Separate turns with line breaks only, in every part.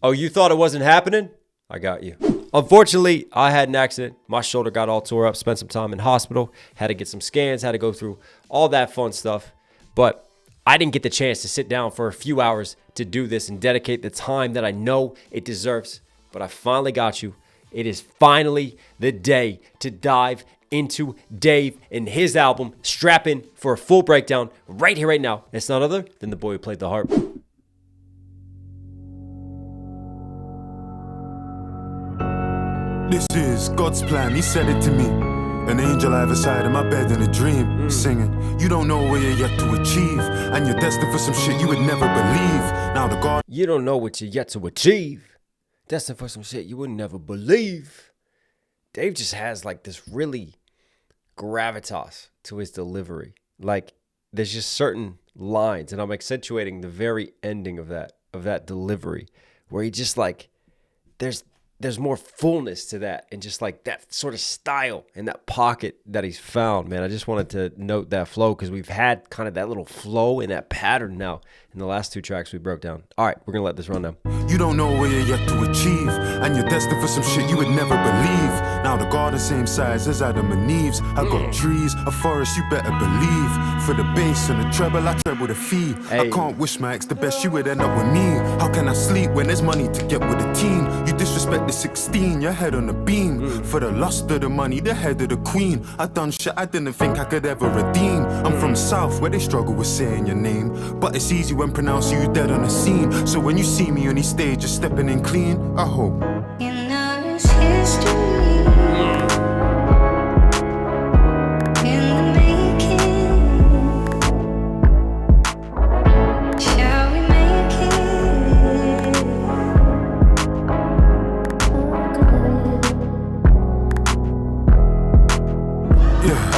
Oh, you thought it wasn't happening? I got you. Unfortunately, I had an accident. My shoulder got all tore up, spent some time in hospital, had to get some scans, had to go through all that fun stuff. But I didn't get the chance to sit down for a few hours to do this and dedicate the time that I know it deserves. But I finally got you. It is finally the day to dive into Dave and his album, Strap In, for a full breakdown right here, right now. It's none other than the boy who played the harp.
This is God's plan, he said it to me. An angel either side of my bed in a dream, singing, you don't know where you're yet to achieve, and you're destined for some shit you would never believe. Now the God,
you don't know what you're yet to achieve, destined for some shit you would never believe. Dave just has like this really gravitas to his delivery. Like there's just certain lines, and I'm accentuating the very ending of that delivery, where he just like there's more fullness to that, and just like that sort of style and that pocket that he's found, man. I just wanted to note that flow, because we've had kind of that little flow and that pattern now in the last two tracks we broke down. All right, we're gonna let this run now.
you don't know where you're yet to achieve, and you're destined for some shit you would never believe. Now the garden same size as Adam and Eve's. I got trees, a forest, you better believe. For the bass and the treble, I treble the fee. I can't wish my ex the best, you would end up with me. How can I sleep when there's money to get with a teen? You disrespect the 16, your head on the beam. For the lust of the money, the head of the queen. I done shit I didn't think I could ever redeem. I'm from South, where they struggle with saying your name, but it's easy when pronouncing you dead on the scene. So when you see me on these stages stepping in clean, I hope
you know it's history.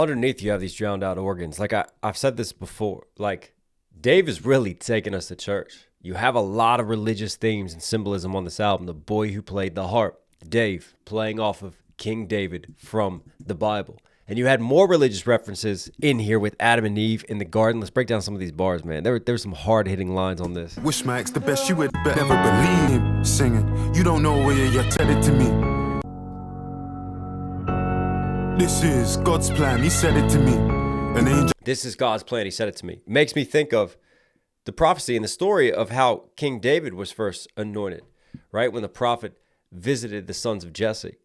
Underneath you have these drowned out organs. Like I've said this before, like Dave is really taking us to church. You have a lot of religious themes and symbolism on this album. The boy who played the harp, Dave, playing off of King David from the Bible. And you had more religious references in here with Adam and Eve in the garden. Let's break down some of these bars, man. There were some hard-hitting lines on this.
wish my ex the best, you would never believe. Singing, you don't know where you're yet, tell it to me. This is God's plan, he said it to me. An angel.
This is God's plan, he said it to me. Makes me think of the prophecy and the story of how King David was first anointed, right? When the prophet visited the sons of Jesse,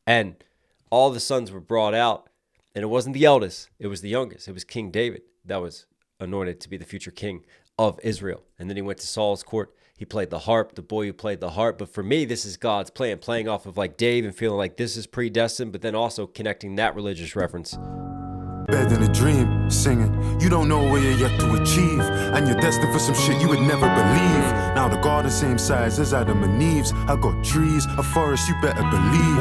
and all the sons were brought out, and it wasn't the eldest, it was the youngest. It was King David that was anointed to be the future king of Israel. And then he went to Saul's court. He played the harp, the boy who played the harp. But for me, this is God's plan, playing off of like Dave and feeling like this is predestined, but then also connecting that religious reference.
Bed in a dream, singing, you don't know where you're yet to achieve, and you're destined for some shit you would never believe. Now the garden same size as Adam and Eve's. I got trees, a forest, you better believe.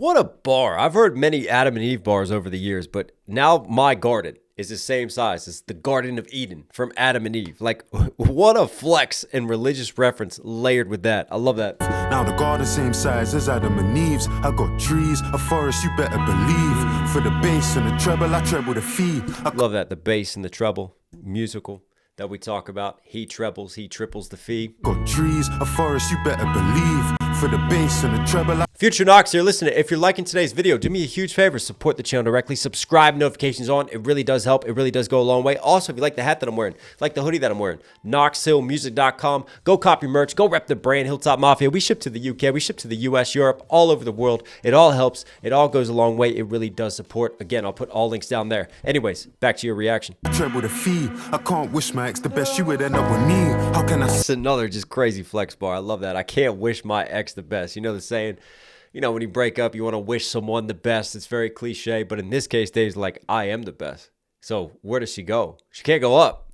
What a bar. I've heard many Adam and Eve bars over the years, but now my garden is the same size as the Garden of Eden from Adam and Eve. Like, what a flex and religious reference layered with that. I love that.
Now the garden same size as Adam and Eve's. I got trees, a forest, you better believe. For the bass and the treble, I treble the fee.
Love that, the bass and the treble, musical that we talk about. He trebles, he triples the fee.
Got trees, a forest, you better believe. For the bass and the treble.
Future Knox here. Listen, if you're liking today's video, do me a huge favor. Support the channel directly. Subscribe, notifications on. It really does help. It really does go a long way. Also, if you like the hat that I'm wearing, like the hoodie that I'm wearing, KnoxHillMusic.com. Go copy merch. Go rep the brand, Hilltop Mafia. We ship to the UK. We ship to the US, Europe, all over the world. It all helps. It all goes a long way. It really does support. Again, I'll put all links down there. Anyways, back to your reaction.
Treble the fee. I can't wish my ex the best, you would end up with me. How can I?
That's another just crazy flex bar. I love that. I can't wish my ex the best. You know the saying, you know, when you break up, you want to wish someone the best. It's very cliche, but in this case, Dave's like, I am the best. So where does she go? She can't go up.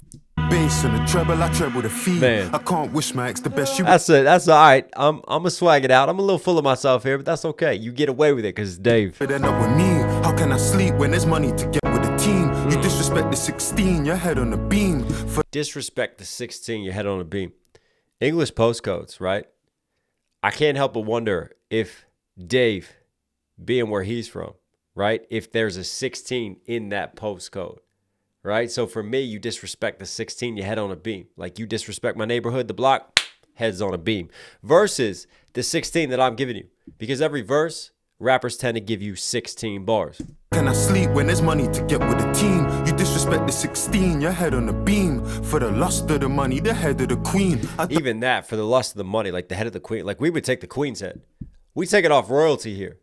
Bass and the treble, I treble the fee.
Man.
I can't wish my ex the best.
That's it. That's all right. I'm gonna swag it out. I'm a little full of myself here, but that's okay. You get away with it because it's Dave.
End up with me. How can I sleep when there's money to get with a team? You disrespect the 16, your head on the beam.
Disrespect the 16, your head on a beam. English postcodes, right? I can't help but wonder if Dave, being where he's from, right? If there's a 16 in that postcode, right? So for me, you disrespect the 16, you head on a beam. Like you disrespect my neighborhood, the block, heads on a beam versus the 16 that I'm giving you. Because every verse, rappers tend to give you 16 bars.
Can I sleep when there's money to get with the team? You disrespect the 16, your head on the beam. For the lust of the money, the head of the queen.
Even that, for the lust of the money, like the head of the queen. Like we would take the queen's head. We take it off royalty here.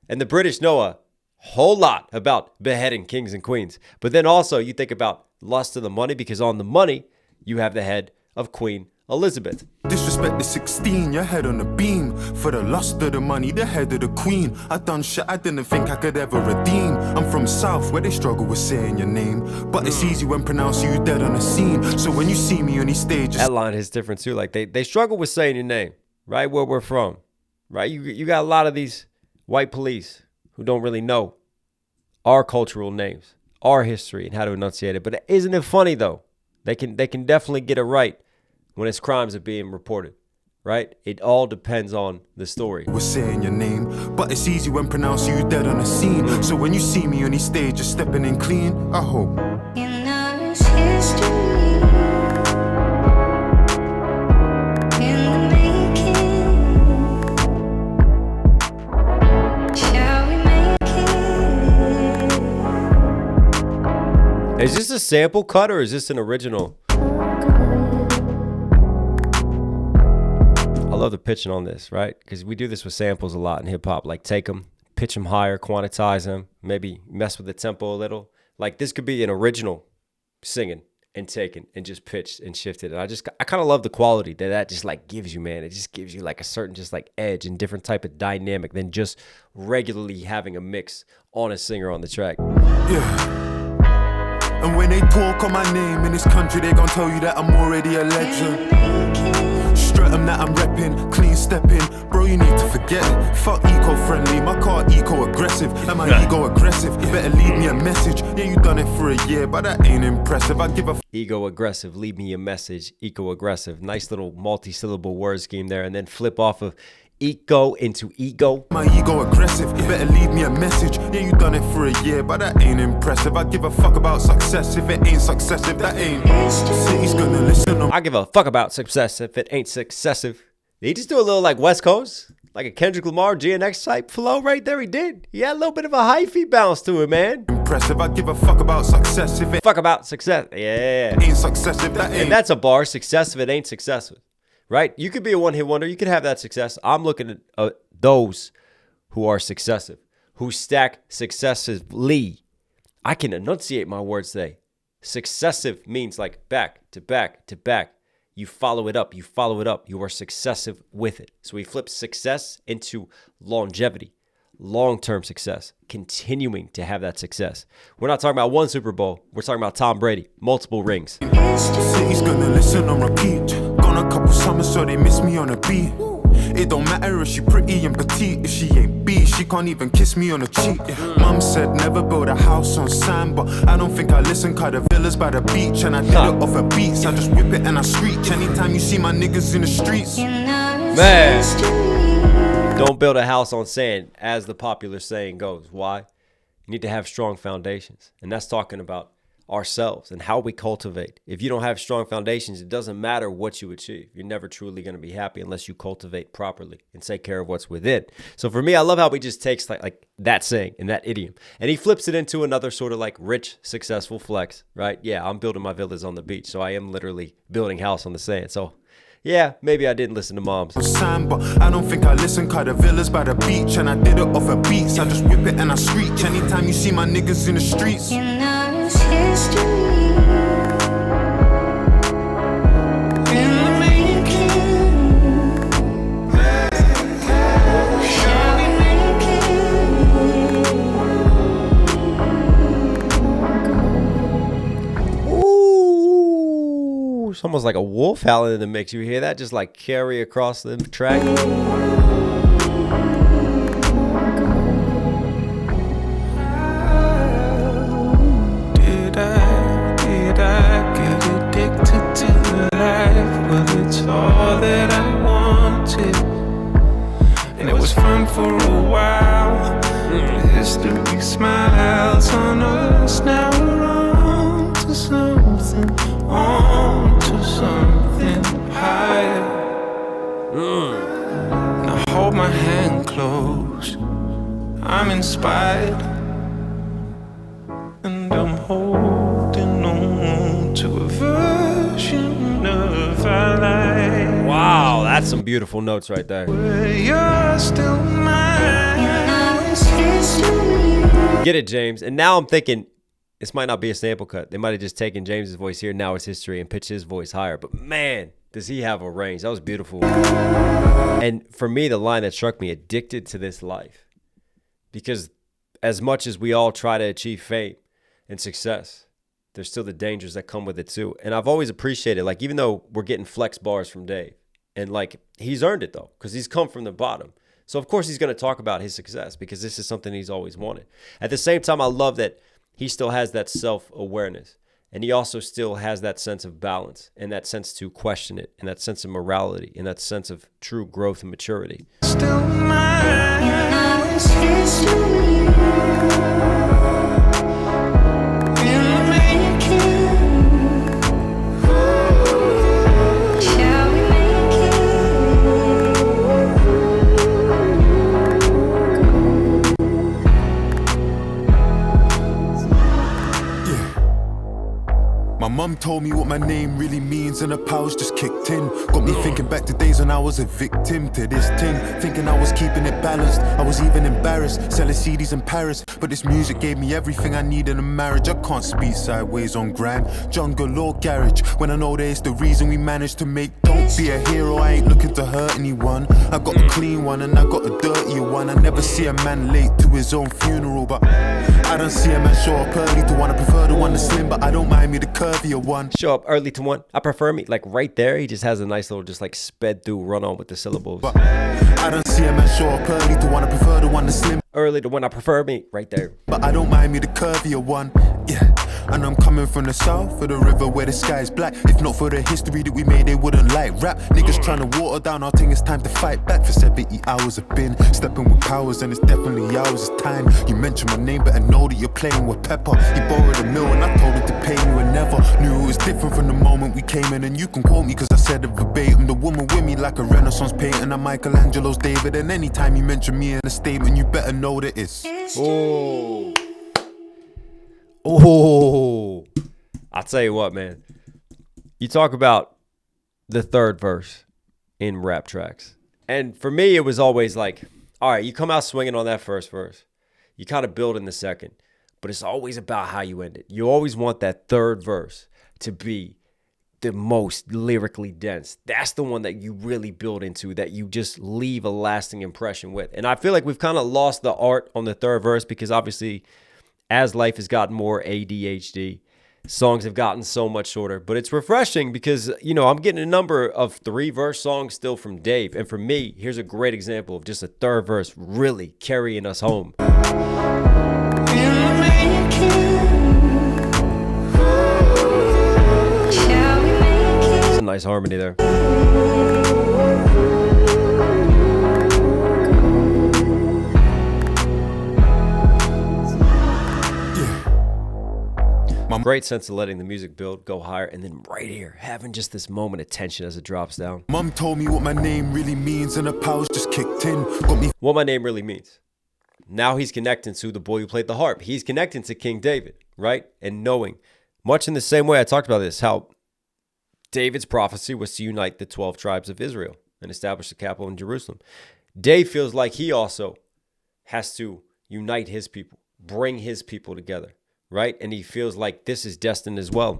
And the British know a whole lot about beheading kings and queens. But then also you think about lust of the money because on the money, you have the head of Queen Elizabeth.
Disrespect the 16, your head on the beam. For the lust of the money, the head of the queen. I done shit I didn't think I could ever redeem. I'm from South where they struggle with saying your name. But it's easy when pronouncing you dead on the scene. So when you see me on these stages,
that line is different too. Like they struggle with saying your name, right? Where we're from, right? You got a lot of these white police who don't really know our cultural names, our history, and how to enunciate it. But isn't it funny though? They can definitely get it right when it's crimes are being reported, right? It all depends on the story.
We're saying your name, but it's easy when pronouncing you dead on the scene. So when you see me on these stages stepping in clean, I hope
In our history, in the making, shall we make it?
Is this a sample cut or is this an original? I love the pitching on this, right? Because we do this with samples a lot in hip hop. Like take them, pitch them higher, quantize them, maybe mess with the tempo a little. Like this could be an original singing and taken and just pitched and shifted. And I kind of love the quality that just like gives you, man. It just gives you like a certain just like edge and different type of dynamic than just regularly having a mix on a singer on the track.
yeah. And when they talk on my name in this country, they gon' tell you that I'm already a legend. Strut 'em that I'm reppin', clean stepping. Bro, you need to forget it. Fuck eco-friendly, my car eco-aggressive. And my ego aggressive, better leave me a message. Yeah, you done it for a year, but that ain't impressive. I give a
Ego aggressive, leave me a message, eco aggressive. Nice little multi-syllable word scheme there. And then flip off of eco into ego.
my ego aggressive, better leave me a message. Yeah, you done it for a year, but that ain't impressive. I give a fuck about success. If it ain't successive, that ain't. City's gonna listen on.
I give a fuck about success if it ain't successive. Did he just do a little like West Coast? Like a Kendrick Lamar, GNX type flow right there? He did. He had a little bit of a hyphy bounce to it, man.
Impressive. I give a fuck about success. If it
Fuck about success. Yeah.
ain't successive, that ain't.
And that's a bar. Success if it ain't successive. Right? You could be a one-hit wonder. You could have that success. I'm looking at those who are successive, who stack successively. I can enunciate my words today. Successive means like back to back to back. You follow it up. You follow it up. You are successive with it. So we flip success into longevity, long-term success, continuing to have that success. We're not talking about one Super Bowl. We're talking about Tom Brady, multiple rings.
City's gonna listen on repeat. Gone a couple summers, so they miss me on a beat. It don't matter if she pretty and petite. If she ain't B, she can't even kiss me on the cheek. Mum said never build a house on sand, but I don't think I listen, cause the villas by the beach. And I did it off of beats, I just whip it and I screech. Anytime you see my niggas in the streets.
Man, don't build a house on sand, as the popular saying goes. Why? You need to have strong foundations. And that's talking about ourselves and how we cultivate. If you don't have strong foundations, it doesn't matter what you achieve. You're never truly going to be happy unless you cultivate properly and take care of what's within. So for me, I love how he just takes like that saying and that idiom and he flips it into another sort of like rich, successful flex, right? Yeah, I'm building my villas on the beach. So I am literally building house on the sand. So yeah, maybe I didn't listen to moms.
Sand, but I don't think I listen, cause the villas by the beach. And I did it off of beats, I just whip it and I screech. Anytime you see my niggas in the streets.
History in the making. Shall we make it?
Ooh, it's almost like a wolf howling in the mix. You hear that? Just like carry across the track.
All that I wanted, and it was fun for a while. History smiles on us. Now we're on to something higher. hold my hand close. I'm inspired, and I'm holding on to a version of our life.
Wow, that's some beautiful notes right there.
Where you're still mine.
Now it's history.
Get it, James. And now I'm thinking this might not be a sample cut. They might have just taken James's voice here, now it's history, and pitched his voice higher. But man, does he have a range. That was beautiful. And for me, the line that struck me, addicted to this life. Because as much as we all try to achieve fame and success, there's still the dangers that come with it too. And I've always appreciated, like, even though we're getting flex bars from Dave, and like, he's earned it though, because he's come from the bottom. So of course he's going to talk about his success because this is something he's always wanted. At the same time, I love that he still has that self-awareness, and he also still has that sense of balance and that sense to question it, and that sense of morality, and that sense of true growth and maturity.
Still mine.
Now it's history.
In the making.
Shall we make
My mum told me what my name really means, and the powers just kicked in. Got me thinking back to days when I was a victim to this thing. Thinking I was keeping it balanced. I was even embarrassed, selling CDs in Paris. But this music gave me everything I need in a marriage. I can't speak sideways on grime, jungle or garage, when I know that it's the reason we managed to make. Don't be a hero, I ain't looking to hurt anyone. I got a clean one and I got a dirty one. I never see a man late to his own funeral, but I don't see a man show up early to one. I prefer the one that's slim, but I don't mind me the curvier one.
Show up early to one. I prefer me. Like right there, he just has a nice little, just like sped through run on with the syllables.
But I don't see a man show up early to one. I prefer the one that's slim.
Early to one, I prefer me. Right there.
But I don't mind me the curvier one, yeah. And I'm coming from the south of the river where the sky is black. If not for the history that we made, they wouldn't like rap. Niggas trying to water down our thing, it's time to fight back. For 70 hours I've been stepping with powers, and it's definitely ours. It's time. You mention my name, but I know that you're playing with pepper. He borrowed a mill and I told him to pay me whenever. Knew it was different from the moment we came in, and you can quote me cause I said it verbatim. The woman with me like a Renaissance painting, I'm Michelangelo's David. And anytime you mention me in a statement, you better know that it's
Oh. Oh. I'll tell you what, man. You talk about the third verse in rap tracks. And for me, it was always like, all right, you come out swinging on that first verse. You kind of build in the second. But it's always about how you end it. You always want that third verse to be the most lyrically dense. That's the one that you really build into, that you just leave a lasting impression with. And I feel like we've kind of lost the art on the third verse because obviously as life has gotten more ADHD, songs have gotten so much shorter. But it's refreshing because, you know, I'm getting a number of 3-verse songs still from Dave. And for me, here's a great example of just a third verse really carrying us home.
In the making.
Shall we make it?
It's a nice harmony there. Great sense of letting the music build, go higher, and then right here, having just this moment of tension as it drops down.
Mum told me what my name really means, and the powers just kicked in. Got me
What my name really means. Now he's connecting to the boy who played the harp. He's connecting to King David, right? And knowing, much in the same way I talked about this, how David's prophecy was to unite the 12 tribes of Israel and establish the capital in Jerusalem. Dave feels like he also has to unite his people, bring his people together, right? And he feels like this is destined as well.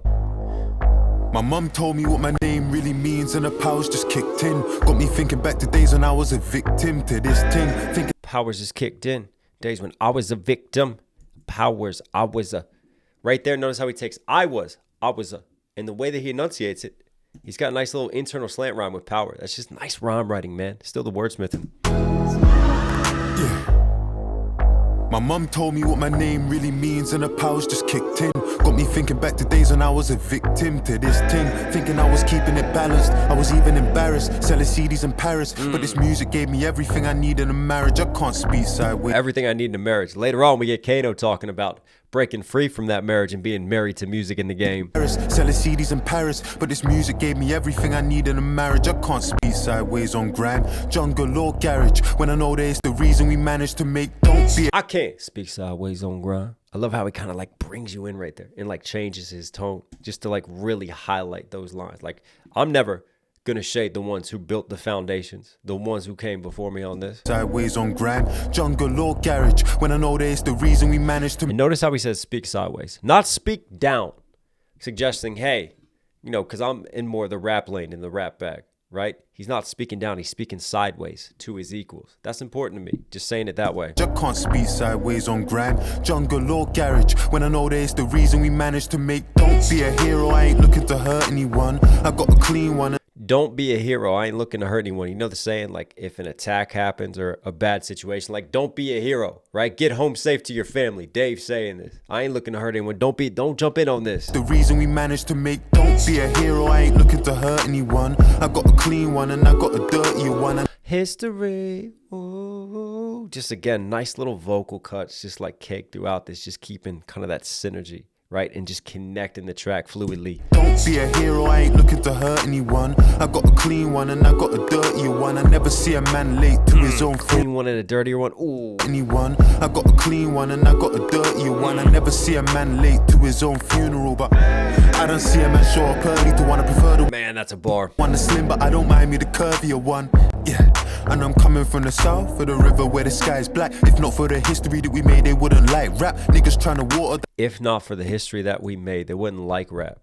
My mum told me what my name really means, and the powers just kicked in. Got me thinking back to days when I was a victim to this thing. Thinking
Powers just kicked in. Days when I was a victim. Powers, I was a. Right there, notice how he takes I was a. And the way that he enunciates it, he's got a nice little internal slant rhyme with power. That's just nice rhyme writing, man. Still the wordsmithing.
my mum told me what my name really means, and the powers just kicked in. Got me thinking back to days when I was a victim to this thing. Thinking I was keeping it balanced. I was even embarrassed. Selling CDs in Paris. But this music gave me everything I need in a marriage. I can't speak sideways.
Everything I need in a marriage. Later on, we get Kano talking about breaking free from that marriage and being married to music in the game.
Selling CDs in Paris, but this music gave me everything I need in a marriage. I can't speak sideways on grime, jungle or garage. When I know that it's the reason we managed to make. Don't be.
I can't speak sideways on grind. I love how he kind of like brings you in right there and like changes his tone just to like really highlight those lines. Like, I'm never gonna shade the ones who built the foundations, the ones who came before me on this.
Sideways on grime, jungle or garage. When I know that it's the reason we managed to.
And notice how he says speak sideways, not speak down, suggesting, hey, you know, because I'm in more the rap lane in the rap bag, right? He's not speaking down, he's speaking sideways to his equals. That's important to me, just saying it that way.
I can't speak sideways on grime, jungle or garage. When I know that it's the reason we managed to make. Don't be a hero, I ain't looking to hurt anyone. I got a clean one.
Don't be a hero. I ain't looking to hurt anyone. You know the saying, like, if an attack happens or a bad situation, like, don't be a hero, right? Get home safe to your family. Dave saying this. I ain't looking to hurt anyone. Don't jump in on this.
The reason we managed to make. Don't be a hero. I ain't looking to hurt anyone. I got a clean one and I got a dirty one.
History. Ooh. Just again, nice little vocal cuts, just like cake throughout this, just keeping kind of that synergy, right? And just connecting the track fluidly.
Don't be a hero, I ain't looking to hurt anyone. I got a clean one and I got a dirty one. I never see a man late to his own
clean one and a dirtier one. Ooh.
Anyone. I got a clean one and I got a dirty one. I never see a man late to his own funeral, but I don't see a man show up early to wanna prefer the
man. That's a bar.
One slim, but I don't mind me the curvier one. Yeah. And I'm coming from the south of the river where the sky's black. If not for the history that we made, they wouldn't like rap. Niggas trying to water.
If not for the history that we made, they wouldn't like rap.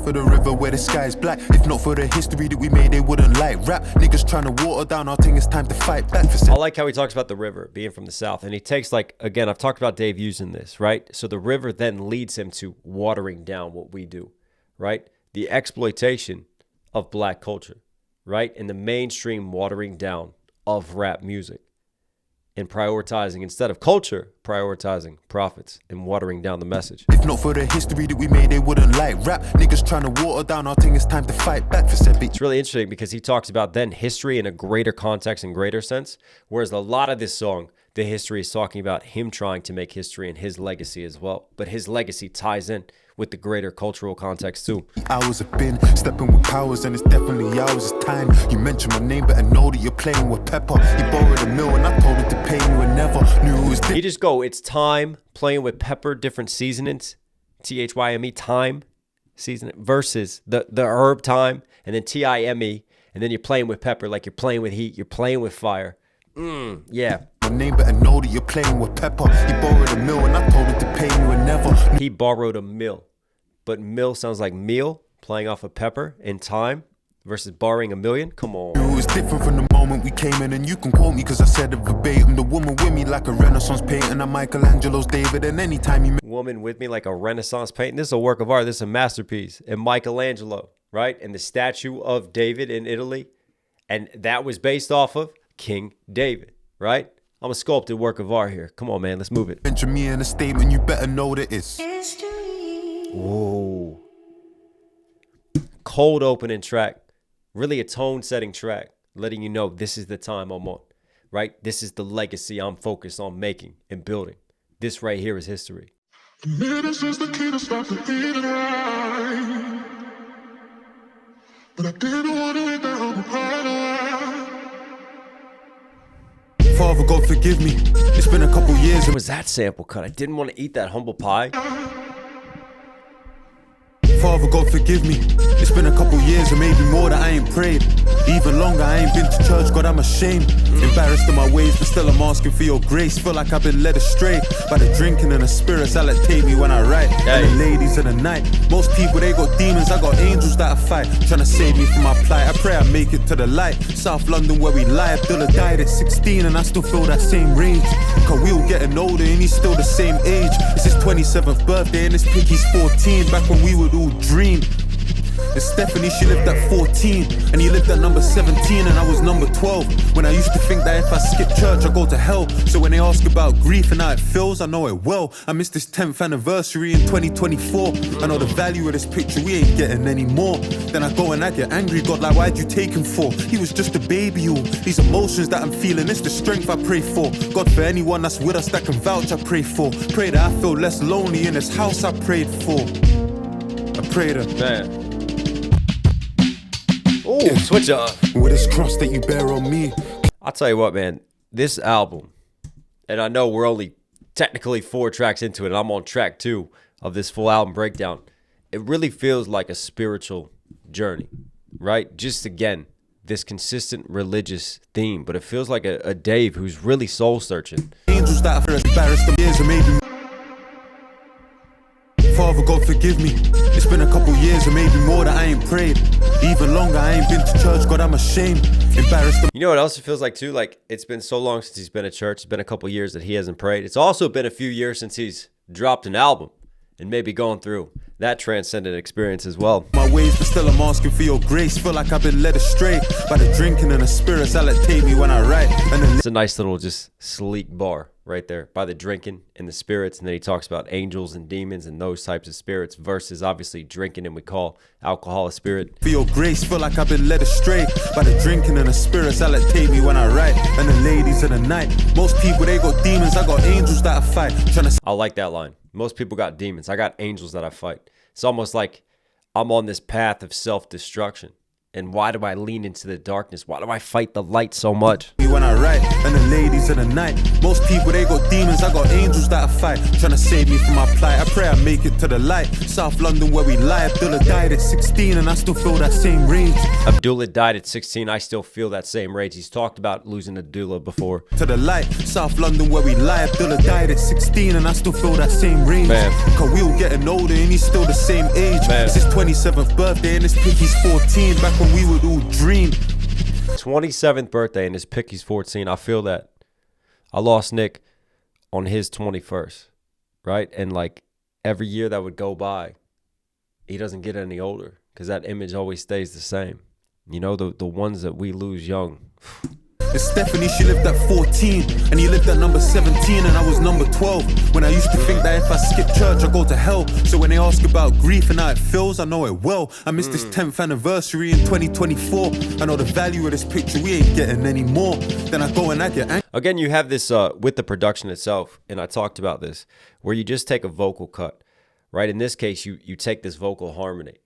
For the river where the sky's black. If not for the history that we made, they wouldn't like rap. Niggas trying to water down. I think it's time to fight back.
I like how he talks about the river being from the south, and he takes, like, again, I've talked about Dave using this, right? So the river then leads him to watering down what we do, right? The exploitation of black culture, right? And the mainstream watering down of rap music, and prioritizing, instead of culture, prioritizing profits and watering down the message.
If not for the history that we made, they wouldn't like rap. Niggas trying to water down. I think it's time to fight back for Seppi.
It's really interesting because he talks about then history in a greater context and greater sense, whereas a lot of this song, the history is talking about him trying to make history and his legacy as well. But his legacy ties in with the greater cultural context too.
Hours have been stepping with powers, and it's definitely ours. It's time. You mention my name, but I know that you're playing with pepper. You borrowed a mill, and I told her to pay you, and never knew it was.
You just go. It's time playing with pepper, different seasonings. THYME, time, seasoning versus the herb time, and then TIME, and then you're playing with pepper, like you're playing with heat, you're playing with fire. Yeah.
My name, but I know that you're playing with pepper. You borrowed a mill, and I told her to pay you, and never.
He borrowed a mill, but mill sounds like meal, playing off of pepper in time versus borrowing a million. Come on.
It was different from the moment we came in, and you can quote me because I said it verbatim. The woman with me like a Renaissance painting, and Michelangelo's David. And anytime you
woman with me like a Renaissance painting, this is a work of art. This is a masterpiece. And Michelangelo, right? And the statue of David in Italy, and that was based off of King David, right? I'm a sculpted work of art here. Come on, man, let's move it.
Mention me in a statement, you better know that it's
History.
Whoa. Cold opening track. Really a tone-setting track, letting you know this is the time I'm on, right? This is the legacy I'm focused on making and building. This right here is history.
Since the kid stopped to eat it right. But I didn't want to eat that humble pie.
Father God forgive me. It's been a couple years.
What was that sample cut? I didn't want to eat that humble pie.
Father God forgive me. It's been a couple years or maybe more that I ain't prayed. Even longer I ain't been to church, God I'm ashamed. Embarrassed in my ways, but still I'm asking for your grace. Feel like I've been led astray by the drinking and the spirits that take me when I write. And the ladies of the night. Most people they got demons, I got angels that I fight. Trying to save me from my plight. I pray I make it to the light. South London where we lie. Abdullah died at 16 and I still feel that same rage. Cause we all getting older and he's still the same age. It's his 27th birthday and this piggy's 14. Back when we would all dream. It's Stephanie, she lived at 14, and he lived at number 17, and I was number 12. When I used to think that if I skip church, I go to hell. So when they ask about grief and how it feels, I know it well. I missed this 10th anniversary in 2024. I know the value of this picture, we ain't getting any more. Then I go and I get angry, God, like why'd you take him for? He was just a baby, all these emotions that I'm feeling, it's the strength I pray for. God, for anyone that's with us that can vouch, I pray for. Pray that I feel less lonely in this house I prayed for. I pray that.
Man. Oh, switch up.
With this cross that you bear on me.
I'll tell you what, man. This album, and I know we're only technically 4 tracks into it, and I'm on track 2 of this full album breakdown. It really feels like a spiritual journey, right? Just again, this consistent religious theme, but it feels like a Dave who's really soul searching.
Angels that are embarrassed of years and maybe. Father God forgive me. It's been a couple years or maybe more that I ain't prayed. Even longer I ain't been to church. God, I'm ashamed. Embarrassed.
You know what else it feels like too? Like it's been so long since he's been at church. It's been a couple years that he hasn't prayed. It's also been a few years since he's dropped an album and maybe going through that transcendent experience as well.
My ways, but still I'm asking for your grace. Feel like I've been led astray by the drinking and the spirits that take me when I write. And
it's a nice little just sleek bar right there by the drinking and the spirits. And then he talks about angels and demons and those types of spirits versus obviously drinking, and we call alcohol a spirit.
For your grace, feel like I've been led astray by the drinking and the spirits that take me when I write. And the ladies of the night, most people they got demons, I got angels that I fight.
I like that line. Most people got demons. I got angels that I fight. It's almost like I'm on this path of self-destruction. And why do I lean into the darkness? Why do I fight the light so much?
When I write, and the ladies of the night, most people they got demons, I got angels that I fight, trying to save me from my plight. I pray I make it to the light. South London where we lie. Abdullah died at 16 and I still feel that same rage.
Abdullah died at 16, I still feel that same rage. He's talked about losing Abdullah before.
To the light, South London where we lie. Abdullah died at 16 and I still feel that same rage.
Man.
Cause we all getting older and he's still the same age.
Man.
It's his 27th birthday and his picky's 14. Back when we would all dream.
27th birthday and his picky's 14. I feel that. I lost Nick on his 21st, right? And like every year that would go by, he doesn't get any older because that image always stays the same. You know, the ones that we lose young.
It's Stephanie, she lived at 14, and he lived at number 17, and I was number 12. When I used to think that if I skip church, I go to hell. So when they ask about grief and how it feels, I know it well. I missed this 10th anniversary in 2024. I know the value of this picture, we ain't getting any more. Then I go and I get angry.
Again, you have this with the production itself, and I talked about this, where you just take a vocal cut, right? In this case, you take this vocal harmony,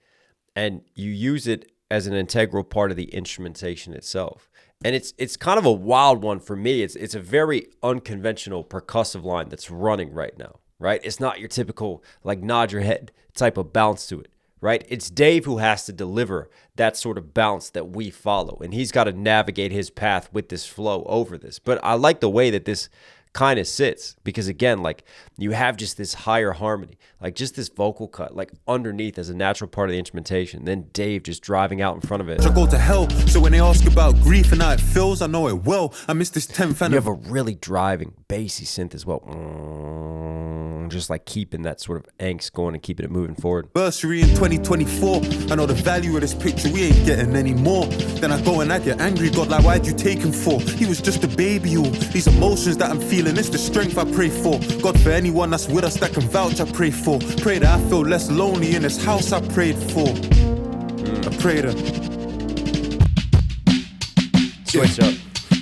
and you use it as an integral part of the instrumentation itself. And it's kind of a wild one for me. It's a very unconventional percussive line that's running right now, right? It's not your typical like nod your head type of bounce to it, right? It's Dave who has to deliver that sort of bounce that we follow. And he's got to navigate his path with this flow over this. But I like the way that this kind of sits because, again, like you have just this higher harmony, like just this vocal cut, like underneath as a natural part of the instrumentation. Then Dave just driving out in front of it.
I go to hell. So when they ask about grief and how it feels, I know it well. I missed this 10th
You have a really driving bassy synth as well. Just like keeping that sort of angst going and keeping it moving forward.
Anniversary in 2024. I know the value of this picture, we ain't getting any more. Then I go and I get angry, God, like why'd you take him for? He was just a baby, all these emotions that I'm feeling, it's the strength I pray for. God, for anyone that's with us that can vouch, I pray for. Pray that I feel less lonely in this house I prayed for. I pray that.
Switch up.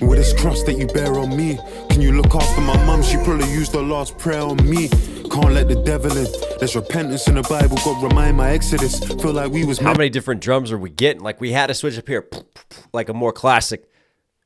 With this cross that you bear on me, can you look after my mum? She probably used her last prayer on me. Can't let the devil in. There's repentance in the Bible. God remind my exodus. Feel like we was.
How many different drums are we getting? Like we had to switch up here, like a more classic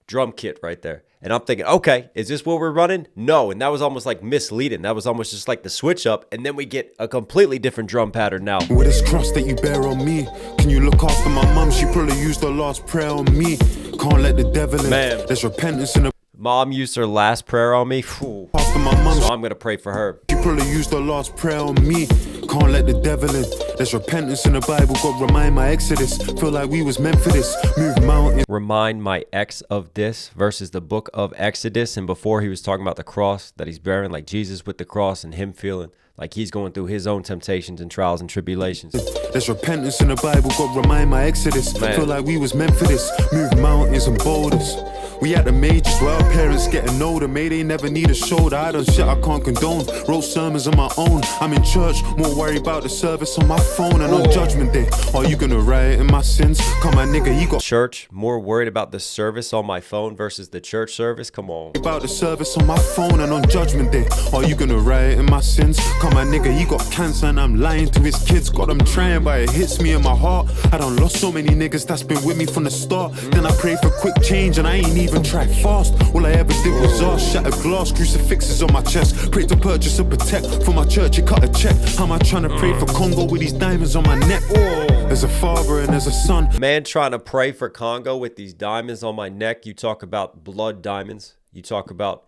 drum kit right there. And I'm thinking, okay, is this what we're running? No. And that was almost like misleading. That was almost just like the switch up. And then we get a completely different drum pattern now.
With this cross that you bear on me, can you look after my mum? She probably used her last prayer on me. Can't let the devil in.
Man.
There's repentance in the.
Mom used her last prayer on me. Phew.
After my mum,
So I'm going to pray for her.
she probably used her last prayer on me. Can't let the devil in. There's repentance in the Bible. God remind my exodus. Feel like we was meant for this. Move mountains.
Remind my ex of this versus the book of Exodus. And before he was talking about the cross that he's bearing, like Jesus with the cross and him feeling like he's going through his own temptations and trials and tribulations.
There's repentance in the Bible. God remind my exodus.
Man.
Feel like we was meant for this. Move mountains and boulders. We at the majors where our parents getting older. May they never need a shoulder. I done shit I can't condone. Wrote sermons on my own. I'm in church, more worried about the service on my phone. And on Judgment Day, are you gonna riot in my sins? Come on, nigga, you got
Church, more worried about the service on my phone versus the church service. Come on.
about the service on my phone. And on Judgment Day, are you gonna riot in my sins? Come on, nigga, you got cancer and I'm lying to his kids. God, I'm trying, but it hits me in my heart. I done lost so many niggas that's been with me from the start. Then I pray for quick change and I ain't even tried fast. All I ever did was ask. Shattered glass, crucifixes on my chest. Prayed to purchase a protect for my church, it cut a check. How am I trying to pray for Congo with these diamonds on my neck? There's a father and there's a son.
Man trying to pray for Congo with these diamonds on my neck. You talk about blood diamonds. You talk about,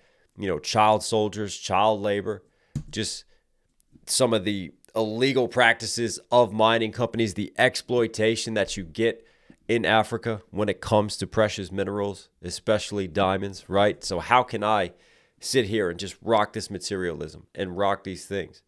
child soldiers, child labor, just some of the illegal practices of mining companies, the exploitation that you get in Africa when it comes to precious minerals, especially diamonds, right? So how can I sit here and just rock this materialism and rock these things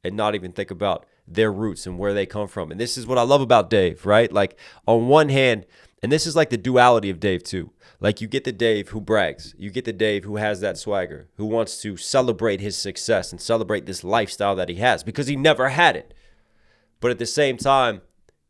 and not even think about their roots and where they come from? And this is what I love about Dave, right? Like on one hand, and this is like the duality of Dave too. Like you get the Dave who brags, you get the Dave who has that swagger, who wants to celebrate his success and celebrate this lifestyle that he has because he never had it. But at the same time,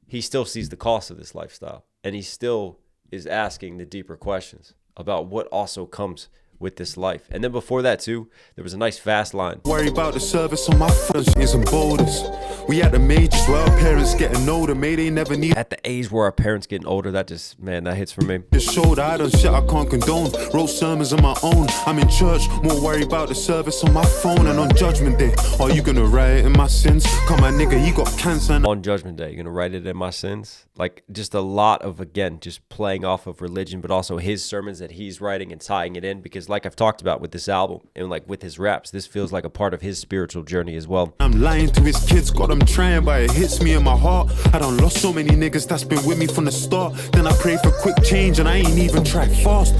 he still sees the cost of this lifestyle and he still is asking the deeper questions about what also comes with this life. And then before that too, there was a nice fast line.
Worry about the service on my phone and boulders. We at the majors where our parents getting older. May they never need
At the age where our parents getting older, that just, man, that hits for me.
the shoulder. I done shit I can't condone. Wrote sermons on my own. I'm in church, more worried about the service on my phone. And on Judgment Day, are you gonna riot in my sins? Come on, nigga, you got cancer and
On Judgment Day, you're going to write it in my sins. Like just a lot of, again, just playing off of religion, but also his sermons that he's writing and tying it in. Because like I've talked about with this album and like with his raps, this feels like a part of his spiritual journey as well.
I'm lying to his kids. God, I'm trying, but it hits me in my heart. I done lost so many niggas that's been with me from the start. Then I pray for quick change and I ain't even tried fast.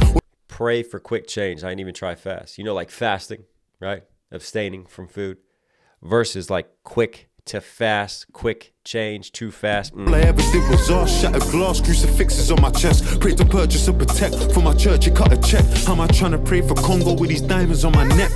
Pray for quick change. I ain't even try fast. Like fasting, right? Abstaining from food versus like quick to fast, quick change, too fast.
All I ever did was ask. Shattered glass, crucifixes on my chest. Prayed to purchase a protect for my church, it cut a check. How am I trying to pray for Congo with these diamonds on my neck?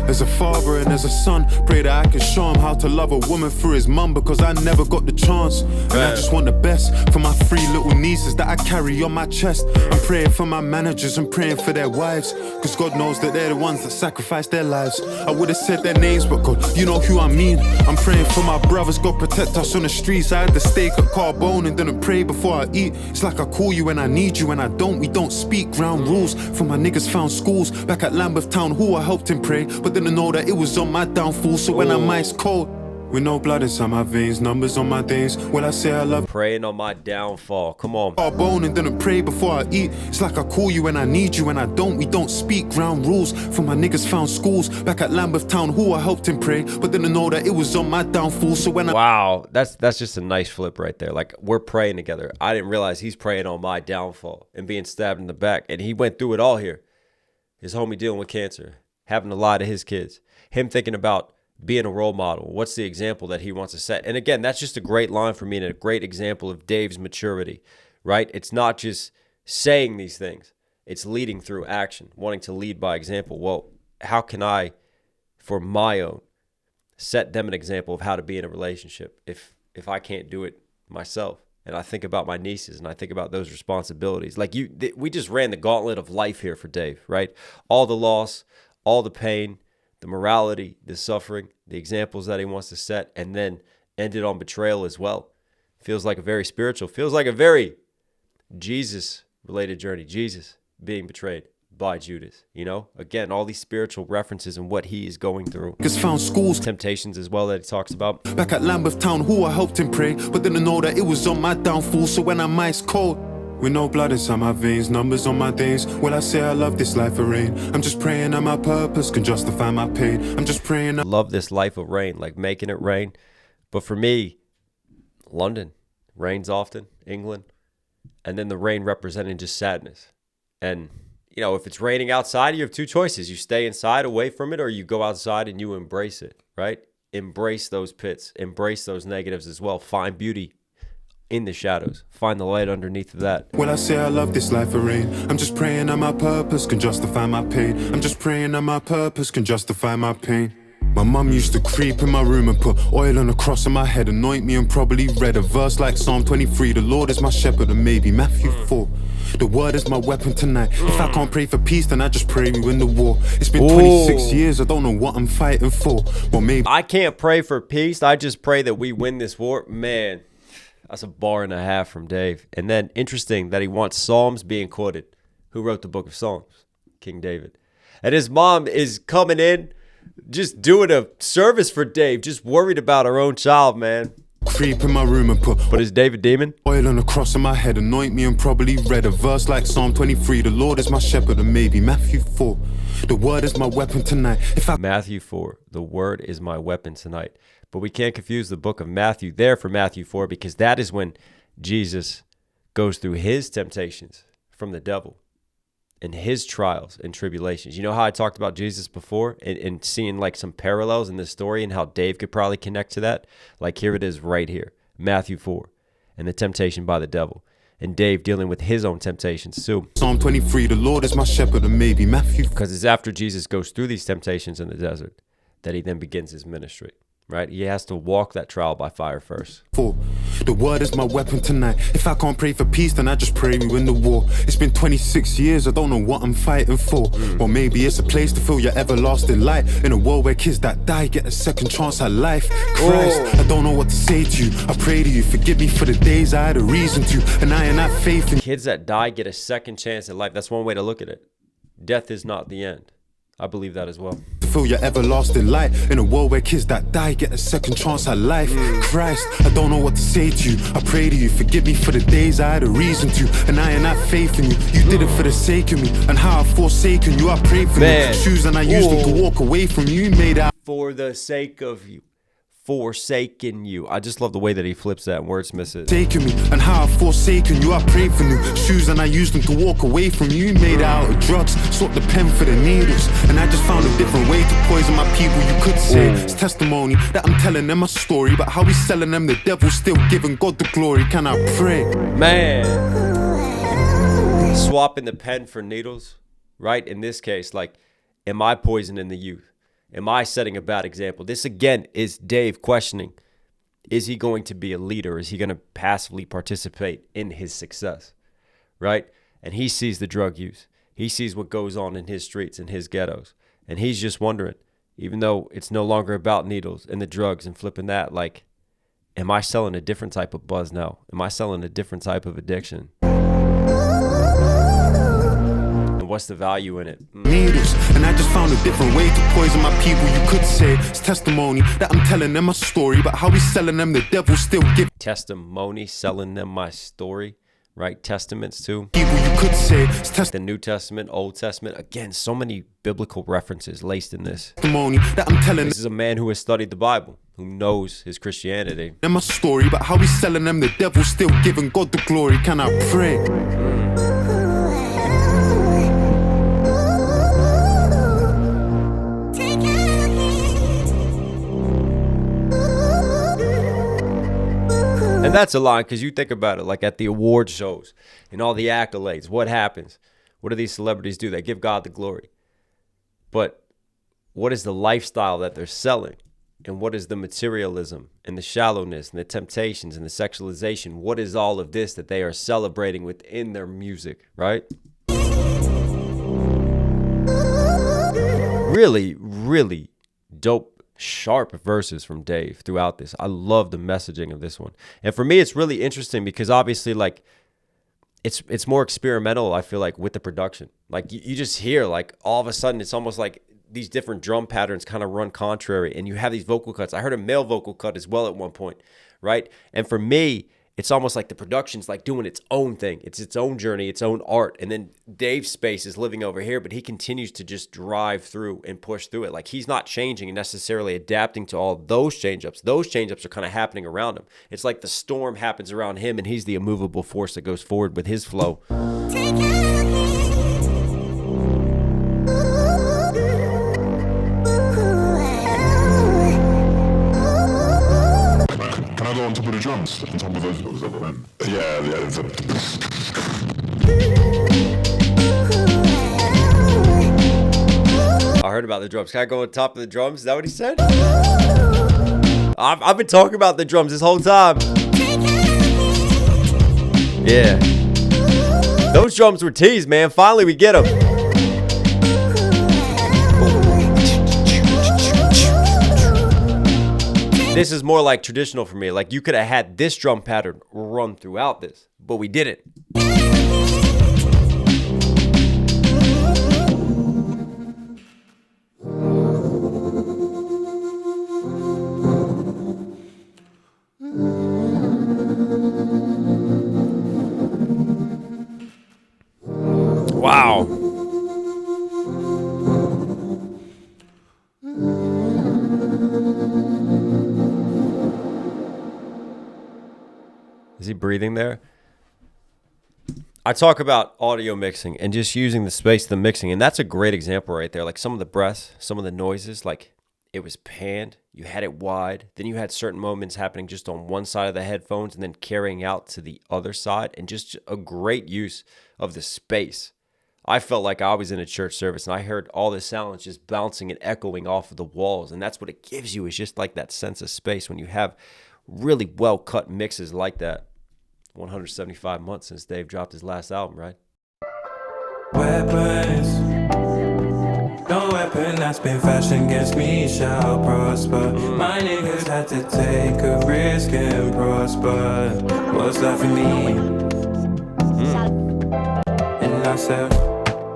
There's a father and there's a son. Pray that I can show him how to love a woman through his mum because I never got the chance. And I just want the best for my 3 little nieces that I carry on my chest. I'm praying for my managers and praying for their wives because God knows that they're the ones that sacrifice their lives. I would have said their names, but God, you know who I mean. I'm praying for my brothers, God protect us on the streets. I had the steak at Carbone and didn't pray before I eat. It's like I call you when I need you and I don't. We don't speak ground rules. For my niggas found schools back at Lambeth Town who I helped him pray, but didn't know that it was on my downfall. So when I'm ice cold with no blood inside my veins, numbers on my days, when I say I love
Praying on my downfall. Come on.
Carbone and didn't pray before I eat. It's like I call you when I need you and I don't. We don't speak ground rules. For my niggas found schools back at Lambeth Town who I helped him pray, but didn't know that it was on my downfall. So when I
Wow, that's just a nice flip right there. Like we're praying together. I didn't realize he's praying on my downfall and being stabbed in the back. And he went through it all here. His homie dealing with cancer, having to lie to his kids, him thinking about being a role model. What's the example that he wants to set? And again, that's just a great line for me and a great example of Dave's maturity, right? It's not just saying these things. It's leading through action, wanting to lead by example. Well, how can I, for my own, set them an example of how to be in a relationship if I can't do it myself? And I think about my nieces and I think about those responsibilities. Like we just ran the gauntlet of life here for Dave, right? All the loss, all the pain, the morality, the suffering, the examples that he wants to set, and then ended on betrayal as well. Feels like a very spiritual, feels like a very Jesus-related journey. Jesus being betrayed by Judas, Again, all these spiritual references and what he is going through.
niggas found schools
Temptations as well that he talks about.
back at Lambeth Town who I helped him pray, but didn't know that it was on my downfall. So when I'm ice cold With no blood inside my veins, numbers on my days. Will I say I love this life of rain? I'm just praying that my purpose can justify my pain. I'm just praying that
Love this life of rain, like making it rain. But for me, London rains often, England, and then the rain representing just sadness. And you know, if it's raining outside, you have two choices. You stay inside away from it, or you go outside and you embrace it, right? Embrace those pits, embrace those negatives as well. Find beauty in the shadows. Find the light underneath of that.
Will I say I love this life of rain? I'm just praying that my purpose can justify my pain. I'm just praying that my purpose can justify my pain. My mum used to creep in my room and put oil on the cross on my head, anoint me, and probably read a verse like Psalm 23. The Lord is my shepherd, and maybe Matthew 4. The word is my weapon tonight. If I can't pray for peace, then I just pray we win the war. It's been 26 years, I don't know what I'm fighting for. Well, maybe
I can't pray for peace. I just pray that we win this war. Man, that's a bar and a half from Dave. And then interesting that he wants Psalms being quoted. Who wrote the book of Psalms? King David. And his mom is coming in, just doing a service for Dave, just worried about her own child, man.
creep in my room and put
But is David Demon?
oil on the cross on my head, anoint me, and probably read a verse like Psalm 23. The Lord is my shepherd, and maybe Matthew 4. The word is my weapon tonight. If I
Matthew 4. The word is my weapon tonight. But we can't confuse the book of Matthew there for Matthew 4, because that is when Jesus goes through his temptations from the devil and his trials and tribulations. You know how I talked about Jesus before and seeing like some parallels in this story and how Dave could probably connect to that? Like here it is right here, Matthew 4, and the temptation by the devil. And Dave dealing with his own temptations too.
Psalm 23, the Lord is my shepherd, and maybe Matthew
Because it's after Jesus goes through these temptations in the desert that he then begins his ministry. Right? He has to walk that trial by fire first.
4. The word is my weapon tonight. If I can't pray for peace, then I just pray we win the war. It's been 26 years, I don't know what I'm fighting for. Or maybe it's a place to feel your everlasting light. In a world where kids that die get a second chance at life. Christ, I don't know what to say to you. I pray to you, forgive me for the days I had a reason to. And I ain't have faith in
Kids that die get a second chance at life. That's one way to look at it. Death is not the end. I believe that as well.
to feel your everlasting light. In a world where kids that die get a second chance at life. Christ, I don't know what to say to you. I pray to you, forgive me for the days I had a reason to. And I ain't have faith in you. You did it for the sake of me. And how I've forsaken you, I prayed for
Man.
you. Shoes and I used them to walk away from you. You made out.
For the sake of you. Forsaken you. I just love the way that he flips that and wordsmiths it.
Taken me, and how I've forsaken you, I prayed for new shoes and I used them to walk away from you. You made it out of drugs, sought the pen for the needles, and I just found a different way to poison my people. You could say it's testimony that I'm telling them a story, but how we selling them, the devil still giving God the glory. Can I pray?
Man. Swapping the pen for needles, right? In this case, like, am I poisoning the youth? Am I setting a bad example? This, again, is Dave questioning, is he going to be a leader? Is he going to passively participate in his success, right? And he sees the drug use. He sees what goes on in his streets, in his ghettos. And he's just wondering, even though it's no longer about needles and the drugs and flipping that, like, am I selling a different type of buzz now? Am I selling a different type of addiction? And what's the value in it?
Needles, and I just found a different way to poison my people. You could say it's testimony that I'm telling them a story, but how we selling them, the devil still give
Testimony, selling them my story, right? Testaments too.
people. You could say it's
The New Testament, Old Testament. Again, so many biblical references laced in this.
testimony that I'm telling
This is a man who has studied the Bible, who knows his Christianity.
them a story, but how we selling them, the devil still giving God the glory. Can I pray?
And that's a line, because you think about it, like at the award shows and all the accolades, what happens? What do these celebrities do? They give God the glory. But what is the lifestyle that they're selling? And what is the materialism and the shallowness and the temptations and the sexualization? What is all of this that they are celebrating within their music, right? Really, really dope, sharp verses from Dave throughout this. I love the messaging of this one. And for me, it's really interesting because obviously, like, it's more experimental, I feel like, with the production. Like, you just hear, like, all of a sudden, it's almost like these different drum patterns kind of run contrary, and you have these vocal cuts. I heard a male vocal cut as well at one point, right? And for me, it's almost like the production's like doing its own thing. It's its own journey, its own art. And then Dave's space is living over here, but he continues to just drive through and push through it. Like he's not changing and necessarily adapting to all those change-ups. Those change-ups are kind of happening around him. It's like the storm happens around him and he's the immovable force that goes forward with his flow.
Can I go on top of the drums? On top of those? Yeah.
I heard about the drums. Can I go on top of the drums? Is that what he said? I've been talking about the drums this whole time. Yeah. Those drums were teased, man. Finally, we get them. This is more like traditional for me. Like you could have had this drum pattern run throughout this, but we didn't. Wow. Is he breathing there? I talk about audio mixing and just using the space, the mixing, and that's a great example right there. Like some of the breaths, some of the noises, like it was panned, you had it wide, then you had certain moments happening just on one side of the headphones and then carrying out to the other side, and just a great use of the space. I felt like I was in a church service and I heard all the sounds just bouncing and echoing off of the walls, and that's what it gives you, is just like that sense of space when you have really well cut mixes like that. 175 months since Dave dropped his last album, right?
Weapons, no weapon that's been fashioned against me shall prosper. My niggas had to take a risk and prosper. What's that for me? And I said,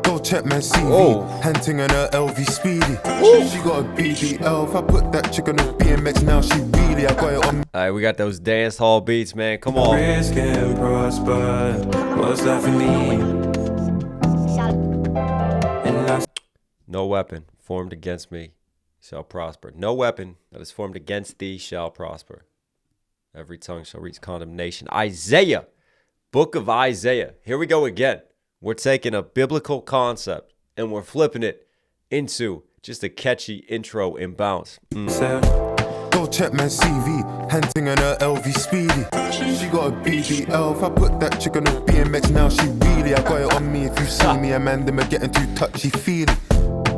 Go check my CV.
Oh.
Hunting on her LV Speedy. She got a BBL. If I put that chick on a BMX now, she really, I got it on.
All right, we got those dance hall beats, man. Come on.
risk and prosper. What's that for me? And I
No weapon formed against me shall prosper. No weapon that is formed against thee shall prosper. Every tongue shall reach condemnation. Isaiah, book of Isaiah. Here we go again. We're taking a biblical concept and we're flipping it into just a catchy intro and bounce.
said,
Go check my CV. Hunting on her LV Speedy. She got a BBL. If I put that chick on a BMX now, she really, I got it on me. If you see me, I'm getting too touchy feely.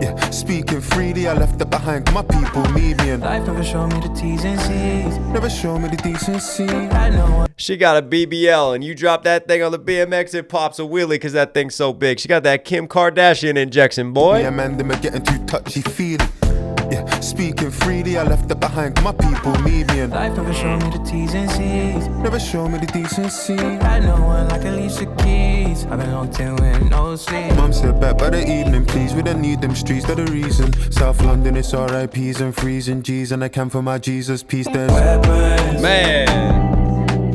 Yeah, speaking freely, I left it behind. My people need me, and
life never showed me the T's and C's.
never show me the decency.
I know
She got a BBL and you drop that thing on the BMX, it pops a wheelie because that thing's so big. She got that Kim Kardashian injection, boy.
Yeah, man, them are getting too touchy feely. Yeah, speaking freely, I left it behind. My people need me, and
life never showed me the T's and C's.
never show me the decency.
I know one like Alicia Keys. I've been locked in with no sleep.
Mum said back by the evening, please. We don't need them streets, they're the reason. South London, it's RIPs and freezing G's, and I can for my Jesus peace. There's
Weapons,
Man.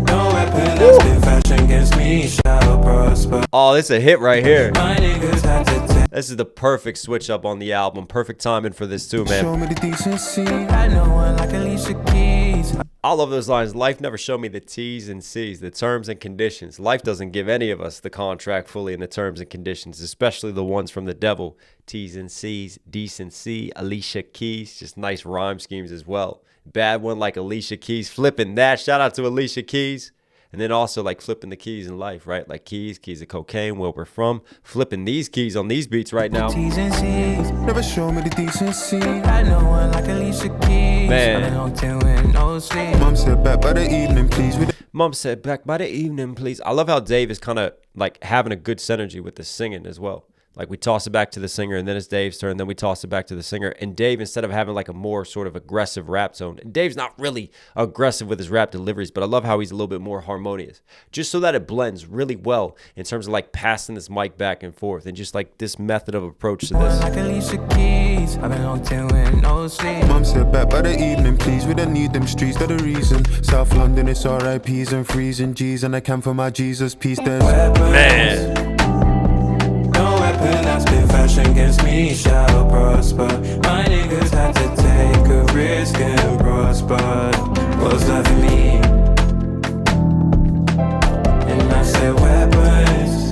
no weapon that's been fashioned against me shall prosper.
Oh, this is a hit right here.
My niggas had to take.
This is the perfect switch up on the album. Perfect timing for this too, man.
show me the decency.
I know one like Alicia Keys.
I love those lines. Life never showed me the T's and C's, the terms and conditions. Life doesn't give any of us the contract fully in the terms and conditions, especially the ones from the devil. T's and C's, decency, Alicia Keys, just nice rhyme schemes as well. Bad one like Alicia Keys, flipping that. Shout out to Alicia Keys. And then also like flipping the keys in life, right? Like keys of cocaine, where we're from. Flipping these keys on these beats right now.
T's and C's.
Never show me the decency.
I know one like Alicia Keys.
Man.
I've been locked in with no sleep.
Mum said back by the evening, please. We
Mom said, back by the evening, please. I love how Dave is kind of like having a good synergy with the singing as well. Like we toss it back to the singer and then it's Dave's turn. Then we toss it back to the singer. And Dave, instead of having like a more sort of aggressive rap tone, and Dave's not really aggressive with his rap deliveries, but I love how he's a little bit more harmonious. Just so that it blends really well in terms of like passing this mic back and forth and just like this method of approach to this.
Like Alicia Keys.
sheets. I've been locked in with no sleep.
Mum said back by the evening, please. We don't need them streets, they're the reason. South London, it's RIPs and freezing G's, and I can for my Jesus peace. There's
Man.
No weapon that's been fashioned against me shall prosper. My niggas had to take a risk and prosper. What's left for me? And I said weapons.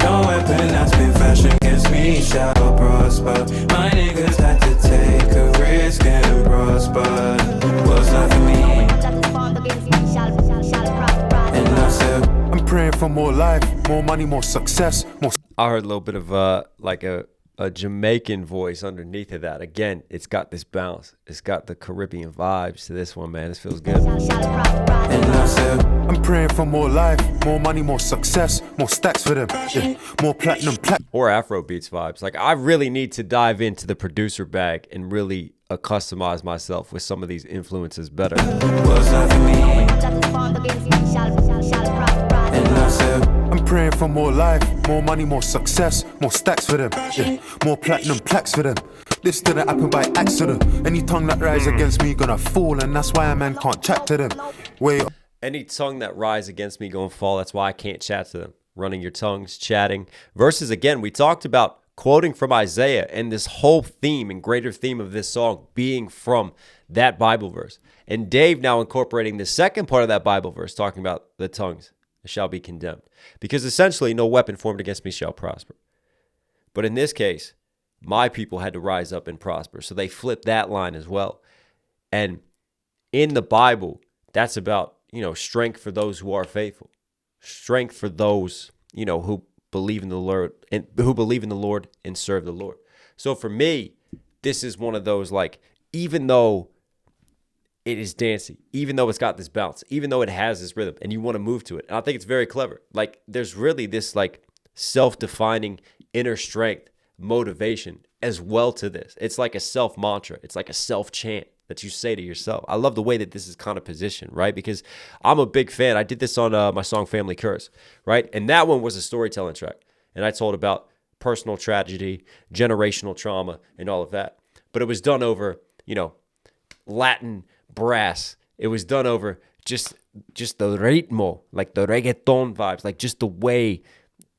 No weapon that's been fashioned against me shall prosper. My niggas had to take a risk and prosper. What's left for me? And I said,
I'm praying for more life, more money, more success, more.
I heard a little bit of like a Jamaican voice underneath of that. Again, it's got this bounce. It's got the Caribbean vibes to this one, man. This feels good.
and I said,
I'm praying for more life, more money, more success, more stacks for them, yeah, more platinum.
Or Afro beats vibes. Like, I really need to dive into the producer bag and really customize myself with some of these influences better.
what's left for me? And I said,
I'm praying for more life, more money, more success, more stacks for them, yeah, more platinum plaques for them. This didn't happen by accident. Any tongue that rise against me gonna fall, and that's why a man can't chat to them. Wait.
Any tongue that rise against me gonna fall. That's why I can't chat to them. Running your tongues, chatting. Verses, again, we talked about quoting from Isaiah and this whole theme and greater theme of this song being from that Bible verse. And Dave now incorporating the second part of that Bible verse, talking about the tongues shall be condemned. Because essentially, no weapon formed against me shall prosper. But in this case, my people had to rise up and prosper. So they flipped that line as well. And in the Bible, that's about, strength for those who are faithful. Strength for those, who believe in the Lord and serve the Lord. So for me, this is one of those, like, even though it is dancey, even though it's got this bounce, even though it has this rhythm and you want to move to it. And I think it's very clever. Like, there's really this like self-defining inner strength, motivation as well to this. It's like a self mantra. It's like a self chant that you say to yourself. I love the way that this is kind of positioned, right? Because I'm a big fan. I did this on my song Family Curse, right? And that one was a storytelling track. And I told about personal tragedy, generational trauma, and all of that. But it was done over, Latin brass. It was done over just the ritmo, like the reggaeton vibes, like just the way,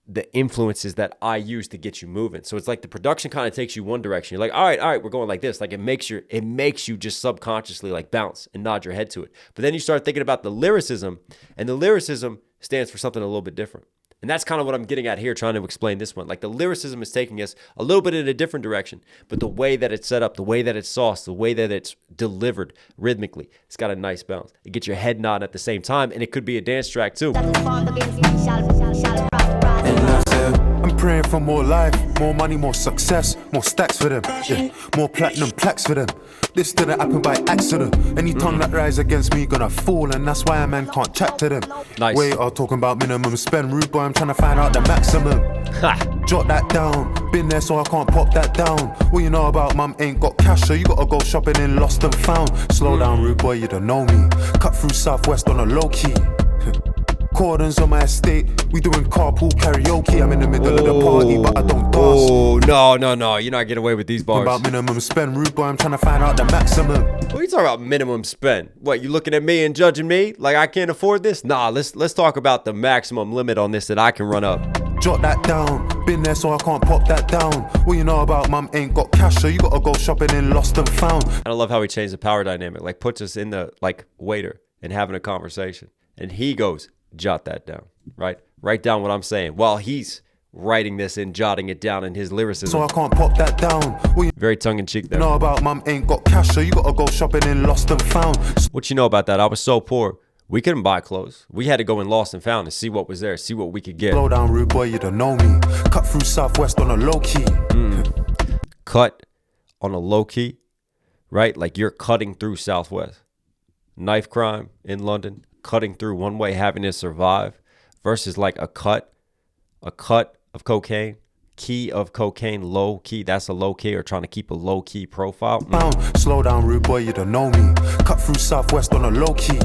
the influences that I use to get you moving. So it's like the production kind of takes you one direction. You're like, all right, we're going like this. Like it makes you just subconsciously like bounce and nod your head to it. But then you start thinking about the lyricism, and the lyricism stands for something a little bit different. And that's kind of what I'm getting at here, trying to explain this one. Like the lyricism is taking us a little bit in a different direction, but the way that it's set up, the way that it's sauced, the way that it's delivered rhythmically, it's got a nice bounce. It gets your head nodding at the same time, and it could be a dance track too.
and I said,
I'm praying for more life, more money, more success, more stacks for them, yeah, more platinum plaques for them. This didn't happen by accident. Any tongue that rise against me gonna fall, and that's why a man can't chat to them.
Nice.
Wait, I'm talking about minimum spend, rude boy, I'm trying to find out the maximum.
Ha!
Jot that down, been there so I can't pop that down. What you know about mum ain't got cash, so you gotta go shopping in lost and found. Slow down, rude boy, you don't know me. Cut through Southwest on a low key. Cordons on my estate, we doing carpool karaoke. I'm in the middle of the party, but I don't dance.
Oh, no. You're not getting away with these bars.
About minimum spend, rude boy, I'm trying to find out the maximum.
What are you talking about minimum spend? What, you looking at me and judging me like I can't afford this? Nah, let's talk about the maximum limit on this that I can run up.
Jot that down, been there so I can't pop that down. What you know about mum ain't got cash, so you gotta go shopping in lost and found.
And I love how he changed the power dynamic, like puts us in the like waiter and having a conversation. And he goes, jot that down, right? Write down what I'm saying while he's writing this and jotting it down in his lyricism.
So I can't pop that down. What you
Very tongue-in-cheek there.
know about mum ain't got cash, so you gotta go shopping in lost and found.
What you know about that? I was so poor. We couldn't buy clothes. We had to go in lost and found and see what was there, see what we could get.
Slow down, rude boy, you don't know me. Cut through Southwest on a low key.
Cut on a low key, right? Like you're cutting through Southwest. Knife crime in London, cutting through one way, having to survive, versus like a cut of cocaine, key of cocaine, low key. That's a low key, or trying to keep a low key profile.
Slow down, rude boy, you don't know me. Cut through Southwest on a low key.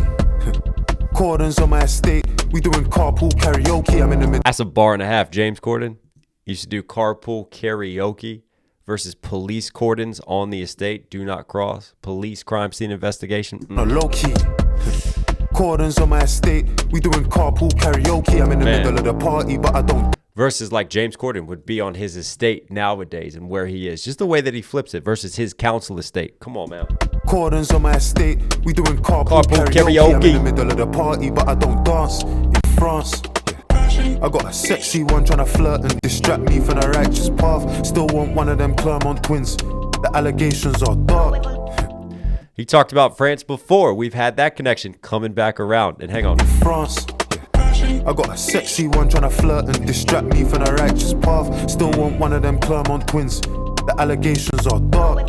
Cordons on my estate, we doing carpool karaoke. I'm in the middle.
That's a bar and a half. James Corden used to do carpool karaoke versus police cordons on the estate. Do not cross. Police crime scene investigation.
No low key. Cordons on my estate. We doing carpool karaoke. I'm in the middle of the party, but I don't.
Versus like James Corden would be on his estate nowadays and where he is. Just the way that he flips it versus his council estate. Come on, man.
Cordons on my estate. We doing carpool karaoke. I'm in the middle of the party, but I don't dance. In France. I got a sexy one trying to flirt and distract me from the righteous path. Still want one of them Clermont twins. The allegations are dark.
He talked about France before. We've had that connection coming back around. And hang on.
In France, I got a sexy one trying to flirt and distract me from the righteous path. Still want one of them Clermont twins. The allegations are dark.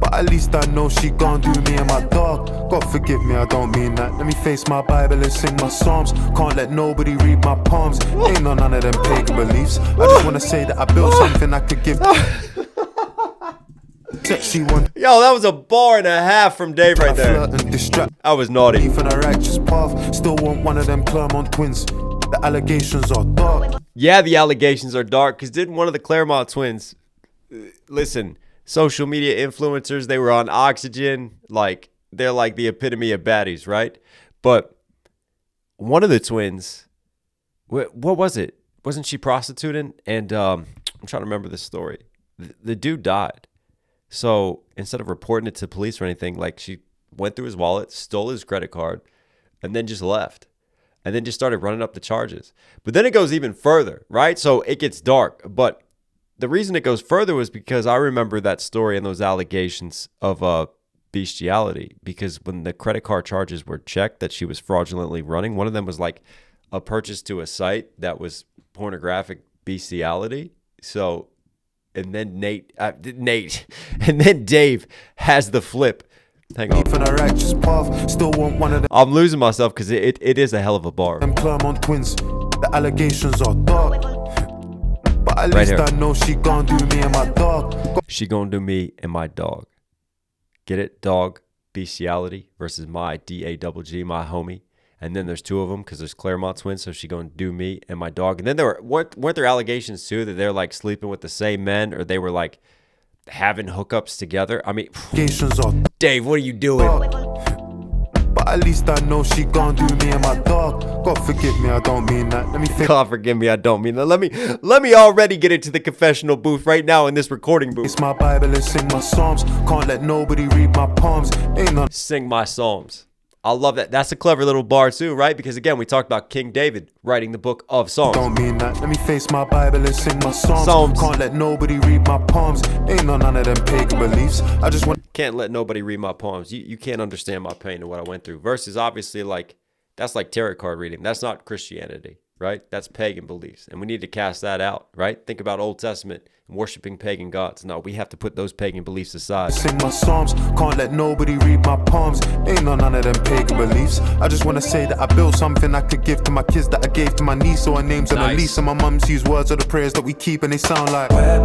But at least I know she gon' do me and my dog. God forgive me, I don't mean that. Let me face my Bible and sing my psalms. Can't let nobody read my palms. Ain't no none of them pagan beliefs. I just wanna say that I built something I could give. Sexy one.
Yo, that was a bar and a half from Dave right there. I was naughty.
From the righteous path. Still want one of them Clermont twins. The allegations are dark.
Yeah, the allegations are dark. Because didn't one of the Claremont twins, listen, social media influencers, they were on oxygen. Like, they're like the epitome of baddies, right? But one of the twins, what was it? Wasn't she prostituting? And I'm trying to remember the story. The dude died. So instead of reporting it to police or anything, like she went through his wallet, stole his credit card, and then just left. And then just started running up the charges. But then it goes even further, right? So it gets dark. But the reason it goes further was because I remember that story and those allegations of bestiality. Because when the credit card charges were checked that she was fraudulently running, one of them was like a purchase to a site that was pornographic bestiality. So, and then and then Dave has the flip. Hang on. I'm losing myself because it is a hell of a bar.
Clermont twins, the allegations are dark. But at least I know she gon' do me and my dog.
She gon' do me and my dog. Get it? Dog, bestiality versus my D-A-double-G, my homie. And then there's two of them because there's Claremont twins, so she gonna do me and my dog. And then weren't there allegations too that they're like sleeping with the same men, or they were like having hookups together? I mean, Dave, what are you doing?
But at least I know she gon' do me and my dog. God forgive me, I don't mean that.
God forgive me, I don't mean that. Let me already get into the confessional booth right now in this recording booth.
It's my Bible and sing my psalms. Can't let nobody read my palms. Ain't no
sing my psalms. I love that. That's a clever little bar too, right? Because again, we talked about King David writing the book of Psalms.
Don't mean that. Let me face my Bible and sing my psalms. Can't let nobody read my palms. Ain't no none of them pagan beliefs. I just want.
Can't let nobody read my palms. You can't understand my pain and what I went through. Versus obviously like that's like tarot card reading. That's not Christianity, right? That's pagan beliefs, and we need to cast that out, right? Think about Old Testament and worshiping pagan gods. No, we have to put those pagan beliefs aside.
Sing my psalms, can't let nobody read my palms. Ain't no none of them pagan beliefs. I just wanna say that I built something I could give to my kids that I gave to my niece. So her name's on the lease, and my mum's use words of the prayers that we keep, and they sound like
man.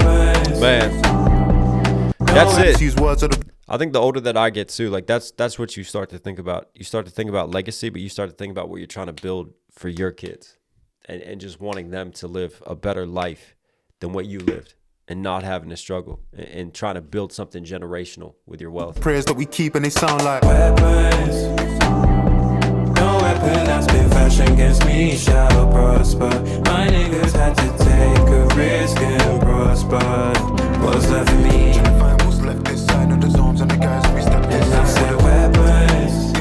That's it. I think the older that I get too, like that's what you start to think about. You start to think about legacy, but you start to think about what you're trying to build for your kids, and just wanting them to live a better life than what you lived, and not having to struggle, and trying to build something generational with your wealth.
Prayers that we keep, and they sound like
weapons. No weapon that's been fashioned against me shall prosper. My niggas had to take a risk and prosper. What's left for me?
Left this side of the zones and the guys we step
and I said weapons.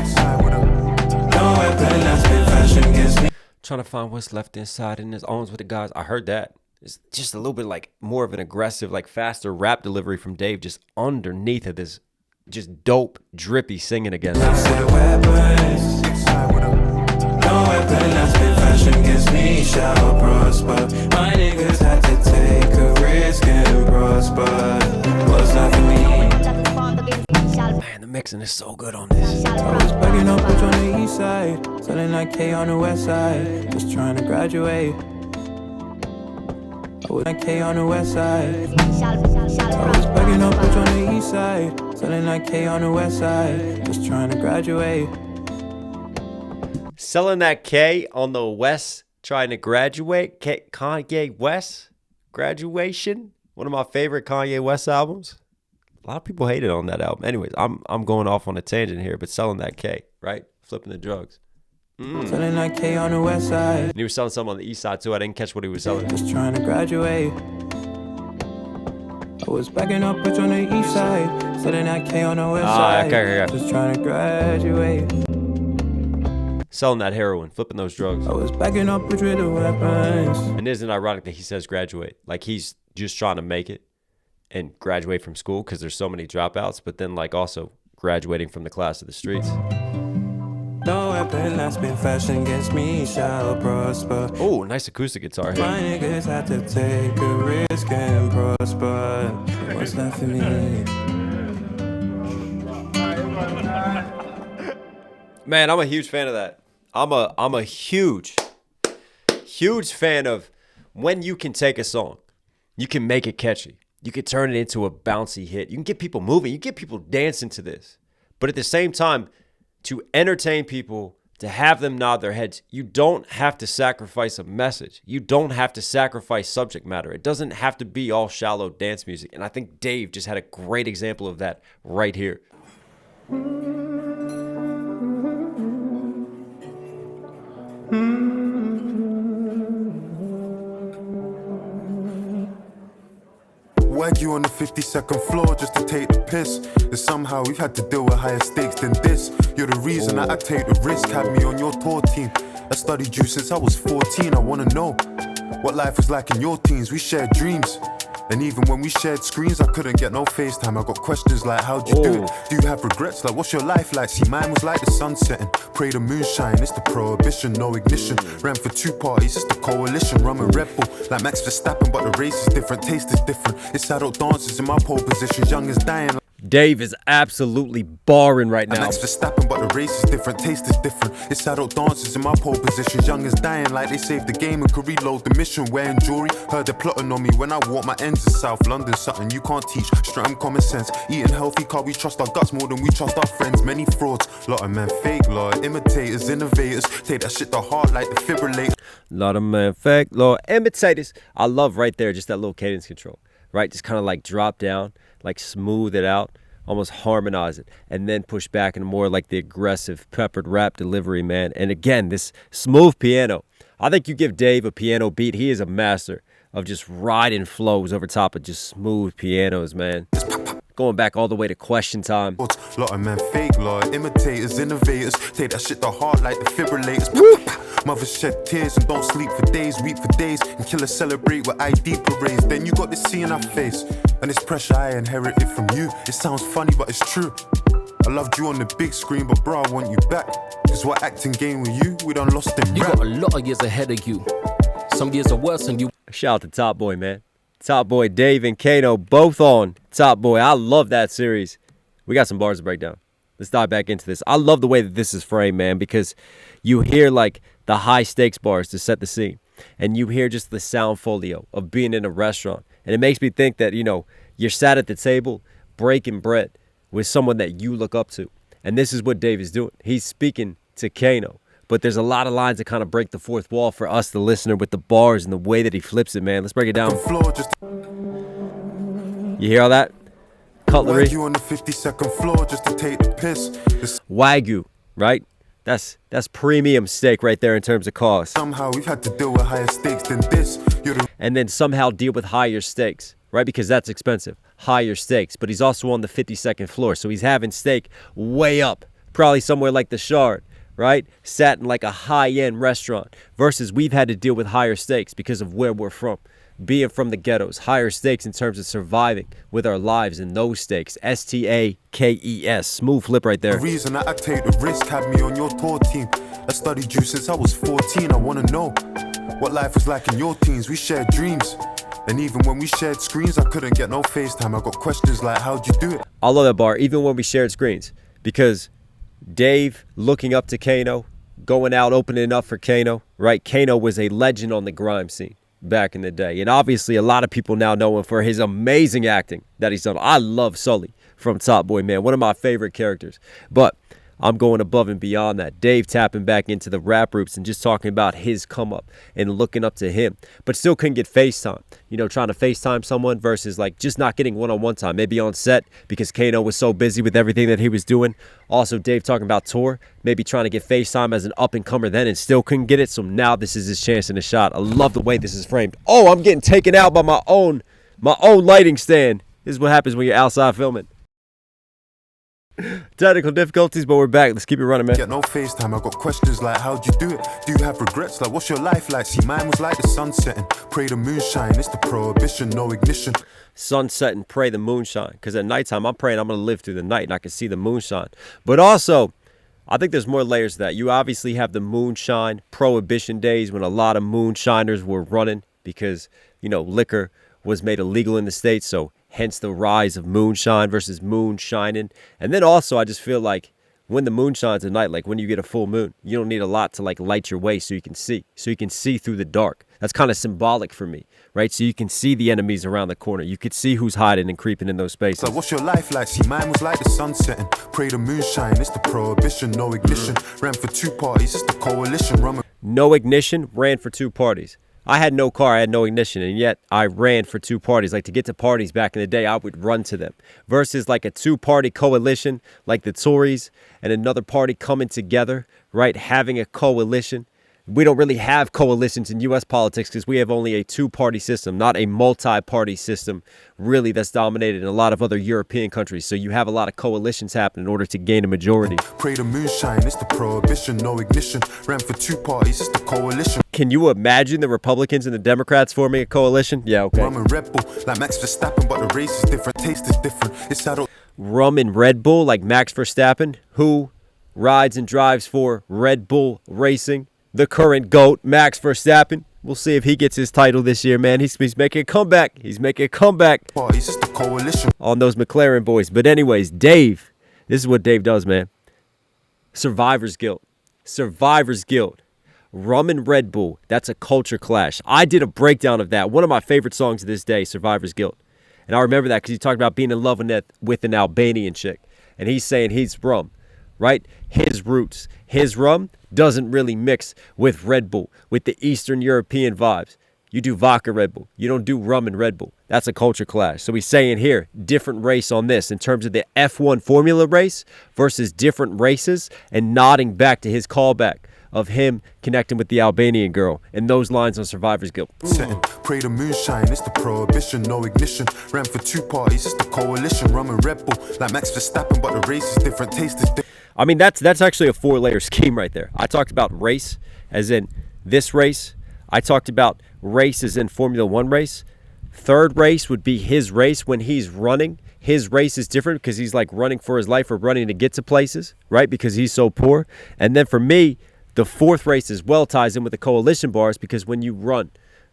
No weapon that's been fashioned against me.
Trying to find what's left inside in his arms with the guys. I heard that. It's just a little bit like more of an aggressive, like faster rap delivery from Dave, just underneath of this just dope, drippy singing again.
I said weapons. No weapon that's been fashioned against me shall prosper. My niggas had to take a risk and prosper. What's left for me?
Man, the mixing is so good on this.
I was bugging up bitch on the east side, selling like K on the west side, just trying to graduate. I was like K on the west side. I was bugging up bitch on the east side, selling like K on the west side, just trying to graduate.
Selling that K on the west, trying to graduate. Kanye West graduation. One of my favorite Kanye West albums. A lot of people hated on that album. Anyways, I'm going off on a tangent here, but selling that K, right? Flipping the drugs.
Selling that K on the west side.
And he was selling something on the east side too. I didn't catch what he was selling.
Just trying to graduate. I was backing up bitch on the east side. Selling that K on the west side.
Okay.
Just trying to graduate.
Selling that heroin, flipping those drugs.
I was backing up bitch with the weapons.
And isn't it ironic that he says graduate? Like he's just trying to make it and graduate from school because there's so many dropouts, but then like also graduating from the class of the streets.
No weapon that's been fashioned against me shall prosper.
Oh, nice acoustic guitar here.
My niggas had to take a risk and prosper. What's left for me?
Man, I'm a huge fan of that. I'm a huge fan of when you can take a song, you can make it catchy. You can turn it into a bouncy hit. You can get people moving. You get people dancing to this. But at the same time, to entertain people, to have them nod their heads, you don't have to sacrifice a message. You don't have to sacrifice subject matter. It doesn't have to be all shallow dance music. And I think Dave just had a great example of that right here.
Wagyu on the 52nd floor just to take the piss. And somehow we've had to deal with higher stakes than this. You're the reason that I take the risk. Had me on your tour team. I studied you since I was 14. I wanna know what life was like in your teens. We shared dreams. And even when we shared screens, I couldn't get no FaceTime. I got questions like, how'd you do it? Do you have regrets? Like, what's your life like? See, mine was like the sun setting. Pray the moonshine, it's the prohibition, no ignition. Ran for 2 parties, it's the coalition. Rum and Red Bull, like Max Verstappen, but the race is different, taste is different. It's adult dances in my pole position, young is dying.
Dave is absolutely barring right now.
Max Verstappen, but the race is different, taste is different. It's adult dances in my pole position, young is dying like they saved the game and could reload the mission. Wearing jewelry, heard they plotting on me when I walk my ends of South London. Something you can't teach, straight common sense. Eating healthy, cause we trust our guts more than we trust our friends. Many frauds, lot of men fake, lot of imitators, innovators. Take that shit to heart like defibrillator.
Lot of men fake, lot of imitators. I love right there just that little cadence control, right? Just kind of like drop down, like smooth it out, almost harmonize it, and then push back into more like the aggressive peppered rap delivery, man. And again, this smooth piano. I think you give Dave a piano beat, he is a master of just riding flows over top of just smooth pianos, man. Going back all the way to Question Time.
Lot of men fake, lot of imitators, innovators. Take that shit to heart like defibrillators. Mothers shed tears and don't sleep for days, weep for days, and killers celebrate with ID parades. Then you got this C in our face, and this pressure I inherited from you. It sounds funny, but it's true. I loved you on the big screen, but bro, I want you back. Cause what acting game with you, we done lost in
You
rap.
got a lot of years ahead of you. Some years are worse than you.
Shout out to Top Boy, man. Top Boy, Dave and Kano, both on Top Boy. I love that series. We got some bars to break down. Let's dive back into this. I love the way that this is framed, man, because you hear like the high stakes bars to set the scene. And you hear just the sound folio of being in a restaurant. And it makes me think that, you know, you're sat at the table breaking bread with someone that you look up to. And this is what Dave is doing. He's speaking to Kano. But there's a lot of lines that kind of break the fourth wall for us, the listener, with the bars and the way that he flips it, man. Let's break it down. You hear all that? Cutlery.
Wagyu on the 52nd floor just to take the piss.
Wagyu, right? That's premium steak right there in terms of cost.
Somehow we've had to deal with higher stakes than this.
And then somehow deal with higher stakes, right? Because that's expensive. Higher stakes. But he's also on the 52nd floor. So he's having steak way up. Probably somewhere like the Shard, right? Sat in like a high-end restaurant. Versus we've had to deal with higher stakes because of where we're from. Being from the ghettos. Higher stakes in terms of surviving with our lives in those stakes. STAKES. Smooth flip right there.
The reason that I take the risk had me on your tour team. I studied you since I was 14. I want to know what life was like in your teens. We shared dreams. And even when we shared screens, I couldn't get no FaceTime. I got questions like, how'd you do it?
I love that bar, even when we shared screens. Because Dave looking up to Kano, going out, opening up for Kano, right? Kano was a legend on the grime scene back in the day. And obviously a lot of people now know him for his amazing acting that he's done. I love Sully from Top Boy, man. One of my favorite characters. But I'm going above and beyond that. Dave tapping back into the rap roots and just talking about his come up and looking up to him, but still couldn't get FaceTime. You know, trying to FaceTime someone versus like just not getting one-on-one time, maybe on set because Kano was so busy with everything that he was doing. Also, Dave talking about tour, maybe trying to get FaceTime as an up-and-comer then and still couldn't get it. So now this is his chance and a shot. I love the way this is framed. Oh, I'm getting taken out by my own lighting stand. This is what happens when you're outside filming. Technical difficulties, but we're back. Let's keep it running, man.
Get no FaceTime, I got questions like how'd you do it? Do you have regrets? Like what's your life like? See, mine was like the sun setting. Pray the moonshine, it's the prohibition, no ignition.
Sunset and pray the moonshine. Because at nighttime, I'm praying I'm going to live through the night and I can see the moonshine. But also, I think there's more layers to that. You obviously have the moonshine prohibition days when a lot of moonshiners were running because, you know, liquor was made illegal in the States. So hence the rise of moonshine versus moonshining. And then also, I just feel like when the moon shines at night, like when you get a full moon, you don't need a lot to like light your way so you can see. So you can see through the dark. That's kind of symbolic for me, right? So you can see the enemies around the corner. You could see who's hiding and creeping in those spaces.
So what's your life like? See, mine was like the sun setting. Pray the moonshine, it's the prohibition, no ignition. Ran for 2 parties, it's the coalition.
No ignition, ran for 2 parties. I had no car, I had no ignition, and yet I ran for 2 parties. Like to get to parties back in the day, I would run to them. Versus like a 2-party coalition, like the Tories and another party coming together, right? Having a coalition. We don't really have coalitions in U.S. politics because we have only a 2-party system, not a multi-party system, really, that's dominated in a lot of other European countries. So you have a lot of coalitions happen in order to gain a majority.
Pray the moonshine, it's the prohibition, no ignition. Ran for 2 parties, it's the coalition.
Can you imagine the Republicans and the Democrats forming a coalition? Yeah, okay.
Rum and Red Bull, like Max Verstappen, but the race is different, taste is different. It's adult.
Rum and Red Bull, like Max Verstappen, who rides and drives for Red Bull Racing. The current GOAT, Max Verstappen. We'll see if he gets his title this year, man. He's making a comeback. He's making a comeback on those McLaren boys. But anyways, Dave, this is what Dave does, man. Survivor's Guilt. Survivor's Guilt. Rum and Red Bull. That's a culture clash. I did a breakdown of that. One of my favorite songs to this day, Survivor's Guilt. And I remember that because he talked about being in love with an Albanian chick. And he's saying he's rum, right? His roots. His rum doesn't really mix with Red Bull, with the Eastern European vibes. You do vodka Red Bull. You don't do rum and Red Bull. That's a culture clash. So he's saying here, different race on this in terms of the F1 formula race versus different races, and nodding back to his callback of him connecting with the Albanian girl and those lines on Survivor's Guilt.
Pray the moonshine, it's the prohibition, no ignition. Ran for 2 parties, it's the coalition. Rum and Red Bull, like Max Verstappen, but the race is different, taste is different.
I mean, that's actually a 4-layer scheme right there. I talked about race as in this race. I talked about race as in Formula 1 race. Third race would be his race when he's running. His race is different because he's like running for his life or running to get to places, right? Because he's so poor. And then for me, the 4th race as well ties in with the coalition bars because when you run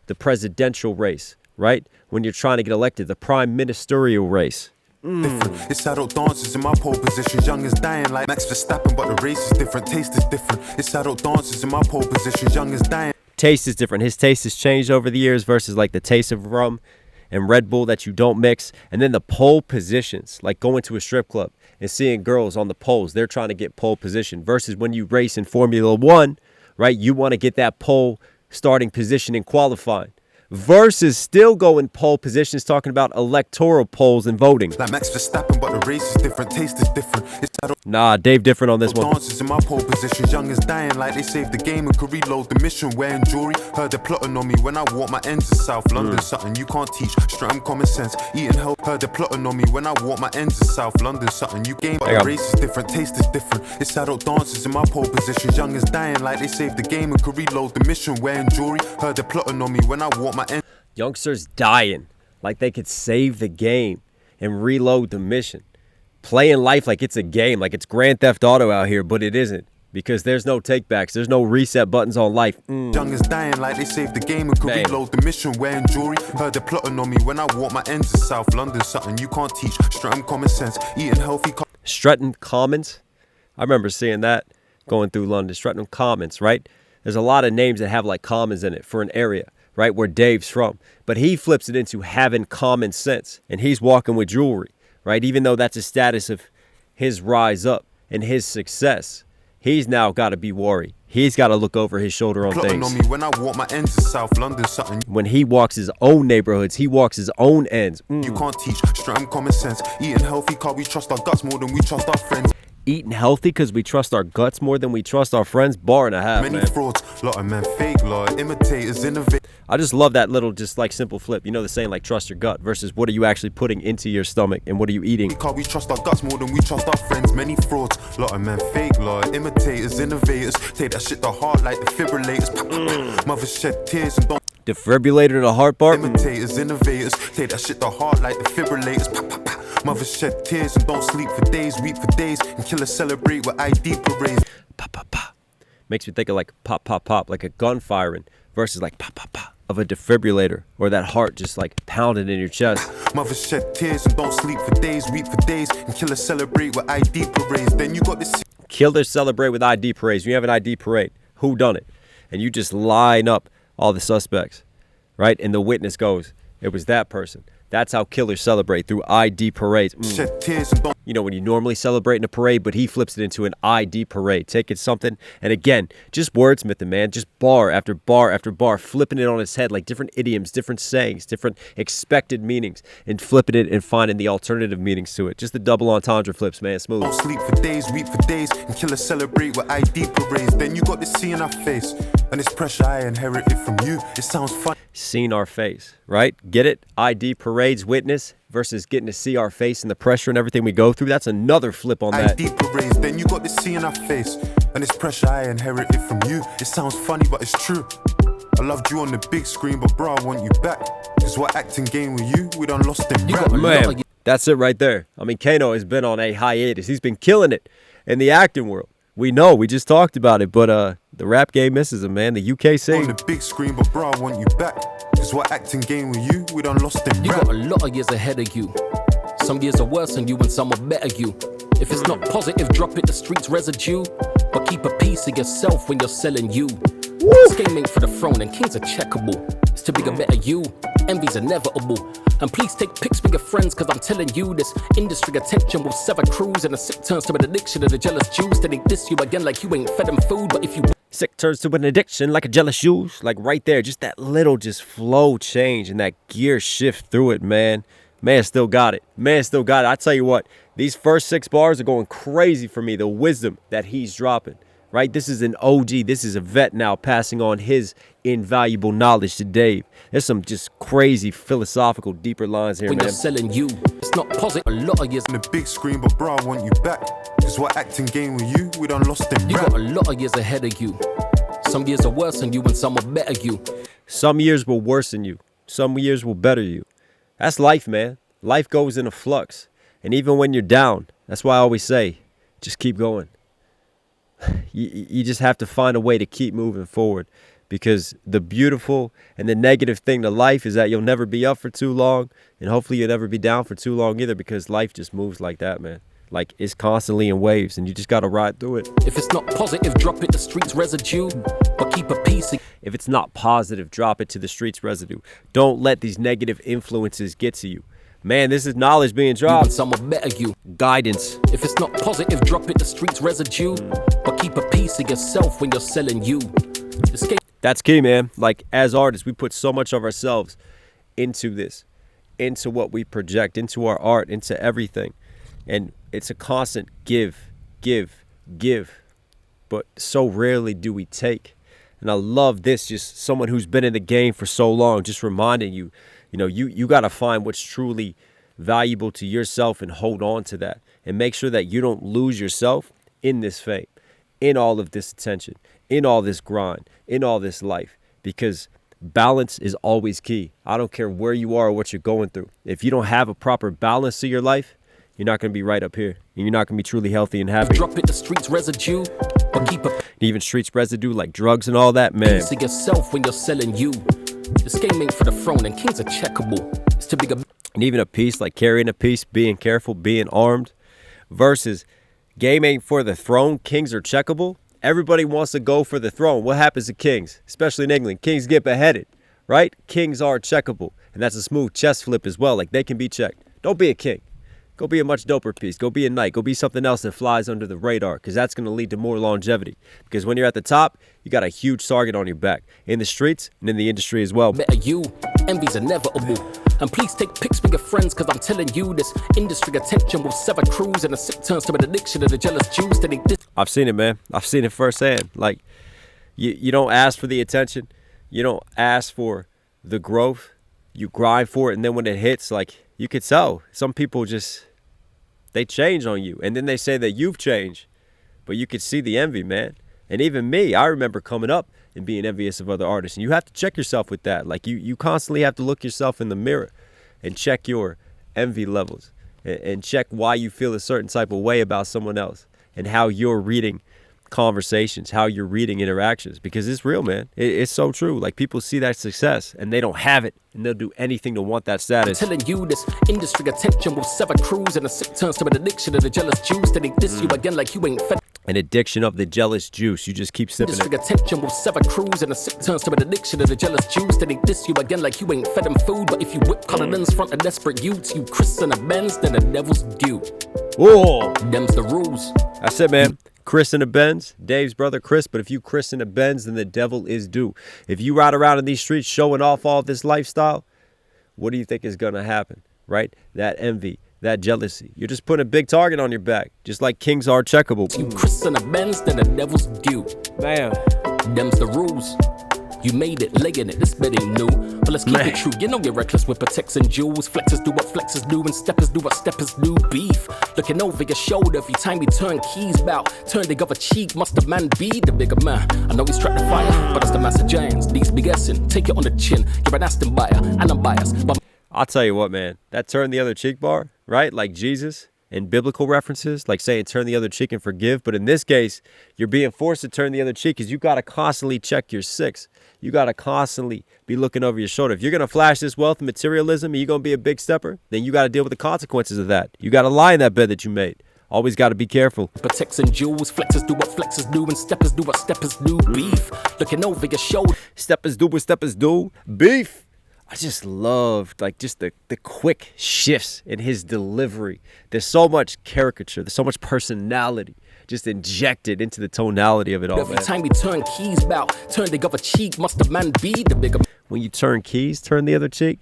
the presidential race, right? When you're trying to get elected, the prime ministerial race.
Different. It's adult dances in my pole position. Young is dying like Max Verstappen, but the race is different. Taste is different. It's adult dances in my pole position. Young is dying.
Taste is different. His taste has changed over the years versus like the taste of rum and Red Bull that you don't mix. And then the pole positions, like going to a strip club and seeing girls on the poles. They're trying to get pole position versus when you race in Formula 1, right? You want to get that pole starting position in qualifying. Versus still going pole positions, talking about electoral polls and voting.
Like Max Verstappen, but the race is different, taste is different.
Nah, Dave different on this one.
Dances in my pole position, young is dying like they saved the game and could reload the mission. Wearing jewelry, heard the plotting on me when I walk my ends of South London. Something you can't teach, straight on common sense. Eating health, heard the plotting on me when I walk my ends of South London. Something you game, but the race is different, taste is different. It's adult dances in my pole position, young is dying like they saved the game and could reload the mission. Wearing jewelry, heard the plotting on me when I walk my ends.
Youngsters dying like they could save the game and reload the mission. Playing life like it's a game, like it's Grand Theft Auto out here, but it isn't because there's no takebacks. There's no reset buttons on life.
Young is dying like they saved the game and could reload the mission. Wearing jewelry, heard the plotting on me when I walk my ends of South London. Something you can't teach, straight on common sense. Eating healthy.
Stretton Commons. I remember seeing that going through London. Stretton Commons, right? There's a lot of names that have like commons in it for an area, right, where Dave's from. But he flips it into having common sense. And he's walking with jewelry, right? Even though that's a status of his rise up and his success, he's now got to be worried. He's got to look over his shoulder on
Plotting
things.
on me when I walk my ends of South London, something
When he walks his own neighborhoods, he walks his own ends.
you can't teach. Straight and common sense. Eating healthy, cause we trust our guts more than we trust our friends.
Eating healthy because we trust our guts more than we trust our friends. Bar and a half,
Many
man.
frauds, lot of men fake, lot of imitators, innovate.
I just love that little, just like simple flip. You know the saying, like, trust your gut versus what are you actually putting into your stomach and what are you eating?
Cause we trust our guts more than we trust our friends. Many frauds, lot of men fake, lot of imitators, innovators. Take that shit to heart like defibrillators. Mothers shed tears and don't
Defibrillator to heart bar.
imitators, innovators. Take that shit to heart like defibrillators. Mothers shed tears and don't sleep for days, weep for days, and killers celebrate with ID parades.
Pop, pop, pop. Makes me think of like pop, pop, pop, like a gun firing versus like pop, pop, pop of a defibrillator or that heart just like pounding in your chest.
Mothers shed tears and don't sleep for days, weep for days, and killers celebrate with ID parades. Then you got this.
Killers celebrate with ID parades. You have an ID parade. Who done it? And you just line up all the suspects, right? And the witness goes, it was that person. That's how killers celebrate, through ID parades.
Shed tears and don't.
You know, when you normally celebrate in a parade, but he flips it into an ID parade, taking something, and again, just wordsmithing, man, just bar after bar after bar, flipping it on its head, like different idioms, different sayings, different expected meanings, and flipping it and finding the alternative meanings to it. Just the double entendre flips, man, smooth.
Don't sleep for days, weep for days, and killers celebrate with ID parades. Then you got this C in our face, and it's pressure I inherited from you. It sounds fun.
Seen our face, right? Get it? ID parades, witness versus getting to see our face and the pressure and everything we go through. That's another flip on that.
ID parades. Then you got this C in our face, and it's pressure I inherited from you. It sounds funny, but it's true. I loved you on the big screen, but bro, I want you back. Cause what acting game with you, we done lost in rap.
Man, that's it right there. I mean, Kano has been on a hiatus. He's been killing it in the acting world. We know, we just talked about it, but the rap game misses him, man. The UK
On
scene.
the big screen, but bro, I want you back. Cause what acting game with you, we done lost in
You
rap.
got a lot of years ahead of you. Some years are worse than you and some are better you. If it's not positive, drop it, the streets residue. But keep a piece of yourself when you're selling you. This game ain't for the throne and kings are checkable. It's to be a better you, envy's inevitable. And please take pics with your friends, cause I'm telling you, this industry attention will sever crews, and a sick turns to an addiction of the jealous Jews. Then they diss you again like you ain't fed them food. But if you
Sick turns to an addiction like a jealous shoes. Like right there, just that little just flow change and that gear shift through it, man. Man still got it. Man still got it. I tell you what, these first 6 bars are going crazy for me. The wisdom that he's dropping, right? This is an OG. This is a vet now passing on his invaluable knowledge to Dave. There's some just crazy philosophical, deeper lines here,
when
man.
you're selling you, it's not positive. A lot of years
On the big screen, but bro, I want you back. Cause what acting game with you, we done lost in
you
rap.
got a lot of years ahead of you. Some years are worse than you and some are better you.
Some years will worsen you. Some years will better you. That's life, man. Life goes in a flux. And even when you're down, that's why I always say, just keep going. You just have to find a way to keep moving forward, because the beautiful and the negative thing to life is that you'll never be up for too long, and hopefully you'll never be down for too long either, because life just moves like that, man. Like, it's constantly in waves, and you just got to ride through it.
If it's not positive, drop it, the streets residue. But keep a piece of
If it's not positive, drop it to the streets residue. Don't let these negative influences get to you. Man, this is knowledge being
you
dropped.
and some are better you.
Guidance.
If it's not positive, drop it, the streets residue. But keep a piece of yourself when you're selling you. Escape.
That's key, man. Like, as artists, we put so much of ourselves into this, into what we project, into our art, into everything. And it's a constant give, give, give. But so rarely do we take. And I love this, just someone who's been in the game for so long, just reminding you, you got to find what's truly valuable to yourself and hold on to that. And make sure that you don't lose yourself in this fame, in all of this attention, in all this grind, in all this life. Because balance is always key. I don't care where you are or what you're going through. If you don't have a proper balance to your life, you're not going to be right up here. And you're not going to be truly healthy and happy.
Drop it, the streets residue. But keep a
Even streets residue like drugs and all that, man.
piece of yourself when you're selling you. This game ain't for the throne and kings are checkable. It's to be a
And even a piece, like carrying a piece, being careful, being armed, versus game ain't for the throne, kings are checkable. Everybody wants to go for the throne. What happens to kings, especially in England? Kings get beheaded, right? Kings are checkable. And that's a smooth chess flip as well. Like, they can be checked. Don't be a king. Go be a much doper piece. Go be a knight. Go be something else that flies under the radar, because that's going to lead to more longevity. Because when you're at the top, you got a huge target on your back, in the streets and in the industry as well.
Better you, envy's inevitable. And please take pics with your friends, cause I'm telling you, this industry attention will sever crews, and a sick turns to an addiction of the jealous Jews.
I've seen it, man. I've seen it firsthand. Like, you don't ask for the attention. You don't ask for the growth. You grind for it, and then when it hits, like, you could tell. Some people just, they change on you. And then they say that you've changed. But you could see the envy, man. And even me, I remember coming up and being envious of other artists. And you have to check yourself with that. Like, you constantly have to look yourself in the mirror and check your envy levels and check why you feel a certain type of way about someone else and how you're reading conversations, how you're reading interactions, because it's real, man. It's so true. Like, people see that success and they don't have it, and they'll do anything to want that status.
I'm telling you, this industry attention will sever crews, and a sick turns to an addiction of the jealous Jews. Then they diss you again like you ain't fed.
An addiction of the jealous juice. You just keep sipping
Industry
it.
attention will sever crews, and a sick turns to an addiction of the jealous Jews. Then they diss you again like you ain't fed them food. But if you whip Cullinan's front of desperate youths, you Chris and a Benz, then the devil's due.
Oh,
Them's the rules.
that's it, man. Chris in a Benz, Dave's brother Chris. But if you Chris in a Benz, then the devil is due. If you ride around in these streets showing off all this lifestyle, what do you think is going to happen, right? That envy, that jealousy. You're just putting a big target on your back, just like kings are checkable.
You Chris and a Benz, then the devil's due.
Man.
Them's the rules. You made it, laying it, this bed ain't new. But let's keep it true, you know you're reckless with protects and jewels. Flexers do what flexers do, and steppers do what steppers do. Beef, looking over your shoulder every time you turn keys bout. Turn the other cheek, must the man be the bigger man? I know he's trapped the fire, but that's the massive giants. These be guessing, take it on the chin. You're an Aston buyer, and I'm biased. But
I'll tell you what, man. That turn the other cheek bar, right? Like Jesus and biblical references, like saying turn the other cheek and forgive. But in this case, you're being forced to turn the other cheek because you got to constantly check your six. You got to constantly be looking over your shoulder. If you're going to flash this wealth and materialism and you're going to be a big stepper, then you got to deal with the consequences of that. You got to lie in that bed that you made. Always got to be careful.
protects and jewels, flexers do what flexers do, and steppers do what steppers do. Beef, looking over your shoulder.
Steppers do what steppers do. Beef. I just loved like just the quick shifts in his delivery. There's so much caricature. There's so much personality just injected into the tonality of it all,
Every
man.
time you turn keys bout, turn the other cheek, must the man be the bigger.
When you turn keys, turn the other cheek.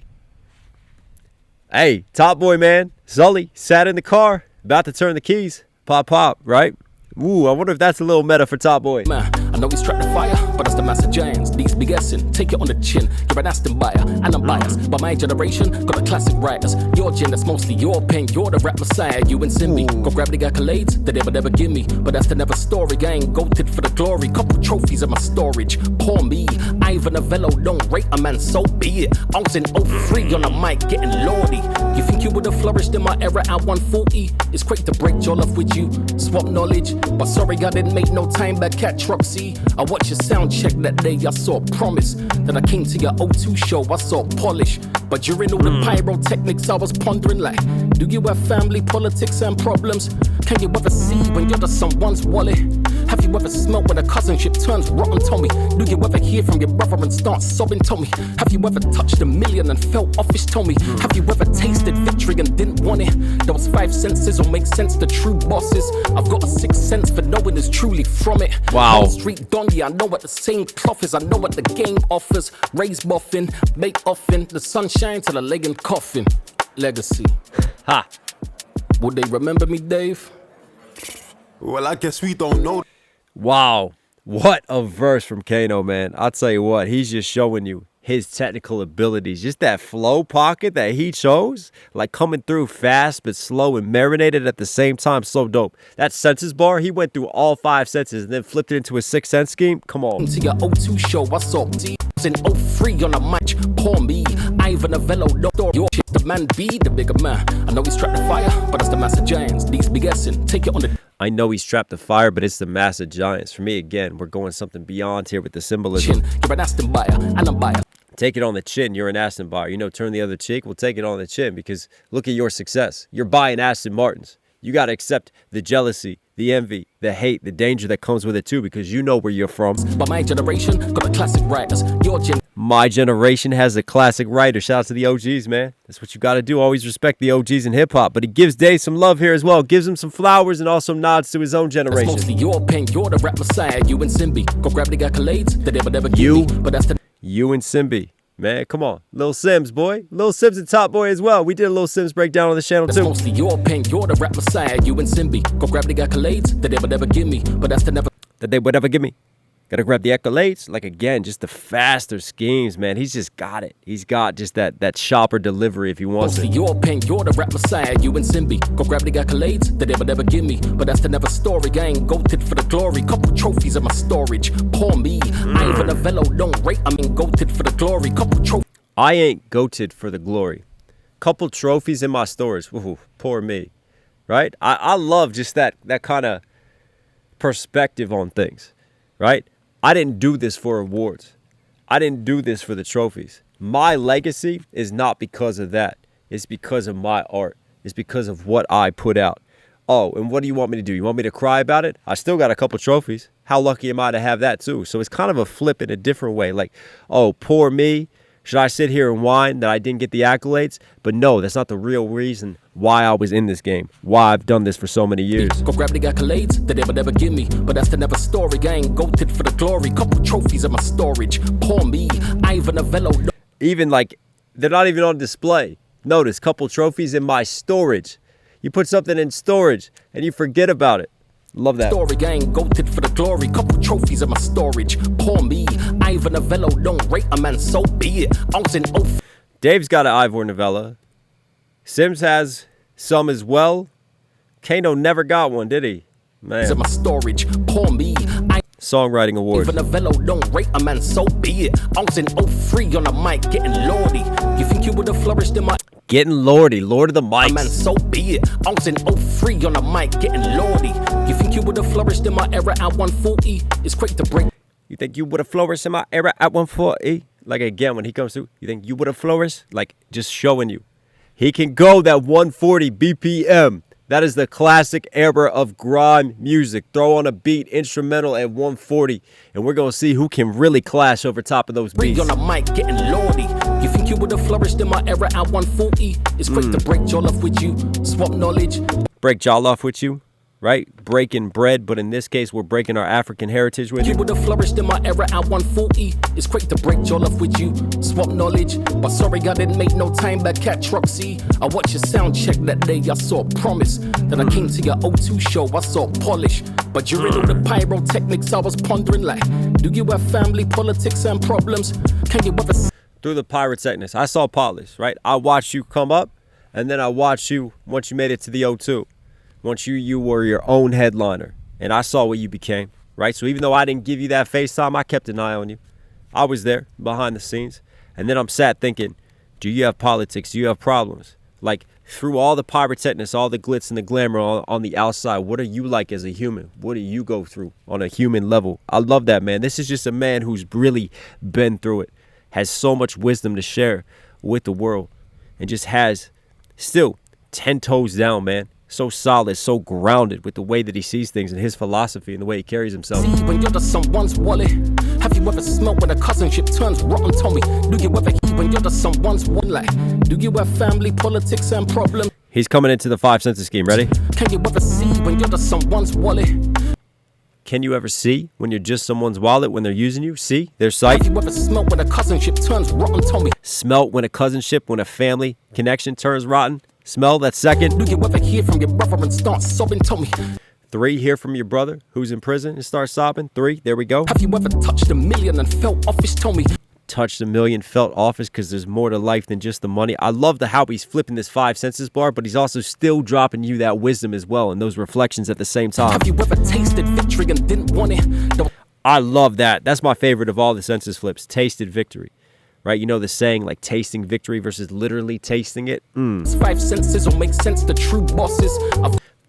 Hey, Top Boy, man. Sully sat in the car, about to turn the keys. Pop, pop, right? Ooh, I wonder if that's a little meta for Top Boy.
Man, I know he's trapped the fire, but that's the massive giants. These be guessing, take it on the chin. You're an Aston buyer, and I'm biased. But my generation got the classic writers. Your gen, that's mostly your pen. You're the rap messiah, you and Simbi. Go grab the accolades that they would never give me. But that's the never story. I ain't goated for the glory. Couple trophies in my storage. Poor me, Ivan Novello don't rate a man, so be it. I was in 03 on the mic getting lordy. You think you would have flourished in my era at 140? It's great to break your love with you, swap knowledge. But sorry, I didn't make no time back at Roxy. I watched your sound check that day, I saw promise. Then I came to your O2 show, I saw polish. But during all the pyrotechnics, I was pondering like, do you have family, politics and problems? Can you ever see when you're just someone's wallet? Have you ever smelt when a cousinship turns rotten, Tommy? Do you ever hear from your brother and start sobbing, Tommy? Have you ever touched a million and felt office, Tommy? Have you ever tasted victory and didn't want it? Those 5 senses will make sense to true bosses. I've got a 6th sense for knowing is truly from it.
Wow.
Wall Street Don, yeah, I know what the same cloth is. I know what the game offers. Raise buffing, make offing, the sunshine till the leg and coffin. Legacy.
Ha.
Would they remember me, Dave?
Well, I guess we don't know.
Wow. What a verse from Kano, man. I'll tell you what, he's just showing you his technical abilities. Just that flow pocket that he chose, like coming through fast but slow and marinated at the same time. So dope. That senses bar, he went through all 5 senses and then flipped it into a 6th sense scheme. Come on.
To your O2 show, I saw D in 03 on a match. Poor me, Ivan Novello, no door. Your shit, the man be the bigger man. I know he's trapped the fire, but that's the massive giants. These be guessing, take it on the
I know he's trapped the fire, but it's the massive giants. For me, again, we're going something beyond here with the symbolism.
chin. You're an Aston buyer, and I'm biased.
Take it on the chin. You're an Aston buyer. You know, turn the other cheek. We'll take it on the chin because look at your success. You're buying Aston Martins. You got to accept the jealousy, the envy, the hate, the danger that comes with it too, because you know where you're from.
But my generation got the classic writers. Your gen
My generation has a classic writer. Shout out to the OGs, man. That's what you got to do. Always respect the OGs in hip hop. But he gives Dave some love here as well. Gives him some flowers and also nods to his own
That's
generation.
mostly your pen. You're the rap messiah. You and Simbi go grab the accolades that they would never give
You.
me. But that's the
You and Simbi. Man, come on. Lil Sims, boy. Lil Sims and Top Boy as well. We did a Lil Sims breakdown on the channel
That's
too.
mostly your pen. You're the rap messiah. You and Simbi go grab the accolades that they would never give me. But that's the never.
That they would ever give me. Gotta grab the accolades. Like, again, just the faster schemes, man. He's just got it. He's got just that shopper delivery if he wants
Mostly
it.
your pen. You're the rap messiah. You and Simbi go grab the accolades that they would never give me. But that's the never story. I ain't goated for the glory. Couple trophies in my storage. Poor me. I ain't for the velo. Don't rate. I mean goated for the glory. Couple trophies.
I ain't goated for the glory. Couple trophies in my storage. Ooh, poor me. Right? I love just that kind of perspective on things. Right? I didn't do this for awards. I didn't do this for the trophies. My legacy is not because of that. It's because of my art. It's because of what I put out. Oh, and what do you want me to do? You want me to cry about it? I still got a couple trophies. How lucky am I to have that too? So it's kind of a flip in a different way. Like, oh, poor me. Should I sit here and whine that I didn't get the accolades? But no, that's not the real reason why I was in this game. Why I've done this for so many years.
Go grab the accolades that they would never give me. But that's the never story. I ain't goated for the glory. Couple trophies in my storage. Poor me. I ain't for the velo.
Even like, they're not even on display. Notice, couple trophies in my storage. You put something in storage and you forget about it. Love that.
Story, I ain't goated for the glory. Couple trophies in my storage. Poor me. Ivor Novello don't rate a man, so be it. I was in
Dave's got an Ivor Novella. Sims has some as well. Kano never got one, did he?
in
Man.
my storage. Poor me.
Songwriting Awards.
Ivor Novello don't rate a man, so be it. I was in 03 on the mic getting lordy. You think you would have flourished in my
Getting Lordy, Lord of the
man,
Mics.
so be it. I was in 03 on the mic getting lordy. You think you would have flourished in my era at 140? It's quick to break.
You think you would have flourished in my era at 140? Like, again, when he comes through, you think you would have flourished? Like, just showing you. He can go that 140 BPM. That is the classic era of grime music. Throw on a beat, instrumental at 140, and we're going to see who can really clash over top of those beats.
On the mic getting lordy. You think you would have flourished in my era at 140? It's quick to break jaw off with you. Swap knowledge.
Break jaw off with you, right? Breaking bread, but in this case, we're breaking our African heritage with
You
you.
would have flourished in my era at 140. It's quick to break jaw off with you. Swap knowledge. But sorry, I didn't make no time back at Troxy. I watched your sound check that day. I saw promise. Then I came to your O2 show. I saw polish. But during all the pyrotechnics, I was pondering like, do you have family, politics, and problems? Can you ever
Through the pyrotechnics, I saw polish, right? I watched you come up, and then I watched you once you made it to the O2. Once you were your own headliner, and I saw what you became, right? So even though I didn't give you that FaceTime, I kept an eye on you. I was there behind the scenes, and then I'm sat thinking, do you have politics? Do you have problems? Like, through all the pyrotechnics, all the glitz and the glamour on the outside, what are you like as a human? What do you go through on a human level? I love that, man. This is just a man who's really been through it, has so much wisdom to share with the world, and just has still 10 toes down, man. So solid, so grounded with the way that he sees things and his philosophy and the way he carries himself.
see when you're just someone's wallet? Have you ever smelled when a cousinship turns rotten, Tommy? Do you ever hear when you're just someone's wallet? Do you have family, politics, and problems?
He's coming into the 5 senses scheme. Ready?
Can you ever see when you're just someone's wallet?
Can you ever see when you're just someone's wallet when they're using you? See their sight?
Have you ever smelled when a cousinship turns rotten, Tommy?
Smelt when a cousinship, when a family connection turns rotten? Smell that second?
Do you ever hear from your brother and start sobbing, Tommy?
3, hear from your brother who's in prison and start sobbing. 3, there we go.
Have you ever touched a million and felt office, Tommy?
Touched a million, felt office, because there's more to life than just the money. I love how he's flipping this 5 senses bar, but he's also still dropping you that wisdom as well and those reflections at the same time.
Have you ever tasted victory and didn't want it? The
I love that. That's my favorite of all the senses flips. Tasted victory. Right? You know the saying, like, tasting victory versus literally tasting it?
5 senses will make sense to true bosses.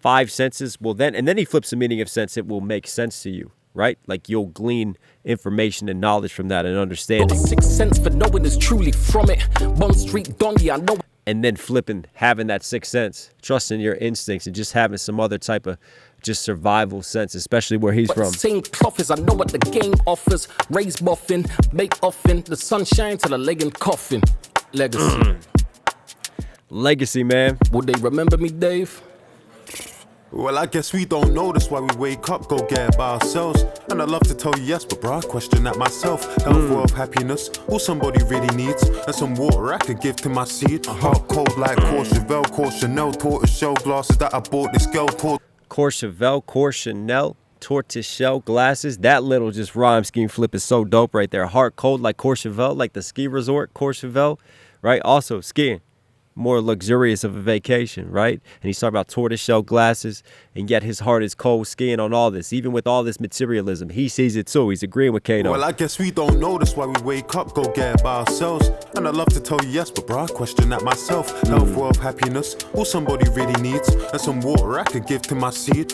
5 senses, well then, and then he flips the meaning of sense, it will make sense to you, right? Like, you'll glean information and knowledge from that and understanding.
6 cents for knowing is truly from it. Bond Street Don, yeah, I know.
and then flipping, having that sixth sense, trusting your instincts, and just having some other type of just survival sense, especially where he's
But
from.
the same cloth as I know what the game offers. Raise buffin, make offin, the sunshine to the leg and coffin. Legacy.
Legacy, man.
Would they remember me, Dave?
Well, I guess we don't know, that's why we wake up, go get it by ourselves. And I'd love to tell you yes, but bro, I question that myself. Health, wealth, happiness, all somebody really needs. And some water I could give to my seed. Heart cold like Courchevel, Chanel, tortoise shell glasses that I bought this girl taught.
Courchevel, Chanel, tortoise shell glasses. That little just rhyme scheme flip is so dope right there. Heart cold like Courchevel, like the ski resort, Courchevel, right? Also skiing. More luxurious of a vacation, right? And he's talking about tortoiseshell glasses, and yet his heart is cold skiing on all this. Even with all this materialism, he sees it too. He's agreeing with Kano.
Well, I guess we don't know, that's why we wake up, go get it by ourselves. And I'd love to tell you yes, but bro, I question that myself. Health, wealth, happiness, all somebody really needs. And some water I could give to my seed.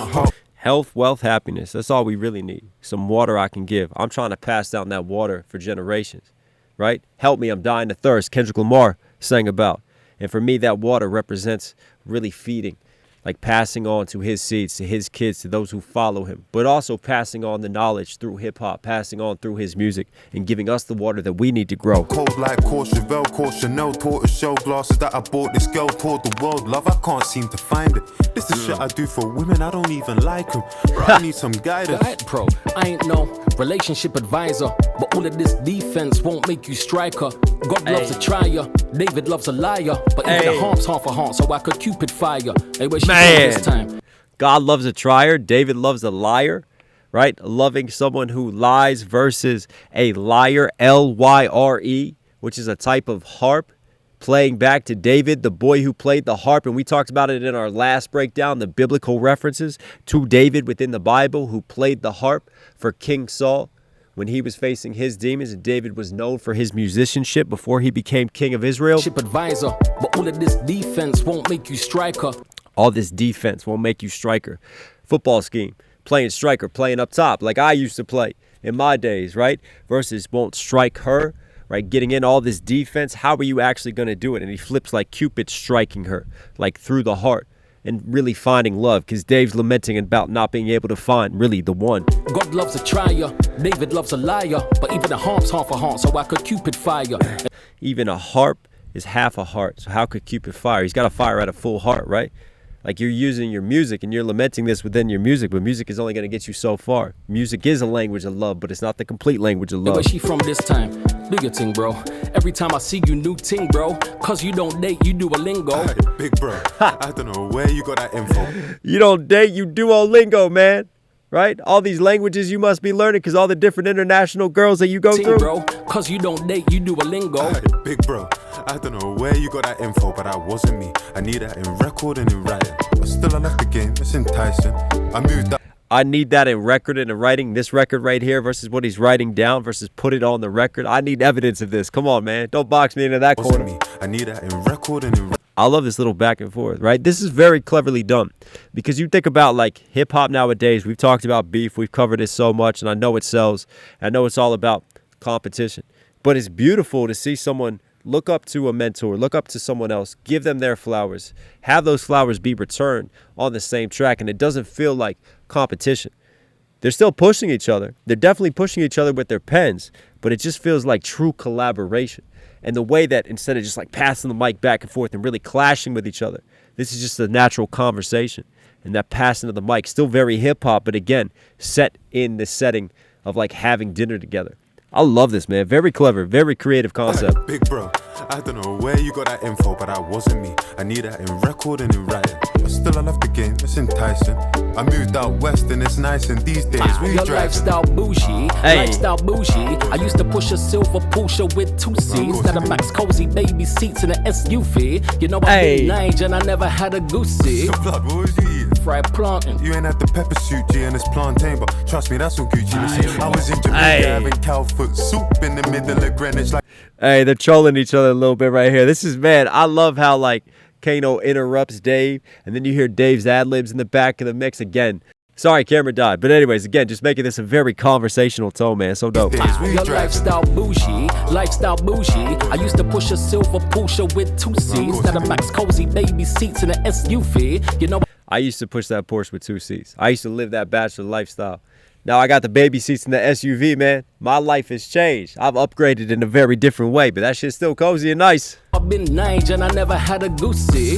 Health, wealth, happiness. That's all we really need. Some water I can give. I'm trying to pass down that water for generations, right? Help me, I'm dying of thirst. Kendrick Lamar sang about. And for me, that water represents really feeding, like passing on to his seeds, to his kids, to those who follow him, but also passing on the knowledge through hip hop, passing on through his music, and giving us the water that we need to grow.
Cold like Courchevel, Chanel, tortoise shell glasses that I bought this girl taught the world. Love, I can't seem to find it. This is shit I do for women, I don't even like them. Bro, I need some guidance.
Right, bro. I ain't no relationship advisor, but all of this defense won't make you striker. God loves a trier, David loves a liar, but even the harp's half a heart, so I could Cupid fire. Hey, where she from this time?
God loves a trier, David loves a liar, right? Loving someone who lies versus a liar, L-Y-R-E, which is a type of harp. Playing back to David, the boy who played the harp, and we talked about it in our last breakdown, the biblical references to David within the Bible, who played the harp for King Saul when he was facing his demons, and David was known for his musicianship before he became king of Israel.
Advisor, but all of this defense won't make you striker.
All this defense won't make you striker. Football scheme, playing striker, playing up top like I used to play in my days, right? Versus won't strike her. Right, getting in all this defense, how are you actually going to do it? And he flips like Cupid striking her, like through the heart, and really finding love, because Dave's lamenting about not being able to find really the one.
God loves a trier, David loves a liar, but even a harp's half a heart, so I could Cupid fire.
Even a harp is half a heart, so how could Cupid fire? He's got to fire at a full heart, right? Like you're using your music and you're lamenting this within your music, but music is only going to get you so far. Music is a language of love, but it's not the complete language of love.
Where she from this time? Do your thing, bro. Every time I see you, new ting, bro. Cause you don't date, you do a lingo.
Hey, big bro, I don't know where you got that info.
You don't date, you Duolingo, man. Right? All these languages you must be learning because all the different international girls that you go through.
Bro, cause you don't date, you do a lingo.
Hey, big bro, I don't know where you got that info, but that wasn't me. I need that in record and in writing. But still I left the game, it's enticing. I moved up.
I need that in record and in writing. This record right here versus what he's writing down versus put it on the record. I need evidence of this. Come on, man. Don't box me into that corner.
Me. I need that in record and in
I love this little back and forth, right? This is very cleverly done because you think about like hip hop nowadays. We've talked about beef. We've covered it so much, and I know it sells. I know it's all about competition, but it's beautiful to see someone look up to a mentor, look up to someone else, give them their flowers, have those flowers be returned on the same track, and it doesn't feel like competition. They're still pushing each other. They're definitely pushing each other with their pens, but it just feels like true collaboration. And the way that instead of just like passing the mic back and forth and really clashing with each other, this is just a natural conversation. And that passing of the mic, still very hip hop, but again, set in the setting of like having dinner together. I love this, man. Very clever, very creative concept.
Big bro, I don't know where you got that info, but that wasn't me. I need that in record and in writing. But still I love the game, it's enticing. I moved out west and it's nice, and these days we
your
driving.
Lifestyle bougie, lifestyle bougie. I used to push a silver Porsche with 2 seats, that a Max cozy baby seats in an SUV. You know I did Nige and I never had a goosey.
Blood, what was you eating?
Fried plantain.
You ain't had the pepper suit, G, and it's plantain, but trust me, that's all Gucci. Listen, I was in Jamaica having cowfoot soup in the middle of Greenwich. Like,
hey, they're trolling each other a little bit right here. This is, man, I love how like Kano interrupts Dave, and then you hear Dave's ad-libs in the back of the mix again. Sorry, camera died. But anyways, again, just making this a very conversational tone, man. So dope.
Days we
Your
drive
lifestyle bougie, lifestyle bougie. I used to push a silver Porsche with 2 seats. Now the max cozy baby seats in an SUV. You know,
I used to push that Porsche with 2 seats. I used to live that bachelor lifestyle. Now I got the baby seats in the SUV, man. My life has changed. I've upgraded in a very different way, but that shit's still cozy and nice.
I've been nice and I never had a goosey.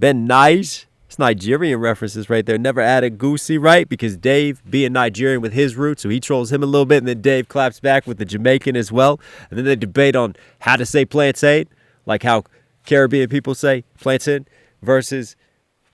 Been nice. It's Nigerian references right there. Never added goosey, right? Because Dave being Nigerian with his roots, so he trolls him a little bit, and then Dave claps back with the Jamaican as well. And then they debate on how to say plantain, like how Caribbean people say plantain versus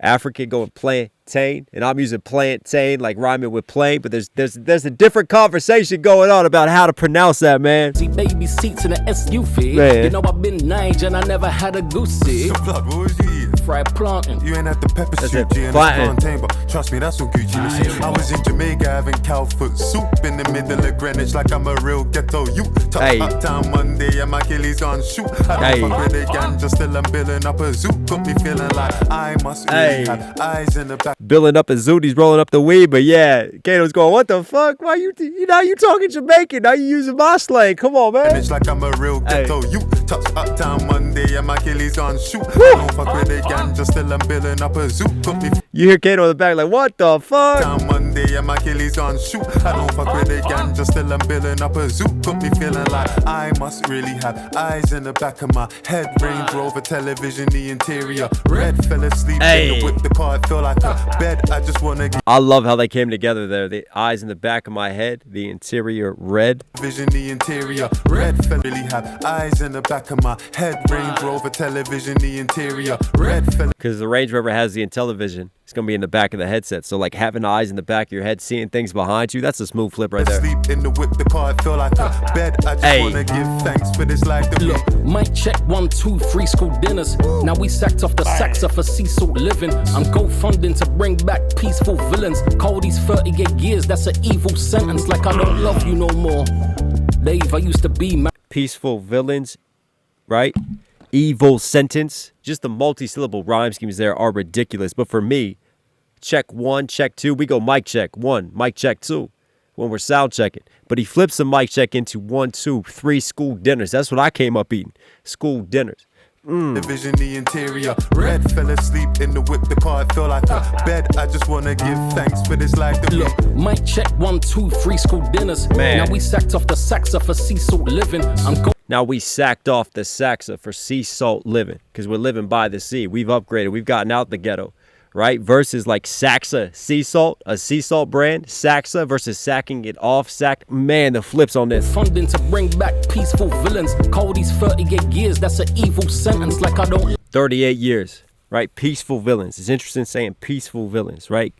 African going plantain, and I'm using plantain like rhyming with plain, but there's a different conversation going on about how to pronounce that, man.
See baby seats in an SUV.
Man.
You know I've been nice and I never had a goosey.
Blood, what was you eating?
Fried plantain.
You ain't had the pepper
That's
soup,
it.
G, and
Plantain.
plantain, but trust me, that's on Gucci. Listen, I was in Jamaica having cow foot soup in the middle of Greenwich like I'm a real ghetto youth. Top
Hey.
uptown Monday and my Achilles on shoot. I don't
Hey.
fuck with the ganja, still I'm building up a zoo. Got me feeling like I must really
Hey.
have eyes in the back.
Billing up a zoot, he's rolling up the weed, but yeah, Kano's going, what the fuck? Why you now you talking Jamaican? Now you using my slang? Come on, man.
It's like I'm a real
Hey.
ghetto youth. Touch uptown Monday and my Achilles on shoot. I don't fuck with the ganja, still I'm building up a zoo. Got me
You hear Kano in the back like, what the fuck?
down Monday and my Achilles on shoot. I don't fuck with the ganja, still I'm building up a zoo. Got me feeling like I must really have eyes in the back of my head. Range Rover television, the interior red. Fell asleep
Hey.
in the whip, the car it felt like a bed. I just wanna get
I love how they came together there. The eyes in the back of my head, the interior red.
vision, the interior red. Fell really have eyes in the back of my head. Range Rover television, the interior red. Fell
Because the Range Rover has the Intellivision. It's going to be in the back of the headset. So, like, having eyes in the back of your head, seeing things behind you, that's a smooth flip right there.
asleep in the whip, the car it felt like a bed. I just
Hey.
wanna give thanks for this life that we
Look, mic check 1, 2, 3 school dinners. Now we sacked off the Saxa for sea salt living. I'm GoFunding to bring back peaceful villains. Cody's 38 years, that's an evil sentence. Like I don't love you no more. Dave, I used to be
Peaceful villains, right? Evil sentence. Just the multi-syllable rhyme schemes there are ridiculous. But for me, check 1, check 2. We go mic check 1, mic check 2 when we're sound checking. But he flips the mic check into 1, 2, 3 school dinners. That's what I came up eating. School dinners.
Division, the interior red. Fell asleep in the whip, the car it felt like a bed. I just wanna give thanks for this life that we
Look, mic check 1, 2, 3 school dinners.
Man.
Now we sacked off the Saxa for sea salt living. I'm
Now we sacked off the Saxa for sea salt living because we're living by the sea. We've upgraded. We've gotten out the ghetto, right? Versus like Saxa sea salt, a sea salt brand. Saxa versus sacking it off. Man, the flips on this.
funding to bring back peaceful villains. Cody's 38 years, that's an evil sentence. Like I don't
38 years, right? Peaceful villains. It's interesting saying peaceful villains, right?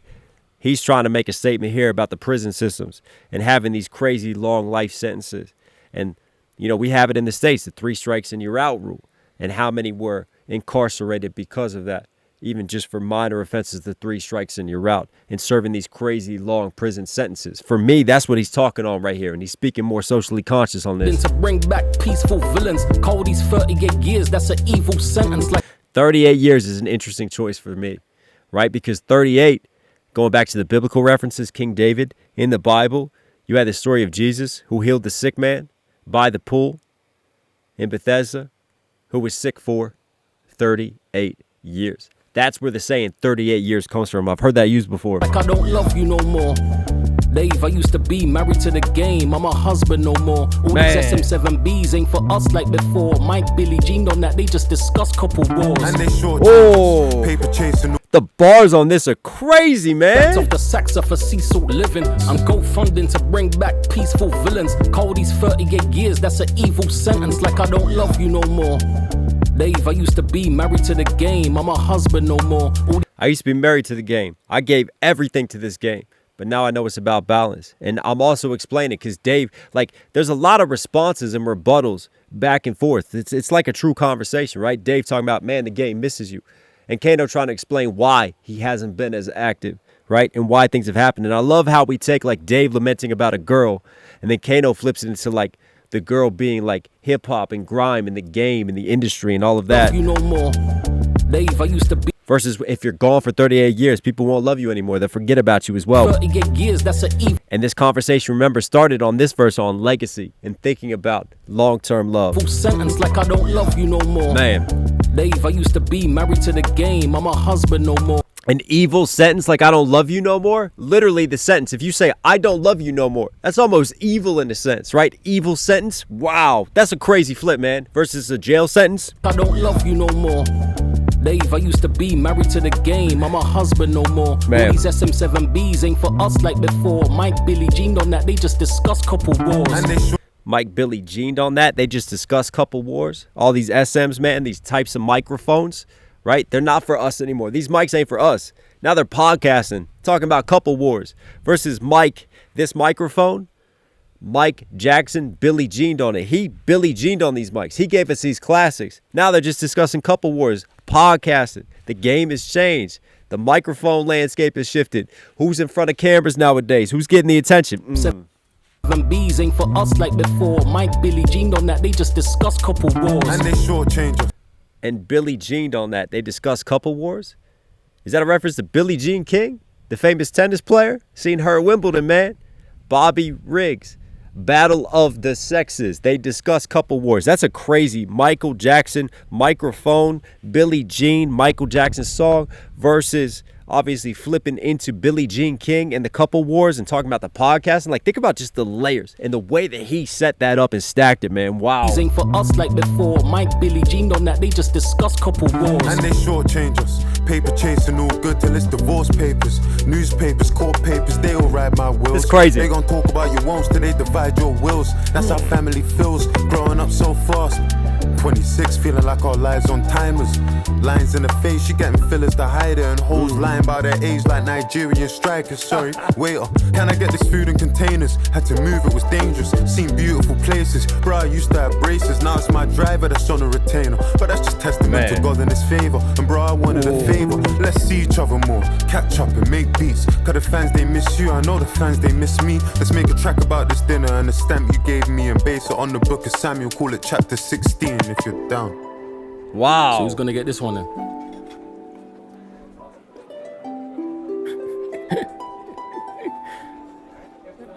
He's trying to make a statement here about the prison systems and having these crazy long life sentences. And, you know, we have it in the States, the 3 strikes and you're out rule, and how many were incarcerated because of that. Even just for minor offenses, the 3 strikes and you're out, and serving these crazy long prison sentences. For me, that's what he's talking on right here, and he's speaking more socially conscious on this.
to bring back peaceful villains. Cody's 38 years, that's an evil sentence. Like
38 years is an interesting choice for me, right? Because 38, going back to the biblical references, King David in the Bible, you had the story of Jesus who healed the sick man by the pool in Bethesda, who was sick for 38 years. That's where the saying 38 years comes from. I've heard that used before.
I don't love you no more. Dave, I used to be married to the game. I'm a husband no more. All
Man.
these SM7Bs ain't for us like before. Mike, Billy Jean on that, they just discuss couple wars.
and they short
Oh.
paper chasing.
The bars on this are crazy,
Backed
man.
off the Saxa for sea salt living. I'm GoFunding to bring back peaceful villains. Cody's 38 years, that's an evil sentence. Like I don't love you no more. Dave, I used to be married to the game. I'm a husband no more. All
I used to be married to the game. I gave everything to this game. But now I know it's about balance. And I'm also explaining because Dave, like, there's a lot of responses and rebuttals back and forth. It's like a true conversation, right? Dave talking about, man, the game misses you. And Kano trying to explain why he hasn't been as active, right? And why things have happened. And I love how we take, like, Dave lamenting about a girl, and then Kano flips it into, like, the girl being, like, hip-hop and grime and the game and the industry and all of that.
you no more. Dave, I used to be
Versus if you're gone for 38 years, people won't love you anymore. They'll forget about you as well.
38 years, that's an evil
And this conversation, remember, started on this verse on legacy and thinking about long-term love.
sentence like I don't love you no more.
Man,
Dave, I used to be married to the game. I'm a husband no more.
an evil sentence like I don't love you no more. Literally the sentence, if you say I don't love you no more, that's almost evil in a sense, right? Evil sentence. Wow, that's a crazy flip, man. Versus a jail sentence.
I don't love you no more. Dave, I used to be married to the game. I'm a husband no more.
Man.
All these SM7Bs ain't for us like before. Mike, Billy, Jean on that, they just discuss couple wars.
And they show
Mike, Billy, Jeaned on that. They just discussed couple wars. All these SMs, man, these types of microphones, right? They're not for us anymore. These mics ain't for us. Now they're podcasting, talking about couple wars. Versus Mike, this microphone, Mike Jackson, Billy Jeaned on it. He Billy Jeaned on these mics. He gave us these classics. Now they're just discussing couple wars, podcasting. The game has changed. The microphone landscape has shifted. Who's in front of cameras nowadays? Who's getting the attention?
B's ain't for us like before. Mike, Billy, Jean on that, they just discuss couple wars.
and they shortchange us.
And Billy Jeaned on that. They discuss couple wars. Is that a reference to Billie Jean King, the famous tennis player? Seen her at Wimbledon, man. Bobby Riggs. Battle of the Sexes. They discuss couple wars. That's a crazy Michael Jackson microphone, Billie Jean, Michael Jackson song versus obviously flipping into Billie Jean King and the couple wars and talking about the podcast. And like, think about just the layers and the way that he set that up and stacked it, man. Wow.
These ain't for us like before. Mike, Billy, Jean on that, they just discuss couple wars.
And they shortchange us. Paper chasing all good till it's divorce papers. Newspapers, court papers, they all ride my wills.
It's crazy.
They gon' talk about your wants till they divide your wills. That's how family feels, growing up so fast. 26, feeling like our lives on timers. Lines in the face, she getting fillers to hide it. And hoes lying about their age like Nigerian strikers. Sorry, waiter, can I get this food in containers? Had to move, it was dangerous. Seen beautiful places. Bro, I used to have braces. Now it's my driver that's on a retainer. But that's just testament to God and his favor. And bro, I wanted a favor. Let's see each other more. Catch up and make beats. Cause the fans, they miss you. I know the fans, they miss me. Let's make a track about this dinner and the stamp you gave me. And base it on the book of Samuel. Call it chapter 16 if you're down.
Wow.
So who's gonna get this one then?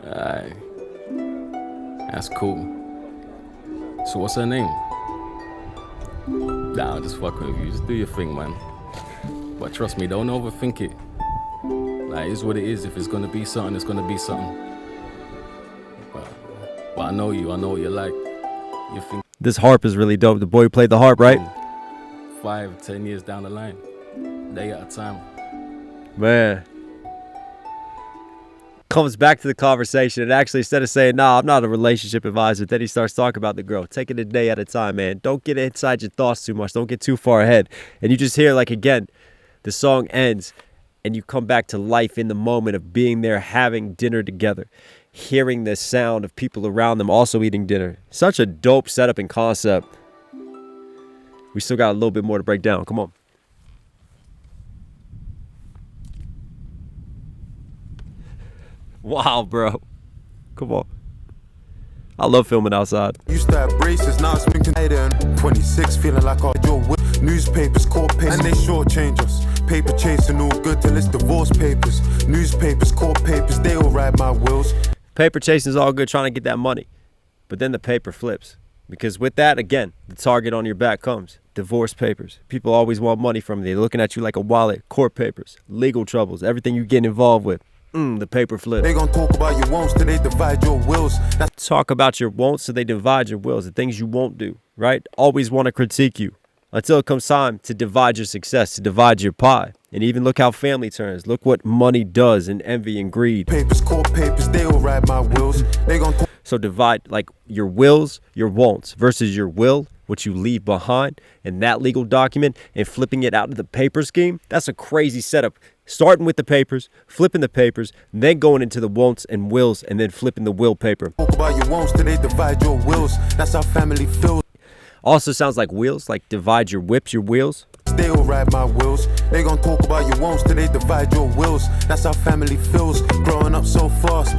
Alright. That's cool. So what's her name? Nah, I'm just fucking with you. Just do your thing, man. But trust me, don't overthink it. Like, it's what it is. If it's gonna be something, it's gonna be something. But I know you. I know what you're like. You think
This harp is really dope. The boy who played the harp, right?
5-10 years down the line, day at a time.
Man. Comes back to the conversation and actually, instead of saying, nah, I'm not a relationship advisor, then he starts talking about the girl. Take it a day at a time, man. Don't get inside your thoughts too much. Don't get too far ahead. And you just hear, like, again, the song ends and you come back to life in the moment of being there, having dinner together, hearing the sound of people around them also eating dinner. Such a dope setup and concept. We still got a little bit more to break down. Come on. Wow, bro. Come on. I love filming outside.
Used to have braces, now it's been contained. 26, feeling like our your newspapers, court papers, and they shortchange us. Paper chasing all good till it's divorce papers. Newspapers, court papers, they all ride my wheels.
Paper chasing is all good, trying to get that money. But then the paper flips. Because with that, again, the target on your back comes. Divorce papers. People always want money from you. They're looking at you like a wallet. Court papers. Legal troubles. Everything you get involved with. The paper flip.
They gon' talk about your wants till they divide your wills.
Talk about your wants so they divide your wills. The things you won't do, right? Always want to critique you. Until it comes time to divide your success, to divide your pie. And even look how family turns. Look what money does in envy and greed.
Papers, court papers, they all ride my wheels. They gon'
So divide like your wills, your wants versus your will, what you leave behind in that legal document and flipping it out of the paper scheme. That's a crazy setup. Starting with the papers, flipping the papers, then going into the wants and wills and then flipping the will paper.
talk about your wants till they divide your wills. That's how family feels.
Also sounds like wheels, like divide your whips, your wheels.
They all ride my wheels. They gon' talk about your wants till they divide your wills. That's how family feels, growing up so fast.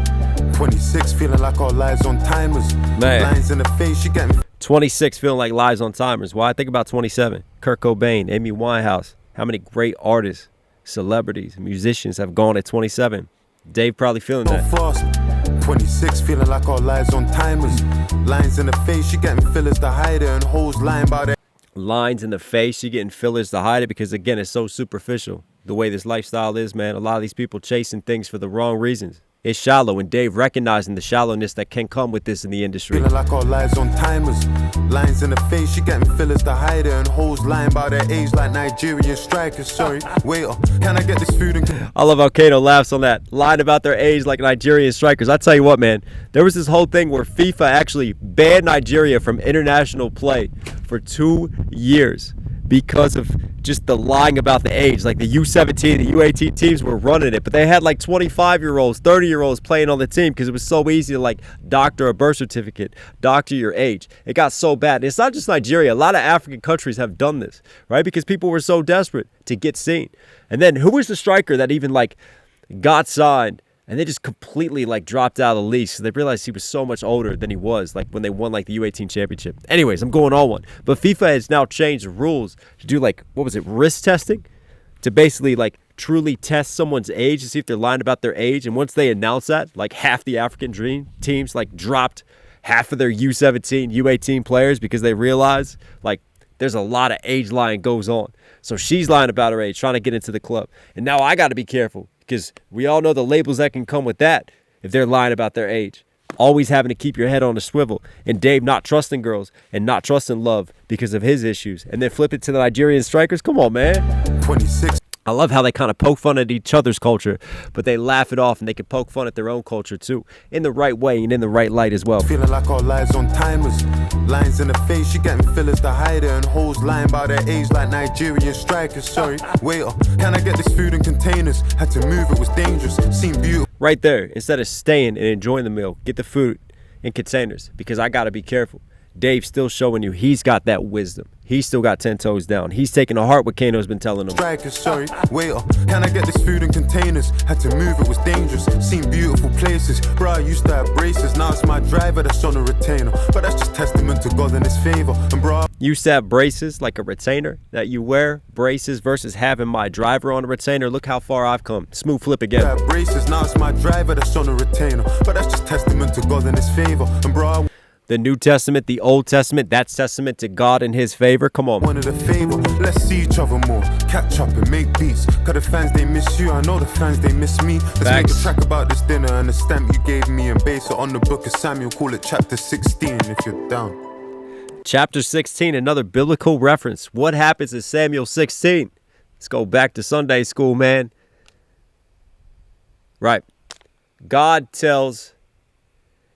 26, feeling like our lives on timers.
Man.
Lines in the face, she getting
26 feeling like lives on timers. Why? Think about 27. Kurt Cobain, Amy Winehouse. How many great artists, celebrities, musicians have gone at 27? Dave probably feeling
So
that.
fast. 26, feeling like our lives on timers. Lines in the face, you getting fillers to hide it, and hoes lying about it.
Lines in the face, you getting fillers to hide it because, again, it's so superficial. The way this lifestyle is, man, a lot of these people chasing things for the wrong reasons. It's shallow, and Dave recognizing the shallowness that can come with this in the industry.
Feeling like our lives on timers. Lines in the face, you getting fillers to hide it, and hoes lying about their age like Nigerian strikers. Sorry, waiter, can I get this food and...
I love how Kano laughs on that. Lying about their age like Nigerian strikers. I tell you what, man, there was this whole thing where FIFA actually banned Nigeria from international play for 2 years because of just the lying about the age. Like the U17, the U18 teams were running it, but they had like 25-year-olds, 30-year-olds playing on the team because it was so easy to like doctor a birth certificate, doctor your age. It got so bad. It's not just Nigeria. A lot of African countries have done this, right? Because people were so desperate to get seen. And then who was the striker that even like got signed and they just completely like dropped out of the league because they realized he was so much older than he was, like when they won like the U18 championship. Anyways, I'm going on one. But FIFA has now changed the rules to do like, what was it, wrist testing? To basically like truly test someone's age to see if they're lying about their age. And once they announce that, like half the African dream teams like dropped half of their U17, U18 players because they realized like there's a lot of age lying goes on. So she's lying about her age, trying to get into the club. And now I got to be careful because we all know the labels that can come with that if they're lying about their age. Always having to keep your head on a swivel. And Dave not trusting girls and not trusting love because of his issues. And then flip it to the Nigerian strikers. Come on, man.
26.
I love how they kind of poke fun at each other's culture, but they laugh it off and they can poke fun at their own culture too, in the right way and in the right light as well.
Feeling like our lives on timers. Lines in the face, you getting fillers to hide it, and hoes lying about their age like Nigerian strikers. Sorry, waiter, can I get this food in containers? Had to move, it was dangerous. Seemed beautiful.
Right there, instead of staying and enjoying the meal, get the food in containers because I got to be careful. Dave's still showing you he's got that wisdom. He's still got 10 toes down. He's taking to heart what Kano's been telling him.
Strikers, sorry, waiter, can I get this food in containers? Had to move, it was dangerous. Seen beautiful places. Bro, I used to have braces. Now it's my driver that's on a retainer. But that's just testament to God and his favor. And bro,
Used to have braces like a retainer that you wear, braces versus having my driver on a retainer. Look how far I've come. Smooth flip
I
again.
have braces. Now it's my driver that's on a retainer. But that's just testament to God and his favor. And bro,
The New Testament, the Old Testament, that's testament to God and his favor. Come on.
wanted a favor. Let's see each other more. Catch up and make beats. Cause the fans, they miss you. I know the fans, they miss me. Let's make
Facts.
a track about this dinner and the stamp you gave me and base it on the book of Samuel. Call it chapter 16 if you're down.
Chapter 16, another biblical reference. What happens in Samuel 16? Let's go back to Sunday school, man. Right. God tells...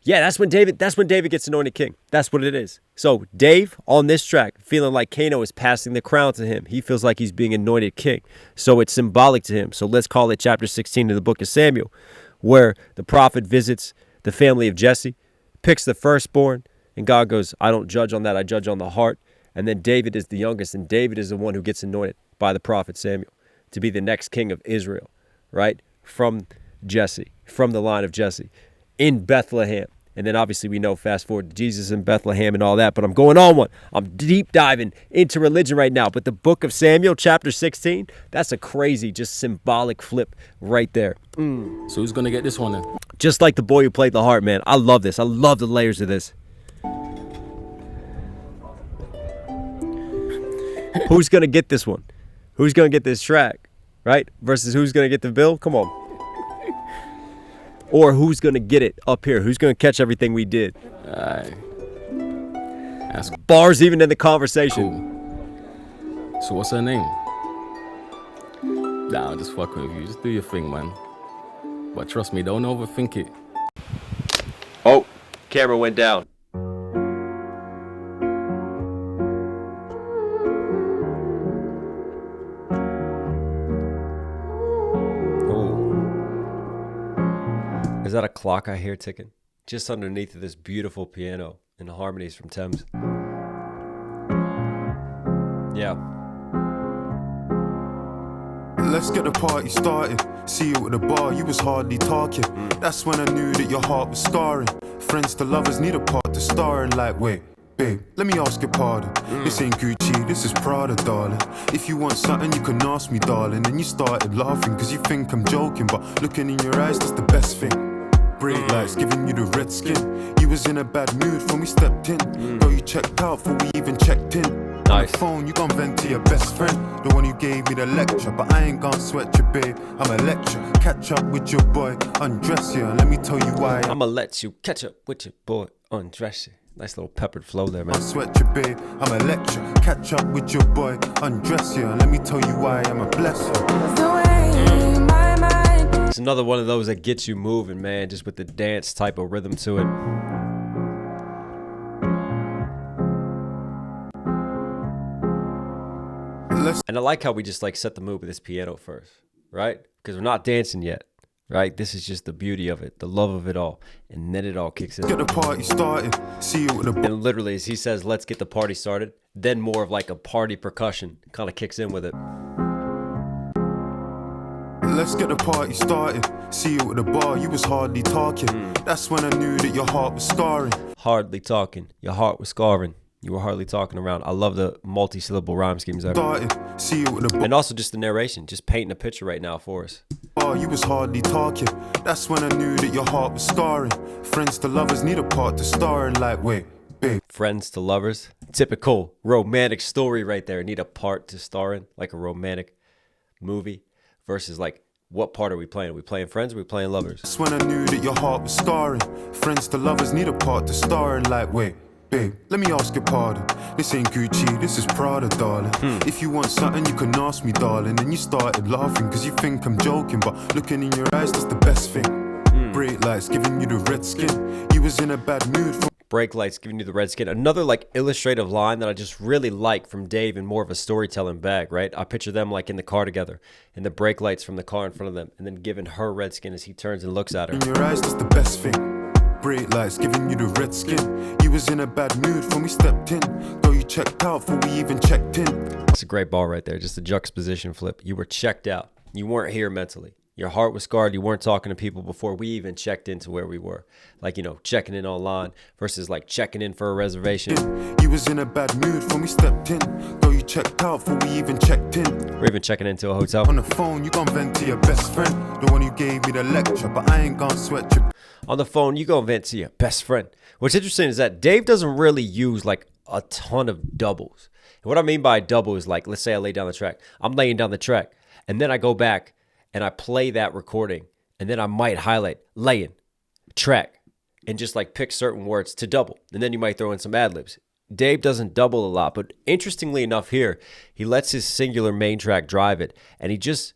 Yeah, that's when David gets anointed king. That's what it is. So Dave, on this track, feeling like Kano is passing the crown to him. He feels like he's being anointed king. So it's symbolic to him. So let's call it chapter 16 of the book of Samuel, where the prophet visits the family of Jesse, picks the firstborn, and God goes, I don't judge on that, I judge on the heart. And then David is the youngest, and David is the one who gets anointed by the prophet Samuel to be the next king of Israel, right? From Jesse, from the line of Jesse, in Bethlehem. And then obviously we know, fast forward to Jesus in Bethlehem and all that, but I'm going on one. I'm deep diving into religion right now. But the book of Samuel, chapter 16, that's a crazy, just symbolic flip right there.
So who's gonna get this one then?
Just like the boy who played the harp, man. I love this. I love the layers of this. Who's going to get this one? Who's going to get this track, right? Versus who's going to get the bill? Come on. Or who's going to get it up here? Who's going to catch everything we did?
Aye. That's
Bars even in the conversation.
cool. So what's her name? Nah, I'm just fucking with you. Just do your thing, man. But trust me, don't overthink it.
Oh, camera went down. Is that a clock I hear ticking? Just underneath of this beautiful piano and the harmonies from Thames. Yeah.
Let's get the party started. See you at the bar, you was hardly talking. That's when I knew that your heart was scarring. Friends to lovers need a part to star in. Like, wait, babe, let me ask your pardon. This ain't Gucci, this is Prada, darling. If you want something, you can ask me, darling. And you started laughing, cause you think I'm joking. But looking in your eyes, that's the best thing. Brake lights giving you the red skin. You was in a bad mood when we stepped in. Girl, you checked out before we even checked in. On the phone, you gon' vent to your best friend, the one who gave me the lecture. But I ain't gon' sweat you, babe, I'ma let you catch up with your boy, undress you, and let me tell you why.
I'ma let you catch up with your boy, undress you. Nice little peppered flow there, man.
I'll sweat you, babe, I'ma let you catch up with your boy, undress you, and let me tell you why I'ma bless you.
It's another one of those that gets you moving, man, just with the dance type of rhythm to it. And I like how we just like set the mood with this piano first, right? Because we're not dancing yet, right? This is just the beauty of it, the love of it all. And then it all kicks in.
Get the party started, see you with the...
And literally, as he says, let's get the party started, then more of like a party percussion kind of kicks in with it.
Let's get the party started, see you at the bar, you was hardly talking. That's when I knew that your heart was scarring.
Hardly talking, your heart was scarring. You were hardly talking around. I love the multi-syllable rhyme schemes there.
See you at the
and also just the narration, just painting a picture right now for us.
Oh, you was hardly talking. That's when I knew that your heart was scarring. Friends to lovers need a part to star in, like, wait, babe.
Friends to lovers, typical romantic story right there. Need a part to star in, like a romantic movie, versus like, what part are we playing? Are we playing friends or are we playing lovers?
That's when I knew that your heart was scarring. Friends to lovers need a part to star in, like, wait, babe, let me ask your pardon. This ain't Gucci, this is Prada, darling. If you want something, you can ask me, darling. And you started laughing, cause you think I'm joking. But looking in your eyes, that's the best thing. Brake lights giving you the red skin. You was in a bad mood.
Brake lights giving you the red skin. Another like illustrative line that I just really like from Dave in more of a storytelling bag, right? I picture them like in the car together and the brake lights from the car in front of them and then giving her red skin as he turns and looks at her.
In your eyes, that's the best thing. Brake lights giving you the red skin. You was in a bad mood when we stepped in. Though you checked out before we even checked in.
That's a great ball right there. Just a juxtaposition flip. You were checked out. You weren't here mentally. Your heart was scarred. You weren't talking to people before we even checked into where we were. Like, you know, checking in online versus like checking in for a reservation.
You was in a bad mood when we stepped in. Though you checked out before we even checked in.
We're even checking into a hotel.
On the phone, you gon' vent to your best friend, the one who gave me the lecture, but I ain't gon' sweat you.
On the phone, you gon' vent to your best friend. What's interesting is that Dave doesn't really use like a ton of doubles. And what I mean by double is like, let's say I lay down the track. I'm laying down the track, and then I go back and I play that recording, and then I might highlight laying, track, and just like pick certain words to double. And then you might throw in some ad-libs. Dave doesn't double a lot, but interestingly enough here, he lets his singular main track drive it, and he just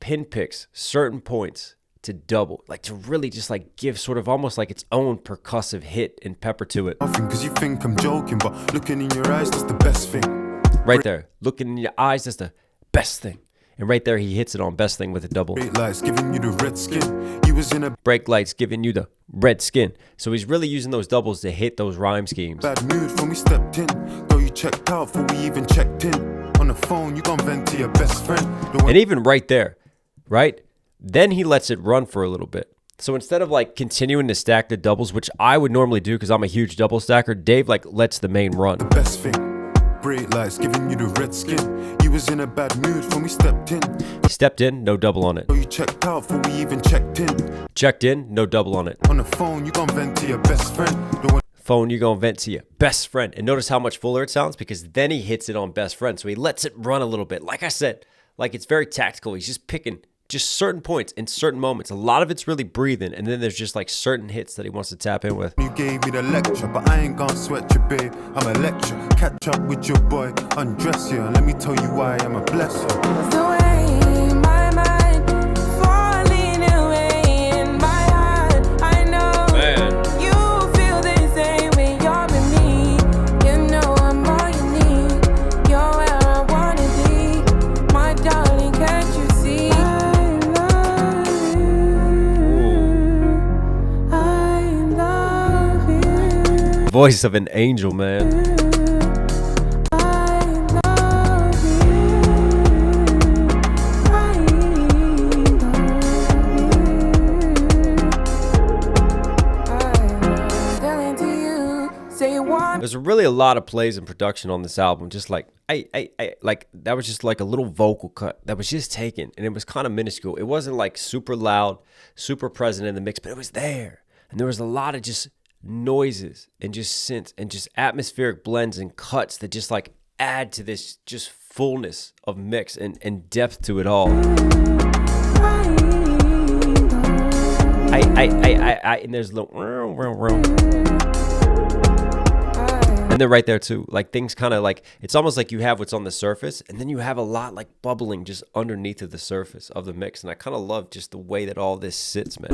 pinpicks certain points to double, like to really just like give sort of almost like its own percussive hit and pepper to it.
Because you think I'm joking, but looking in your eyes, that's the best thing.
Right there, looking in your eyes, that's the best thing. And right there, he hits it on best thing with a double.
Brake lights giving you the red skin. You was in a
brake lights giving you the red skin. So he's really using those doubles to hit those rhyme schemes.
Bad mood when we stepped in. Though you checked out before we even checked in. On the phone, you gon' vent to your best friend.
And even right there, right? Then he lets it run for a little bit. So instead of like continuing to stack the doubles, which I would normally do because I'm a huge double stacker, Dave like lets the main run.
The best thing. Brake lights giving you the red skin. You was in a bad mood when we stepped in.
Stepped in, no double on it.
You checked out before we even checked in.
Checked in, no double on it.
On the phone, you gon' vent to your best friend. The one
phone, you gon' vent to your best friend. And notice how much fuller it sounds because then he hits it on best friend. So he lets it run a little bit. Like I said, like it's very tactical. He's just picking just certain points in certain moments. A lot of it's really breathing, and then there's just like certain hits that he wants to tap in with.
You gave me the lecture, but I ain't gon' sweat you, babe. I'ma lecture, catch up with your boy, undress you, and let me tell you why I'ma bless you.
The way my mind falling away in my heart, I know you feel the same way you're with me. You know I'm all you need. You're where I wanna be, my darling. Can't you see?
Voice of an angel, man. There's really a lot of plays and production on this album. Just like I like that was just like a little vocal cut that was just taken, and it was kind of minuscule. It wasn't like super loud, super present in the mix, but it was there. And there was a lot of just noises and just synths and just atmospheric blends and cuts that just like add to this just fullness of mix and depth to it all. And there's a little and they're right there too. Like things kind of like, it's almost like you have what's on the surface, and then you have a lot like bubbling just underneath of the surface of the mix. And I kind of love just the way that all this sits, man.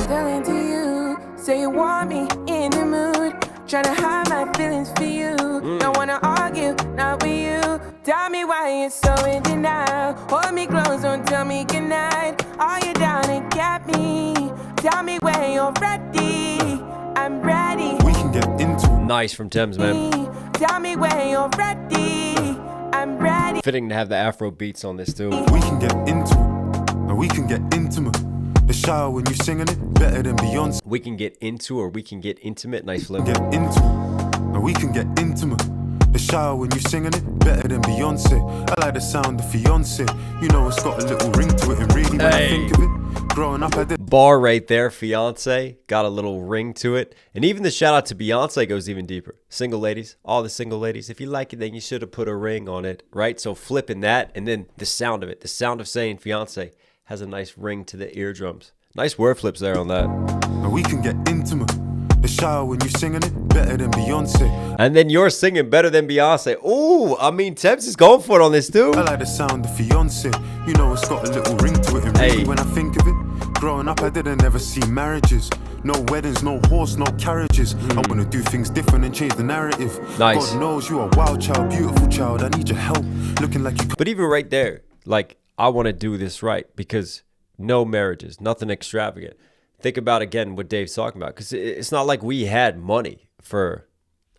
Telling to you, say you want me in the mood, trying to hide my feelings for you. Don't wanna argue, not with you. Tell me why you're so in denial. Hold me close, don't tell me goodnight. Are you down and get me? Tell me when you're ready. I'm ready.
We can get into it.
Nice from Thames, man.
Tell me when you're ready. I'm ready.
Fitting to have the Afro beats on this too.
We can get into it. And we can get intimate. The shower when you singing it, better than Beyonce.
We can get into, or we can get intimate. Nice flip.
Get into it. And we can get intimate. The shower when you singing it, better than Beyonce. I like the sound of fiance. You know it's got a little ring to it, and really when I think of it, growing up I did.
Bar right there, fiance, got a little ring to it. And even the shout out to Beyonce goes even deeper. Single ladies, all the single ladies, if you like it, then you should have put a ring on it, right? So flipping that, and then the sound of it, the sound of saying fiance has a nice ring to the eardrums. Nice word flips there on that.
And we can get intimate. The shower when you singing it, better than Beyonce.
And then you're singing better than Beyonce. Ooh, I mean, Thames is going for it on this too.
I like the sound of fiance. You know it's got a little ring to it, and really when I think of it, growing up I didn't ever see marriages. No weddings, no horse, no carriages. I wanna do things different and change the narrative.
Nice.
God knows you are a wild child, beautiful child. I need your help. Looking like you.
But even right there, like, I want to do this right, because no marriages, nothing extravagant. Think about again what Dave's talking about, because it's not like we had money for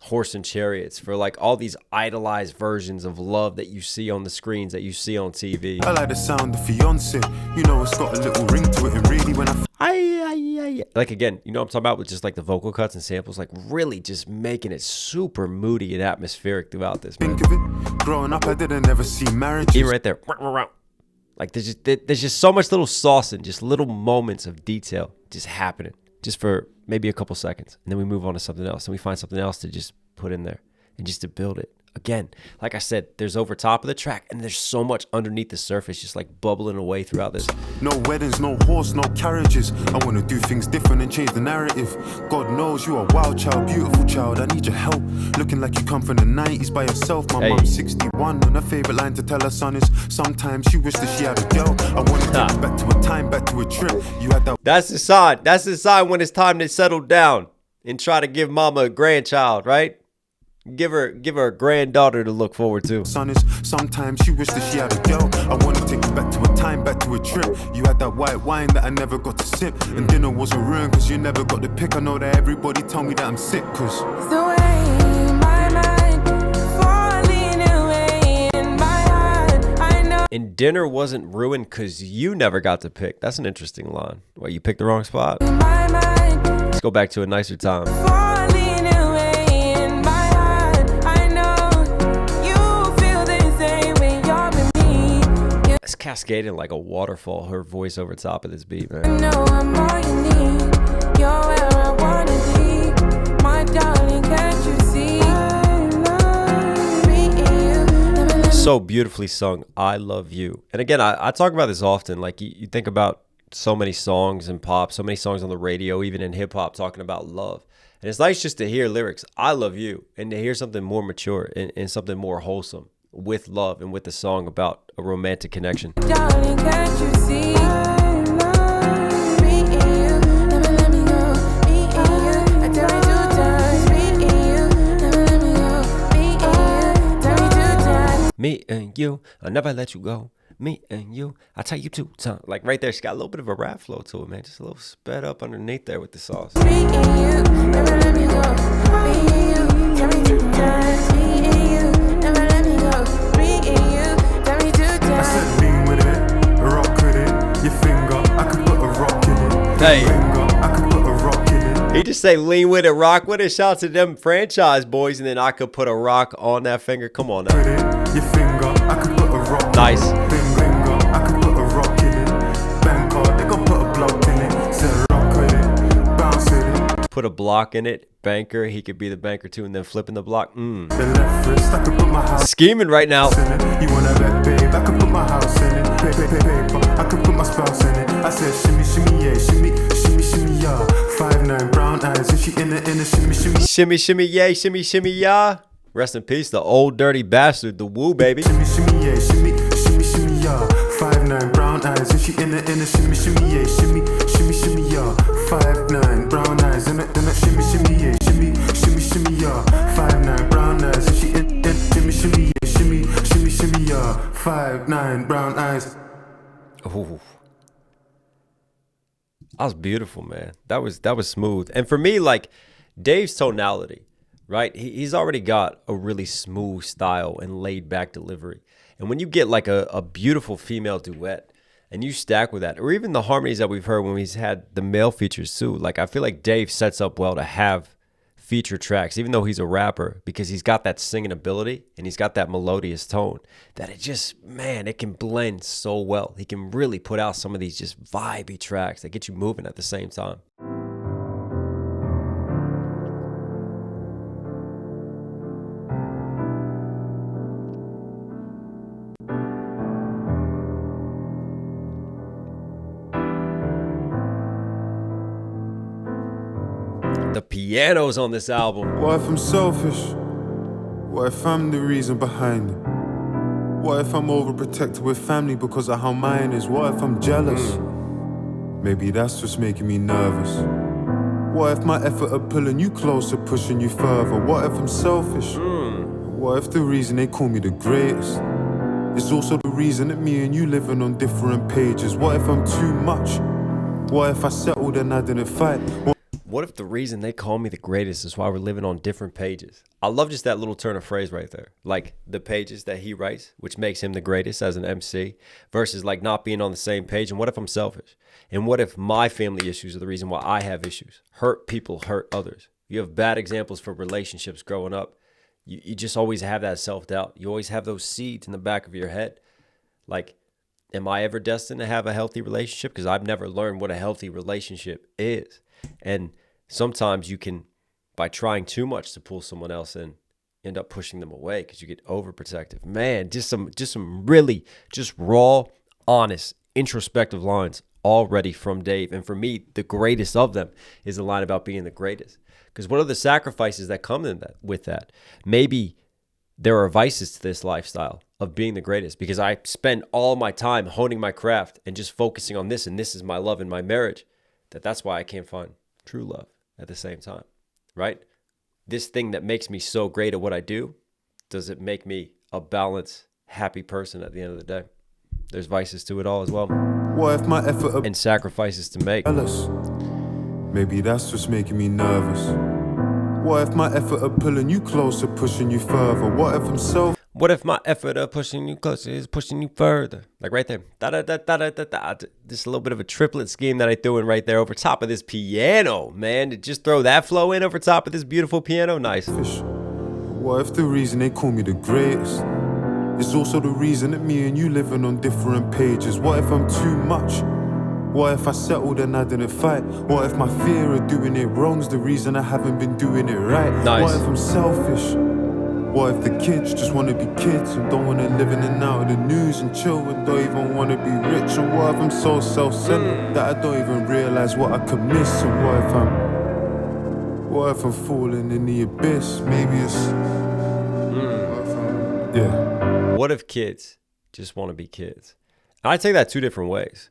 horse and chariots, for like all these idolized versions of love that you see on the screens, that you see on TV.
I like the sound of fiance. You know it's got a little ring to it, and really when
like again, you know what I'm talking about, with just like the vocal cuts and samples, like really just making it super moody and atmospheric throughout this, man.
think of it, growing up I didn't ever see marriages.
Even right there, like there's just so much little sauce and just little moments of detail just happening, just for maybe a couple seconds, and then we move on to something else, and we find something else to just put in there and just to build it. Again, like I said, there's over top of the track, and there's so much underneath the surface just like bubbling away throughout this.
No weddings, no horse, no carriages. I wanna do things different and change the narrative. God knows you are a wild child, beautiful child. I need your help. Looking like you come from the 90s by yourself. My mom's 61, and her favorite line to tell her son is sometimes she wished that she had a girl. I wanna take you back to a time, back to a trip. You had that.
That's the sign. That's the sign when it's time to settle down and try to give mama a grandchild, right? Give her a granddaughter to look forward to.
Son is sometimes she wished that she had a girl. I wanna take you back to a time, back to a trip. You had that white wine that I never got to sip, and dinner was a ruin cause you never got the pick. I know that everybody tell me that I'm sick cause
It's the way my mind falling away in my heart. I know.
And dinner wasn't ruined because you never got to pick. That's an interesting line. What, you picked the wrong spot?
My mind
Let's go back to a nicer time.
falling away in my heart. I know you feel the same when you're with me.
It's cascading like a waterfall, her voice over top of this beat,
You
man.
know I'm all you need. You're where I wanna be. My darling, can't you see? I love me and you.
So beautifully sung, I Love You. And again, I talk about this often. Like, you think about so many songs in pop, so many songs on the radio, even in hip hop, talking about love. And it's nice just to hear lyrics, I love you, and to hear something more mature and something more wholesome with love and with the song about a romantic connection.
Darling, can't you see? I love me and you. Never let me go. Me and you. I tell you 2 times. Me and you. Never let me go. Me and you. Tell me 2 times.
Me and you, I'll never let you go. Me and you, I'll tell you 2 times. Like right there, she got a little bit of a rap flow to it, man. Just a little sped up underneath there with the sauce.
Me and you. Never let me go. Me and you. Tell me 2 times. Me and you. Never let me go. Me and you. Tell me 2
I
times.
said lean with it, rock with it. Your finger, I could put a rock in it.
Hey.
Finger,
He just say lean with it, rock with it. Shout out to them franchise boys, and then I could put a rock on that finger. Come on now.
Your finger, I could put a rock.
Nice.
Finger, I could put a rock in it. Banker, they gon' put a block in it. Say rock with it, bounce with it.
Put a block in it. Banker, he could be the banker too, and then flipping the block.
The left wrist, I could put my house
Scheming right now.
in it. You wanna bet, babe? I could put my house in it. Paper, I could put my spouse in it. I said shimmy, shimmy, yeah, shimmy, shimmy, shimmy, yeah. 5'9", brown eyes, and she in the shimmy, shimmy.
Shimmy, shimmy, yay, shimmy, shimmy, ya. Rest in peace, the old dirty bastard, the woo, baby.
Shimmy, shimmy, yeah, shimmy, shimmy, shimmy, yeah. 5'9", brown eyes, and she in the shimmy, shimmy, yeah, shimmy, shimmy, shimmy, yeah. 5'9", brown eyes, and the shimmy, shimmy, yeah, shimmy, shimmy, shimmy, yeah. 5'9", brown eyes, and she in shimmy, shimmy, yeah, shimmy, shimmy, shimmy, yeah. 5'9", brown eyes.
Ooh. That was beautiful, man. That was smooth. And for me, like Dave's tonality, right? He's already got a really smooth style and laid back delivery. And when you get like a beautiful female duet and you stack with that, or even the harmonies that we've heard when he's had the male features too, like I feel like Dave sets up well to have feature tracks, even though he's a rapper, because he's got that singing ability and he's got that melodious tone that it just, man, it can blend so well. He can really put out some of these just vibey tracks that get you moving at the same time. The pianos on this album.
What if I'm selfish? What if I'm the reason behind it? What if I'm overprotected with family because of how mine is? What if I'm jealous? Maybe that's what's making me nervous. What if my effort of pulling you closer, pushing you further? What if I'm selfish? What if the reason they call me the greatest is also the reason that me and you living on different pages? What if I'm too much? What if I settled and I didn't fight?
What if the reason they call me the greatest is why we're living on different pages? I love just that little turn of phrase right there. Like the pages that he writes, which makes him the greatest as an MC, versus like not being on the same page. And what if I'm selfish? And what if my family issues are the reason why I have issues? Hurt people hurt others. You have bad examples for relationships growing up. You just always have that self-doubt. You always have those seeds in the back of your head. Like, am I ever destined to have a healthy relationship? Because I've never learned what a healthy relationship is. And sometimes you can, by trying too much to pull someone else in, end up pushing them away because you get overprotective. Man, just some really just raw, honest, introspective lines already from Dave. And for me, the greatest of them is the line about being the greatest. Because what are the sacrifices that come in that with that? Maybe there are vices to this lifestyle of being the greatest because I spend all my time honing my craft and just focusing on this, and this is my love and my marriage. That's why I can't find true love at the same time, right? This thing that makes me so great at what I do, does it make me a balanced, happy person at the end of the day? There's vices to it all as well.
What if my effort
and sacrifices to make?
Maybe that's what's making me nervous. What if my effort of pulling you closer, pushing you further? What if I'm selfish?
What if my effort of pushing you closer is pushing you further? Like right there. Da-da-da-da-da-da-da. Just a little bit of a triplet scheme that I threw in right there over top of this piano, man. To just throw that flow in over top of this beautiful piano. Nice.
What if the reason they call me the greatest is also the reason that me and you living on different pages? What if I'm too much? What if I settled and I didn't fight? What if my fear of doing it wrong's the reason I haven't been doing it right?
Nice.
What if I'm selfish? What if the kids just want to be kids and don't want to live in and out of the news and chill and don't even want to be rich? And what if I'm so self-centered that I don't even realize what I could miss? And what if I'm falling in the abyss? Maybe it's
What if kids just want to be kids? And I take that two different ways.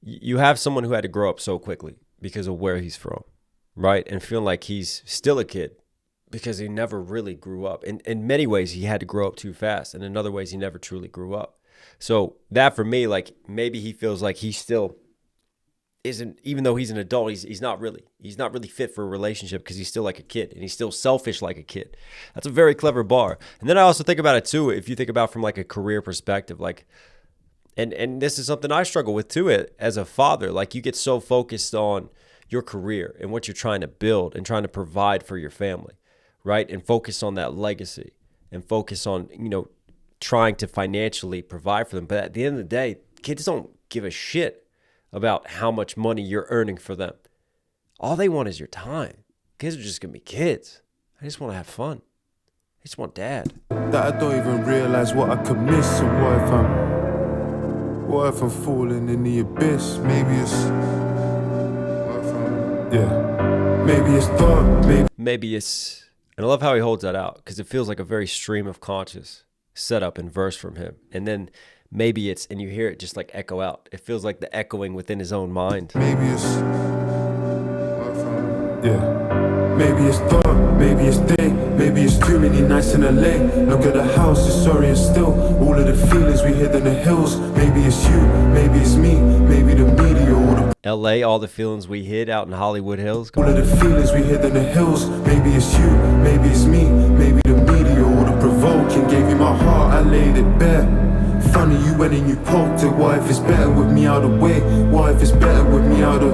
You have someone who had to grow up so quickly because of where he's from, right? And feeling like he's still a kid because he never really grew up. In many ways, he had to grow up too fast. And in other ways, he never truly grew up. So that for me, like maybe he feels like he still isn't, even though he's an adult, he's not really fit for a relationship because he's still like a kid and he's still selfish like a kid. That's a very clever bar. And then I also think about it too, if you think about from like a career perspective, like, and this is something I struggle with too as a father. Like you get so focused on your career and what you're trying to build and trying to provide for your family, right? And focus on that legacy and focus on, trying to financially provide for them. But at the end of the day, kids don't give a shit about how much money you're earning for them. All they want is your time. Kids are just going to be kids. I just want to have fun. I just want dad.
That I don't even realize what I could miss, and what if I'm falling in the abyss? Maybe it's maybe it's dark,
maybe it's, and I love how he holds that out, because it feels like a very stream of conscious setup and verse from him. And then maybe it's, and you hear it just like echo out. It feels like the echoing within his own mind.
Maybe it's maybe it's dark, maybe it's day, maybe it's too many nights in LA. Look at the house, it's sorry and still. All of the feelings we hid in the hills. Maybe it's you, maybe it's me, maybe the media or the
LA, all the feelings we hid out in Hollywood Hills.
All of the feelings we hid in the hills. Maybe it's you, maybe it's me, maybe the media or the provoking. Gave you my heart, I laid it bare. Funny you went and you poked it. What if it's better with me out of way? What if it's better with me out of,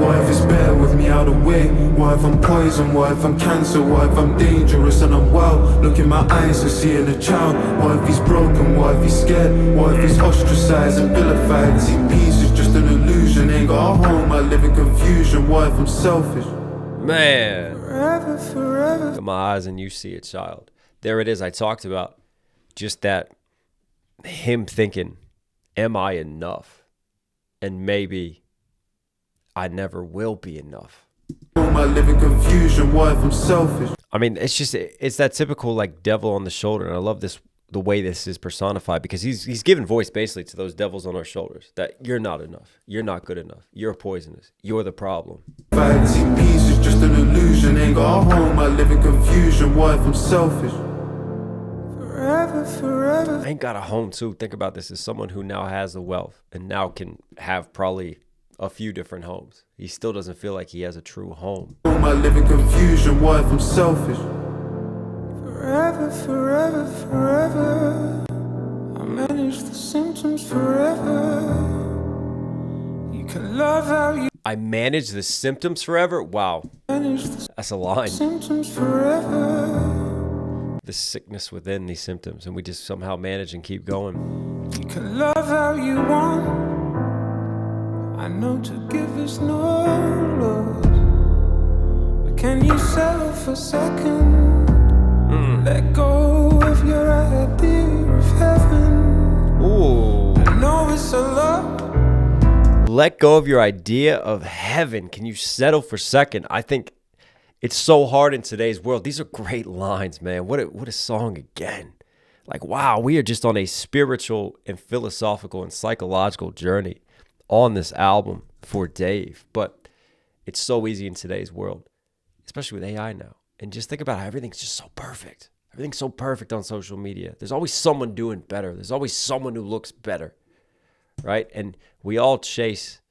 what if it's better with me out of way? What if I'm poison? What if I'm cancer? What if I'm dangerous and I'm wild? Look in my eyes and seeing a child. What if he's broken? What if he's scared? What if he's ostracized and vilified? See, peace is just an illusion. Ain't got a home, I live in confusion. What if I'm selfish?
Man,
Forever, forever.
look at my eyes and you see a child. There it is. I talked about just that, him thinking, am I enough? And maybe I never will be enough.
I live in confusion. What if I'm selfish?
I mean, it's that typical like devil on the shoulder. And I love the way this is personified, because he's given voice basically to those devils on our shoulders, that you're not enough. You're not good enough. You're poisonous. You're the problem.
See, peace is just an illusion. Ain't got a home, I live in confusion. What if I'm selfish?
Forever, forever.
I ain't got a home too. Think about this as someone who now has the wealth and now can have probably a few different homes. He still doesn't feel like he has a true home.
I live in confusion. What if I'm selfish?
Forever, forever, forever. I manage the symptoms forever. You can love how you
I manage the symptoms forever? Wow.
manage the
That's a line.
symptoms forever.
The sickness within these symptoms, and we just somehow manage and keep going.
You can love how you want. I know to give is no loss. But can you settle for a second? Let go of your idea of heaven.
Ooh.
I know it's a lot.
Let go of your idea of heaven. Can you settle for second? I think it's so hard in today's world. These are great lines, man. What a song again. Like, wow, we are just on a spiritual and philosophical and psychological journey on this album for Dave. But it's so easy in today's world, especially with AI now. And just think about how everything's just so perfect. Everything's so perfect on social media. There's always someone doing better. There's always someone who looks better, right? And we all chase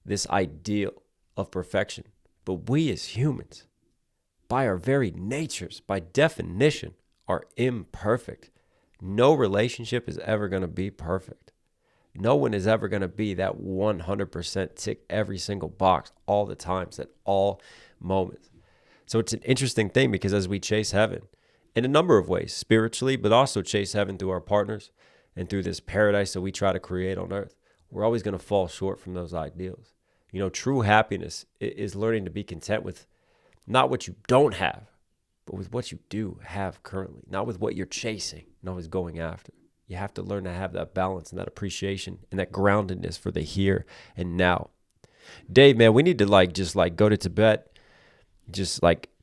this ideal of perfection. But we as humans, by our very natures, by definition, are imperfect. No relationship is ever going to be perfect. No one is ever going to be that 100% tick every single box all the times, at all moments. So it's an interesting thing, because as we chase heaven in a number of ways, spiritually, but also chase heaven through our partners and through this paradise that we try to create on earth, we're always going to fall short from those ideals. True happiness is learning to be content with not what you don't have, but with what you do have currently, not with what you're chasing, not what's going after. You have to learn to have that balance and that appreciation and that groundedness for the here and now. Dave, man, we need to just go to Tibet, just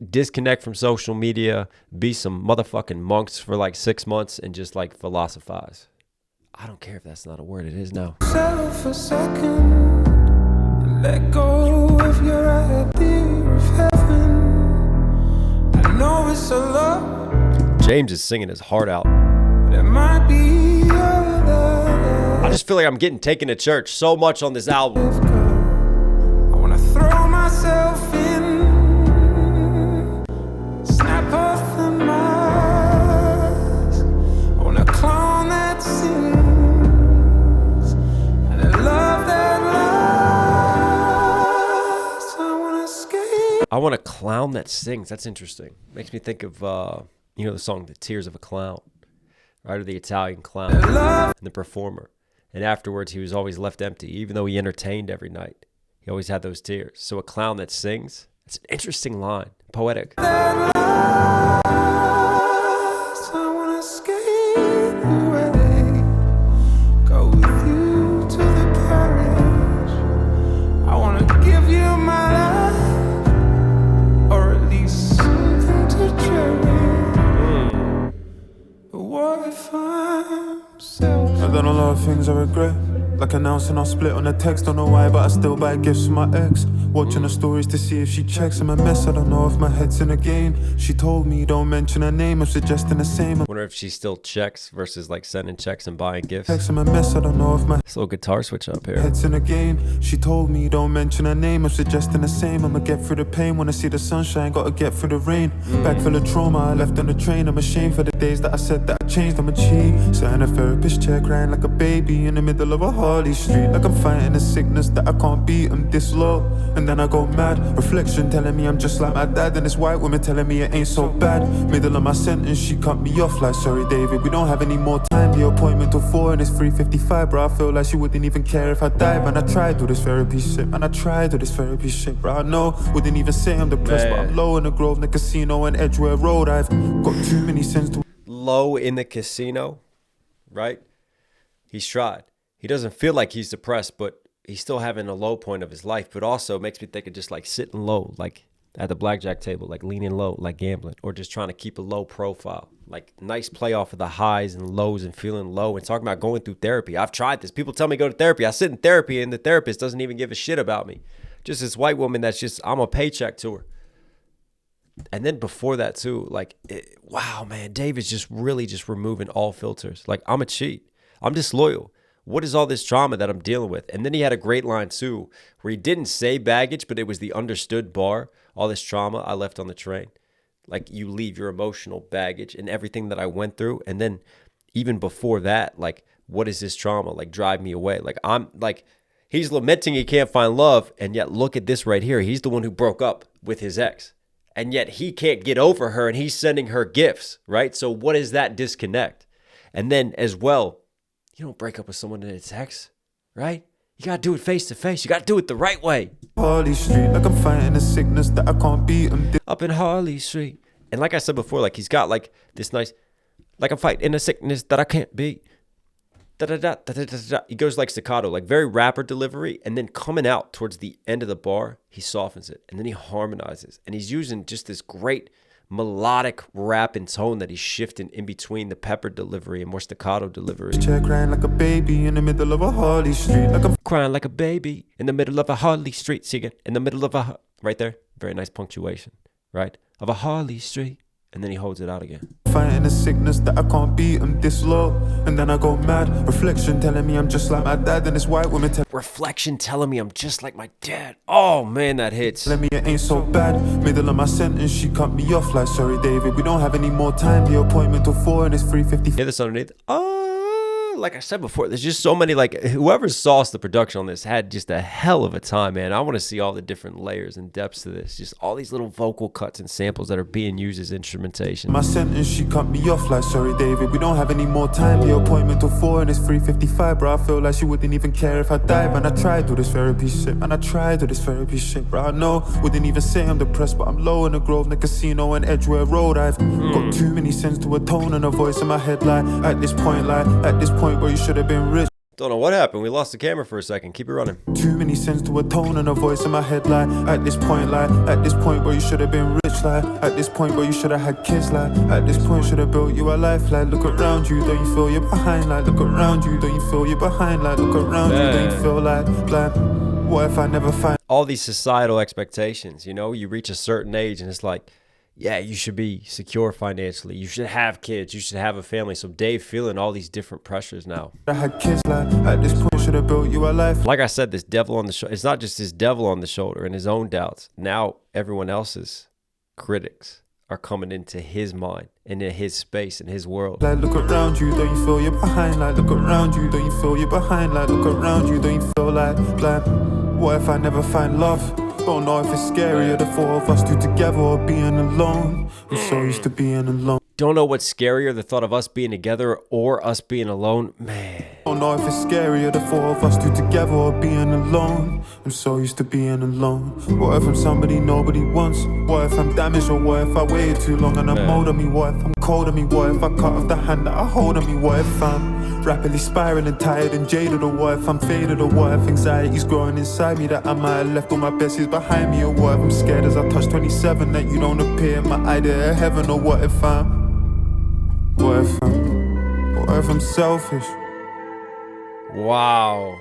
disconnect from social media, be some motherfucking monks for 6 months and just philosophize. I don't care if that's not a word. It is now.
Settle for a second and let go of your idea of heaven. I know it's a lot.
James is singing his heart out.
There might be other.
I just feel like I'm getting taken to church so much on this album.
I wanna throw myself in, snap off the mask. I wanna clone that sings, and a love that lasts. I wanna
I want a clown that sings. That's interesting. Makes me think of, the song The Tears of a Clown, right? Or The Italian Clown and the performer. And afterwards, he was always left empty. Even though he entertained every night, he always had those tears. So a clown that sings, it's an interesting line. Poetic.
I've done a lot of things I regret, like announcing our split on a text. Don't know why, but I still buy gifts for my ex. Watching her stories to see if she checks. I'm a mess, I don't know if my head's in a game. She told me don't mention her name, I'm suggesting the same.
Wonder if she still checks versus like sending checks and buying gifts.
I'm a mess, I don't know if my
This little guitar switch up here.
head's in a game. She told me don't mention her name, I'm suggesting the same. I'ma get through the pain, wanna see the sunshine, gotta get through the rain. Bag full of trauma, I left on the train. I'm ashamed for the days that I said that I changed. I'm a cheat, sat in a therapist chair crying like a baby in the middle of a Harley Street. Like I'm fighting a sickness that I can't beat, I'm this low, and then I go mad. Reflection telling me I'm just like my dad, and this white woman telling me it ain't so bad. Middle of my sentence, she cut me off like, sorry David, we don't have any more time. The appointment till 4 and it's 3:55, bro. I feel like she wouldn't even care if I died. Man, I tried to do this therapy shit, man, I tried to do this therapy shit, bro. I know, wouldn't even say I'm depressed, but I'm low in the Grove, in the casino and Edgware Road. I've got too many sins to
Low in the casino, right? He's tried. He doesn't feel like he's depressed, but he's still having a low point of his life. But also makes me think of just like sitting low, like at the blackjack table, like leaning low, like gambling, or just trying to keep a low profile. Like nice play off of the highs and lows and feeling low and talking about going through therapy. I've tried this. People tell me go to therapy. I sit in therapy and the therapist doesn't even give a shit about me. Just this white woman that's just, I'm a paycheck to her. And then before that too, like, wow, man, Dave is just really just removing all filters. Like, I'm a cheat. I'm disloyal. What is all this trauma that I'm dealing with? And then he had a great line too, where he didn't say baggage, but it was the understood bar. All this trauma I left on the train. Like, you leave your emotional baggage and everything that I went through. And then even before that, like, what is this trauma? Like, drive me away. Like, I'm like, he's lamenting he can't find love. And yet look at this right here. He's the one who broke up with his ex. And yet he can't get over her and he's sending her gifts, right? So what is that disconnect? And then as well, you don't break up with someone in a text, right? You got to do it face to face. You got to do it the right way.
Harley Street, like I'm fighting a sickness that I can't beat.
Up in Harley Street. And like I said before, like he's got like this nice, like I'm fighting a sickness that I can't beat. Da-da-da-da-da-da-da. He goes like staccato, like very rapper delivery, and then coming out towards the end of the bar, he softens it, and then he harmonizes, and he's using just this great melodic rap and tone that he's shifting in between the pepper delivery and more staccato delivery.
Chair crying like a baby in the middle of a Harley Street, like I'm
Crying like a baby in the middle of a Harley Street, singing in the middle of a right there, very nice punctuation, right, of a Harley Street. And then he holds it out again.
fighting a sickness that I can't beat, I'm this low, and then I go mad. Reflection telling me I'm just like my dad, and this white woman
Reflection telling me I'm just like my dad. Oh man, that hits.
telling me it ain't so bad. Middle of my sentence, she cut me off like, sorry David, we don't have any more time. The appointment till 4 and it's 3:50.
Hear this underneath? Like I said before, there's just so many, like whoever sauced the production on this had just a hell of a time, man. I want to see all the different layers and depths to this. Just all these little vocal cuts and samples that are being used as instrumentation.
My sentence, she cut me off like, sorry David, we don't have any more time. The appointment till 4 and it's 3:55, bro. I feel like she wouldn't even care if I died. Man, I tried to do this therapy shit, man, I tried to do this therapy shit, bro. I know, wouldn't even say I'm depressed, but I'm low in the Grove, in the casino and Edgware Road. I've got too many sins to atone, and a voice in my head like, at this point where you should have been rich.
Don't know what happened. We lost the camera for a second. Keep it running.
Too many sins to atone, and a voice in my head like, at this point where you should have been rich, like, at this point where you should have had kids, like, at this point should have built you a life, like, look around you, don't you feel you're behind, like, look around you, don't you feel you're behind, like, look around you, don't you feel like, what if I never find
all these societal expectations, you know, you reach a certain age and it's like, yeah, you should be secure financially. You should have kids. You should have a family. So Dave feeling all these different pressures now.
I had kids, like, at this point should have built you a life.
Like I said, this devil on the shoulder, it's not just this devil on the shoulder and his own doubts. Now everyone else's critics are coming into his mind, into his space, and his world.
Like, look around you, don't you feel you're behind, like, look around you, don't you feel you're behind, like, look around you, don't you feel like, what if I never find love? Don't know if it's scarier, the four of us two together or being alone. I'm so used to being alone.
Don't know what's scarier, the thought of us being together or us being alone. Man.
Don't know if it's scarier, the four of us two together or being alone. I'm so used to being alone. What if I'm somebody nobody wants? What if I'm damaged, or what if I waited too long and I'm older me? What if I'm colder me? What if I cut off the hand that I hold on me? What if I'm rapidly spiraling, tired and jaded? Or what if I'm faded? Or what if anxiety's growing inside me that I might have left all my besties behind me? Or what if I'm scared as I touch 27 that you don't appear in my idea of heaven? Or what if what if I'm selfish?
Wow.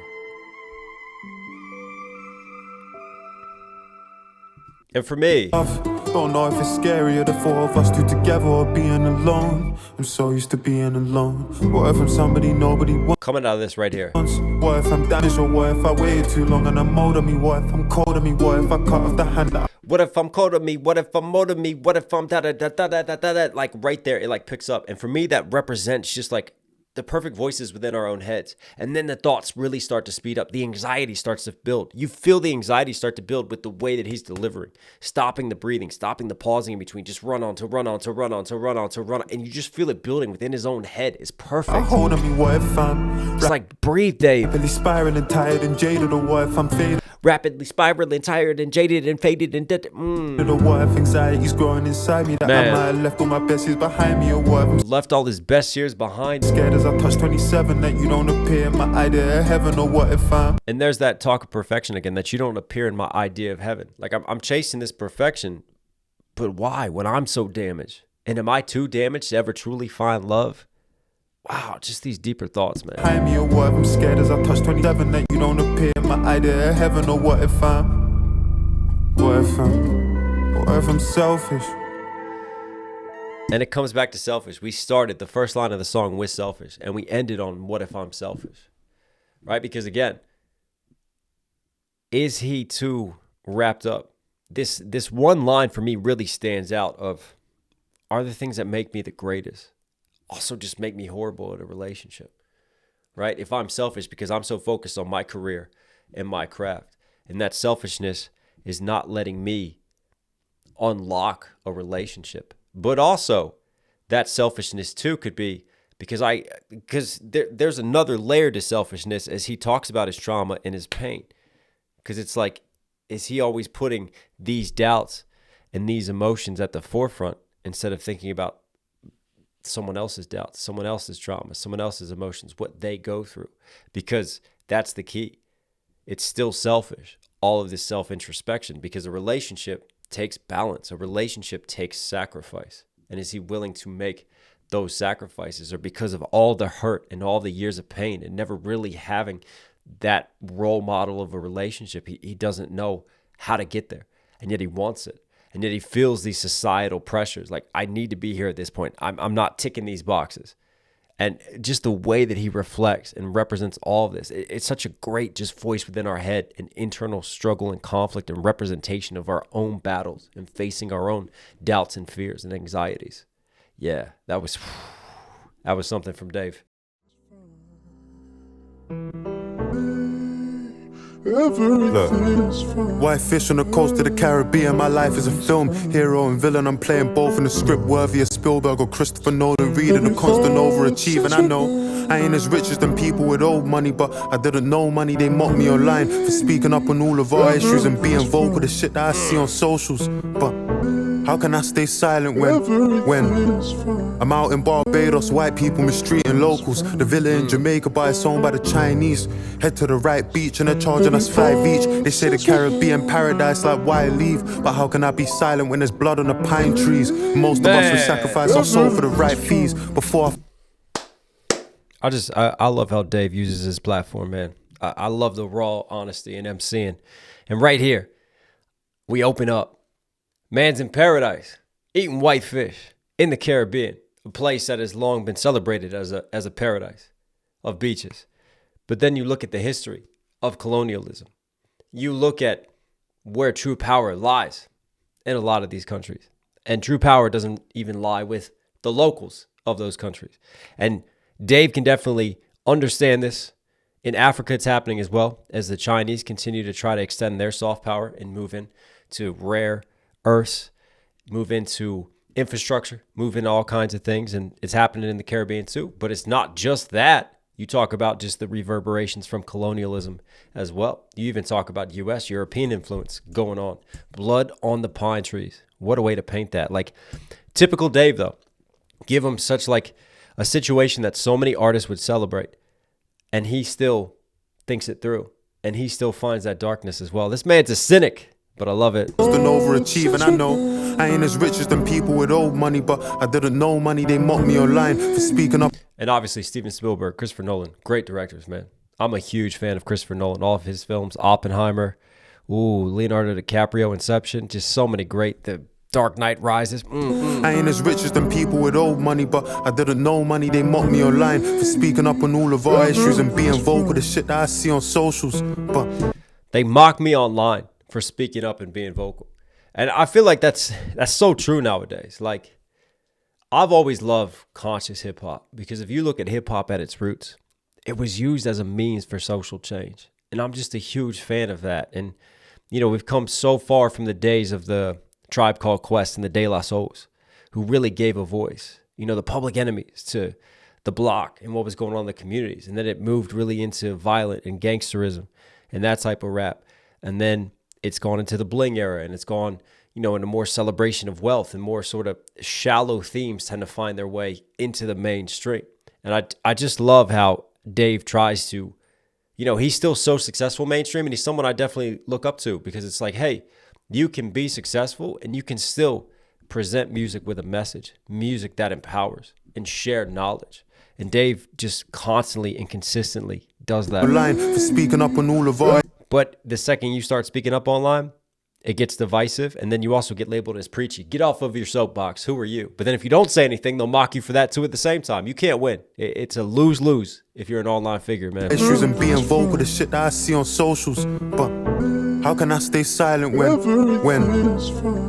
And for me,
don't know if it's scarier, the four of us two together or being alone. I'm so used to being alone. What if I'm somebody nobody wants?
coming out of this right here.
What if I'm damaged, or what if I waited too long and I'm older me? What if I'm colder me? What if I cut off the hand that
What if I'm cold on me? What if I'm older me? What if I'm da da da da da da da da? Like right there, it like picks up. And for me, that represents just like the perfect voices within our own heads. And then the thoughts really start to speed up. The anxiety starts to build. You feel the anxiety start to build with the way that he's delivering, stopping the breathing, stopping the pausing in between, just run on to run on to run on to run on to run on. And you just feel it building within his own head. It's perfect.
hold on me? What if I'm
It's like breathe, Dave.
rapidly spiraling, tired and jaded? Or what if I'm faded?
Rapidly spiraling, tired and jaded and faded and dead.
Or what if anxiety's growing inside me that
Man.
I might have left all my besties behind me? Or what if I'm
Left all his best years behind.
scared as I touch 27 that you don't appear in my idea of heaven? Or what if I'm
And there's that talk of perfection again, that you don't appear in my idea of heaven. Like I'm chasing this perfection, but why when I'm so damaged? And am I too damaged to ever truly find love? Wow, just these deeper thoughts, man.
behind me? Or what if I'm scared as I touch 27 that you don't appear in my idea of heaven? Or what if I'm selfish?
And it comes back to selfish. We started the first line of the song with selfish, and we ended on what if I'm selfish, right? Because again, is he too wrapped up? This one line for me really stands out of, are the things that make me the greatest also just make me horrible at a relationship, right? If I'm selfish because I'm so focused on my career and my craft, and that selfishness is not letting me unlock a relationship. But also that selfishness too could be because there's another layer to selfishness as he talks about his trauma and his pain. Because it's like, is he always putting these doubts and these emotions at the forefront instead of thinking about someone else's doubts, someone else's trauma, someone else's emotions, what they go through? Because that's the key. It's still selfish, all of this self-introspection, because a relationship takes balance. A relationship takes sacrifice. And is he willing to make those sacrifices? Or because of all the hurt and all the years of pain and never really having that role model of a relationship, he doesn't know how to get there. And yet he wants it. And yet he feels these societal pressures. Like, I need to be here at this point. I'm not ticking these boxes. And just the way that he reflects and represents all of this, it's such a great just voice within our head, an internal struggle and conflict and representation of our own battles and facing our own doubts and fears and anxieties. Yeah, that was something from Dave.
Look, white fish on the coast of the Caribbean. My life is a film, hero and villain. I'm playing both in a script worthy of Spielberg or Christopher Nolan. Reading a constant overachieving. I know I ain't as rich as them people with old money, but I didn't know money. They mocked me online for speaking up on all of our issues and being vocal. The shit that I see on socials, but how can I stay silent when I'm out in Barbados, white people mistreating locals? The villa in Jamaica, but it's owned by the Chinese. Head to the right beach and they're charging us 5 each. They say the Caribbean paradise, like why leave? But how can I be silent when there's blood on the pine trees? Most of us will sacrifice our soul for the right fees before
I love how Dave uses his platform, man. I love the raw honesty and emceeing. And right here, we open up. Man's in paradise, eating white fish in the Caribbean, a place that has long been celebrated as a paradise of beaches. But then you look at the history of colonialism. You look at where true power lies in a lot of these countries. And true power doesn't even lie with the locals of those countries. And Dave can definitely understand this In Africa, it's happening as well as the Chinese continue to try to extend their soft power and move into rare earths, move into infrastructure, move into all kinds of things. And it's happening in the Caribbean too. But it's not just that. You talk about just the reverberations from colonialism as well. You even talk about U.S., European influence going on. Blood on the pine trees. What a way to paint that. Like, typical Dave, though. Give him such like a situation that so many artists would celebrate. And he still thinks it through. And he still finds that darkness as well. This man's a cynic, but I love it.
An overachieving, I know I ain't as rich as them people with old money, but I didn't know money. They mocked me online for speaking up.
And obviously Steven Spielberg, Christopher Nolan, great directors, man. I'm a huge fan of Christopher Nolan, all of his films, Oppenheimer, Leonardo DiCaprio, Inception, just so many great. The Dark Knight Rises.
I ain't as rich as them people with old money, but I didn't know money. They mocked me online for speaking up on all of our issues and being vocal, the shit that I see on socials. But
they mock me online for speaking up and being vocal. And I feel like that's so true nowadays. Like, I've always loved conscious hip hop because if you look at hip hop at its roots, it was used as a means for social change. And I'm just a huge fan of that. And, you know, we've come so far from the days of the Tribe Called Quest and the De La Souls, who really gave a voice, you know, the Public Enemies to the block and what was going on in the communities. And then it moved really into violent and gangsterism and that type of rap. And then it's gone into the bling era and it's gone, you know, into more celebration of wealth and more sort of shallow themes tend to find their way into the mainstream. And I just love how Dave tries to, you know, he's still so successful mainstream and he's someone I definitely look up to because it's like, hey, you can be successful and you can still present music with a message, music that empowers and shared knowledge. And Dave just constantly and consistently does that.
For speaking up on all of our.
But the second you start speaking up online, it gets divisive, and then you also get labeled as preachy. Get off of your soapbox. Who are you? But then if you don't say anything, they'll mock you for that too at the same time. You can't win. It's a lose-lose if you're an online figure, man.
Issues and being vocal, the shit that I see on socials. But how can I stay silent when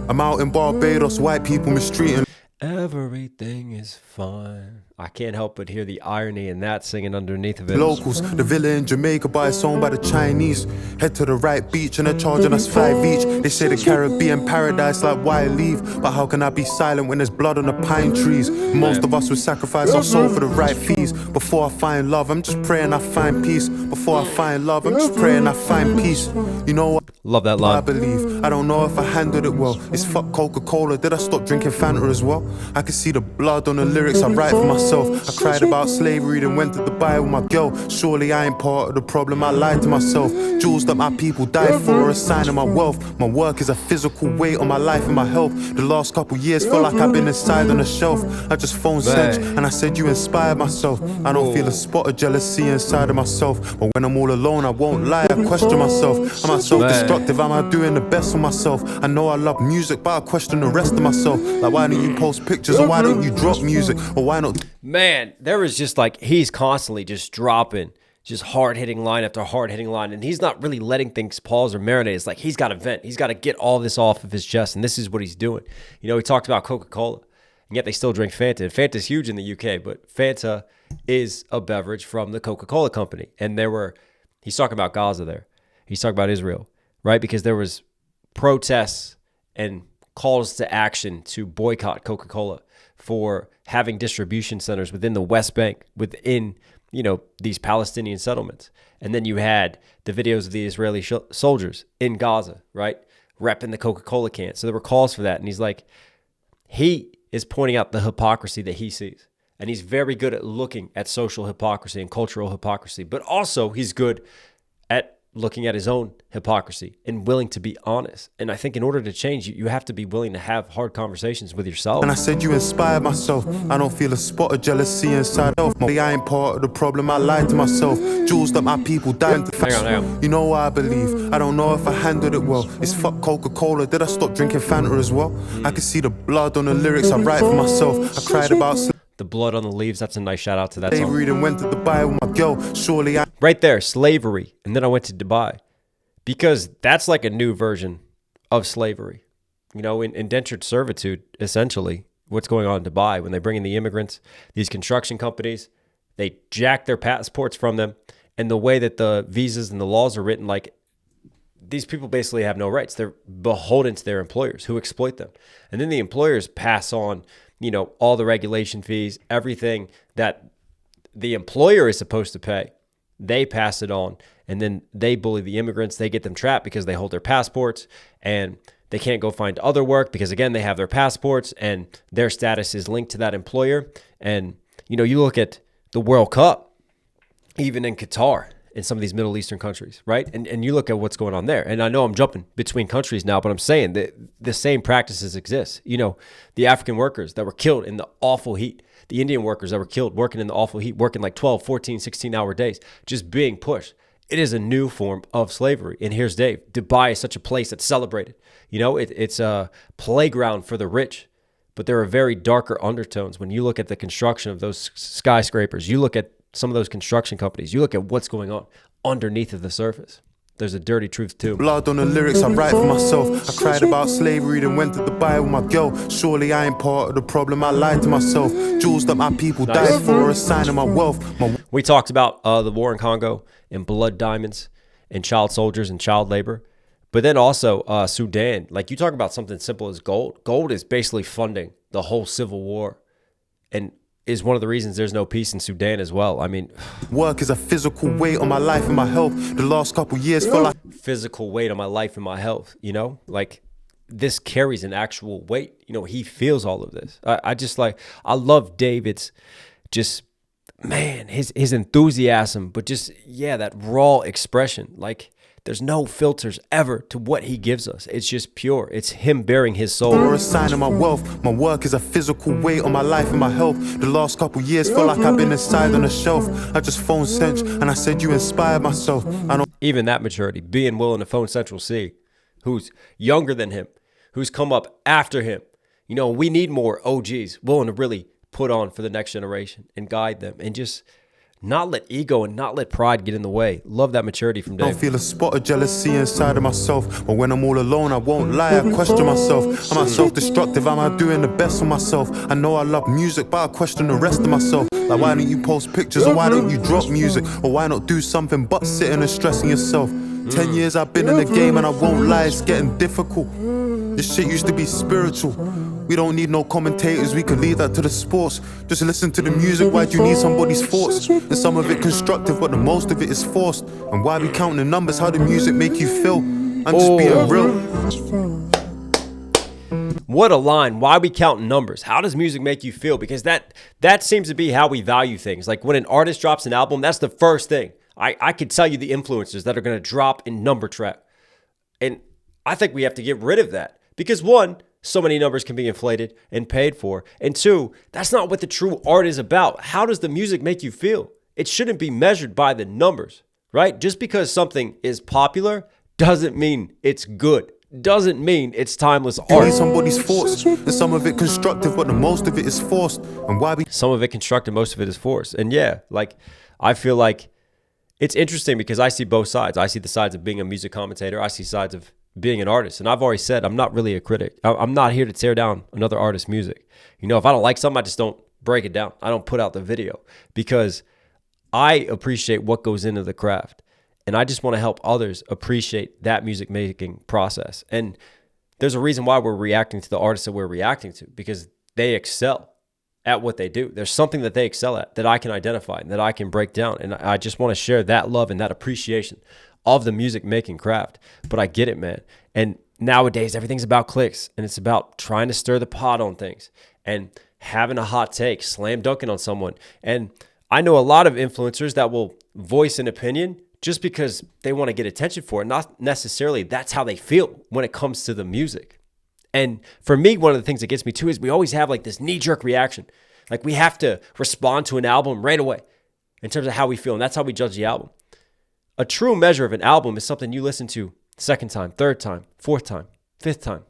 I'm out in Barbados, white people mistreating?
Everything is fine. I can't help but hear the irony in that singing underneath of it.
Locals, the villa in Jamaica by it's owned by the Chinese. Head to the right beach and they're charging us 5 each. They say the Caribbean paradise, like why leave? But how can I be silent when there's blood on the pine trees? Most of us would sacrifice our soul for the right fees. Before I find love, I'm just praying I find peace. Before I find love, I'm just praying I find peace. You know what?
Love that line.
I believe. I don't know if I handled it well. It's fuck Coca-Cola. Did I stop drinking Fanta as well? I can see the blood on the lyrics I write for myself. I cried about slavery, then went to Dubai with my girl. Surely I ain't part of the problem, I lied to myself. Jewels that my people died for are a sign of my wealth. My work is a physical weight on my life and my health. The last couple years feel like I've been inside on a shelf. I just phoned Sedge and I said you inspired myself. I don't feel a spot of jealousy inside of myself. But when I'm all alone, I won't lie, I question myself. Am I self-destructive? Am I doing the best for myself? I know I love music, but I question the rest of myself. Like, why don't you post pictures, or why don't you drop music, or why not?
Man, there is just like, he's constantly just dropping just hard-hitting line after hard-hitting line, and he's not really letting things pause or marinate. It's like he's got to vent. He's got to get all this off of his chest, and this is what he's doing. You know, he talked about Coca-Cola, and yet they still drink Fanta. And Fanta's huge in the UK, but Fanta is a beverage from the Coca-Cola company. And he's talking about Gaza there. He's talking about Israel, right? Because there was protests and calls to action to boycott Coca-Cola for having distribution centers within the West Bank, within, you know, these Palestinian settlements. And then you had the videos of the Israeli soldiers in Gaza, right, repping the Coca-Cola can. So there were calls for that. And he's like, he is pointing out the hypocrisy that he sees. And he's very good at looking at social hypocrisy and cultural hypocrisy. But also he's good at looking at his own hypocrisy and willing to be honest. And I think in order to change, you have to be willing to have hard conversations with yourself.
And I said you inspired myself. I don't feel a spot of jealousy inside of me. I ain't part of the problem, I lied to myself. Jewels that my people died.
Hang on.
You know what I believe. I don't know if I handled it well. It's fuck Coca-Cola. Did I stop drinking Fanta as well? I can see the blood on the lyrics I write for myself. I cried about
the blood on the leaves. That's a nice shout out to that song.
slavery, then went to Dubai with my girl. Surely I...
Right there, slavery. And then I went to Dubai. Because that's like a new version of slavery. You know, in indentured servitude, essentially, what's going on in Dubai when they bring in the immigrants, these construction companies, they jack their passports from them, and the way that the visas and the laws are written, like these people basically have no rights. They're beholden to their employers who exploit them. And then the employers pass on, you know, all the regulation fees, everything that the employer is supposed to pay. They pass it on, and then they bully the immigrants. They get them trapped because they hold their passports, and they can't go find other work because, again, they have their passports and their status is linked to that employer. And, you know, you look at the World Cup, even in Qatar, in some of these Middle Eastern countries, right? And you look at what's going on there. And I know I'm jumping between countries now, but I'm saying that the same practices exist. You know, the African workers that were killed in the awful heat, the Indian workers that were killed working in the awful heat, working like 12, 14, 16-hour days, just being pushed. It is a new form of slavery. And here's Dave. Dubai is such a place that's celebrated. You know, it's a playground for the rich, but there are very darker undertones. When you look at the construction of those skyscrapers, you look at some of those construction companies, you look at what's going on underneath of the surface. There's a dirty truth too.
Blood on the lyrics I write for myself. I cried about slavery, then went to Dubai with my girl. Surely I ain't part of the problem, I lied to myself. Jewels that my people died for, a sign of my wealth.
We talked about the war in Congo and blood diamonds and child soldiers and child labor. But then also Sudan. Like, you talk about something simple as gold. Gold is basically funding the whole civil war and is one of the reasons there's no peace in Sudan as well. I mean,
work is a physical weight on my life and my health. The last couple years felt like
physical weight on my life and my health, you know? Like, this carries an actual weight. You know, he feels all of this. I love David's just, man, his enthusiasm, but just, yeah, that raw expression. Like, there's no filters ever to what he gives us. It's just pure. It's him bearing his soul.
For a sign of my wealth. My work is a physical weight on my life and my health. The last couple years felt like I've been inside on a shelf. I just phoned Cinch and I said you inspired myself.
Even that maturity, being willing to phone Central C, who's younger than him, who's come up after him. You know, we need more OGs willing to really put on for the next generation and guide them and just not let ego and not let pride get in the way. Love that maturity from Dave.
I don't feel a spot of jealousy inside of myself. But when I'm all alone, I won't lie, I question myself. Am I self-destructive? Am I doing the best for myself? I know I love music, but I question the rest of myself. Like, why don't you post pictures? Or why don't you drop music? Or why not do something but sitting and stressing yourself? 10 years I've been in the game and I won't lie, it's getting difficult. This shit used to be spiritual. We don't need no commentators, we can leave that to the sports. Just listen to the music, why do you need somebody's thoughts? And some of it constructive, but the most of it is forced. And why we counting the numbers, how the music make you feel? I'm just being real.
What a line. Why we counting numbers? How does music make you feel? Because that seems to be how we value things. Like, when an artist drops an album, that's the first thing. I could tell you the influencers that are going to drop in number track. And I think we have to get rid of that. Because one, so many numbers can be inflated and paid for. And two, that's not what the true art is about. How does the music make you feel? It shouldn't be measured by the numbers, right? Just because something is popular doesn't mean it's good. Doesn't mean it's timeless art.
You need somebody's thoughts, and some of it constructive, but the most of it is forced. And why we
some of it constructive, most of it is forced. And yeah, like, I feel like it's interesting because I see both sides. I see the sides of being a music commentator. I see sides of being an artist. And I've already said, I'm not really a critic. I'm not here to tear down another artist's music. You know, if I don't like something, I just don't break it down. I don't put out the video because I appreciate what goes into the craft. And I just want to help others appreciate that music making process. And there's a reason why we're reacting to the artists that we're reacting to, because they excel at what they do. There's something that they excel at that I can identify and that I can break down. And I just want to share that love and that appreciation of the music making craft. But I get it, man. And nowadays, everything's about clicks, and it's about trying to stir the pot on things and having a hot take, slam dunking on someone. And I know a lot of influencers that will voice an opinion just because they want to get attention for it. Not necessarily that's how they feel when it comes to the music. And for me, one of the things that gets me too is we always have like this knee-jerk reaction. Like, we have to respond to an album right away in terms of how we feel. And that's how we judge the album. A true measure of an album is something you listen to second time, third time, fourth time, fifth time,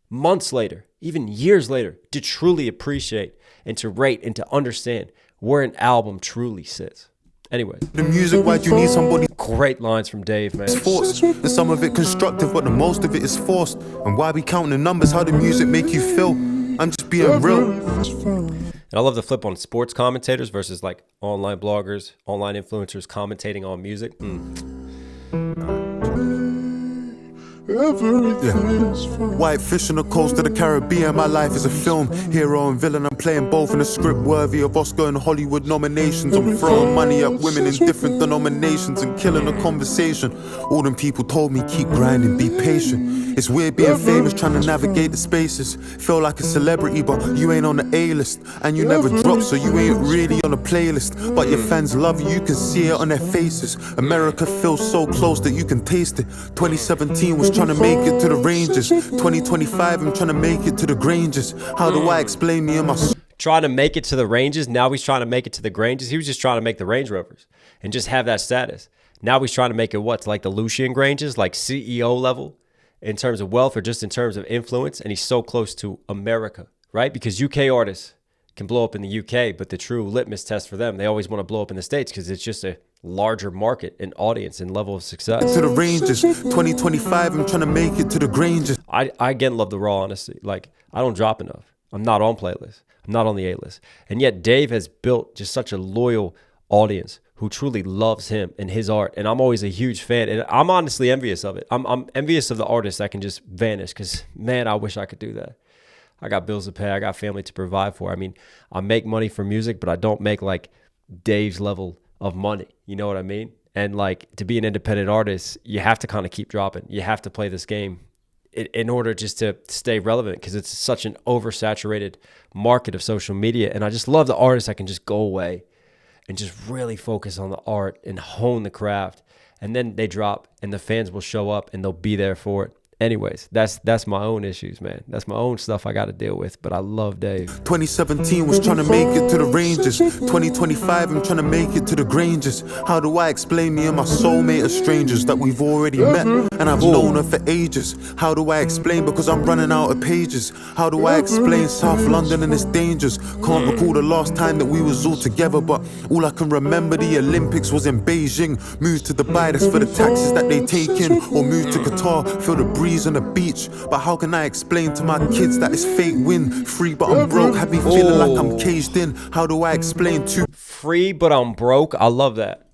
months later, even years later, to truly appreciate and to rate and to understand where an album truly sits. Anyways,
the music, why do you need somebody?
Great lines from Dave, man.
Forced, and some of it constructive, but the most of it is forced. And why we counting the numbers, how the music make you feel? I'm just being real.
And I love the flip on sports commentators versus like online bloggers, online influencers commentating on music.
White fish on the coast of the Caribbean, my life is a film. Hero and villain, I'm playing both in a script worthy of Oscar and Hollywood nominations. I'm throwing money at women in different denominations and killing the conversation. All them people told me, keep grinding, be patient. It's weird being famous, trying to navigate the spaces. Feel like a celebrity, but you ain't on the A-list. And you never drop, so you ain't really on a playlist. But your fans love you, you can see it on their faces. America feels so close that you can taste it. 2017 was trying to make it to the Rangers. 2025, I'm trying to make it to the Granges. How do I explain me and my...
Trying to make it to the Ranges. Now he's trying to make it to the Granges. He was just trying to make the Range Rovers and just have that status. Now he's trying to make it what? Like the Lucian Granges, like CEO level in terms of wealth or just in terms of influence. And he's so close to America, right? Because UK artists can blow up in the UK, but the true litmus test for them, they always want to blow up in the States because it's just a larger market and audience and level of success.
To the Rangers, 2025, I'm trying to make it to the Granges.
I again love the raw honesty. Like, I don't drop enough. I'm not on playlists. I'm not on the A-list. And yet Dave has built just such a loyal audience who truly loves him and his art. And I'm always a huge fan. And I'm honestly envious of it. I'm envious of the artists that can just vanish because, man, I wish I could do that. I got bills to pay. I got family to provide for. I mean, I make money from music, but I don't make like Dave's level of money. You know what I mean? And like to be an independent artist, you have to kind of keep dropping. You have to play this game in order just to stay relevant because it's such an oversaturated market of social media. And I just love the artists that can just go away and just really focus on the art and hone the craft. And then they drop and the fans will show up and they'll be there for it. Anyways, that's my own issues, man. That's my own stuff I got to deal with, but I love Dave.
2017 was trying to make it to the Rangers. 2025, I'm trying to make it to the Granges. How do I explain me and my soulmate are strangers that we've already met and I've known her for ages? How do I explain because I'm running out of pages? How do I explain South London and its dangers? Can't recall the last time that we was all together, but all I can remember the Olympics was in Beijing. Moved to Dubai, that's for the taxes that they take in, or moved to Qatar, feel the breeze on the beach. But how can I explain to my kids that it's fake win? Free but I'm broke, have me feeling like I'm caged in. How do I explain to...
Free but I'm broke. I love that.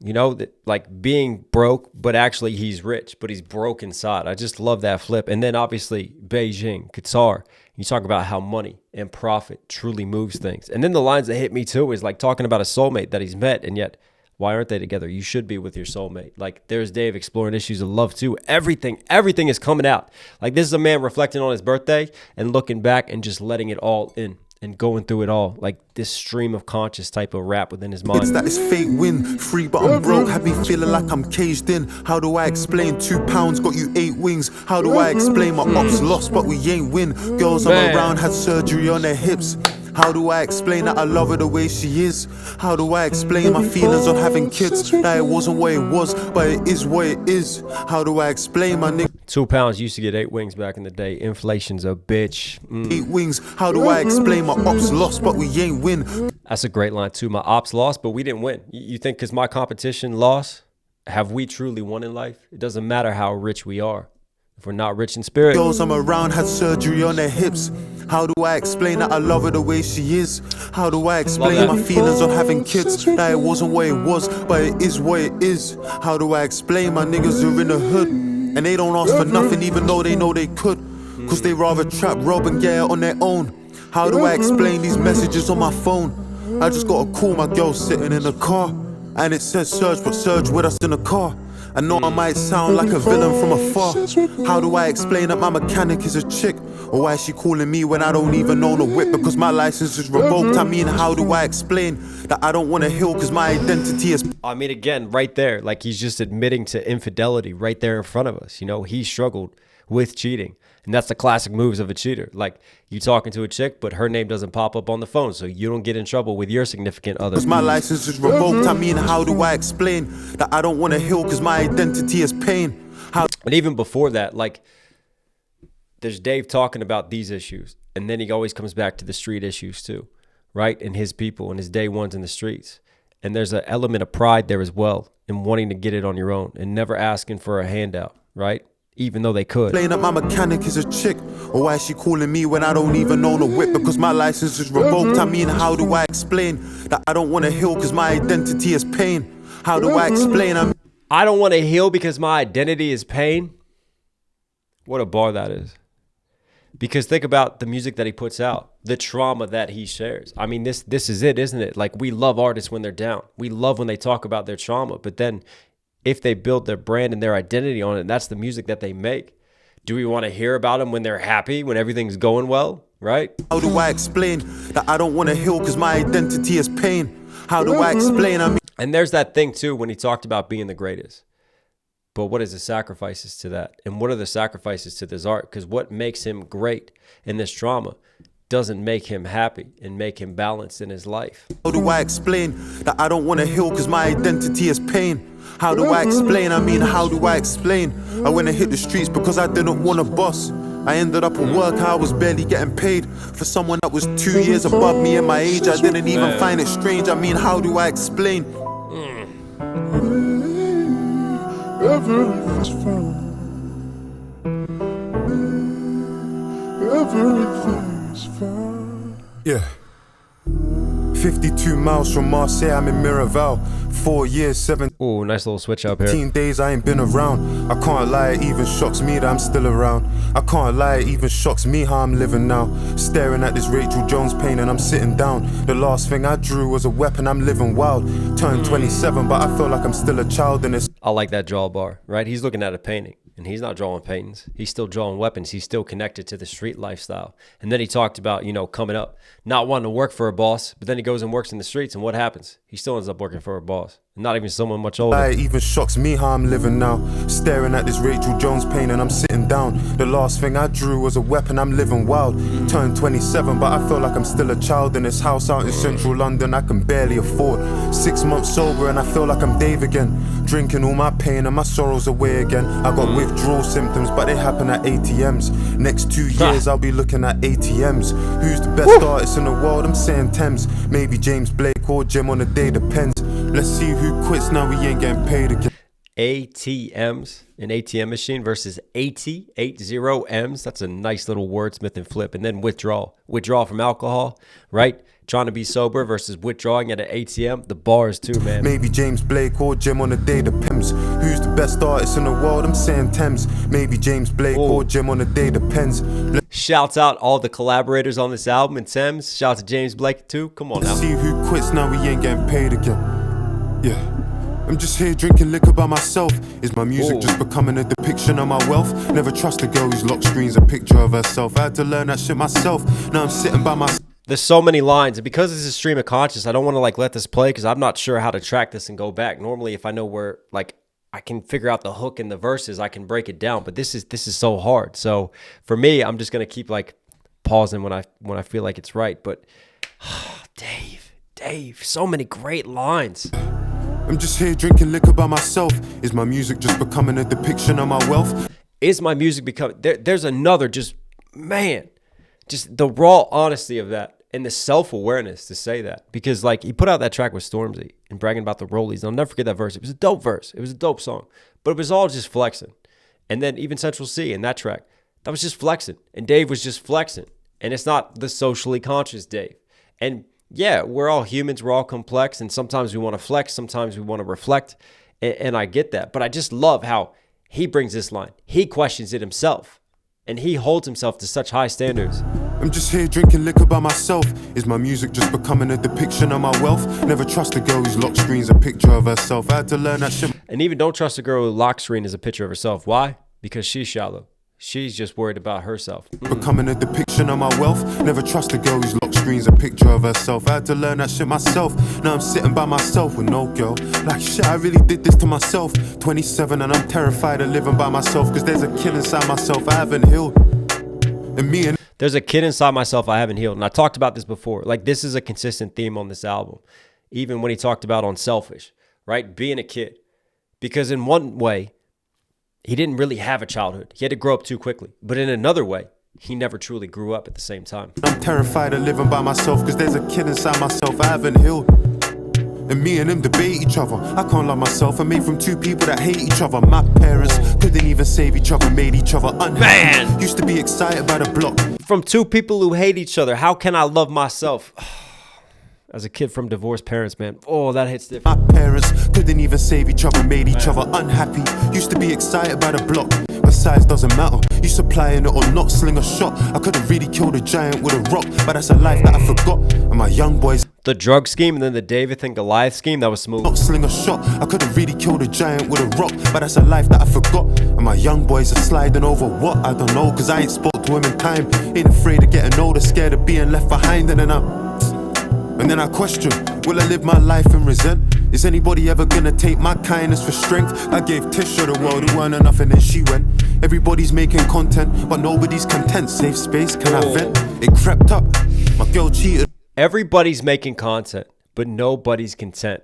You know, that like being broke, but actually he's rich, but he's broke inside. I just love that flip. And then obviously Beijing, Qatar, you talk about how money and profit truly moves things. And then the lines that hit me too is like talking about a soulmate that he's met, and yet why aren't they together? You should be with your soulmate. Like there's Dave exploring issues of love too. Everything is coming out. Like this is a man reflecting on his birthday and looking back and just letting it all in and going through it all. Like this stream of conscious type of rap within his mind.
It's that it's fake win, free but I'm broke, have me feeling like I'm caged in. How do I explain 2 pounds got you 8 wings? How do I explain my ops lost but we ain't win? Girls I'm around had surgery on their hips. How do I explain that I love her the way she is? How do I explain my feelings on having kids? That it wasn't what it was, but it is what it is. How do I explain my nigga?
2 pounds used to get 8 wings back in the day. Inflation's a bitch.
8 wings. How do I explain my ops lost, but we ain't win?
That's a great line too. My ops lost, but we didn't win. You think because my competition lost, have we truly won in life? It doesn't matter how rich we are if we're not rich in spirit.
Girls I'm around had surgery on their hips. How do I explain that I love her the way she is? How do I explain my feelings on having kids? That it wasn't what it was, but it is what it is. How do I explain my niggas are in the hood and they don't ask for nothing even though they know they could? Cause they rather trap, rob and get it on their own. How do I explain these messages on my phone? I just got a call, my girl sitting in the car and it says Surge, but Surge with us in the car. I know I might sound like a villain from afar. How do I explain that my mechanic is a chick? Or why is she calling me when I don't even own a whip? Because my license is revoked. I mean, how do I explain that I don't want to heal because my identity is...
I mean, again, right there, like he's just admitting to infidelity right there in front of us. You know, he struggled with cheating. And that's the classic moves of a cheater. Like you talking to a chick, but her name doesn't pop up on the phone, so you don't get in trouble with your significant other.
Because my license is revoked. I mean, how do I explain that I don't want to heal because my identity is pain? How...
And even before that, like there's Dave talking about these issues, and then he always comes back to the street issues too, right? And his people and his day ones in the streets. And there's an element of pride there as well in wanting to get it on your own and never asking for a handout, right? even though they could.
Playing that my mechanic is a chick, or why is she calling me when I don't even own a whip? Because my license is revoked. I mean, how do I explain that I don't want to heal because my identity is pain? How do I explain?
I don't want to heal because my identity is pain. What a bar that is. Because think about the music that he puts out, the trauma that he shares. I mean, this is it, isn't it? Like, we love artists when they're down. We love when they talk about their trauma. But then if they build their brand and their identity on it, and that's the music that they make, do we want to hear about them when they're happy, when everything's going well, right?
How do I explain that I don't want to heal because my identity is pain? How do I explain? I mean,
and there's that thing too when he talked about being the greatest. But what is the sacrifices to that? And what are the sacrifices to this art? Because what makes him great in this trauma doesn't make him happy and make him balanced in his life.
How do I explain that I don't want to heal because my identity is pain? How do I explain? I mean, how do I explain? I went and hit the streets because I didn't want a boss. I ended up at work, I was barely getting paid. For someone that was 2 years above me in my age, I didn't even find it strange. I mean, how do I explain?
Everything's fine. Everything's fine.
Yeah. 52 miles from Marseille, I'm in Miraval. 4 years, 17
Ooh, nice little switch up here.
days, I ain't been around. I can't lie, it even shocks me that I'm still around. I can't lie, it even shocks me how I'm living now. Staring at this Rachel Jones painting, I'm sitting down. The last thing I drew was a weapon, I'm living wild. Turned 27, but I feel like I'm still a child in this.
I like that draw bar, right? He's looking at a painting, and he's not drawing paintings. He's still drawing weapons. He's still connected to the street lifestyle. And then he talked about, coming up, not wanting to work for a boss, but then he goes and works in the streets, and what happens? He still ends up working for a boss. Not even someone much older.
It even shocks me how I'm living now. Staring at this Rachel Jones painting, I'm sitting down. The last thing I drew was a weapon, I'm living wild. Turned 27, but I feel like I'm still a child in this house out in central London I can barely afford. 6 months sober and I feel like I'm Dave again. Drinking all my pain and my sorrows away again. I got withdrawal symptoms, but they happen at ATMs. Next 2 years I'll be looking at ATMs. Who's the best artist in the world? I'm saying Thames. Maybe James Blake or Jim on the day, depends. Let's see who quits now, we ain't getting paid again.
ATMs, an ATM machine versus 80 M's. That's a nice little wordsmith and flip. And then withdrawal from alcohol, right? Trying to be sober versus withdrawing at an ATM. The bars too, man.
Maybe James Blake or Jim on the day, depends. Who's the best artist in the world? I'm saying Thames. Maybe James Blake or Jim on the day, depends.
Shouts out all the collaborators on this album and Thames. Shout out to James Blake too. Come on now.
Let's see who quits now, we ain't getting paid again. Yeah. I'm just here drinking liquor by myself. Is my music just becoming a depiction of my wealth? Never trust a girl who's lock screens a picture of herself. I had to learn that shit myself. Now I'm sitting by myself.
There's so many lines, and because this is stream of conscious, I don't want to let this play because I'm not sure how to track this and go back. Normally, if I know where I can figure out the hook and the verses, I can break it down. But this is so hard. So for me, I'm just gonna keep pausing when I feel like it's right. But Dave, so many great lines.
I'm just here drinking liquor by myself. Is my music just becoming a depiction of my wealth?
Is my music becoming... There's another just the raw honesty of that and the self-awareness to say that. Because he put out that track with Stormzy and bragging about the rollies. I'll never forget that verse. It was a dope verse. It was a dope song. But it was all just flexing. And then even Central C in that track, that was just flexing. And Dave was just flexing. And it's not the socially conscious Dave. And yeah, we're all humans, we're all complex, and sometimes we want to flex, sometimes we want to reflect, and I get that. But I just love how he brings this line. He questions it himself, and he holds himself to such high standards.
I'm just here drinking liquor by myself. Is my music just becoming a depiction of my wealth? Never trust a girl who's lock screens a picture of herself. I had to learn that shit.
And even don't trust a girl who lock screen is a picture of herself. Why? Because she's shallow. She's just worried about herself.
Becoming a depiction of my wealth. Never trust a girl who's lock screens a picture of herself. I had to learn that shit myself. Now I'm sitting by myself with no girl. Like shit, I really did this to myself. 27 and I'm terrified of living by myself. Cause there's a kid inside myself I haven't healed. And me and
there's a kid inside myself I haven't healed. And I talked about this before. This is a consistent theme on this album. Even when he talked about Unselfish, right? Being a kid. Because in one way, he didn't really have a childhood. He had to grow up too quickly. But in another way, he never truly grew up at the same time.
I'm terrified of living by myself because there's a kid inside myself I haven't healed. And me and him debate each other. I can't love myself. I'm made from two people that hate each other. My parents couldn't even save each other, made each other unhappy.
Man.
Used to be excited by the block.
From two people who hate each other, how can I love myself? As a kid from divorced parents, man. Oh, that hits different.
My parents couldn't even save each other, made each other unhappy. Used to be excited by the block, but size doesn't matter. You supplying it or not, sling a shot. I could've really killed a giant with a rock, but that's a life that I forgot. And my young boys,
The drug scheme and then the David and Goliath scheme, that was smooth.
not sling a shot. I could've really killed a giant with a rock, but that's a life that I forgot. And my young boys are sliding over what? I don't know, cause I ain't spoke to him in time. Ain't afraid of getting older, scared of being left behind. And then I question, will I live my life and resent? Is anybody ever gonna take my kindness for strength? I gave Tisha the world, it weren't enough and then she went. Everybody's making content, but nobody's content. Safe space, can I vent? It crept up, my girl cheated.
Everybody's making content, but nobody's content.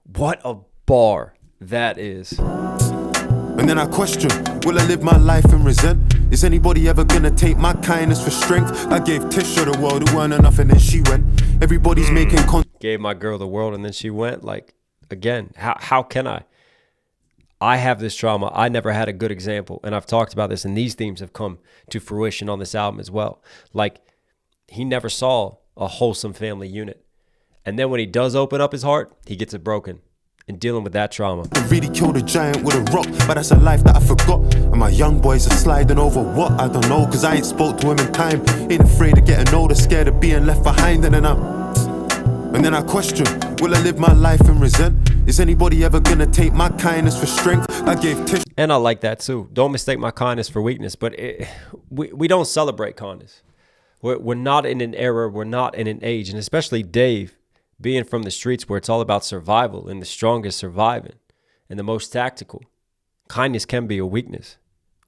What a bar that is.
And then I question, will I live my life and resent? Is anybody ever gonna take my kindness for strength? I gave Tisha the world, it weren't enough and then she went. Everybody's making content.
Gave my girl the world and then she went. Like, again, how can I? I have this trauma. I never had a good example. And I've talked about this, and these themes have come to fruition on this album as well. Like, he never saw a wholesome family unit. And then when he does open up his heart, he gets it broken. And dealing with that trauma.
I really killed a giant with a rock, but that's a life that I forgot. And my young boys are sliding over what? I don't know, cause I ain't spoke to him in time. Ain't afraid of getting older, scared of being left behind. And then I question, will I live my life and resent? Is anybody ever gonna take my kindness for strength? I gave Tish.
And I like that too. Don't mistake my kindness for weakness, but we don't celebrate kindness. We're not in an era, we're not in an age, and especially Dave, being from the streets where it's all about survival and the strongest surviving and the most tactical. Kindness can be a weakness.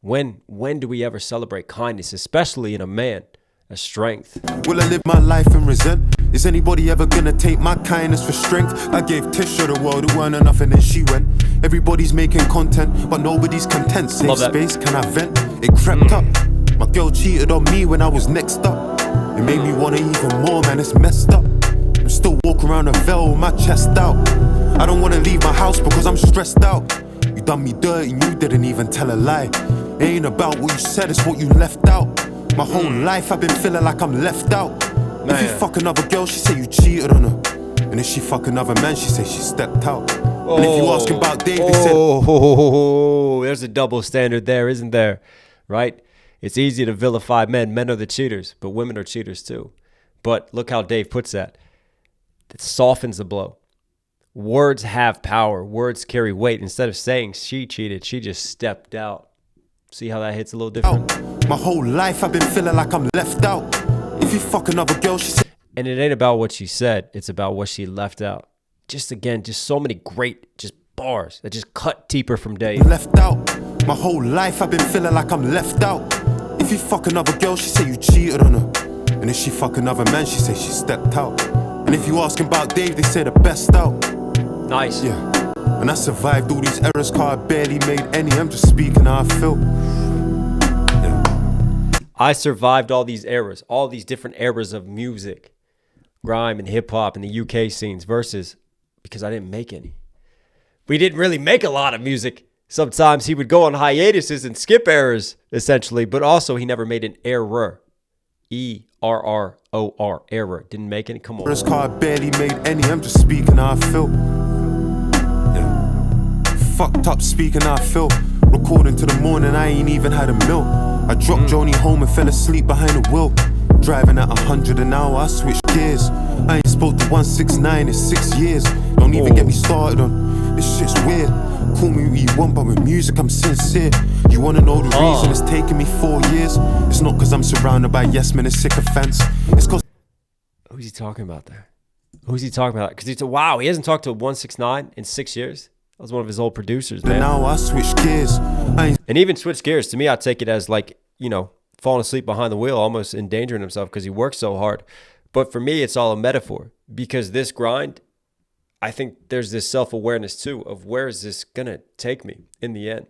When do we ever celebrate kindness, especially in a man, a strength?
Will I live my life and resent? Is anybody ever gonna take my kindness for strength? I gave Tisha the world, it weren't enough and then she went. Everybody's making content, but nobody's content. Safe space, can I vent? It crept up. My girl cheated on me when I was next up. It made me want it even more, man, it's messed up. I'm still walking around a veil with my chest out. I don't wanna leave my house because I'm stressed out. You done me dirty and you didn't even tell a lie. It ain't about what you said, it's what you left out. My whole life I've been feeling like I'm left out. Man. If you fuck another girl, she say you cheated on her. And if she fuck another man, she say she stepped out. And if you ask him about Dave, they said...
Oh, there's a double standard there, isn't there? Right? It's easy to vilify men. Men are the cheaters, but women are cheaters too. But look how Dave puts that. It softens the blow. Words have power. Words carry weight. Instead of saying she cheated, she just stepped out. See how that hits a little different?
My whole life I've been feeling like I'm left out. If you fuck another girl, she said...
And it ain't about what she said. It's about what she left out. Just again, just so many great just bars that just cut deeper from Dave.
Left out. My whole life I've been feeling like I'm left out. If you fuck another girl, she say you cheated on her. And if she fuck another man, she say she stepped out. And if you ask him about Dave, they say the best out.
Nice.
Yeah. And I survived all these errors, cause I barely made any. I'm just speaking how I feel. Yeah.
I survived all these eras, all these different eras of music, grime and hip hop and the UK scenes versus because I didn't make any. We didn't really make a lot of music. Sometimes he would go on hiatuses and skip eras, essentially, but also he never made an error. E-R-R-O-R, error. Didn't make any. Come on.
First car, I barely made any. I'm just speaking how I feel. Yeah. Fucked up speaking how I feel. Recording to the morning, I ain't even had a meal. I dropped Joni home and fell asleep behind the wheel. Driving at 100 an hour, I switched gears. I ain't spoke to 169 in 6 years. Don't even get me started on this shit's weird. Call me what you want, but with music I'm sincere. You wanna know the reason it's taken me 4 years? It's not cause I'm surrounded by yes men and sycophants. It's cause...
Who's he talking about there? Who's he talking about? Because wow, he hasn't talked to 169 in 6 years. That was one of his old producers, man.
Now I switch gears.
And even switch gears, to me, I take it as like, you know, falling asleep behind the wheel, almost endangering himself because he works so hard. But for me, it's all a metaphor because this grind, I think there's this self-awareness too of where is this going to take me in the end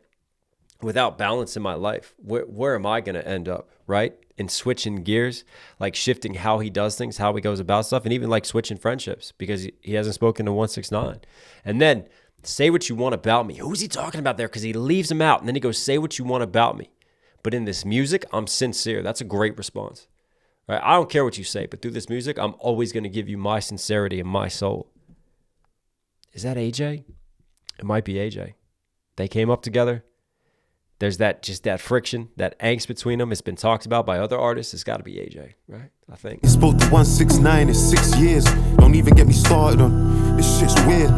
without balance in my life? Where am I going to end up, right? and switching gears, like shifting how he does things, how he goes about stuff, and even like switching friendships because he hasn't spoken to 169. And then say what you want about me. Who's he talking about there? Because he leaves him out and then he goes, say what you want about me. But in this music, I'm sincere. That's a great response. Right? I don't care what you say, but through this music, I'm always going to give you my sincerity and my soul. Is that AJ? It might be AJ. They came up together. There's that friction, that angst between them. It's been talked about by other artists. It's got to be AJ, right? I think.
Spoke to 169 in 6 years. Don't even get me started on this shit's weird.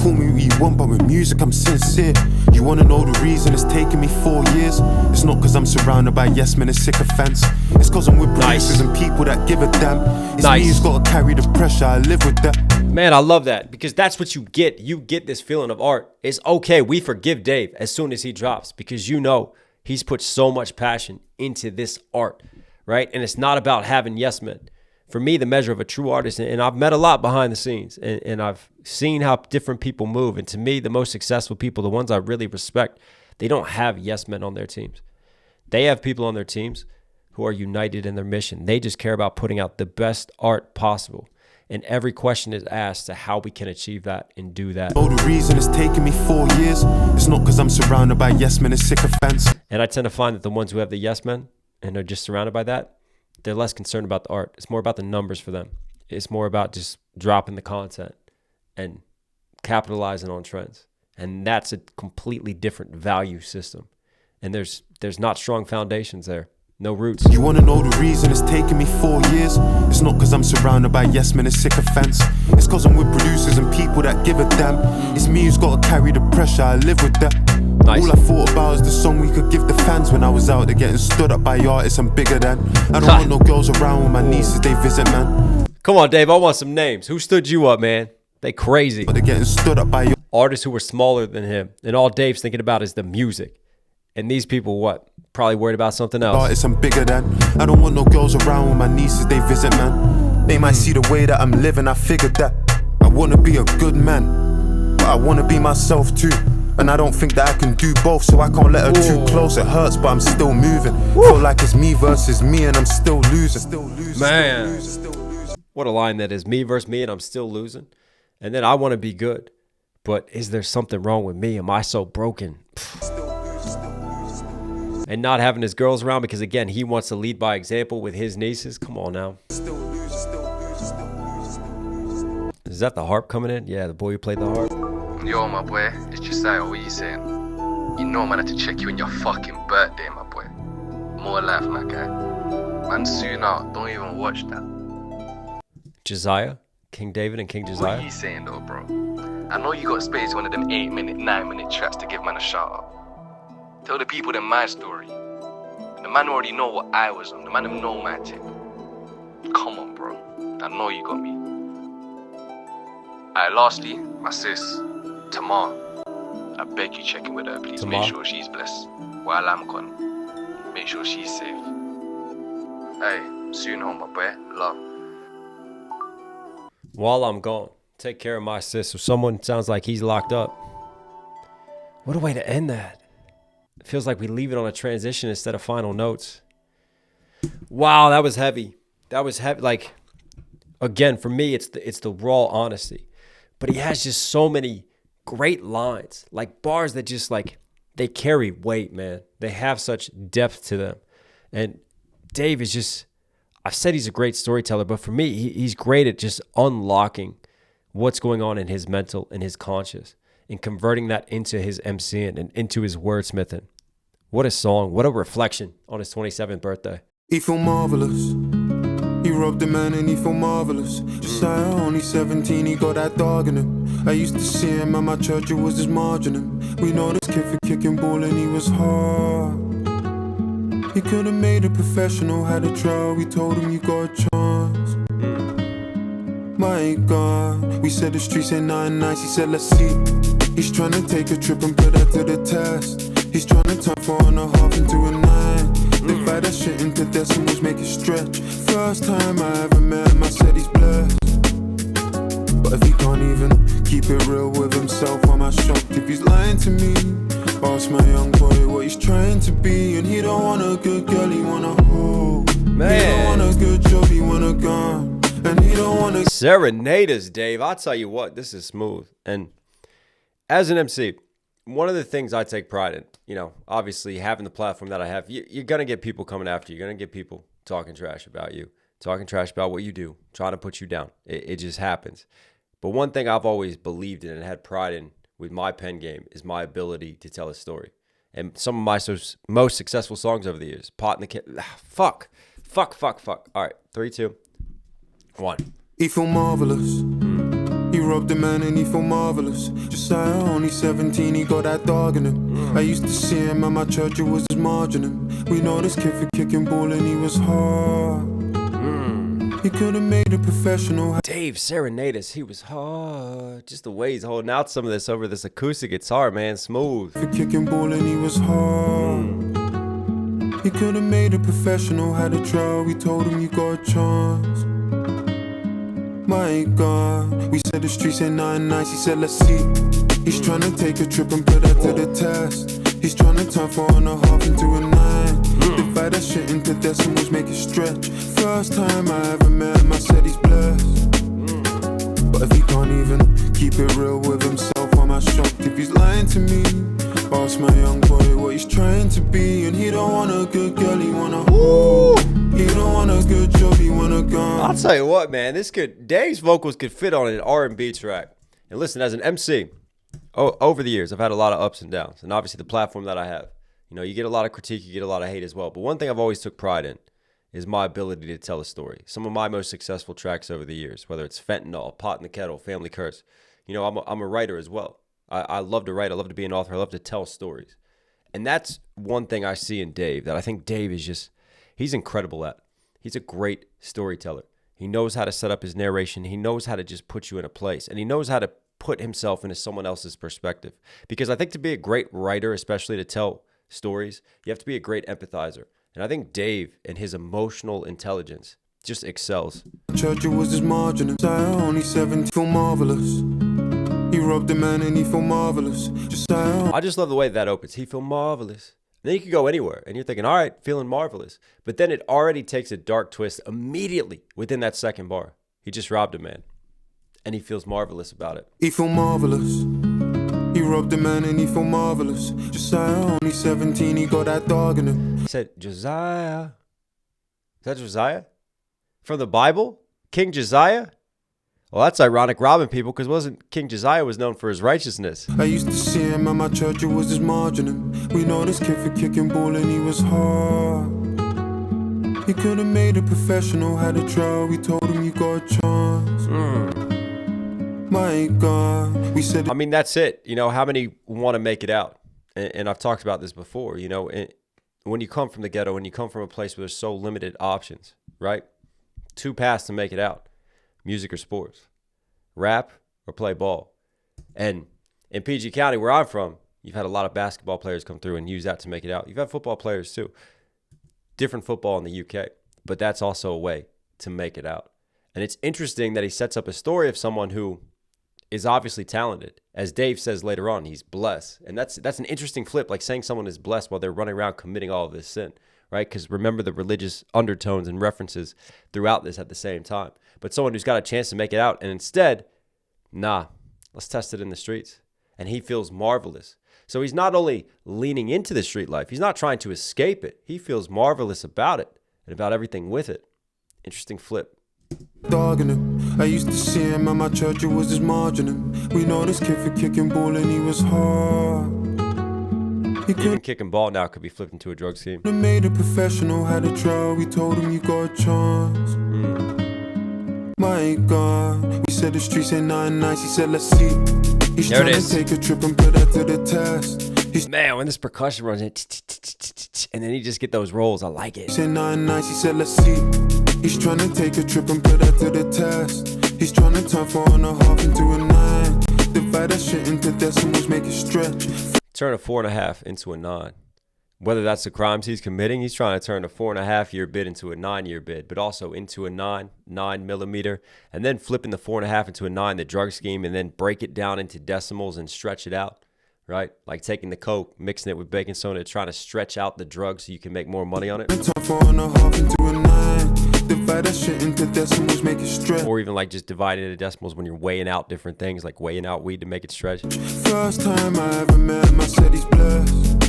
Call me what you want, but with music I'm sincere. You wanna know the reason it's taken me 4 years? It's not cause I'm surrounded by yes men and sycophants. It's cause I'm with producers and people that give a damn. It's me who's gotta carry the pressure. I live with that.
Man, I love that because that's what you get. You get this feeling of art. It's okay. We forgive Dave as soon as he drops because you know he's put so much passion into this art, right? And it's not about having yes men. For me, the measure of a true artist, and I've met a lot behind the scenes, and I've seen how different people move. And to me, the most successful people, the ones I really respect, they don't have yes men on their teams. They have people on their teams who are united in their mission. They just care about putting out the best art possible. And every question is asked to how we can achieve that and do that.
Oh, the reason it's taken me 4 years, it's not because I'm surrounded by yes men and sycophants.
And I tend to find that the ones who have the yes men and are just surrounded by that, they're less concerned about the art. It's more about the numbers for them. It's more about just dropping the content and capitalizing on trends. And that's a completely different value system. And there's not strong foundations there. No roots.
You wanna know the reason it's taken me 4 years? It's not cause I'm surrounded by yes men and sycophants. It's cause I'm with producers and people that give a damn. It's me who's gotta carry the pressure. I live with that. Nice. All I thought about is the song we could give the fans when I was out there getting stood up by artists I'm bigger than. I don't want no girls around when my nieces they visit, man.
Come on, Dave, I want some names. Who stood you up, man? They crazy.
But they're getting stood up by
artists who were smaller than him. And all Dave's thinking about is the music. And these people, what? Probably worried about something else.
Artists I'm bigger than. I don't want no girls around when my nieces they visit, man. They might see the way that I'm living, I figured that. I wanna be a good man, but I wanna be myself too. And I don't think that I can do both, so I can't let her too close. It hurts, but I'm still moving. Feel like it's me versus me and I'm still losing.
Man, what a line that is. Me versus me and I'm still losing. And then I want to be good, but is there something wrong with me? Am I so broken? And not having his girls around because, again, he wants to lead by example with his nieces. Come on now. Is that the Harp coming in? Yeah, the boy who played the harp.
Yo, my boy, it's Josiah. What are you saying? You know, man, I had to check you on your fucking birthday, my boy. More life, my guy. Man, soon out. Don't even watch that.
Josiah? King David and King Josiah?
What are you saying, though, bro? I know you got space one of them 8-minute, 9-minute tracks to give man a shout out. Tell the people them my story. The man already know what I was on. The man them know my tip. Come on, bro. I know you got me. Alright, lastly, my sis, Tamar. I beg you check in with her, please. Tamar? Make sure she's blessed. While I'm gone, make sure she's safe. Hey, soon home, my boy. Love.
While I'm gone, take care of my sis. So someone sounds like he's locked up. What a way to end that. It feels like we leave it on a transition instead of final notes. Wow, that was heavy. That was heavy. Like, again, for me, it's the raw honesty. But he has just so many great lines, like bars that just like, they carry weight, man. They have such depth to them. And Dave is just, I've said he's a great storyteller, but for me, he's great at just unlocking what's going on in his mental and his conscious and converting that into his MCing and into his wordsmithing. What a song. What a reflection on his 27th birthday.
He feel marvelous. He robbed the man and he feel marvelous. Josiah, only 17, he got that dog in him. I used to see him at my church, it was just margining. We know this kid for kicking ball and he was hard. He could have made a professional, had a trial, we told him you got a chance. My God, we said the streets ain't nothing nice, he said let's see. He's trying to take a trip and put that to the test. He's trying to turn 4.5 into a 9. Divide that shit into decimals, make it stretch. First time I ever met him, I said he's blessed. But if he can't even keep it real with himself, am I shocked if he's lying to me? Ask my young boy what he's trying to be, and he don't want a good girl, he want a hoe.
Man.
want a good job, he want a gun. And he don't want to
Serenaders, Dave. I'll tell you what, this is smooth. And as an MC, one of the things I take pride in, you know, obviously having the platform that I have, you're going to get people coming after you. You're going to get people talking trash about you, talking trash about what you do, trying to put you down. It just happens. But one thing I've always believed in and had pride in with my pen game is my ability to tell a story. And some of my most successful songs over the years, Pot in the Kit. Fuck. All right, 3, 2, 1.
He feel marvelous. He robbed the man and he feel marvelous. Josiah, only 17, he got that dog in him. I used to see him at my church, it was his margin. We know this kid for kicking ball and he was hard. He could have made a professional.
Dave Serenaders, he was hard. Just the way he's holding out some of this over this acoustic guitar, man, smooth.
For kicking ball and he was hard. He could have made a professional, had a trial, we told him you got a chance. My God, we said the streets ain't nothing nice, he said let's see. He's trying to take a trip and put that to the test. He's trying to turn 4.5 into a 9. Divide that shit into decimals, make it stretch. First time I ever met him, I said he's blessed. But if he can't even keep it real with himself, I'm shocked if he's lying to me. Ask my young boy what he's trying to be. And he don't want a good girl, he want a hoe. He don't want a good job, he want a gun.
I'll tell you what, man, Dave's vocals could fit on an R&B track. And listen, as an MC, over the years, I've had a lot of ups and downs. And obviously the platform that I have, you know, you get a lot of critique, you get a lot of hate as well. But one thing I've always took pride in is my ability to tell a story. Some of my most successful tracks over the years, whether it's Fentanyl, Pot in the Kettle, Family Curse, you know, I'm a writer as well. I love to write. I love to be an author. I love to tell stories. And that's one thing I see in Dave that I think Dave is just, he's incredible at. He's a great storyteller. He knows how to set up his narration. He knows how to just put you in a place. And he knows how to put himself into someone else's perspective. Because I think to be a great writer, especially to tell stories, you have to be a great empathizer. And I think Dave and his emotional intelligence just excels.
Church, it was his margin. Only 17, feel marvelous. He robbed the man and he feel marvelous.
I just love the way that opens. He feel marvelous. And then you could go anywhere and you're thinking, all right, feeling marvelous. But then it already takes a dark twist immediately within that second bar. He just robbed a man and he feels marvelous about it.
He feel marvelous. He robbed the man and he feel marvelous. Josiah, only 17, he got that dog in him.
He said, Josiah. Is that Josiah? From the Bible? King Josiah? Well, that's ironic robbing people, because wasn't King Josiah was known for his righteousness.
I used to see him at my church, it was his margin. We know this kid for kicking ball and he was hard. He could have made a professional, had a trial, we told him you got a chance. My God, we said...
I mean, that's it. You know, how many want to make it out? And I've talked about this before, you know, when you come from the ghetto, when you come from a place where there's so limited options, right? 2 paths to make it out. Music or sports, rap or play ball. And in PG County, where I'm from, you've had a lot of basketball players come through and use that to make it out. You've had football players too. Different football in the UK, but that's also a way to make it out. And it's interesting that he sets up a story of someone who is obviously talented. As Dave says later on, he's blessed. And that's an interesting flip, like saying someone is blessed while they're running around committing all of this sin, right? Because remember the religious undertones and references throughout this at the same time. But someone who's got a chance to make it out, and instead, nah, let's test it in the streets. And he feels marvelous. So he's not only leaning into the street life, he's not trying to escape it. He feels marvelous about it and about everything with it. Interesting flip.
Dog in him. I used to see him at my church, it was his margin. We know this kid for kicking ball and he was hard.
Even kicking ball now could be flipped into a drug scheme.
Made a professional, had a trial, we told him you got a chance. My God, we said the streets ain't nothing nice, he said let's see. He's
there
trying
it is.
To take a trip and put that to the test.
Man, when this percussion runs in, and then you just get those rolls, I like it.
He said nothing nice, he said let's see. He's trying to take a trip and put that to the test. He's trying to turn 4.5 into a 9. Divide that shit into decimals, make it stretch.
Turn a 4.5 into a 9. Whether that's the crimes he's committing, he's trying to turn a 4.5-year bid into a 9-year bid, but also into a 9 millimeter, and then flipping the 4.5 into a 9, the drug scheme, and then break it down into decimals and stretch it out, right? Like taking the coke, mixing it with baking soda, trying to stretch out the drug so you can make more money on it.
Turn 4.5 into a 9. Divide that shit into decimals, make it stretch.
Or even like just divide it into decimals when you're weighing out different things, like weighing out weed to make it stretch.
First time I ever met him, I said he's blessed.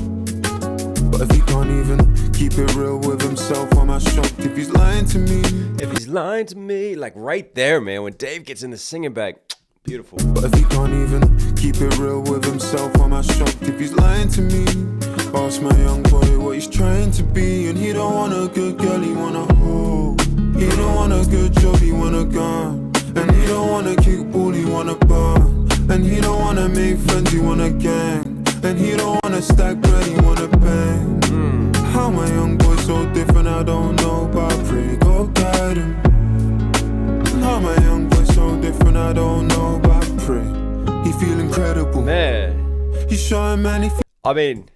But if he can't even keep it real with himself, am I shocked if he's lying to me?
If he's lying to me, like right there, man, when Dave gets in the singing bag, beautiful.
But if he can't even keep it real with himself, am I shocked if he's lying to me? Ask my young boy what he's trying to be, and he don't want a good girl, he want a hoe. He don't want a good job, he want a gun. And he don't want a kickball, he want a bar. And he don't want to make friends, he want a gang. And he don't want to stack bread, he want to bang. How my young boy so different, I don't know, but I pray God guide him. How my young boy so different, I don't know, but I pray he feel incredible.
Man,
He's showing man, he feel
I mean,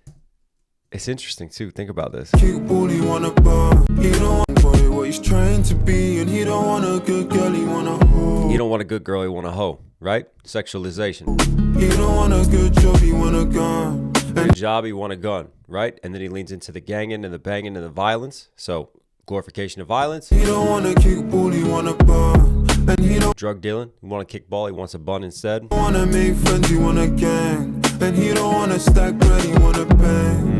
it's interesting too. Think about this.
kickball, he want a bar. He don't want boy what he's trying to be, and he don't want a good girl, he want a hoe.
You don't want a good girl, you want a hoe, right? Sexualization.
He don't want a good job, he want a gun.
Good job, you want a gun, right? And then he leans into the ganging and the banging and the violence. So glorification of violence.
He don't want a kickball, he want a bar. And he don't
Drug dealing. You want a kickball, he wants a bun instead.
want to make friends, he want a gang. And he don't want to stack bread, he want to bang.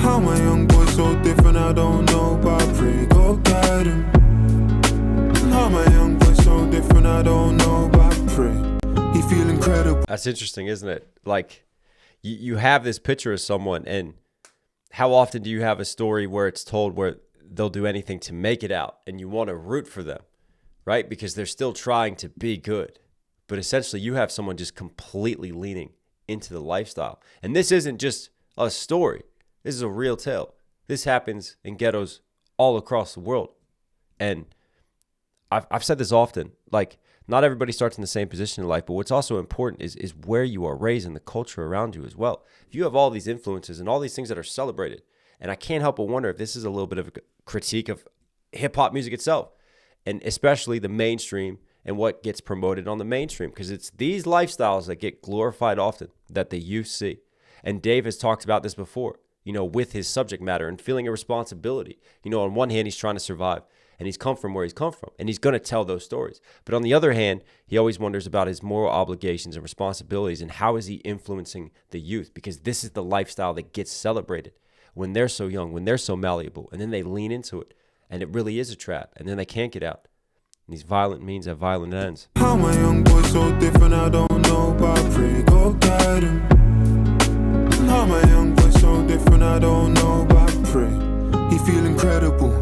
How my young boy so different, I don't know, but I pray God guide him. How my young boy so different, I don't know, but I pray he feel incredible.
That's interesting, isn't it? Like, you have this picture of someone, and how often do you have a story where it's told where they'll do anything to make it out, and you want to root for them, right? Because they're still trying to be good. But essentially, you have someone just completely leaning into the lifestyle. And this isn't just a story. This is a real tale. This happens in ghettos all across the world. And I've said this often, like, not everybody starts in the same position in life, but what's also important is where you are raised and the culture around you as well. If you have all these influences and all these things that are celebrated, and I can't help but wonder if this is a little bit of a critique of hip-hop music itself, and especially the mainstream and what gets promoted on the mainstream, because it's these lifestyles that get glorified often that the youth see. And Dave has talked about this before, you know, with his subject matter and feeling a responsibility. You know, on one hand, he's trying to survive, and he's come from where he's come from, and he's going to tell those stories. But on the other hand, he always wonders about his moral obligations and responsibilities, and how is he influencing the youth, because this is the lifestyle that gets celebrated when they're so young, when they're so malleable, and then they lean into it, and it really is a trap, and then they can't get out. And these violent means have violent ends.
How my young boy so different, I don't know, but I pray God guide him. How my young boy so different, I don't know, but I pray he feel incredible.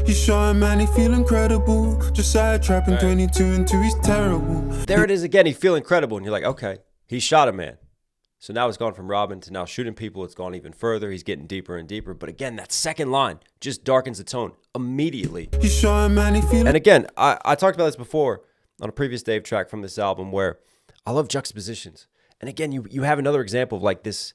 He's showing man, he feel incredible. Just side trapping 22 and 2, he's terrible.
There it is again, he feel incredible, and you're like, okay, he shot a man. So now it's gone from robbing to now shooting people. It's gone even further. He's getting deeper and deeper. But again, that second line just darkens the tone immediately.
He's showing man, he feel.
And again, I talked about this before on a previous Dave track from this album where I love juxtapositions. And again, you have another example of like this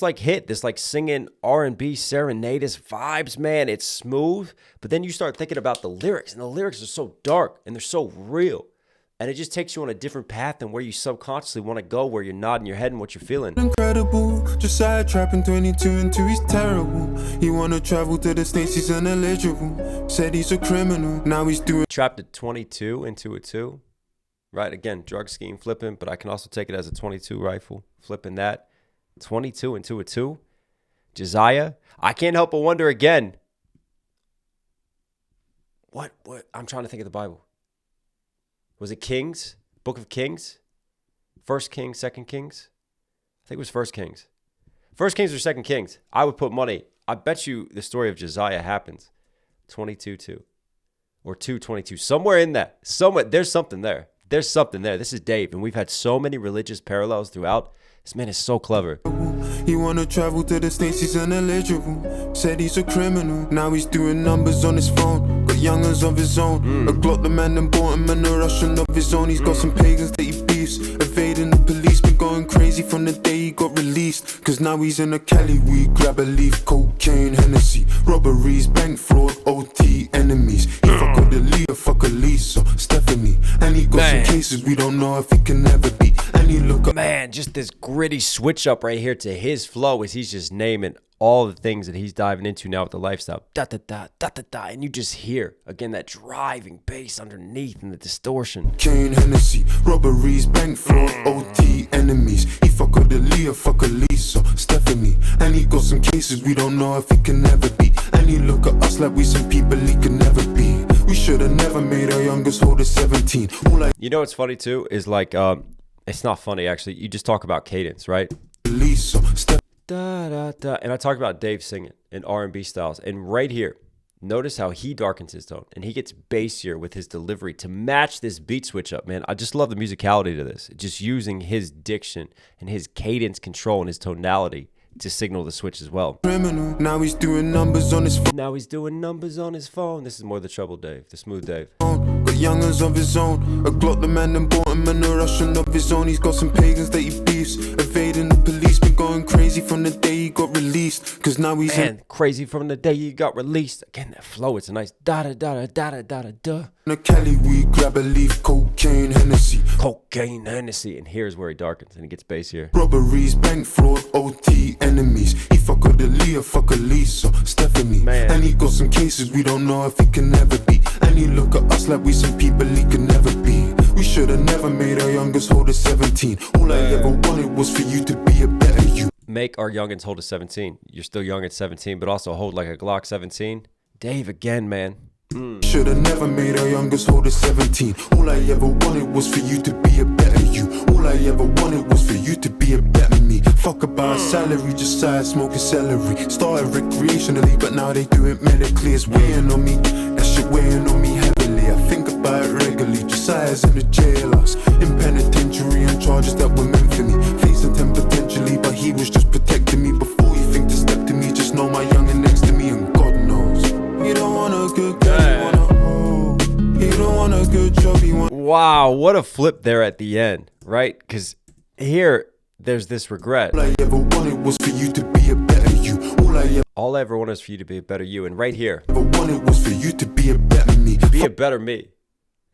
like hit, this like singing R&B serenadist vibes, man. It's smooth. But then you start thinking about the lyrics, and the lyrics are so dark and they're so real. And it just takes you on a different path than where you subconsciously want to go, where you're nodding your head and what you're feeling.
Incredible, just side trapping 22 and 2, he's terrible. He wanna travel to the States, he's ineligible. Said he's a criminal, now he's doing.
Trapped at 22 into a 2. Right, again, drug scheme flipping, but I can also take it as a 22 rifle, flipping that. 22 into a 2. Josiah, I can't help but wonder again. What? I'm trying to think of the Bible. Was it Kings? Book of Kings? First Kings, Second Kings? I think it was First Kings. First Kings or Second Kings. I would put money. I bet you the story of Josiah happens. 22-2. Or 2:22. Somewhere in that. Somewhere. There's something there. There's something there. This is Dave. And we've had so many religious parallels throughout. This man is so clever.
He wanna travel to the States, he's ineligible. Said he's a criminal, now he's doing numbers on his phone. Got youngers of his own. A Glock the man and bought him and a Russian of his own. He's got some pagans that he beefs. Evading the police, been going crazy from the day he got released. Cause now he's in a Cali weed, grab a leaf, cocaine, Hennessy. Robberies, bank fraud, OT, enemies. He fuck with the leader, fuck a Lisa, Stephanie. And he got some cases we don't know if he can ever beat. And he look up.
Man, just this gritty switch up right here to his flow as he's just naming all the things that he's diving into now with the lifestyle. Da da da da da da, and you just hear again that driving bass underneath and the distortion.
Kane, Hennessy, robberies, bank fraud, OT, enemies. He fuck with Aaliyah, fuck Lisa, Stephanie. And he got some cases we don't know if he can ever be. And he look at us like we some people he can never be. We should have never made our youngest hold at 17.
You know what's funny too is like, it's not funny actually. You just talk about cadence, right?
Lisa,
Da, da, da. And I talk about Dave singing in R&B styles. And right here, notice how he darkens his tone. And he gets bassier with his delivery to match this beat switch up, man. I just love the musicality to this. Just using his diction and his cadence control and his tonality to signal the switch as well.
criminal. Now he's doing numbers on his phone.
Now he's doing numbers on his phone. This is more the trouble Dave, the smooth Dave.
Got youngers of his own. A Glock the man and bought him and a Russian of his own. He's got some pagans that he beefs. Evading the police, been going crazy from the day he got released. Cause now he's
Man, crazy from the day he got released. Again, that flow, it's a nice da-da-da-da-da-da-da-da.
in a Cali weed, grab a leaf, cocaine, Hennessy.
Cocaine, Hennessy. And here's where he darkens and he gets bassier.
Robberies, bank fraud, OT, enemies. He fuck with Aaliyah, fuck Lisa, Stephanie.
Man.
And he got some cases we don't know if he can ever be. And he look at us like we some people he can never be. We should have never made our youngest hold at 17. All I ever wanted was for you to be a better you.
Make our youngins hold a 17. You're still young at 17, but also hold like a Glock 17. Dave again, man.
Should have never made our youngest hold at 17. All I ever wanted was for you to be a better you. All I ever wanted was for you to be a better me. Fuck about salary, just side smoking celery. Started recreationally, but now they do it medically. It's weighing on me, that shit weighing on me heavily. I think about it regularly, just size in the jailhouse. In penitentiary on charges that were meant for me. Facing 10 potentially, but he was just protecting me. Before you think to step to me, just know my youngin' next to me, and God knows. You don't want a good girl, you want a hoe. You don't want a good job, you want.
Wow, what a flip there at the end, right? Because here, there's this regret.
All I ever wanted was for you to be a better you.
All I ever wanted is for you to be a better you. And right here,
Ever wanted was for you to be a better me.
be a better me.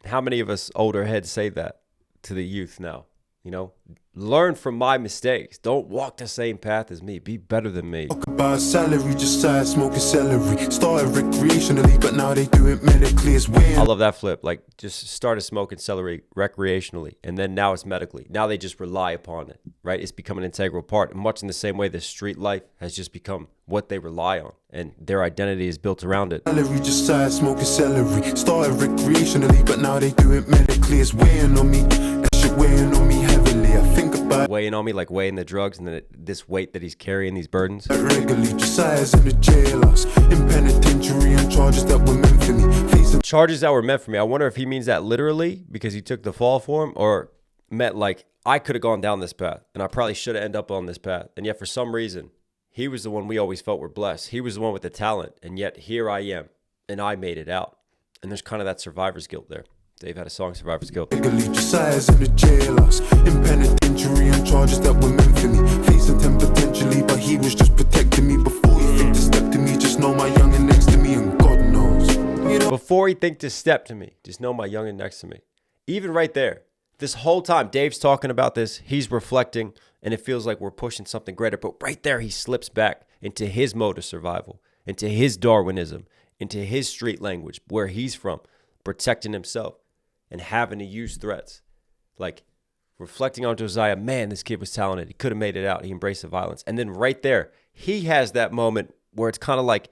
How many of us older heads say that to the youth now? You know, learn from my mistakes. Don't walk the same path as me. Be better than me.
Fuck about salary, just side smoking celery. Started recreationally, but now they do it medically. It's weighing.
I love that flip. Like, just started smoking celery recreationally, and then now it's medically. Now they just rely upon it, right? It's become an integral part. Much in the same way the street life has just become what they rely on, and their identity is built around it.
Salary, just side smoking celery. Started recreationally, but now they do it medically. It's weighing on me. That shit weighing on me heavily. I think about it
Weighing on me, like weighing the drugs, and then this weight that he's carrying, these burdens.
regularly. Just size in the jailhouse. In penitentiary on charges that were meant for me. Facing
Charges that were meant for me. I wonder if he means that literally because he took the fall for him, or meant like I could have gone down this path, and I probably should have ended up on this path. And yet for some reason, he was the one we always felt were blessed. He was the one with the talent, and yet here I am, and I made it out. And there's kind of that survivor's guilt there. Dave had a song, Survivor's Guilt.
legally, just size in the jailhouse. In penitentiary on charges that were meant for me. Facing 10 potentially, but he was just protecting me. Before you think to step to me, just know my youngin' next to me, and God knows. You know,
Before he think to step to me, just know my youngin' next to me. Even right there, this whole time, Dave's talking about this, he's reflecting, and it feels like we're pushing something greater. But right there, he slips back into his mode of survival, into his Darwinism, into his street language, where he's from, protecting himself and having to use threats. Like, reflecting on Josiah, man, this kid was talented. He could have made it out. He embraced the violence. And then right there, he has that moment where it's kind of like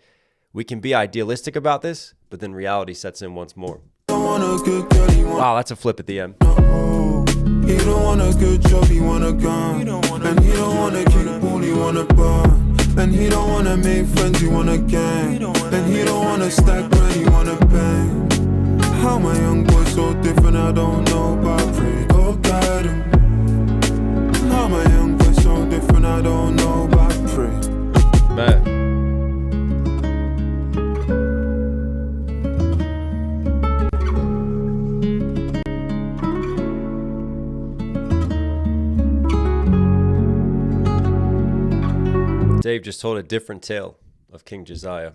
we can be idealistic about this, but then reality sets in once more.
don't want a good girl, you want
Wow, that's a flip at the end.
a hoe. He don't want a good job, he want a gun. And he don't want a kick pool, he want a bar. And he don't want to make friends, he want a gang. And he don't want to stack bread, he want to bang. How my young boy so different, I don't know, but I pray God guide him. How my young boy so different, I don't know, but I pray.
Man. Dave just told a different tale of King Josiah.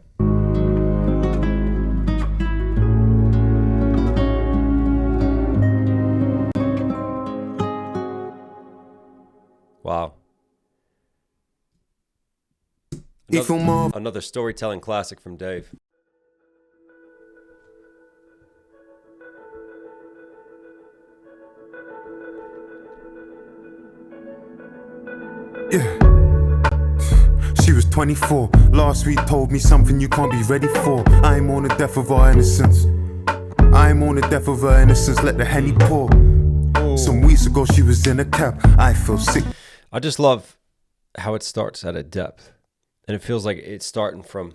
Wow. Another storytelling classic from Dave.
Yeah. She was 24. Last week told me something you can't be ready for. I'm on the death of our innocence. I'm on the death of her innocence. Let the Henny pour. Some weeks ago she was in a cab. I feel sick.
I just love how it starts at a depth. And it feels like it's starting from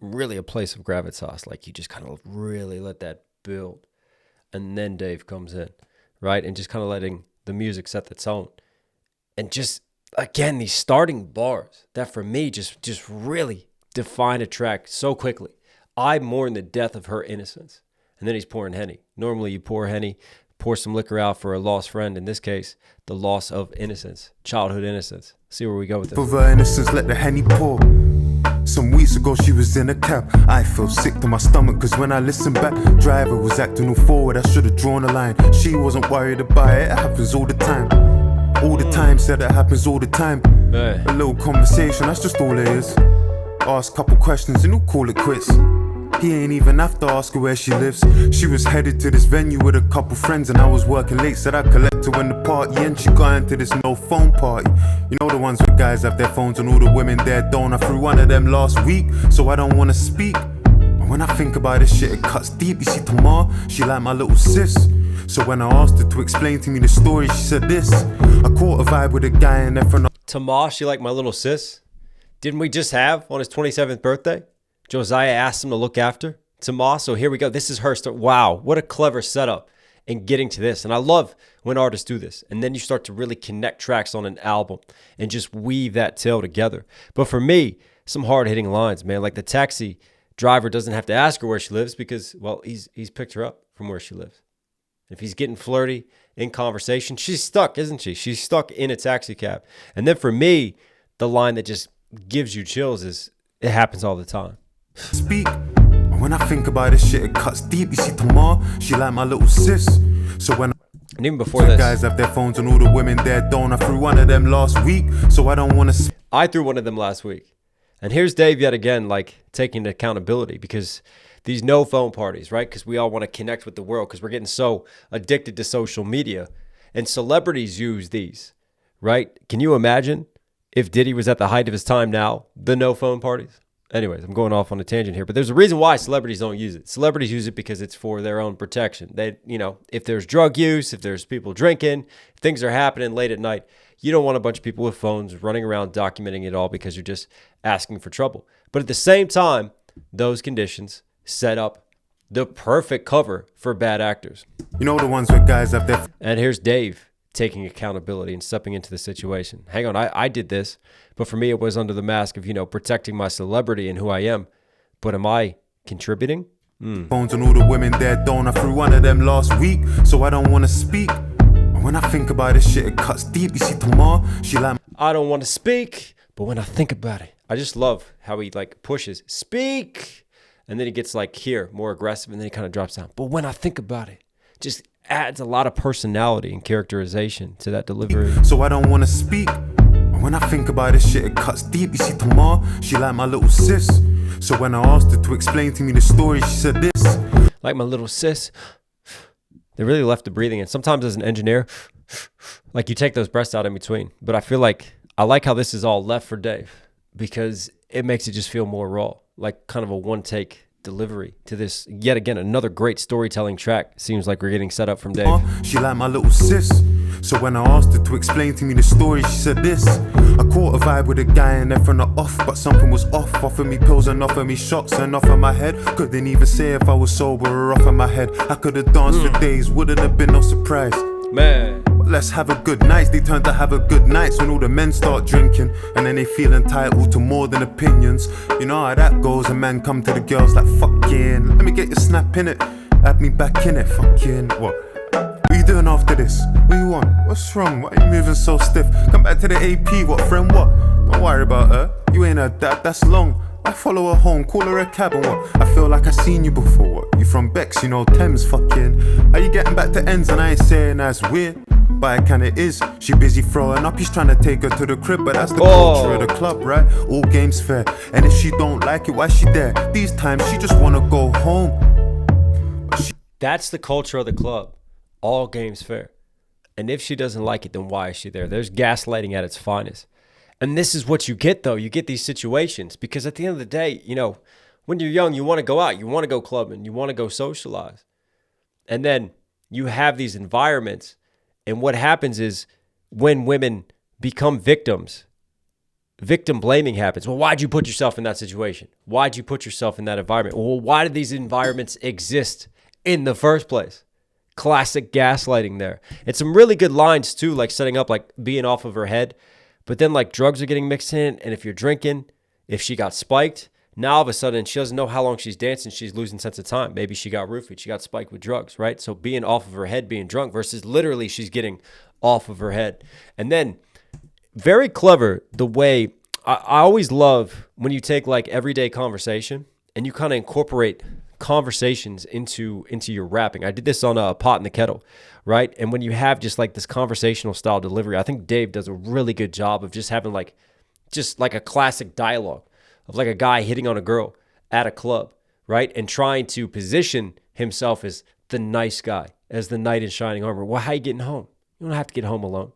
really a place of gravitas. Like you just kind of really let that build. And then Dave comes in, right? And just kind of letting the music set the tone. And just, again, these starting bars that for me just really define a track so quickly. I mourn the death of her innocence. And then he's pouring Henny. Normally you pour Henny, pour some liquor out for a lost friend. In this case, the loss of innocence, childhood innocence. See where we go with this.
For her innocence, let the Henny pour. Some weeks ago she was in a cab. I feel sick to my stomach cause when I listened back, driver was acting all forward. I should have drawn a line. She wasn't worried about it. It happens all the time. All the time, said it happens all the time.
Hey.
A little conversation, that's just all it is. Ask a couple questions and he'll call it quits. He ain't even have to ask her where she lives. She was headed to this venue with a couple friends and I was working late, said I'd collect her when the party and she got into this no phone party. You know the ones where guys have their phones and all the women there don't. I threw one of them last week, so I don't wanna speak. But when I think about this shit, it cuts deep. You see, Tamar, she like my little sis. So when I asked her to explain to me the story, she said this. I caught a vibe with a guy in there from
Tamar, she like my little sis. Didn't we just have on his 27th birthday? Josiah asked him to look after Tamar. So here we go. This is her story. Wow, what a clever setup in getting to this. And I love when artists do this. And then you start to really connect tracks on an album and just weave that tale together. But for me, some hard-hitting lines, man. Like the taxi driver doesn't have to ask her where she lives because, well, he's picked her up from where she lives. If he's getting flirty in conversation, she's stuck, isn't she? She's stuck in a taxi cab. And then for me, the line that just gives you chills is, it happens all the time.
Speak. When I think about this shit, it cuts deep. You see, Tamar, she like my little sis. So when
and even before this,
guys have their phones and all the women there don't. I threw one of them last week, so I don't want to.
I threw one of them last week. And here's Dave yet again, like taking accountability because these no phone parties, right? Because we all want to connect with the world because we're getting so addicted to social media. And celebrities use these, right? Can you imagine if Diddy was at the height of his time now, the no phone parties? Anyways, I'm going off on a tangent here, but there's a reason why celebrities don't use it. Celebrities use it because it's for their own protection. They, you know, if there's drug use, if there's people drinking, things are happening late at night, you don't want a bunch of people with phones running around documenting it all because you're just asking for trouble. But at the same time, those conditions set up the perfect cover for bad actors.
You know the ones where guys have their...
And here's Dave taking accountability and stepping into the situation. Hang on, I did this, but for me it was under the mask of, you know, protecting my celebrity and who I am. But am I contributing?
Phones and all the women there don't. I threw one of them last week, so I don't want to speak. But when I think about this shit, it cuts deep. You see, Tamar, she like...
I don't want to speak, but when I think about it, I just love how he like pushes, speak, and then he gets like here, more aggressive, and then he kind of drops down. But when I think about it, just adds a lot of personality and characterization to that delivery.
So I don't want to speak. But when I think about this shit, it cuts deep. You see, Tamar, she like my little sis. So when I asked her to explain to me the story, she said this.
Like my little sis. They really left the breathing in. Sometimes as an engineer, like you take those breaths out in between. But I feel like, I like how this is all left for Dave because it makes it just feel more raw. Like kind of a one take delivery to this, yet again, another great storytelling track. Seems like we're getting set up from Dave.
She like my little sis. So when I asked her to explain to me the story, she said this. I caught a vibe with a guy and then from the off, but something was off. Offered me pills and offered me shots and offered my head. Couldn't even say if I was sober or off in my head. I could have danced for days, wouldn't have been no surprise.
Man.
Let's have a good night. They turn to have a good nights when all the men start drinking, and then they feel entitled to more than opinions. You know how that goes. A man come to the girls like, fucking, let me get your snap in it. Add me back in it. Fucking what? What you doing after this? What you want? What's wrong? Why are you moving so stiff? Come back to the AP. What, friend? What? Don't worry about her. You ain't her dad. That's long. I follow her home, call her a cab and what? I feel like I seen you before. What? You from Bex, you know Thames, fucking. Are you getting back to ends and I ain't saying that's weird? But it kinda is. She busy throwing up, he's trying to take her to the crib, but that's the culture of the club, right? All games fair. And if she don't like it, why she there? These times she just wanna go home.
That's the culture of the club. All games fair. And if she doesn't like it, then why is she there? There's gaslighting at its finest. And this is what you get, though. You get these situations because at the end of the day, you know, when you're young, you want to go out, you want to go clubbing, you want to go socialize. And then you have these environments. And what happens is when women become victims, victim blaming happens. Well, why'd you put yourself in that situation? Why'd you put yourself in that environment? Well, why did these environments exist in the first place? Classic gaslighting there. And some really good lines too, like setting up like being off of her head. But then like drugs are getting mixed in. And if you're drinking, if she got spiked, now all of a sudden she doesn't know how long she's dancing. She's losing sense of time. Maybe she got roofied. She got spiked with drugs, right? So being off of her head, being drunk versus literally she's getting off of her head. And then very clever the way I always love when you take like everyday conversation and you kind of incorporate conversations into your rapping. I did this on a Pot in the Kettle, right? And when you have just like this conversational style delivery, I think Dave does a really good job of just having like a classic dialogue of like a guy hitting on a girl at a club, right? And trying to position himself as the nice guy, as the knight in shining armor. Well, how you getting home? You don't have to get home alone.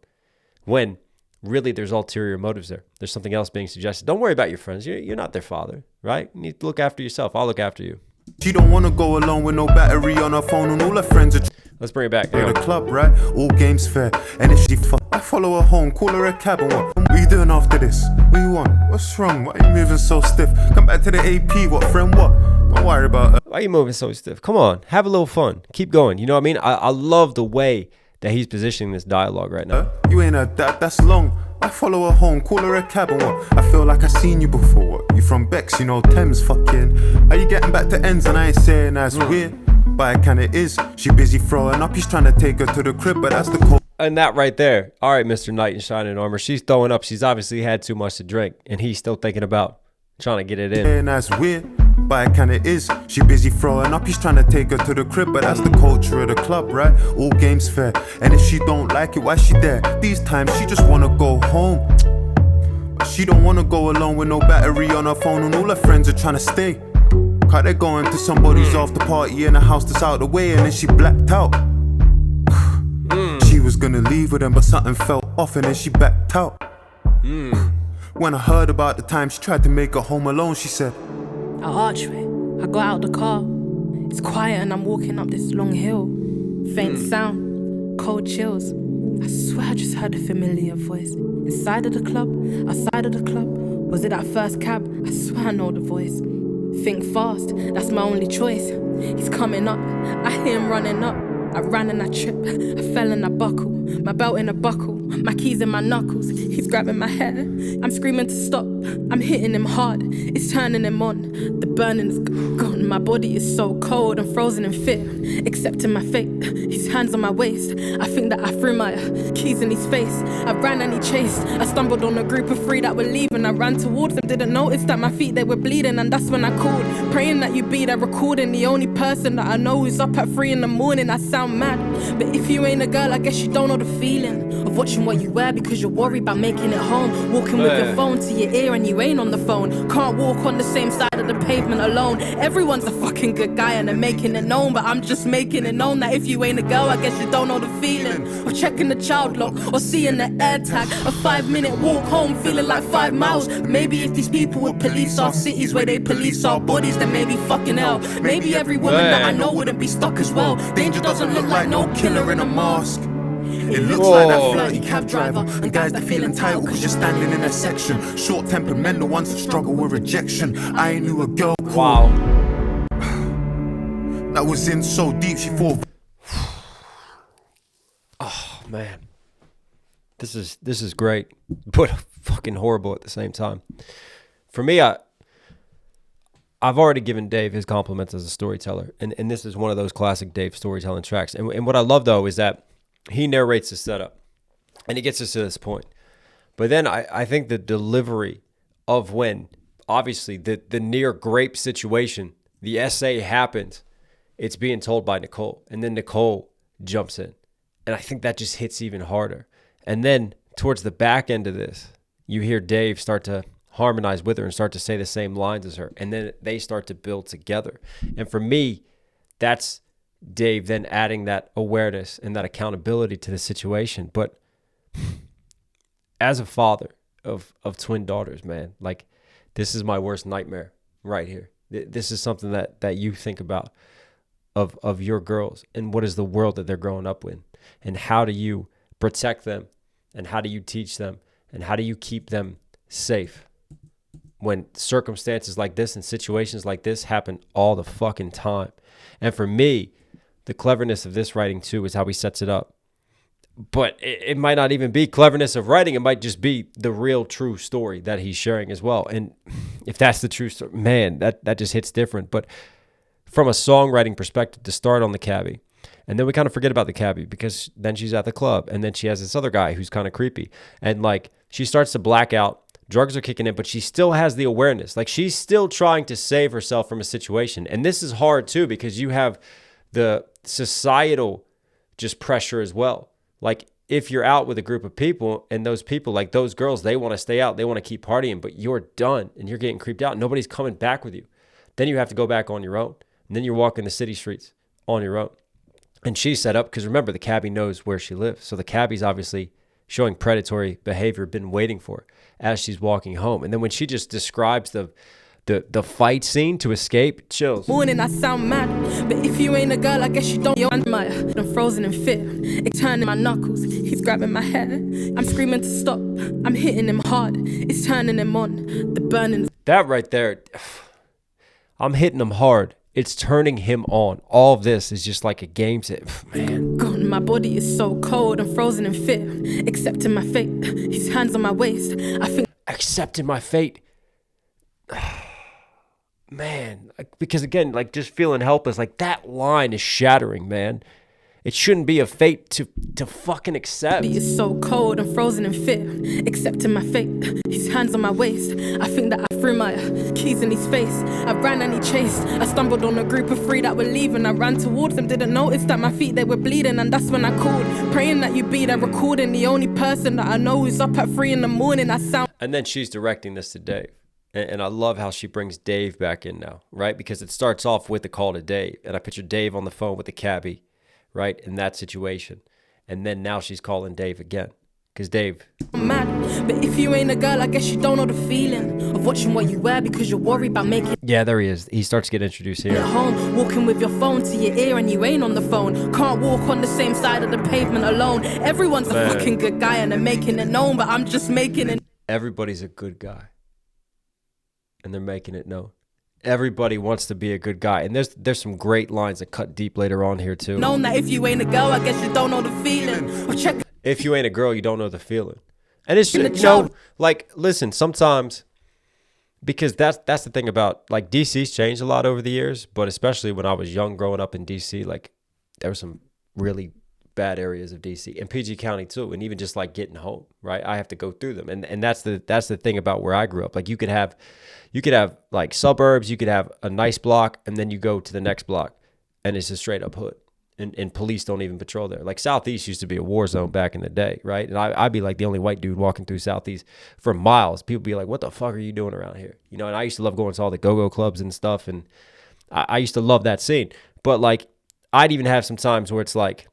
When really there's ulterior motives there. There's something else being suggested. Don't worry about your friends. You're not their father, right? You need to look after yourself. I'll look after you.
She don't wanna go alone with no battery on her phone and all her friends are
Let's bring it back.
at the club, right? All games fair. And if she I follow her home, call her a cab and what you doing after this? What you want? What's wrong? Why are you moving so stiff? Come back to the AP, what friend, what? Don't worry about her.
Why are you moving so stiff? Come on, have a little fun. Keep going. You know what I mean? I love the way that he's positioning this dialogue right now.
You ain't heard that, that's long. I follow her home, call her a cab and what? I feel like I seen you before, what? You from Bex, you know, Thames, fucking. Are you getting back to ends and I ain't saying that's weird? But it kinda is. She busy throwing up, he's trying to take her to the crib, but that's the code.
And that right there. All right, Mr. Knight in shining armor. She's throwing up. She's obviously had too much to drink. And he's still thinking about trying to get it in.
And that's weird, but it kinda is. She busy throwing up, he's trying to take her to the crib, but that's the culture of the club, right? All games fair. And if she don't like it, why she there? These times she just wanna go home. But she don't wanna go alone with no battery on her phone and all her friends are trying to stay. Cause they're going to somebody's after party in a house that's out the way and then she blacked out. She was gonna leave with him but something fell off and then she backed out. When I heard about the time she tried to make her home alone, she said,
At Archway, I got out the car. It's quiet and I'm walking up this long hill. Faint sound, cold chills. I swear I just heard a familiar voice. Inside of the club, outside of the club. Was it that first cab? I swear I know the voice. Think fast, that's my only choice. He's coming up, I hear him running up. I ran and I tripped, I fell and I buckle. My belt in a buckle, my keys in my knuckles. He's grabbing my hair, I'm screaming to stop. I'm hitting him hard, it's turning him on. The burning is gone, my body is so cold. I'm frozen in fear, accepting my fate. His hands on my waist, I think that I threw my keys in his face. I ran and he chased, I stumbled on a group of three that were leaving. I ran towards them, didn't notice that my feet, they were bleeding. And that's when I called, praying that you be there recording. The only person that I know who's up at 3 a.m. I sound mad, but if you ain't a girl, I guess you don't know the feeling of watching what you wear because you're worried about making it home. Walking with your phone to your ear and you ain't on the phone. Can't walk on the same side of the pavement alone. Everyone's a fucking good guy and they're making it known, but I'm just making it known that if you ain't a girl, I guess you don't know the feeling of checking the child lock or seeing the air tag. A 5-minute walk home feeling like 5 miles. Maybe if these people would police our cities where they police our bodies, then maybe fucking hell. Maybe every woman that I know wouldn't be stuck as well. Danger doesn't look like no killer in a mask. It looks like that flirty cab driver and guys that feel entitled cause you're standing in a section. Short-tempered men, the ones that struggle with rejection. I knew a girl called that was in so deep she thought.
Oh man, this is great, but fucking horrible at the same time. For me, I've already given Dave his compliments as a storyteller, and this is one of those classic Dave storytelling tracks. And what I love though is that he narrates the setup, and he gets us to this point. But then I think the delivery of when, obviously, the near grape situation, the essay happens, it's being told by Nicole, and then Nicole jumps in. And I think that just hits even harder. And then towards the back end of this, you hear Dave start to harmonize with her and start to say the same lines as her. And then they start to build together. And for me, that's Dave then adding that awareness and that accountability to the situation. But as a father of twin daughters, man, like, this is my worst nightmare right here. This is something that you think about of your girls and what is the world that they're growing up in, and how do you protect them, and how do you teach them, and how do you keep them safe when circumstances like this and situations like this happen all the fucking time. And for me, the cleverness of this writing too is how he sets it up. But it might not even be cleverness of writing. It might just be the real true story that he's sharing as well. And if that's the true story, man, that just hits different. But from a songwriting perspective, to start on the cabbie, and then we kind of forget about the cabbie because then she's at the club, and then she has this other guy who's kind of creepy. And like, she starts to black out, drugs are kicking in, but she still has the awareness. Like, she's still trying to save herself from a situation. And this is hard too, because you have the societal just pressure as well. Like, if you're out with a group of people and those people, like those girls, they want to stay out, they want to keep partying, but you're done and you're getting creeped out. Nobody's coming back with you. Then you have to go back on your own. And then you're walking the city streets on your own. And she's set up because, remember, the cabbie knows where she lives. So the cabbie's obviously showing predatory behavior, been waiting for her as she's walking home. And then when she just describes the fight scene to escape, chills.
Morning, I sound mad, but if you ain't a girl, I guess you don't. Yo, I'm frozen in fear. It's turning my knuckles. He's grabbing my hair. I'm screaming to stop. I'm hitting him hard. It's turning him on. The burning.
That right there, I'm hitting him hard. It's turning him on. All of this is just like a game set. Man.
God, my body is so cold. I'm frozen in fear. Accepting my fate. His hands on my waist. I think.
Accepting my fate. Man, because again, like, just feeling helpless, like, that line is shattering, man. It shouldn't be a fate to fucking accept.
He is so cold and frozen in fear, accepting my fate. His hands on my waist. I think that I threw my keys in his face. I ran and he chased. I stumbled on a group of three that were leaving. I ran towards them, didn't notice that my feet, they were bleeding. And that's when I called, praying that you be there recording. The only person that I know who's up at 3 a.m. I sound.
And then she's directing this to Dave. And I love how she brings Dave back in now, right? Because it starts off with the call to Dave. And I picture Dave on the phone with the cabbie, right? In that situation. And then now she's calling Dave again. Because Dave.
I'm mad, but if you ain't a girl, I guess you don't know the feeling of watching what you wear because you're worried about making.
Yeah, there he is. He starts to get introduced here.
At home, walking with your phone to your ear and you ain't on the phone. Can't walk on the same side of the pavement alone. Everyone's a fucking good guy and they're making it known, but I'm just making it.
Everybody's a good guy. And they're making it known. Everybody wants to be a good guy. And there's some great lines that cut deep later on here too.
Known that if you ain't a girl, I guess you don't know the feeling of check.
If you ain't a girl, you don't know the feeling. And it's, you know, like, listen, sometimes, because that's the thing about, like, DC's changed a lot over the years, but especially when I was young growing up in DC, like, there were some really bad areas of DC and PG County too, and even just like getting home, right? I have to go through them, and that's the thing about where I grew up. Like, you could have like suburbs, you could have a nice block, and then you go to the next block, and it's a straight up hood, and police don't even patrol there. Like, Southeast used to be a war zone back in the day, right? And I'd be like the only white dude walking through Southeast for miles. People be like, "What the fuck are you doing around here?" You know. And I used to love going to all the go-go clubs and stuff, and I used to love that scene. But like, I'd even have some times where it's like,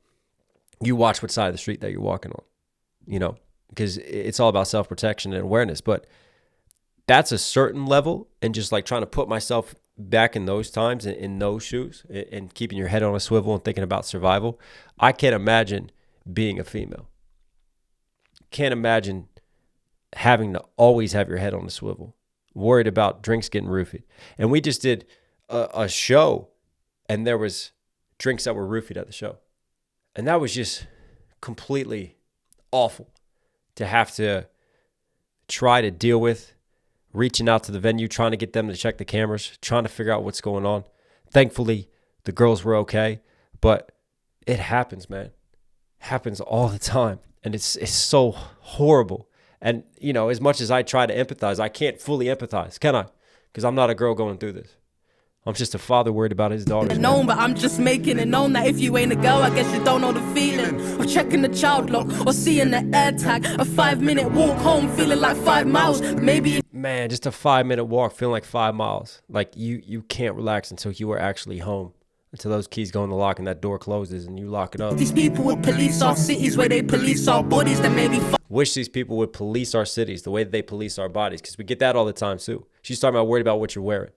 you watch what side of the street that you're walking on, you know, because it's all about self-protection and awareness. But that's a certain level, and just like trying to put myself back in those times, in those shoes, and keeping your head on a swivel and thinking about survival. I can't imagine being a female. Can't imagine having to always have your head on a swivel, worried about drinks getting roofied. And we just did a show, and there was drinks that were roofied at the show. And that was just completely awful to have to try to deal with, reaching out to the venue, trying to get them to check the cameras, trying to figure out what's going on. Thankfully, the girls were okay, but it happens, man. It happens all the time. And it's so horrible. And, you know, as much as I try to empathize, I can't fully empathize, can I? Because I'm not a girl going through this. I'm just a father worried about his daughter.
Known, but I'm just making it known that if you ain't a girl, I guess you don't know the feeling of checking the child lock or seeing the air tag. A 5-minute walk home, feeling like 5 miles. Maybe.
Man, just a 5-minute walk, feeling like 5 miles. Like you can't relax until you are actually home. Until those keys go in the lock and that door closes and you lock it up.
These people would police our cities where they police our bodies, then maybe.
Wish these people would police our cities the way that they police our bodies, because we get that all the time too. She's talking about worried about what you're wearing.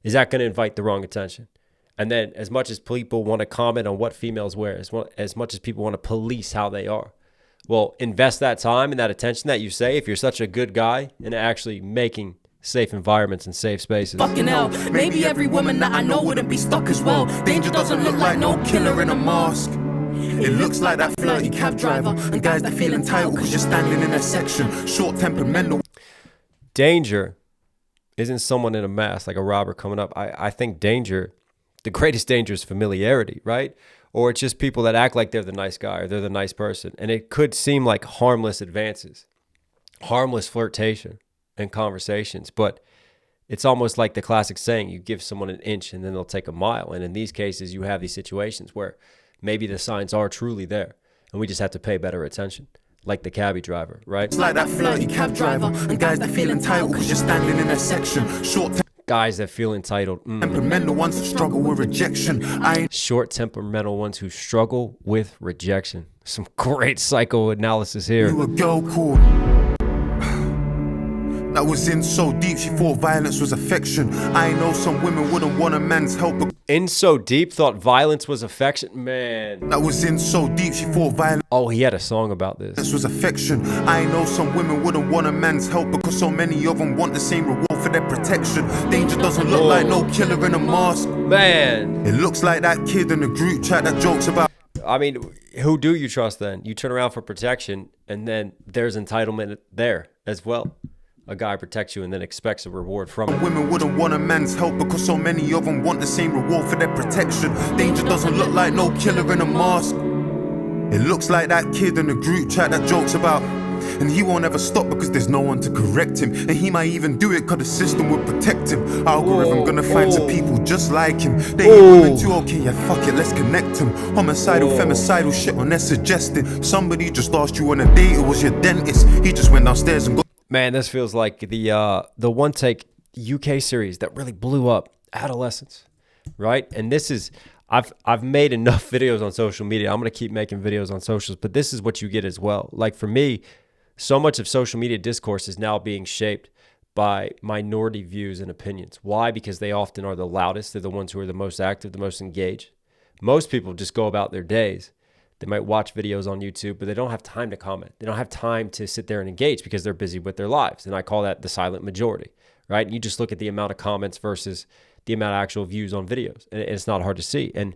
Is that going to invite the wrong attention? And then as much as people want to comment on what females wear, as much as people want to police how they are, well, invest that time and that attention that you say, if you're such a good guy, in actually making safe environments and safe spaces.
Fucking hell, maybe every woman that I know wouldn't be stuck as well. Danger doesn't look like no killer in a mask.
It looks like that flirty cab driver and guys that feel entitled because you're standing in a section. Short temperamental.
Danger isn't someone in a mask like a robber coming up. I think danger, the greatest danger is familiarity, right? Or it's just people that act like they're the nice guy or they're the nice person. And it could seem like harmless advances, harmless flirtation and conversations, but it's almost like the classic saying, you give someone an inch and then they'll take a mile. And in these cases, you have these situations where maybe the signs are truly there and we just have to pay better attention. Like the cabbie driver, right?
It's like that flirty cab driver and guys that feel entitled because you're standing in a section. Short
guys that feel entitled.
temperamental ones that struggle with rejection.
Short temperamental ones who struggle with rejection. Some great psychoanalysis here.
You a girl called that was in so deep she thought violence was affection. I know some women wouldn't want a man's help.
In so deep, thought violence was affection. Man.
That was in so deep she thought violence.
Oh, he had a song about this.
Was affection. I know some women wouldn't want a man's help because so many of them want the same reward for their protection. Danger doesn't look like no killer in a mask.
Man.
It looks like that kid in the group chat that jokes about.
I mean, who do you trust then? You turn around for protection and then there's entitlement there as well. A guy protects you and then expects a reward from it.
Women wouldn't want a man's help because so many of them want the same reward for their protection. Danger doesn't look like no killer in a mask. It looks like that kid in the group chat that jokes about. And he won't ever stop because there's no one to correct him. And he might even do it because the system would protect him. Algorithm gonna find some people just like him. They ain't women too, okay, yeah, fuck it, let's connect him. Homicidal, femicidal shit when they're suggesting. Somebody just asked you on a date, it was your dentist. He just went downstairs and got.
Man, this feels like the one take UK series that really blew up, Adolescence, right? And this is, I've made enough videos on social media. I'm gonna keep making videos on socials, but this is what you get as well. Like for me, so much of social media discourse is now being shaped by minority views and opinions. Why? Because they often are the loudest. They're the ones who are the most active, the most engaged. Most people just go about their days. They might watch videos on YouTube, but they don't have time to comment. They don't have time to sit there and engage because they're busy with their lives. And I call that the silent majority, right? And you just look at the amount of comments versus the amount of actual views on videos. And it's not hard to see. And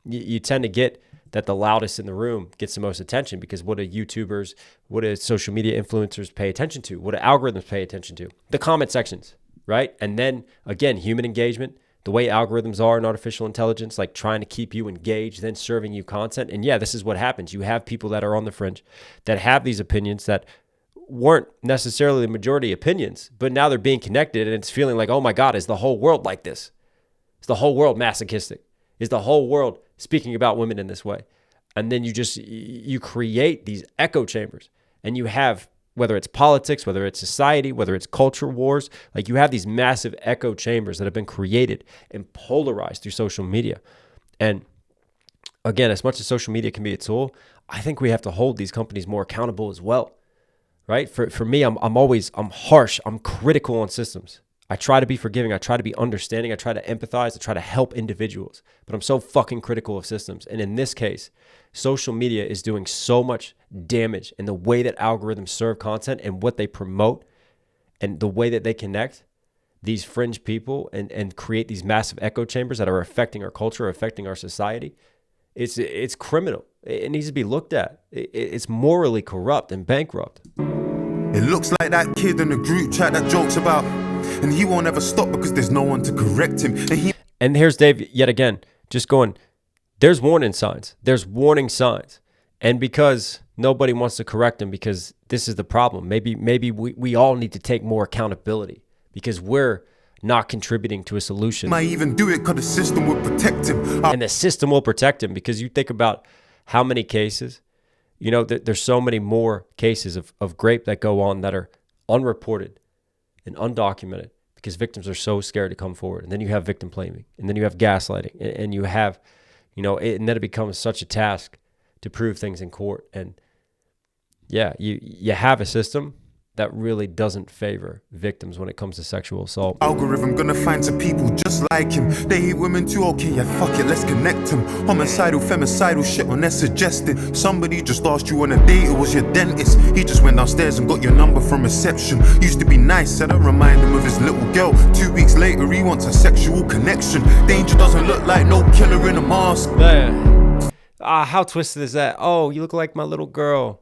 you tend to get that the loudest in the room gets the most attention because what do YouTubers, what do social media influencers pay attention to? What do algorithms pay attention to? The comment sections, right? And then again, human engagement, the way algorithms are in artificial intelligence, like trying to keep you engaged, then serving you content. And yeah, this is what happens. You have people that are on the fringe that have these opinions that weren't necessarily the majority opinions, but now they're being connected and it's feeling like, oh my God, is the whole world like this? Is the whole world masochistic? Is the whole world speaking about women in this way? And then you create these echo chambers and you have, whether it's politics, whether it's society, whether it's culture wars, like you have these massive echo chambers that have been created and polarized through social media. And again, as much as social media can be a tool, I think we have to hold these companies more accountable as well, right? For me, I'm harsh, I'm critical on systems. I try to be forgiving, I try to be understanding, I try to empathize, I try to help individuals, but I'm so fucking critical of systems. And in this case, social media is doing so much damage in the way that algorithms serve content and what they promote and the way that they connect these fringe people and create these massive echo chambers that are affecting our culture, affecting our society. It's criminal. It needs to be looked at. It's morally corrupt and bankrupt.
It looks like that kid in the group chat that jokes about, and he won't ever stop because there's no one to correct him.
And here's Dave yet again, just going, there's warning signs. There's warning signs. And because nobody wants to correct him because this is the problem. Maybe we all need to take more accountability because we're not contributing to a solution.
Might even do it because the system would protect him.
And the system will protect him, because you think about how many cases, you know, there's so many more cases of rape that go on that are unreported and undocumented because victims are so scared to come forward. And then you have victim blaming, and then you have gaslighting, and you have, you know, and then it becomes such a task to prove things in court. And yeah, you have a system that really doesn't favor victims when it comes to sexual assault.
Algorithm gonna find some people just like him. They hate women too, okay, yeah, fuck it, let's connect him. Homicidal, femicidal shit on their suggested. Somebody just asked you on a date, it was your dentist. He just went downstairs and got your number from reception. Used to be nice, said I remind him of his little girl. 2 weeks later, he wants a sexual connection. Danger doesn't look like no killer in a mask.
How twisted is that? Oh, you look like my little girl.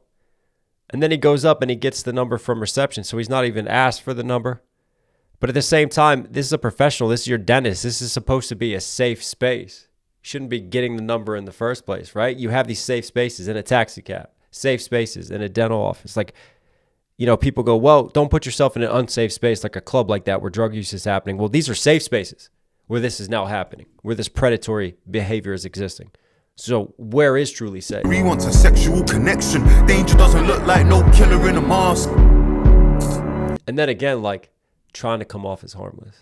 And then he goes up and he gets the number from reception. So he's not even asked for the number. But at the same time, this is a professional. This is your dentist. This is supposed to be a safe space. You shouldn't be getting the number in the first place, right? You have these safe spaces in a taxi cab, safe spaces in a dental office. Like, you know, people go, well, don't put yourself in an unsafe space like a club like that where drug use is happening. Well, these are safe spaces where this is now happening, where this predatory behavior is existing. So where is truly safe?
He wants a sexual connection. Danger doesn't look like no killer in a mask.
And then again, like, trying to come off as harmless.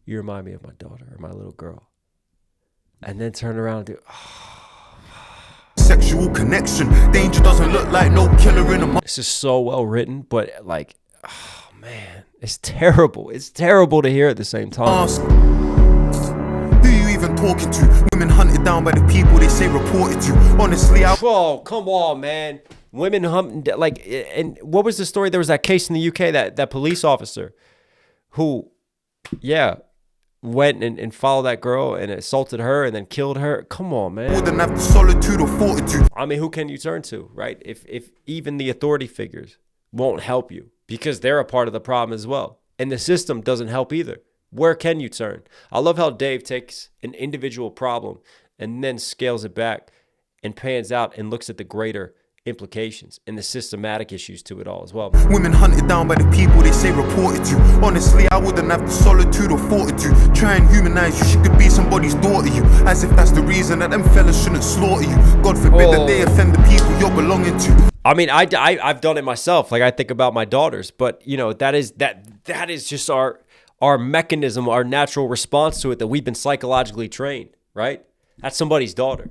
You remind me of my daughter or my little girl. And then turn around and do,
sexual connection. Danger doesn't look like no killer in a mask.
This is so well written, but like, oh man, it's terrible. It's terrible to hear at the same time.
Who you even talking to? Women hunted down by the people they say reported to. Honestly,
Oh, come on, man. Women hunting, like, and what was the story? There was that case in the UK, that police officer who, yeah, went and followed that girl and assaulted her and then killed her. Come on, man.
Wouldn't have the solitude or fortitude.
I mean, who can you turn to, right? If even the authority figures won't help you because they're a part of the problem as well. And the system doesn't help either. Where can you turn? I love how Dave takes an individual problem and then scales it back and pans out and looks at the greater implications and the systematic issues to it all as well.
Women hunted down by the people they say reported to. Honestly, I wouldn't have the solitude or fortitude. Try and humanize you, she could be somebody's daughter, you. As if that's the reason that them fellas shouldn't slaughter you. God forbid that they offend the people you're belonging to.
I mean, I've done it myself. Like, I think about my daughters, but you know, that is just our mechanism, our natural response to it, that we've been psychologically trained, right? That's somebody's daughter.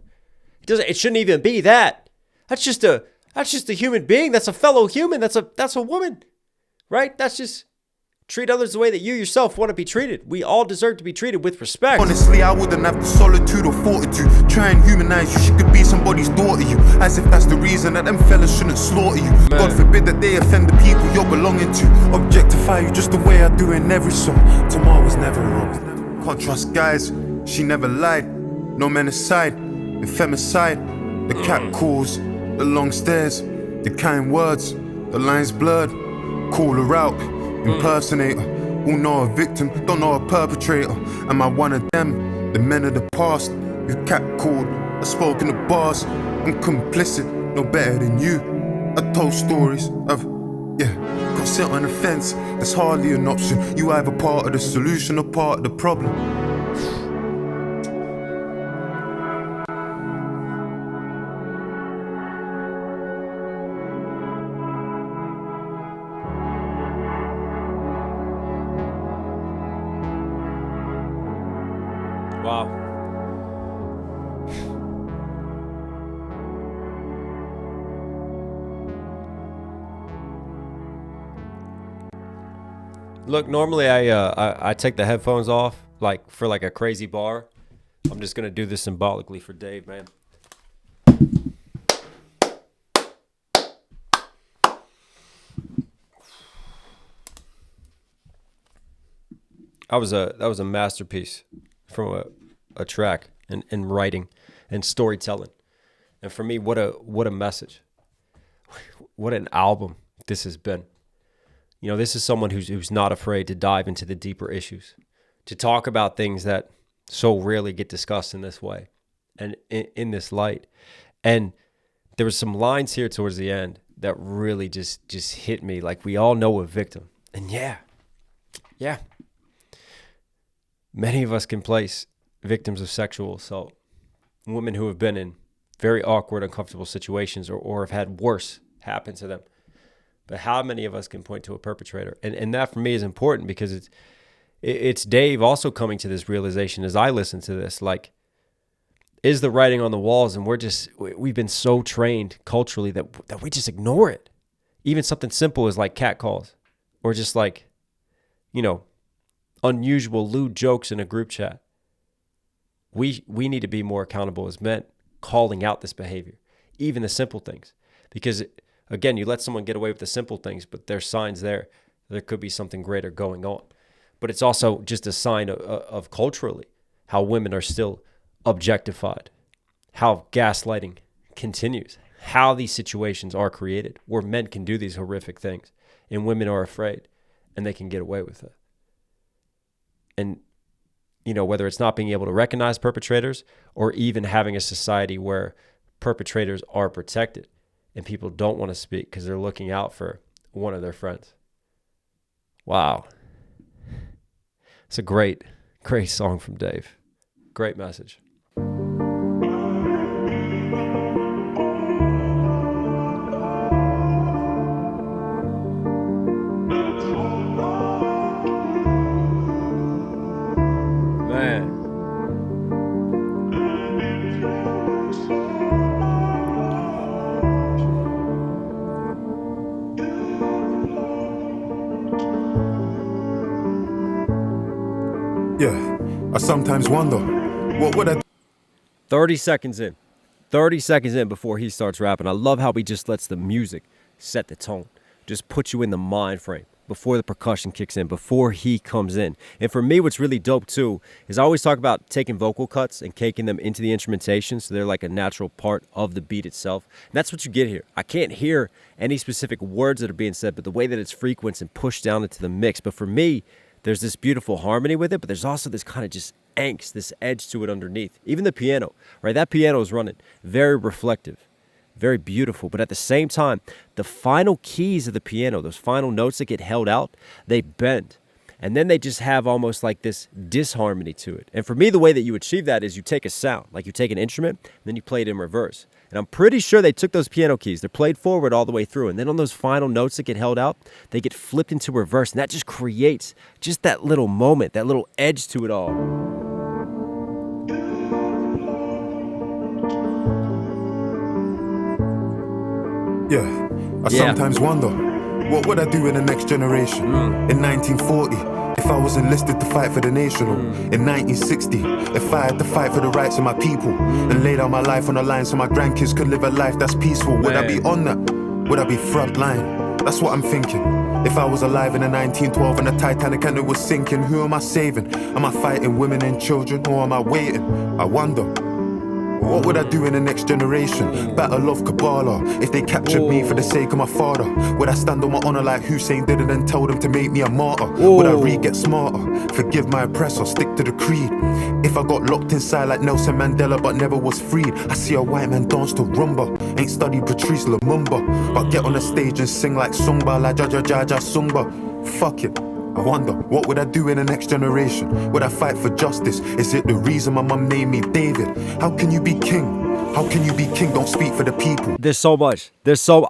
It shouldn't even be that. That's just a human being. That's a fellow human. That's a woman, right? That's just treat others the way that you yourself want to be treated. We all deserve to be treated with respect.
Honestly, I wouldn't have the solitude or fortitude. Try and humanize you, she could be somebody's daughter, you. As if that's the reason that them fellas shouldn't slaughter you. Man. God forbid that they offend the people you're belonging to. Objectify you just the way I do in every song. Tomorrow's never wrong. Can't trust guys, she never lied. No men aside, femicide. The cat calls, the long stares, the kind words, the lines blurred. Call her out, impersonator. All know a victim, don't know a perpetrator. Am I one of them, the men of the past? You catcalled, I spoke in the bars. I'm complicit, no better than you. I told stories of, got sit on the fence. That's hardly an option. You either part of the solution or part of the problem.
Wow. Look, normally I take the headphones off like for like a crazy bar. I'm just gonna do this symbolically for Dave, man. That was a masterpiece from a track and writing and storytelling. And for me, what a message. What an album this has been. You know, this is someone who's not afraid to dive into the deeper issues, to talk about things that so rarely get discussed in this way and in this light. And there were some lines here towards the end that really just hit me. Like, we all know a victim. And yeah. Many of us can place victims of sexual assault, women who have been in very awkward, uncomfortable situations or have had worse happen to them. But how many of us can point to a perpetrator? And that for me is important because it's Dave also coming to this realization as I listen to this, like, is the writing on the walls, and we've been so trained culturally that we just ignore it. Even something simple as like catcalls or just like, unusual lewd jokes in a group chat. We need to be more accountable as men, calling out this behavior, even the simple things. Because again, you let someone get away with the simple things, but there's signs there could be something greater going on. But it's also just a sign of culturally how women are still objectified, how gaslighting continues, how these situations are created where men can do these horrific things and women are afraid and they can get away with it. And, whether it's not being able to recognize perpetrators or even having a society where perpetrators are protected and people don't want to speak because they're looking out for one of their friends. Wow. It's a great, great song from Dave. Great message.
Yeah, I sometimes wonder, what would I
30 seconds in. 30 seconds in before he starts rapping. I love how he just lets the music set the tone. Just put you in the mind frame before the percussion kicks in, before he comes in. And for me, what's really dope too is I always talk about taking vocal cuts and caking them into the instrumentation so they're like a natural part of the beat itself. And that's what you get here. I can't hear any specific words that are being said, but the way that it's frequenced and pushed down into the mix. But for me, there's this beautiful harmony with it, but there's also this kind of just angst, this edge to it underneath. Even the piano, right? That piano is running very reflective, very beautiful. But at the same time, the final keys of the piano, those final notes that get held out, they bend. And then they just have almost like this disharmony to it. And for me, the way that you achieve that is you take a sound, like you take an instrument, and then you play it in reverse. And I'm pretty sure they took those piano keys, they're played forward all the way through. And then on those final notes that get held out, they get flipped into reverse. And that just creates just that little moment, that little edge to it all.
Yeah, I sometimes wonder, what would I do in the next generation? In 1940, if I was enlisted to fight for the nation. Or in 1960, if I had to fight for the rights of my people and lay down my life on the line so my grandkids could live a life that's peaceful. Would I be on that? Would I be front line? That's what I'm thinking. If I was alive in the 1912 and the Titanic and it was sinking, who am I saving? Am I fighting women and children, or am I waiting? I wonder. What would I do in the next generation? Battle of Kabbalah. If they captured me for the sake of my father, would I stand on my honor like Hussein did and then tell them to make me a martyr? Would I get smarter? Forgive my oppressor, stick to the creed. If I got locked inside like Nelson Mandela but never was freed, I see a white man dance to rumba. Ain't studied Patrice Lumumba, but get on the stage and sing like Sumba, la ja ja ja ja Sumba. Fuck it. I wonder, what would I do in the next generation? Would I fight for justice? Is it the reason my mum named me David? How can you be king? How can you be king? Don't speak for the people.
There's so much.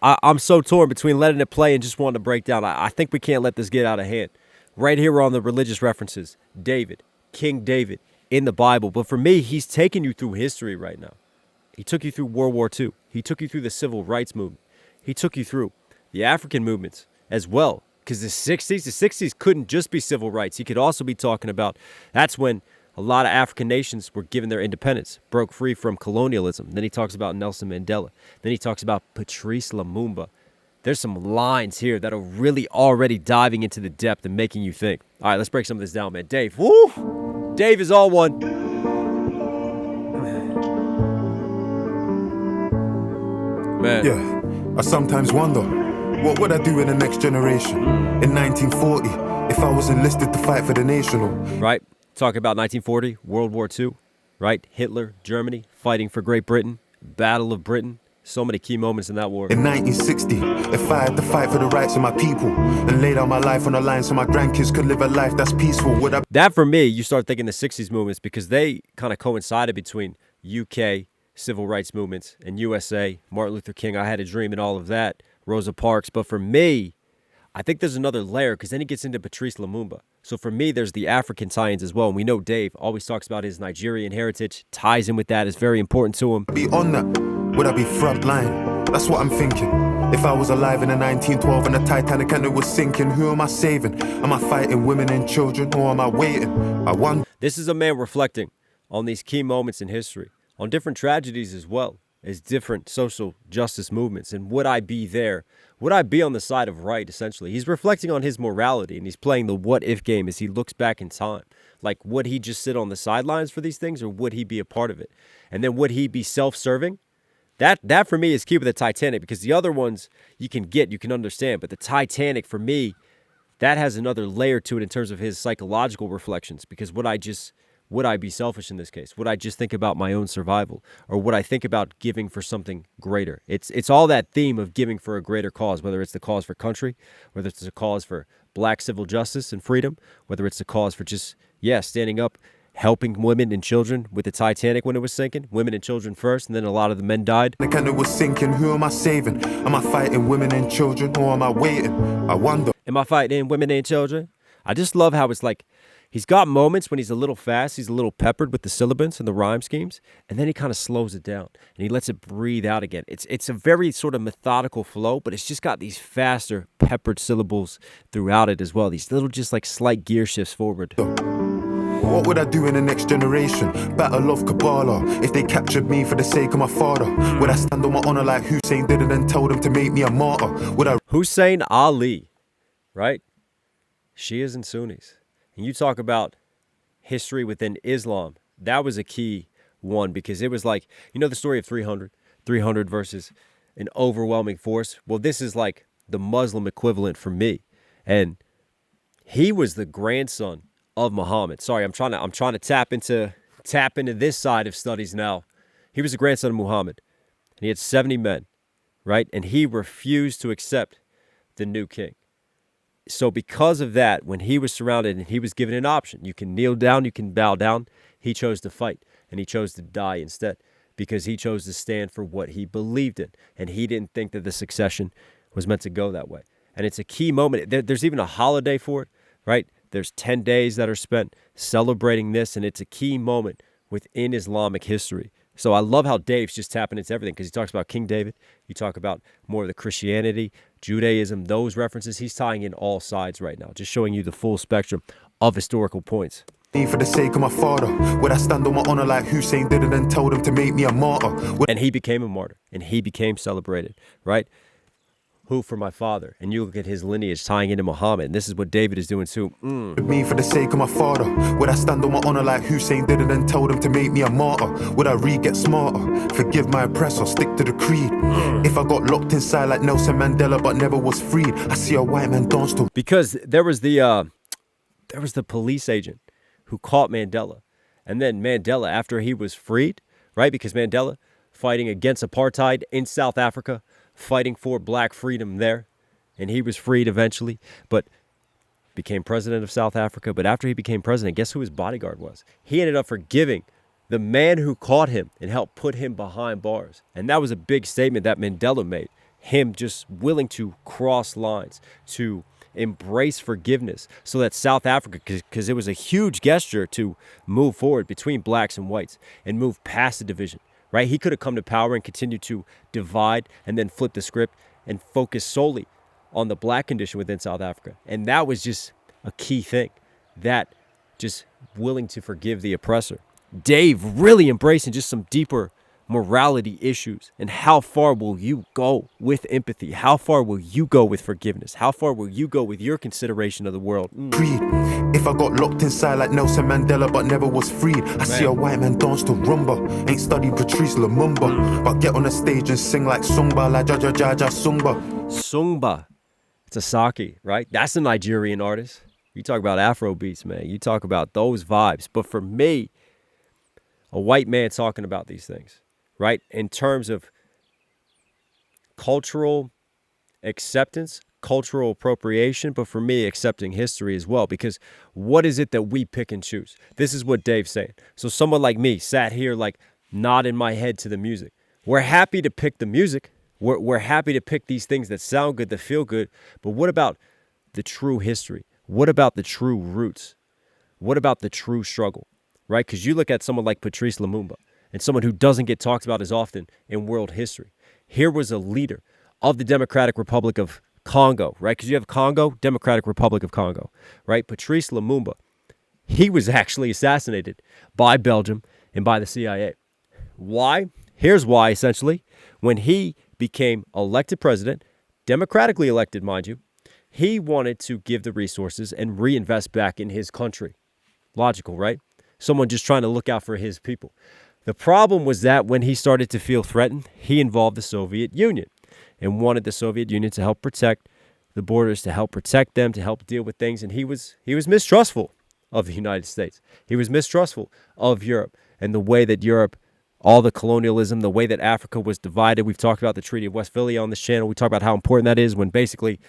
I'm so torn between letting it play and just wanting to break down. I think we can't let this get out of hand. Right here on the religious references, David, King David in the Bible. But for me, he's taking you through history right now. He took you through World War II. He took you through the civil rights movement. He took you through the African movements as well. Because the 60s couldn't just be civil rights. He could also be talking about that's when a lot of African nations were given their independence, broke free from colonialism. Then he talks about Nelson Mandela. Then he talks about Patrice Lumumba. There's some lines here that are really already diving into the depth and making you think. All right, let's break some of this down, man. Dave, woo! Dave is all one. Man.
Yeah, I sometimes wonder, what would I do in the next generation? In 1940, if I was enlisted to fight for the nation.
Right, talking about 1940, World War II, right? Hitler, Germany, fighting for Great Britain, Battle of Britain. So many key moments in that war.
In 1960, if I had to fight for the rights of my people and lay down my life on the line so my grandkids could live a life that's peaceful, would I...
That, for me, you start thinking the 60s movements because they kind of coincided between UK civil rights movements and USA, Martin Luther King, I Had a Dream and all of that, Rosa Parks. But for me, I think there's another layer because then he gets into Patrice Lumumba. So for me, there's the African tie-ins as well. And we know Dave always talks about his Nigerian heritage, ties in with that, is very important to him.
Be on that, would I be front line? That's what I'm thinking. If I was alive in the 1912 and the Titanic and it was sinking, who am I saving? Am I fighting women and children or am I waiting? I wonder.
This is a man reflecting on these key moments in history, on different tragedies as well as different social justice movements. And would I be there? Would I be on the side of right, essentially? He's reflecting on his morality, and he's playing the what-if game as he looks back in time. Like, would he just sit on the sidelines for these things, or would he be a part of it? And then would he be self-serving? That for me, is key with the Titanic, because the other ones you can understand. But the Titanic, for me, that has another layer to it in terms of his psychological reflections, because would I be selfish in this case? Would I just think about my own survival? Or would I think about giving for something greater? It's all that theme of giving for a greater cause, whether it's the cause for country, whether it's a cause for black civil justice and freedom, whether it's a cause for just, standing up, helping women and children with the Titanic when it was sinking. Women and children first, and then a lot of the men died.
And it was sinking, who am I saving? Am I fighting women and children or am I waiting? I wonder.
Am I fighting women and children? I just love how it's like, he's got moments when he's a little fast, he's a little peppered with the syllabants and the rhyme schemes, and then he kind of slows it down and he lets it breathe out again. It's a very sort of methodical flow, but it's just got these faster peppered syllables throughout it as well. These little just like slight gear shifts forward.
What would I do in the next generation? Battle of Kabbalah. If they captured me for the sake of my father, would I stand on my honor like Hussein did and tell them to make me a martyr? Would I...
Hussein Ali, right? Shias and Sunnis. And you talk about history within Islam. That was a key one because it was like, the story of 300 versus an overwhelming force. Well, this is like the Muslim equivalent for me. And he was the grandson of Muhammad. Sorry, I'm trying to tap into this side of studies now. He was the grandson of Muhammad. And he had 70 men, right? And he refused to accept the new king. So because of that, when he was surrounded and he was given an option, you can kneel down, you can bow down, he chose to fight and he chose to die instead because he chose to stand for what he believed in. And he didn't think that the succession was meant to go that way. And it's a key moment. There's even a holiday for it, right? There's 10 days that are spent celebrating this, and it's a key moment within Islamic history. So I love how Dave's just tapping into everything because he talks about King David. You talk about more of the Christianity, Judaism, those references. He's tying in all sides right now, just showing you the full spectrum of historical points.
For the sake of my father, would I stand on my honor like Hussein did and tell them to make me a martyr?
And he became a martyr, and he became celebrated, right? Who for my father? And you look at his lineage tying into Muhammad, and this is what David is doing too.
Me for the sake of my father, would I stand on my honor like Hussein did and tell them to make me a martyr? Would I get smarter, forgive my oppressor, stick to the creed? If I got locked inside like Nelson Mandela but never was freed, I see a white man dance to.
Because there was the police agent who caught Mandela, and then Mandela, after he was freed, right? Because Mandela fighting against apartheid in South Africa, fighting for black freedom there, and he was freed eventually, but became president of South Africa. But after he became president, guess who his bodyguard was? He ended up forgiving the man who caught him and helped put him behind bars. And that was a big statement that Mandela made, him just willing to cross lines, to embrace forgiveness so that South Africa, because it was a huge gesture to move forward between blacks and whites and move past the division. Right? He could have come to power and continued to divide and then flip the script and focus solely on the black condition within South Africa. And that was just a key thing, that just willing to forgive the oppressor. Dave really embracing just some deeper morality issues. And how far will you go with empathy? How far will you go with forgiveness? How far will you go with your consideration of the world?
Creed. If I got locked inside like Nelson Mandela but never was freed, I see a white man dance to rumba. Ain't studied Patrice Lumumba, but get on the stage and sing like Sungba, like Jaja Jaja Sungba.
Sungba. It's a Saki, right? That's a Nigerian artist. You talk about Afro beats, man. You talk about those vibes. But for me, a white man talking about these things, right? In terms of cultural acceptance, cultural appropriation, but for me, accepting history as well. Because what is it that we pick and choose? This is what Dave's saying. So someone like me sat here like nodding my head to the music. We're happy to pick the music. We're happy to pick these things that sound good, that feel good. But what about the true history? What about the true roots? What about the true struggle, right? Because you look at someone like Patrice Lumumba and someone who doesn't get talked about as often in world history. Here was a leader of the Democratic Republic of Congo, right? Because you have Congo, Democratic Republic of Congo, right? Patrice Lumumba, he was actually assassinated by Belgium and by the CIA. Why? Here's why, essentially. When he became elected president, democratically elected, mind you, he wanted to give the resources and reinvest back in his country. Logical, right? Someone just trying to look out for his people. The problem was that when he started to feel threatened, he involved the Soviet Union and wanted the Soviet Union to help protect the borders, to help protect them, to help deal with things. And he was mistrustful of the United States. He was mistrustful of Europe and the way that Europe, all the colonialism, the way that Africa was divided. We've talked about the Treaty of Westphalia on this channel. We talk about how important that is when basically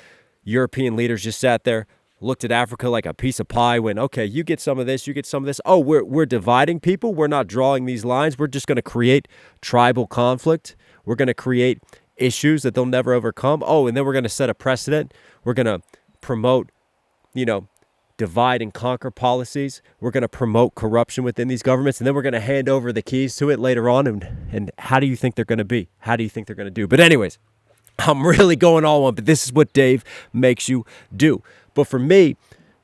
European leaders just sat there, looked at Africa like a piece of pie, went, okay, you get some of this, you get some of this. Oh, we're dividing people. We're not drawing these lines. We're just going to create tribal conflict. We're going to create issues that they'll never overcome. Oh, and then we're going to set a precedent. We're going to promote, divide and conquer policies. We're going to promote corruption within these governments, and then we're going to hand over the keys to it later on. And how do you think they're going to be? How do you think they're going to do? But anyways, I'm really going all on, but this is what Dave makes you do. But for me,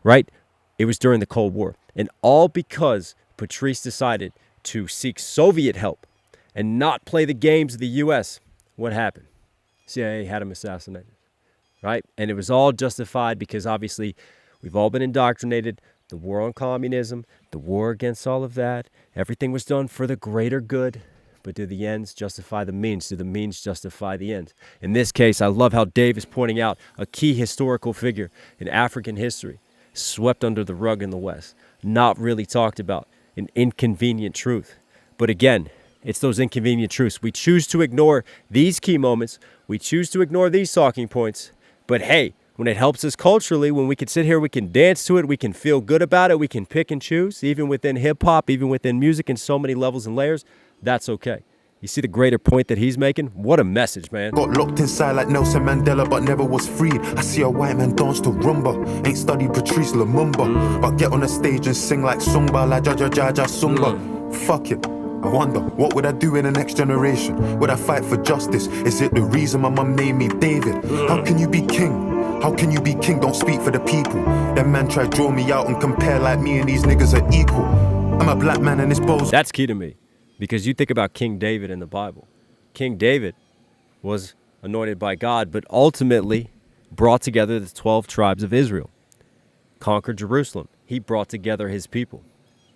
right, it was during the Cold War. And all because Patrice decided to seek Soviet help and not play the games of the U.S., what happened? CIA had him assassinated, right? And it was all justified because obviously we've all been indoctrinated. The war on communism, the war against all of that, everything was done for the greater good. But do the ends justify the means? Do the means justify the ends? In this case, I love how Dave is pointing out a key historical figure in African history, swept under the rug in the West, not really talked about, an inconvenient truth. But again, it's those inconvenient truths. We choose to ignore these key moments. We choose to ignore these talking points. But hey, when it helps us culturally, when we can sit here, we can dance to it, we can feel good about it, we can pick and choose, even within hip-hop, even within music in so many levels and layers, that's okay. You see the greater point that he's making? What a message, man.
Got locked inside like Nelson Mandela, but never was freed. I see a white man dance to rumba. Ain't studied Patrice Lumumba, but get on the stage and sing like Sumba, la ja ja ja ja Sumba. Fuck it. I wonder, what would I do in the next generation? Would I fight for justice? Is it the reason my mum named me David? How can you be king? How can you be king? Don't speak for the people. Them man try draw me out and compare like me and these niggas are equal. I'm a black man and this bows.
That's key to me. Because you think about King David in the Bible. King David was anointed by God, but ultimately brought together the 12 tribes of Israel, conquered Jerusalem. He brought together his people.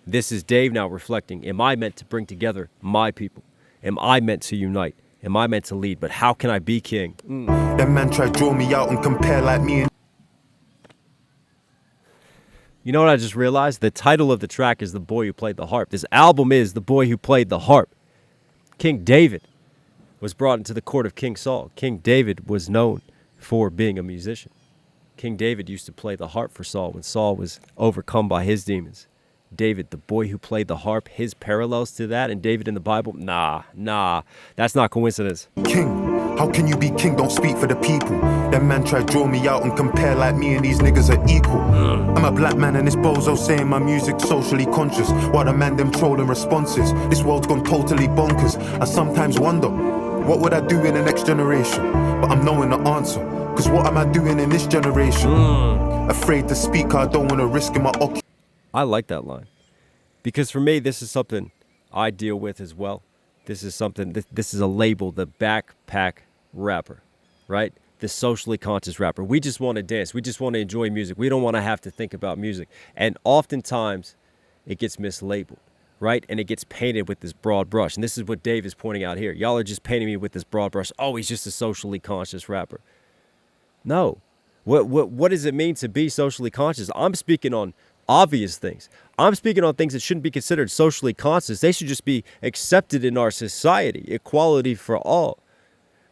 This is Dave now reflecting, am I meant to bring together my people? Am I meant to unite? Am I meant to lead? But how can I be king?
Them man try draw me out and compare like me and...
You know what I just realized? The title of the track is The Boy Who Played the Harp. This album is The Boy Who Played the Harp. King David was brought into the court of King Saul. King David was known for being a musician. King David used to play the harp for Saul when Saul was overcome by his demons. David, the boy who played the harp, his parallels to that and David in the Bible, nah, that's not coincidence.
King, how can you be king? Don't speak for the people. Them man try draw me out and compare like me and these niggas are equal. I'm a black man and this bozo saying my music's socially conscious, while the man them trolling responses. This world's gone totally bonkers. I sometimes wonder, what would I do in the next generation? But I'm knowing the answer, cause what am I doing in this generation? Afraid to speak, I don't wanna risk in my occupation.
I like that line because for me, this is something I deal with as well. This is something, this is a label, the backpack rapper, right? The socially conscious rapper. We just want to dance. We just want to enjoy music. We don't want to have to think about music. And oftentimes it gets mislabeled, right? And it gets painted with this broad brush. And this is what Dave is pointing out here. Y'all are just painting me with this broad brush. Oh, he's just a socially conscious rapper. No. What does it mean to be socially conscious? I'm speaking on obvious things. I'm speaking on things that shouldn't be considered socially conscious. They should just be accepted in our society. Equality for all.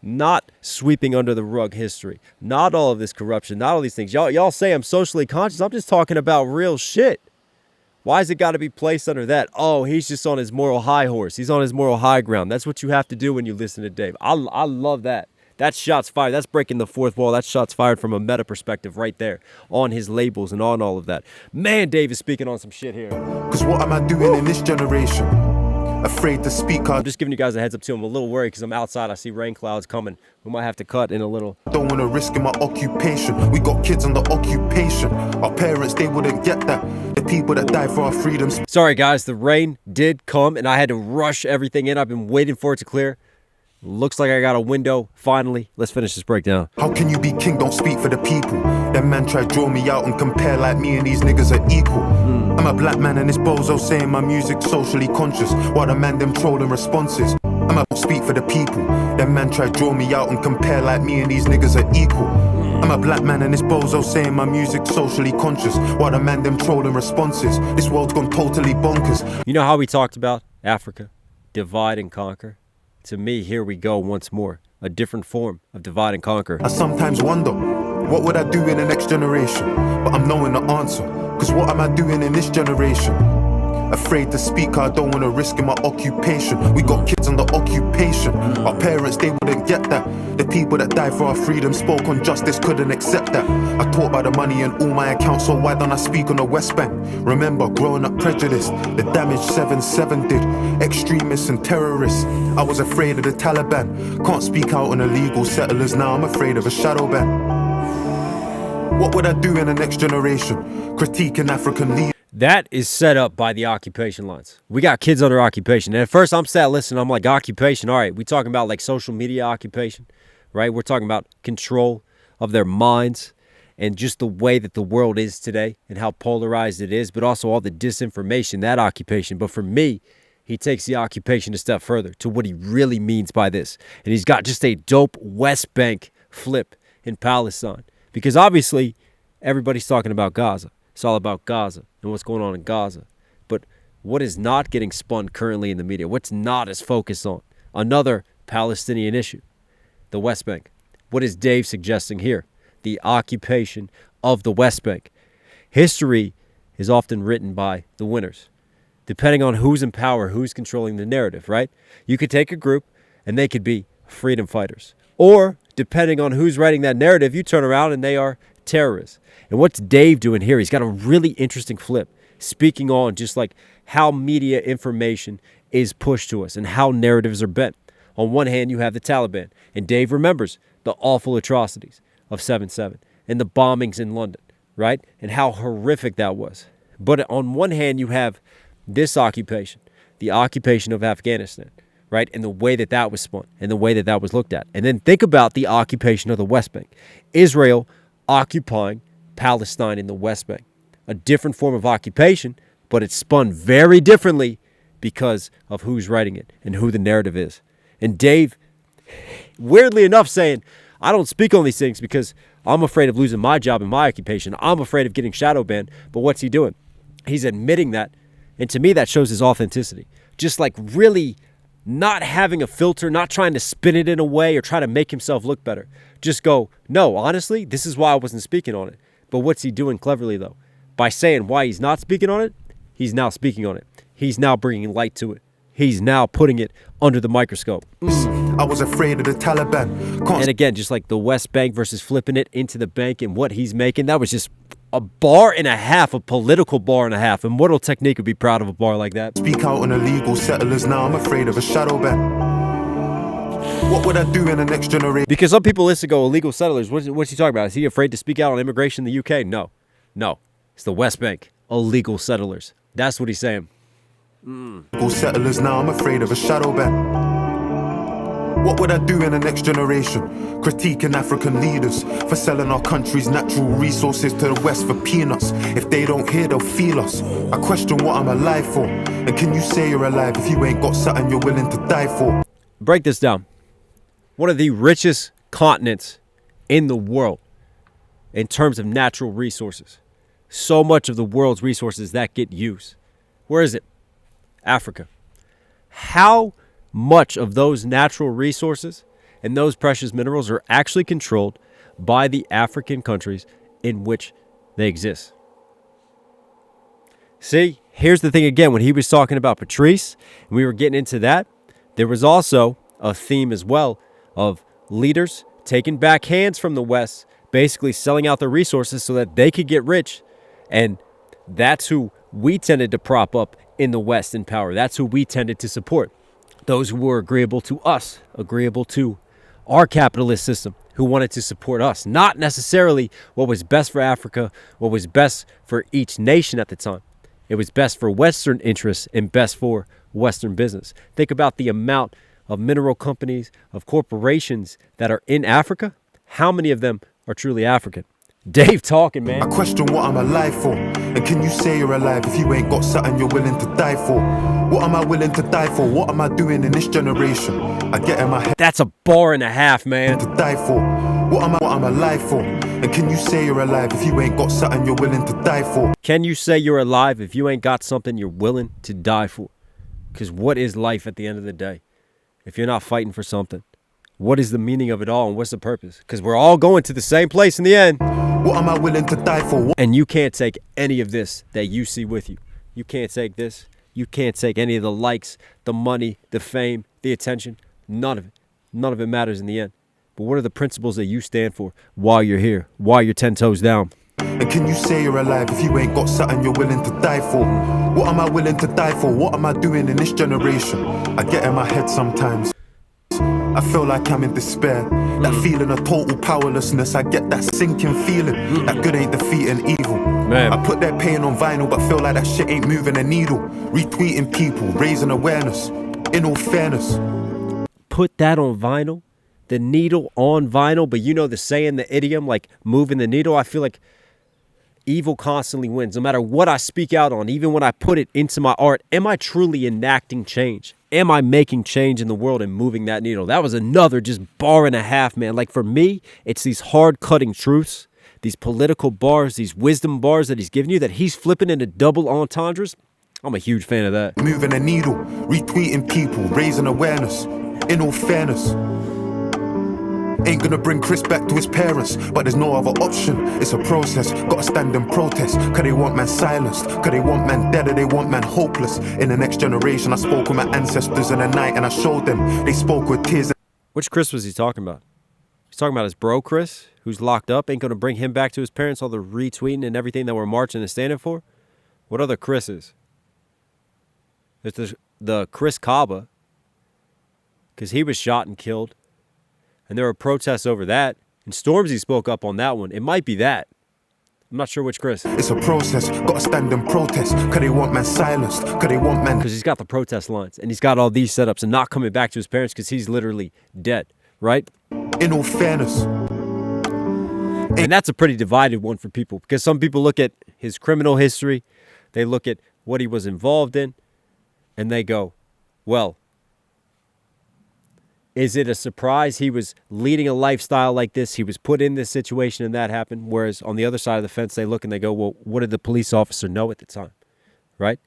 not sweeping under the rug history, not all of this corruption, not all these things. Y'all say I'm socially conscious. I'm just talking about real shit. Why has it got to be placed under that? Oh, he's just on his moral high horse. He's on his moral high ground. That's what you have to do when you listen to Dave. I love that. That's shots fired. That's breaking the fourth wall. That's shots fired from a meta perspective right there on his labels and on all of that. Man, Dave is speaking on some shit here.
Cause what am I doing in this generation? Afraid to speak.
I'm just giving you guys a heads up too. I'm a little worried because I'm outside. I see rain clouds coming. We might have to cut in a little.
Don't want to risk in my occupation. We got kids under occupation. Our parents, they wouldn't get that. The people that die for our freedoms.
Sorry guys, the rain did come and I had to rush everything in. I've been waiting for it to clear. Looks like I got a window, finally. Let's finish this breakdown.
How can you be king, don't speak for the people? Them man try draw me out and compare like me and these niggas are equal. I'm a black man and this bozo saying my music socially conscious, while the man them trolling responses. I'm a speak for the people. Them man try draw me out and compare like me and these niggas are equal. I'm a black man and this bozo saying my music socially conscious, while the man them trolling responses. This world's gone totally bonkers.
You know how we talked about Africa? Divide and conquer? To me, here we go once more. A different form of divide and conquer.
I sometimes wonder, what would I do in the next generation? But I'm knowing the answer. Cause what am I doing in this generation? Afraid to speak, I don't want to risk in my occupation. We got kids under occupation. Our parents, they wouldn't get that. The people that died for our freedom spoke on justice, couldn't accept that. I talk about the money in all my accounts, so why don't I speak on the West Bank? Remember, growing up prejudiced, the damage 7-7 did. Extremists and terrorists, I was afraid of the Taliban. Can't speak out on illegal settlers, now I'm afraid of a shadow ban. What would I do in the next generation? Critiquing African leaders.
That is set up by the occupation lines. We got kids under occupation. And at first I'm sat listening, I'm like, occupation, all right. We talking about like social media occupation, right? We're talking about control of their minds and just the way that the world is today and how polarized it is, but also all the disinformation, that occupation. But for me, he takes the occupation a step further to what he really means by this. And he's got just a dope West Bank flip in Palestine. Because obviously, everybody's talking about Gaza. It's all about Gaza and what's going on in Gaza. But what is not getting spun currently in the media? What's not as focused on? Another Palestinian issue, the West Bank. What is Dave suggesting here? The occupation of the West Bank. History is often written by the winners, depending on who's in power, who's controlling the narrative, right? You could take a group and they could be freedom fighters. Or, depending on who's writing that narrative, you turn around and they are terrorists. And what's Dave doing here? He's got a really interesting flip, speaking on just like how media information is pushed to us and how narratives are bent. On one hand, you have the Taliban, and Dave remembers the awful atrocities of 7/7 and the bombings in London, right? And how horrific that was. But on one hand, you have this occupation, the occupation of Afghanistan, right? And the way that that was spun and the way that that was looked at. And then think about the occupation of the West Bank. Israel occupying Palestine in the West Bank. A different form of occupation, but it's spun very differently because of who's writing it and who the narrative is. And Dave, weirdly enough, saying, I don't speak on these things because I'm afraid of losing my job and my occupation. I'm afraid of getting shadow banned. But what's he doing? He's admitting that. And to me, that shows his authenticity. Just like really not having a filter, not trying to spin it in a way or try to make himself look better. Just go, no, honestly, this is why I wasn't speaking on it. But what's he doing cleverly, though? By saying why he's not speaking on it, he's now speaking on it. He's now bringing light to it. He's now putting it under the microscope.
I was afraid of the Taliban.
And again, just like the West Bank versus flipping it into the bank and what he's making, that was just a bar and a half, a political bar and a half. Immortal Technique would be proud of a bar like that.
Speak out on illegal settlers, now I'm afraid of a shadow ban. What would I do in the next generation?
Because some people listen and go, illegal settlers, what's he talking about? Is he afraid to speak out on immigration in the UK? No. It's the West Bank, illegal settlers. That's what he's saying.
Illegal settlers, now I'm afraid of a shadow ban. What would I do in the next generation? Critiquing African leaders for selling our country's natural resources to the West for peanuts. If they don't hear, they'll feel us. I question what I'm alive for. And can you say you're alive if you ain't got something you're willing to die for?
Break this down. One of the richest continents in the world in terms of natural resources. So much of the world's resources that get used. Where is it? Africa. How much of those natural resources And those precious minerals are actually controlled by the African countries in which they exist. See, here's the thing again. When he was talking about Patrice, and we were getting into that, there was also a theme as well of leaders taking back hands from the West, basically selling out their resources so that they could get rich. And that's who we tended to prop up in the West in power. That's who we tended to support. Those who were agreeable to us, agreeable to our capitalist system, who wanted to support us, not necessarily what was best for Africa, what was best for each nation at the time. It was best for Western interests and best for Western business. Think about the amount of mineral companies, of corporations that are in Africa. How many of them are truly African? Dave talking, man.
I question what I'm alive for. And can you say you're alive if you ain't got something you're willing to die for? What am I willing to die for? What am I doing in this generation? I get in my head.
That's a bar and a half, man.
To die for. What am I alive for? And can you say you're alive if you ain't got something you're willing to die for?
Can you say you're alive if you ain't got something you're willing to die for? Because what is life at the end of the day if you're not fighting for something? What is the meaning of it all and what's the purpose? Because we're all going to the same place in the end.
What am I willing to die for?
And you can't take any of this that you see with you. You can't take this. You can't take any of the likes, the money, the fame, the attention. None of it. None of it matters in the end. But what are the principles that you stand for while you're here, while you're 10 toes down?
And can you say you're alive if you ain't got something you're willing to die for? What am I willing to die for? What am I doing in this generation? I get in my head sometimes. I feel like I'm in despair. That feeling of total powerlessness. I get that sinking feeling that good ain't defeating evil.
Man.
I put that pain on vinyl, but feel like that shit ain't moving a needle. Retweeting people, raising awareness. In all fairness.
Put that on vinyl? The needle on vinyl? But you know the saying, the idiom, like moving the needle? I feel like evil constantly wins. No matter what I speak out on, even when I put it into my art, am I truly enacting change? Am I making change in the world and moving that needle? That was another just bar and a half, man. Like for me, it's these hard cutting truths, these political bars, these wisdom bars that he's giving you that he's flipping into double entendres. I'm a huge fan of that.
Moving a needle, retweeting people, raising awareness. In all fairness. Ain't gonna bring Chris back to his parents, but there's no other option. It's a process, gotta stand and protest. Cause they want man silenced, cause they want man dead, or they want man hopeless. In the next generation, I spoke with my ancestors in the night and I showed them. They spoke with tears.
Which Chris was he talking about? He's talking about his bro Chris, who's locked up, ain't gonna bring him back to his parents, all the retweeting and everything that we're marching and standing for? What other Chris's? There's the Chris Kaba, because he was shot and killed. And there were protests over that. And Stormzy spoke up on that one. It might be that. I'm not sure which Chris.
It's a process, gotta stand and protest. Cause they want man silenced, cause they want man.
Because he's got the protest lines. And he's got all these setups and not coming back to his parents because he's literally dead. Right?
In all fairness.
And that's a pretty divided one for people. Because some people look at his criminal history. They look at what he was involved in. And they go, well, is it a surprise he was leading a lifestyle like this? He was put in this situation and that happened. Whereas on the other side of the fence, they look and they go, well, what did the police officer know at the time? Right?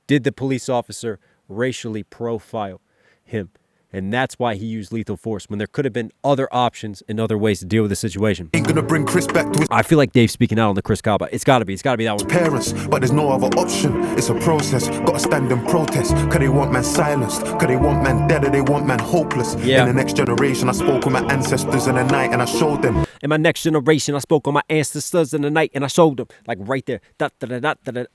Did the police officer racially profile him? And that's why he used lethal force when there could have been other options and other ways to deal with the situation.
Ain't gonna bring Chris back to his.
I feel like Dave's speaking out on the Chris Kaba. It's gotta be that one.
Parents, but there's no other option. It's a process, gotta stand and protest. Cause they want man silenced, cause they want man dead, or they want man hopeless.
Yeah.
In the next generation, I spoke with my ancestors in the night and I showed them.
In my next generation, I spoke on my ancestors in the night and I showed them. Like right there.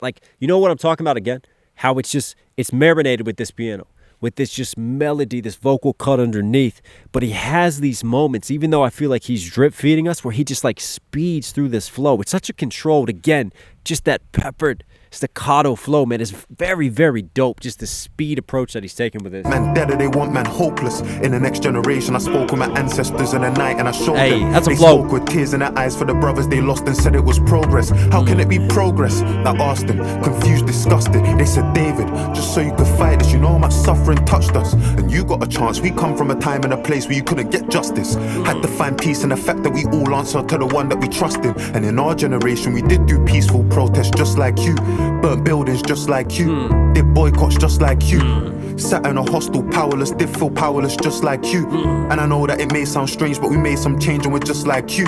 Like, you know what I'm talking about again? How it's marinated with this piano. With this just melody, this vocal cut underneath. But he has these moments, even though I feel like he's drip feeding us, where he just like speeds through this flow. It's such a controlled, again, just that peppered staccato flow, man. It's very, very dope. Just the speed approach that he's taking with this.
Man dead, or they want man hopeless. In the next generation, I spoke with my ancestors in the night and I showed them.
That's a
they
flow.
Spoke with tears in their eyes for the brothers they lost and said it was progress. How can it be progress? I asked them, confused, disgusted. They said, David, just so you could fight this Christ, you know how much suffering touched us. And you got a chance, we come from a time and a place where you couldn't get justice. Had to find peace in the fact that we all answer to the one that we trust in. And in our generation, we did do peaceful protests just like you. Burnt buildings just like you. Did boycotts just like you. Sat in a hostel, powerless, did feel powerless just like you. And I know that it may sound strange, but we made some change and we're just like you.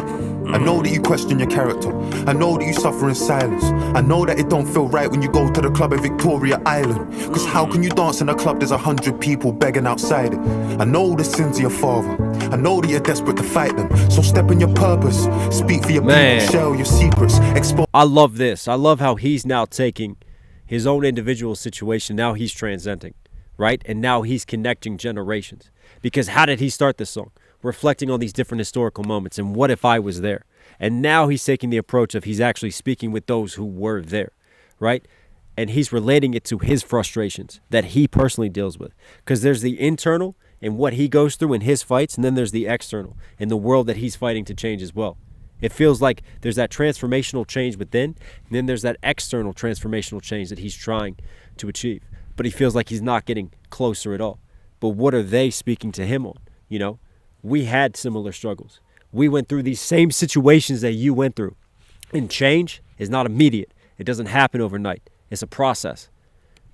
I know that you question your character. I know that you suffer in silence. I know that it don't feel right when you go to the club in Victoria Island. Cause how can you dance in a club there's 100 people begging outside it? I know the sins of your father. I know that you're desperate to fight them. So step in your purpose. Speak for your people, share your secrets.
I love this. I love how he's now taking his own individual situation. Now he's transcending, right? And now he's connecting generations. Because how did he start this song? Reflecting on these different historical moments and what if I was there? And now he's taking the approach of he's actually speaking with those who were there, right? And he's relating it to his frustrations that he personally deals with. Because there's the internal and what he goes through in his fights, and then there's the external in the world that he's fighting to change as well. It feels like there's that transformational change within, and then there's that external transformational change that he's trying to achieve. But he feels like he's not getting closer at all. But what are they speaking to him on? You know, we had similar struggles. We went through these same situations that you went through. And change is not immediate. It doesn't happen overnight. It's a process.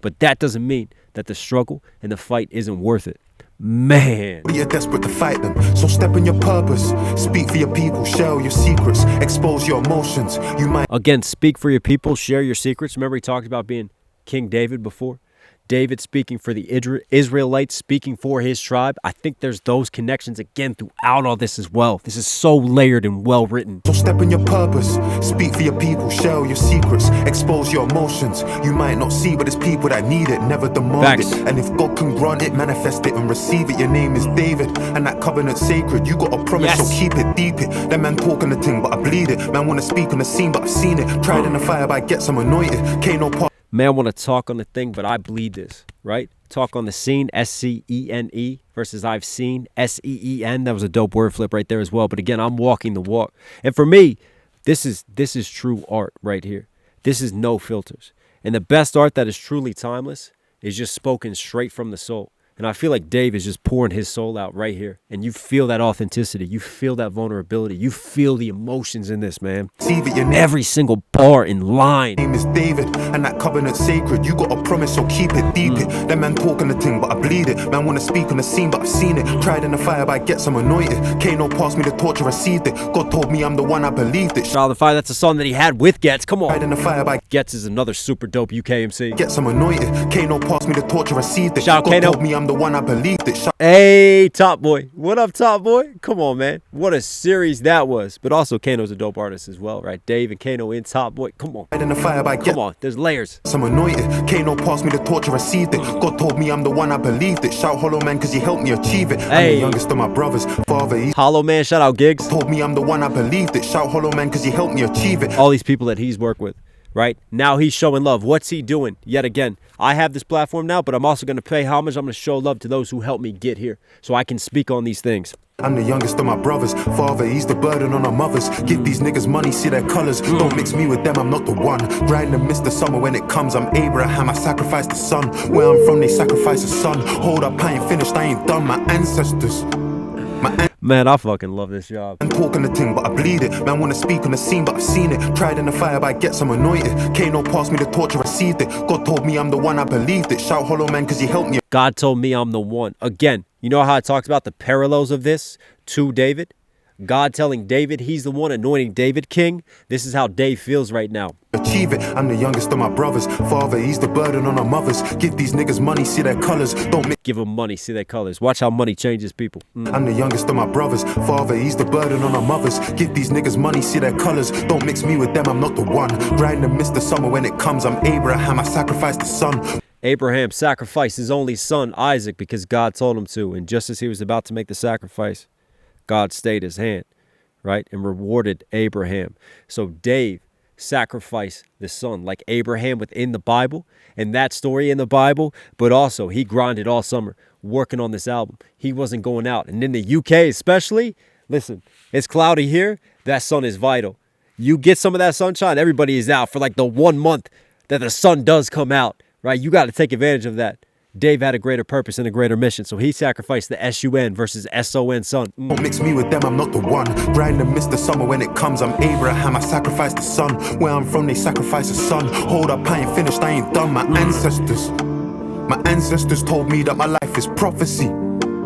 But that doesn't mean that the struggle and the fight isn't worth it. Man.
You're desperate to fight them. So step in your purpose. Speak for your people. Share your secrets. Expose your emotions. You might.
Again, speak for your people. Share your secrets. Remember he talked about being King David before? David speaking for the Israelites, speaking for his tribe. I think there's those connections again throughout all this as well. This is so layered and well written.
So step in your purpose, speak for your people, share your secrets, expose your emotions. You might not see, but it's people that need it, never demand it. And if God can grant it, manifest it and receive it. Your name is David, and that covenant's sacred. You got a promise, so keep it, deep it. That man talking the thing, but I bleed it. Man wanna speak on the scene, but I've seen it. Tried in the fire, but I get some anointed. Kano part.
Man want to talk on the thing, but I bleed this, right? Talk on the scene, S-C-E-N-E versus I've seen, S-E-E-N. That was a dope word flip right there as well. But again, I'm walking the walk. And for me, this is true art right here. This is no filters. And the best art that is truly timeless is just spoken straight from the soul. And I feel like Dave is just pouring his soul out right here. And you feel that authenticity. You feel that vulnerability. You feel the emotions in this, man. Every single bar in line.
Name is David, and that covenant's sacred. You got a promise, so keep it, deep it. That man talking the thing, but I bleed it. Man wanna speak on the scene, but I've seen it. Tried in the fire, but I get some anointed. Kano passed me the torch, I received it. God told me I'm the one, I believed it.
Child of Fire, that's a song that he had with Getz. Come on.
Tried in the fire, but
Getz is another super dope UK MC.
Get some anointed. Kano passed me the torch, I received it.
Shout
God
Kano.
told me I'm the one, I believed it.
Hey, Top Boy. What up, Top Boy? Come on, man. What a series that was. But also, Kano's a dope artist as well, right? Dave and Kano in Top Boy. Come on.
In the fire, but
Come on. There's layers.
Some anointed. Kano passed me the torch, I received it. God told me I'm the one, I believed it. Shout Hollow Man, cause he helped me achieve it. I'm the youngest of my brothers. Father, he's
Hollow Man, shout out Gigs.
Told me I'm the one, I believed it. Shout Hollow Man, cause he helped me achieve it.
All these people that he's worked with, right? Now he's showing love. What's he doing? Yet again, I have this platform now, but I'm also going to pay homage. I'm going to show love to those who helped me get here so I can speak on these things.
I'm the youngest of my brothers. Father, he's the burden on our mothers. Give these niggas money, see their colors. Don't mix me with them, I'm not the one. Grind and miss the summer when it comes. I'm Abraham, I sacrificed the son. Where I'm from, they sacrifice the son. Hold up, I ain't finished, I ain't done. My ancestors.
Man, I fucking love this job.
I'm talking the thing, but I bleed it. Man wanna speak on the scene, but I've seen it. Tried in the fire, but I get some anointed. Kano passed me the torch, I received it. God told me I'm the one, I believed it. Shout Hollow Man, cause he helped me.
God told me I'm the one. Again, you know how I talked about the parallels of this to David? God telling David he's the one, anointing David king. This is how Dave feels right now.
Achieve it. I'm the youngest of my brothers. Father, he's the burden on our mothers. Give these niggas money, see their colors. Don't make.
Give them money, see their colors. Watch how money changes people.
I'm the youngest of my brothers. Father, he's the burden on our mothers. Give these niggas money, see their colors. Don't mix me with them, I'm not the one. Grind and miss the summer when it comes. I'm Abraham, I sacrificed the son.
Abraham sacrificed his only son, Isaac, because God told him to. And just as he was about to make the sacrifice, God stayed his hand, right, and rewarded Abraham. So Dave sacrificed the son like Abraham within the Bible and that story in the Bible, but also he grinded all summer working on this album. He wasn't going out. And in the UK especially, listen, it's cloudy here. That sun is vital. You get some of that sunshine, everybody is out for like the 1 month that the sun does come out, right? You got to take advantage of that. Dave had a greater purpose and a greater mission, so he sacrificed the S-U-N versus S-O-N son.
Don't mix me with them, I'm not the one. Grind and miss the summer when it comes. I'm Abraham, I sacrifice the sun. Where I'm from, they sacrifice the sun. Hold up, I ain't finished, I ain't done. My ancestors told me that my life is prophecy.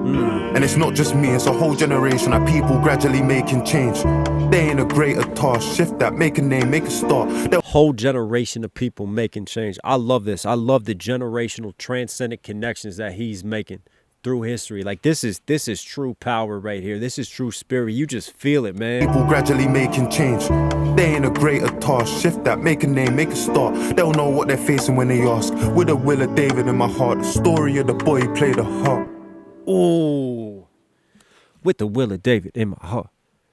And it's not just me, it's a whole generation of people gradually making change. They ain't a greater task. Shift that, make a name, make a start.
Whole generation of people making change. I love this. I love the generational transcendent connections that he's making through history. Like this is true power right here. This is true spirit. You just feel it, man.
People gradually making change. They ain't a greater task. Shift that, make a name, make a start. They'll know what they're facing when they ask. With the will of David in my heart, the story of the boy who played the harp.
Ooh, with the will of David in my heart.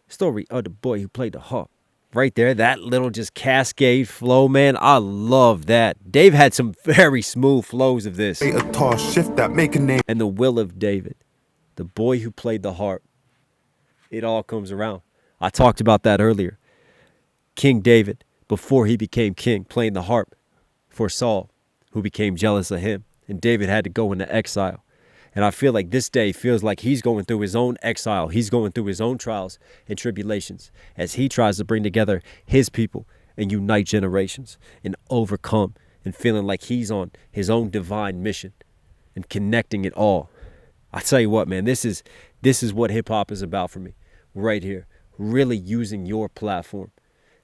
Story of the boy who played the harp. Right there, that little just cascade flow, man. I love that. Dave had some very smooth flows of this.
A toss, shift that, make a name.
And the will of David, the boy who played the harp. It all comes around. I talked about that earlier. King David, before he became king, playing the harp for Saul, who became jealous of him. And David had to go into exile. And I feel like this day feels like he's going through his own exile. He's going through his own trials and tribulations as he tries to bring together his people and unite generations and overcome, and feeling like he's on his own divine mission and connecting it all. I tell you what, man, this is what hip hop is about for me right here. Really using your platform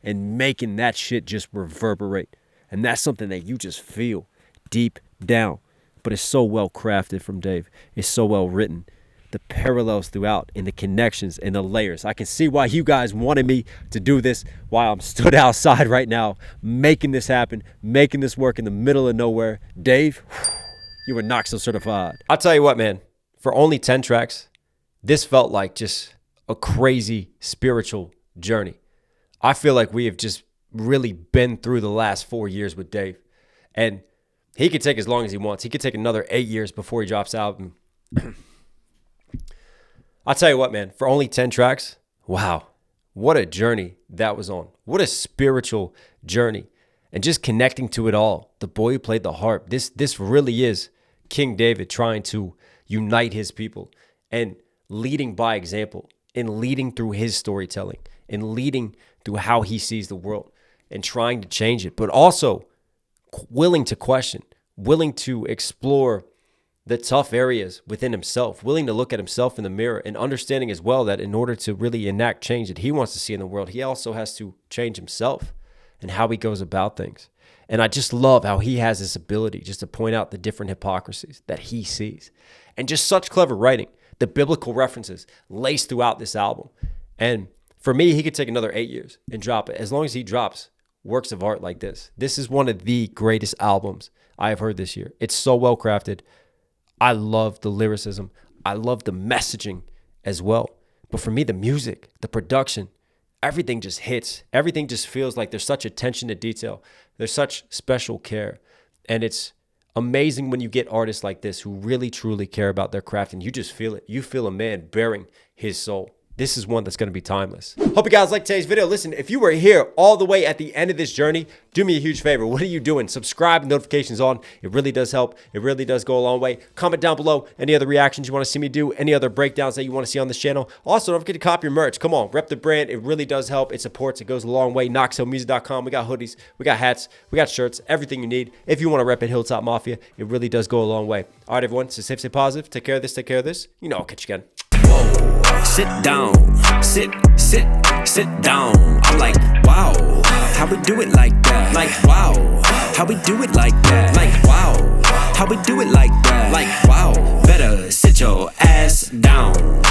and making that shit just reverberate. And that's something that you just feel deep down. But it's so well crafted from Dave. It's so well written. The parallels throughout and the connections and the layers. I can see why you guys wanted me to do this while I'm stood outside right now, making this happen, making this work in the middle of nowhere. Dave, you were Knox certified. I'll tell you what, man, for only 10 tracks, this felt like just a crazy spiritual journey. I feel like we have just really been through the last 4 years with Dave. And he could take as long as he wants. He could take another 8 years before he drops out. I'll tell you what, man, for only 10 tracks, wow, what a journey that was on. What a spiritual journey. And just connecting to it all. The boy who played the harp. This really is King David trying to unite his people and leading by example and leading through his storytelling and leading through how he sees the world and trying to change it, but also willing to question, willing to explore the tough areas within himself, willing to look at himself in the mirror and understanding as well that in order to really enact change that he wants to see in the world, he also has to change himself and how he goes about things. And I just love how he has this ability just to point out the different hypocrisies that he sees. And just such clever writing, the biblical references laced throughout this album. And for me, he could take another 8 years and drop it. As long as he drops works of art like this. This is one of the greatest albums I have heard this year. It's so well crafted. I love the lyricism. I love the messaging as well. But for me, the music, the production, everything just hits. Everything just feels like there's such attention to detail. There's such special care. And it's amazing when you get artists like this who really, truly care about their craft, and you just feel it. You feel a man bearing his soul. This is one that's going to be timeless. Hope you guys liked today's video. Listen, if you were here all the way at the end of this journey, do me a huge favor. What are you doing? Subscribe, notifications on. It really does help. It really does go a long way. Comment down below any other reactions you want to see me do, any other breakdowns that you want to see on this channel. Also, don't forget to copy your merch. Come on, rep the brand. It really does help. It supports. It goes a long way. KnoxHillMusic.com. We got hoodies. We got hats. We got shirts. Everything you need. If you want to rep at Hilltop Mafia, it really does go a long way. All right, everyone. So stay positive. Take care of this. Take care of this. You know, I'll catch you again.
Sit down, sit down. I'm like, wow, how we do it like that? Like, wow, how we do it like that? Like, wow, how we do it like that? Like, wow, better sit your ass down.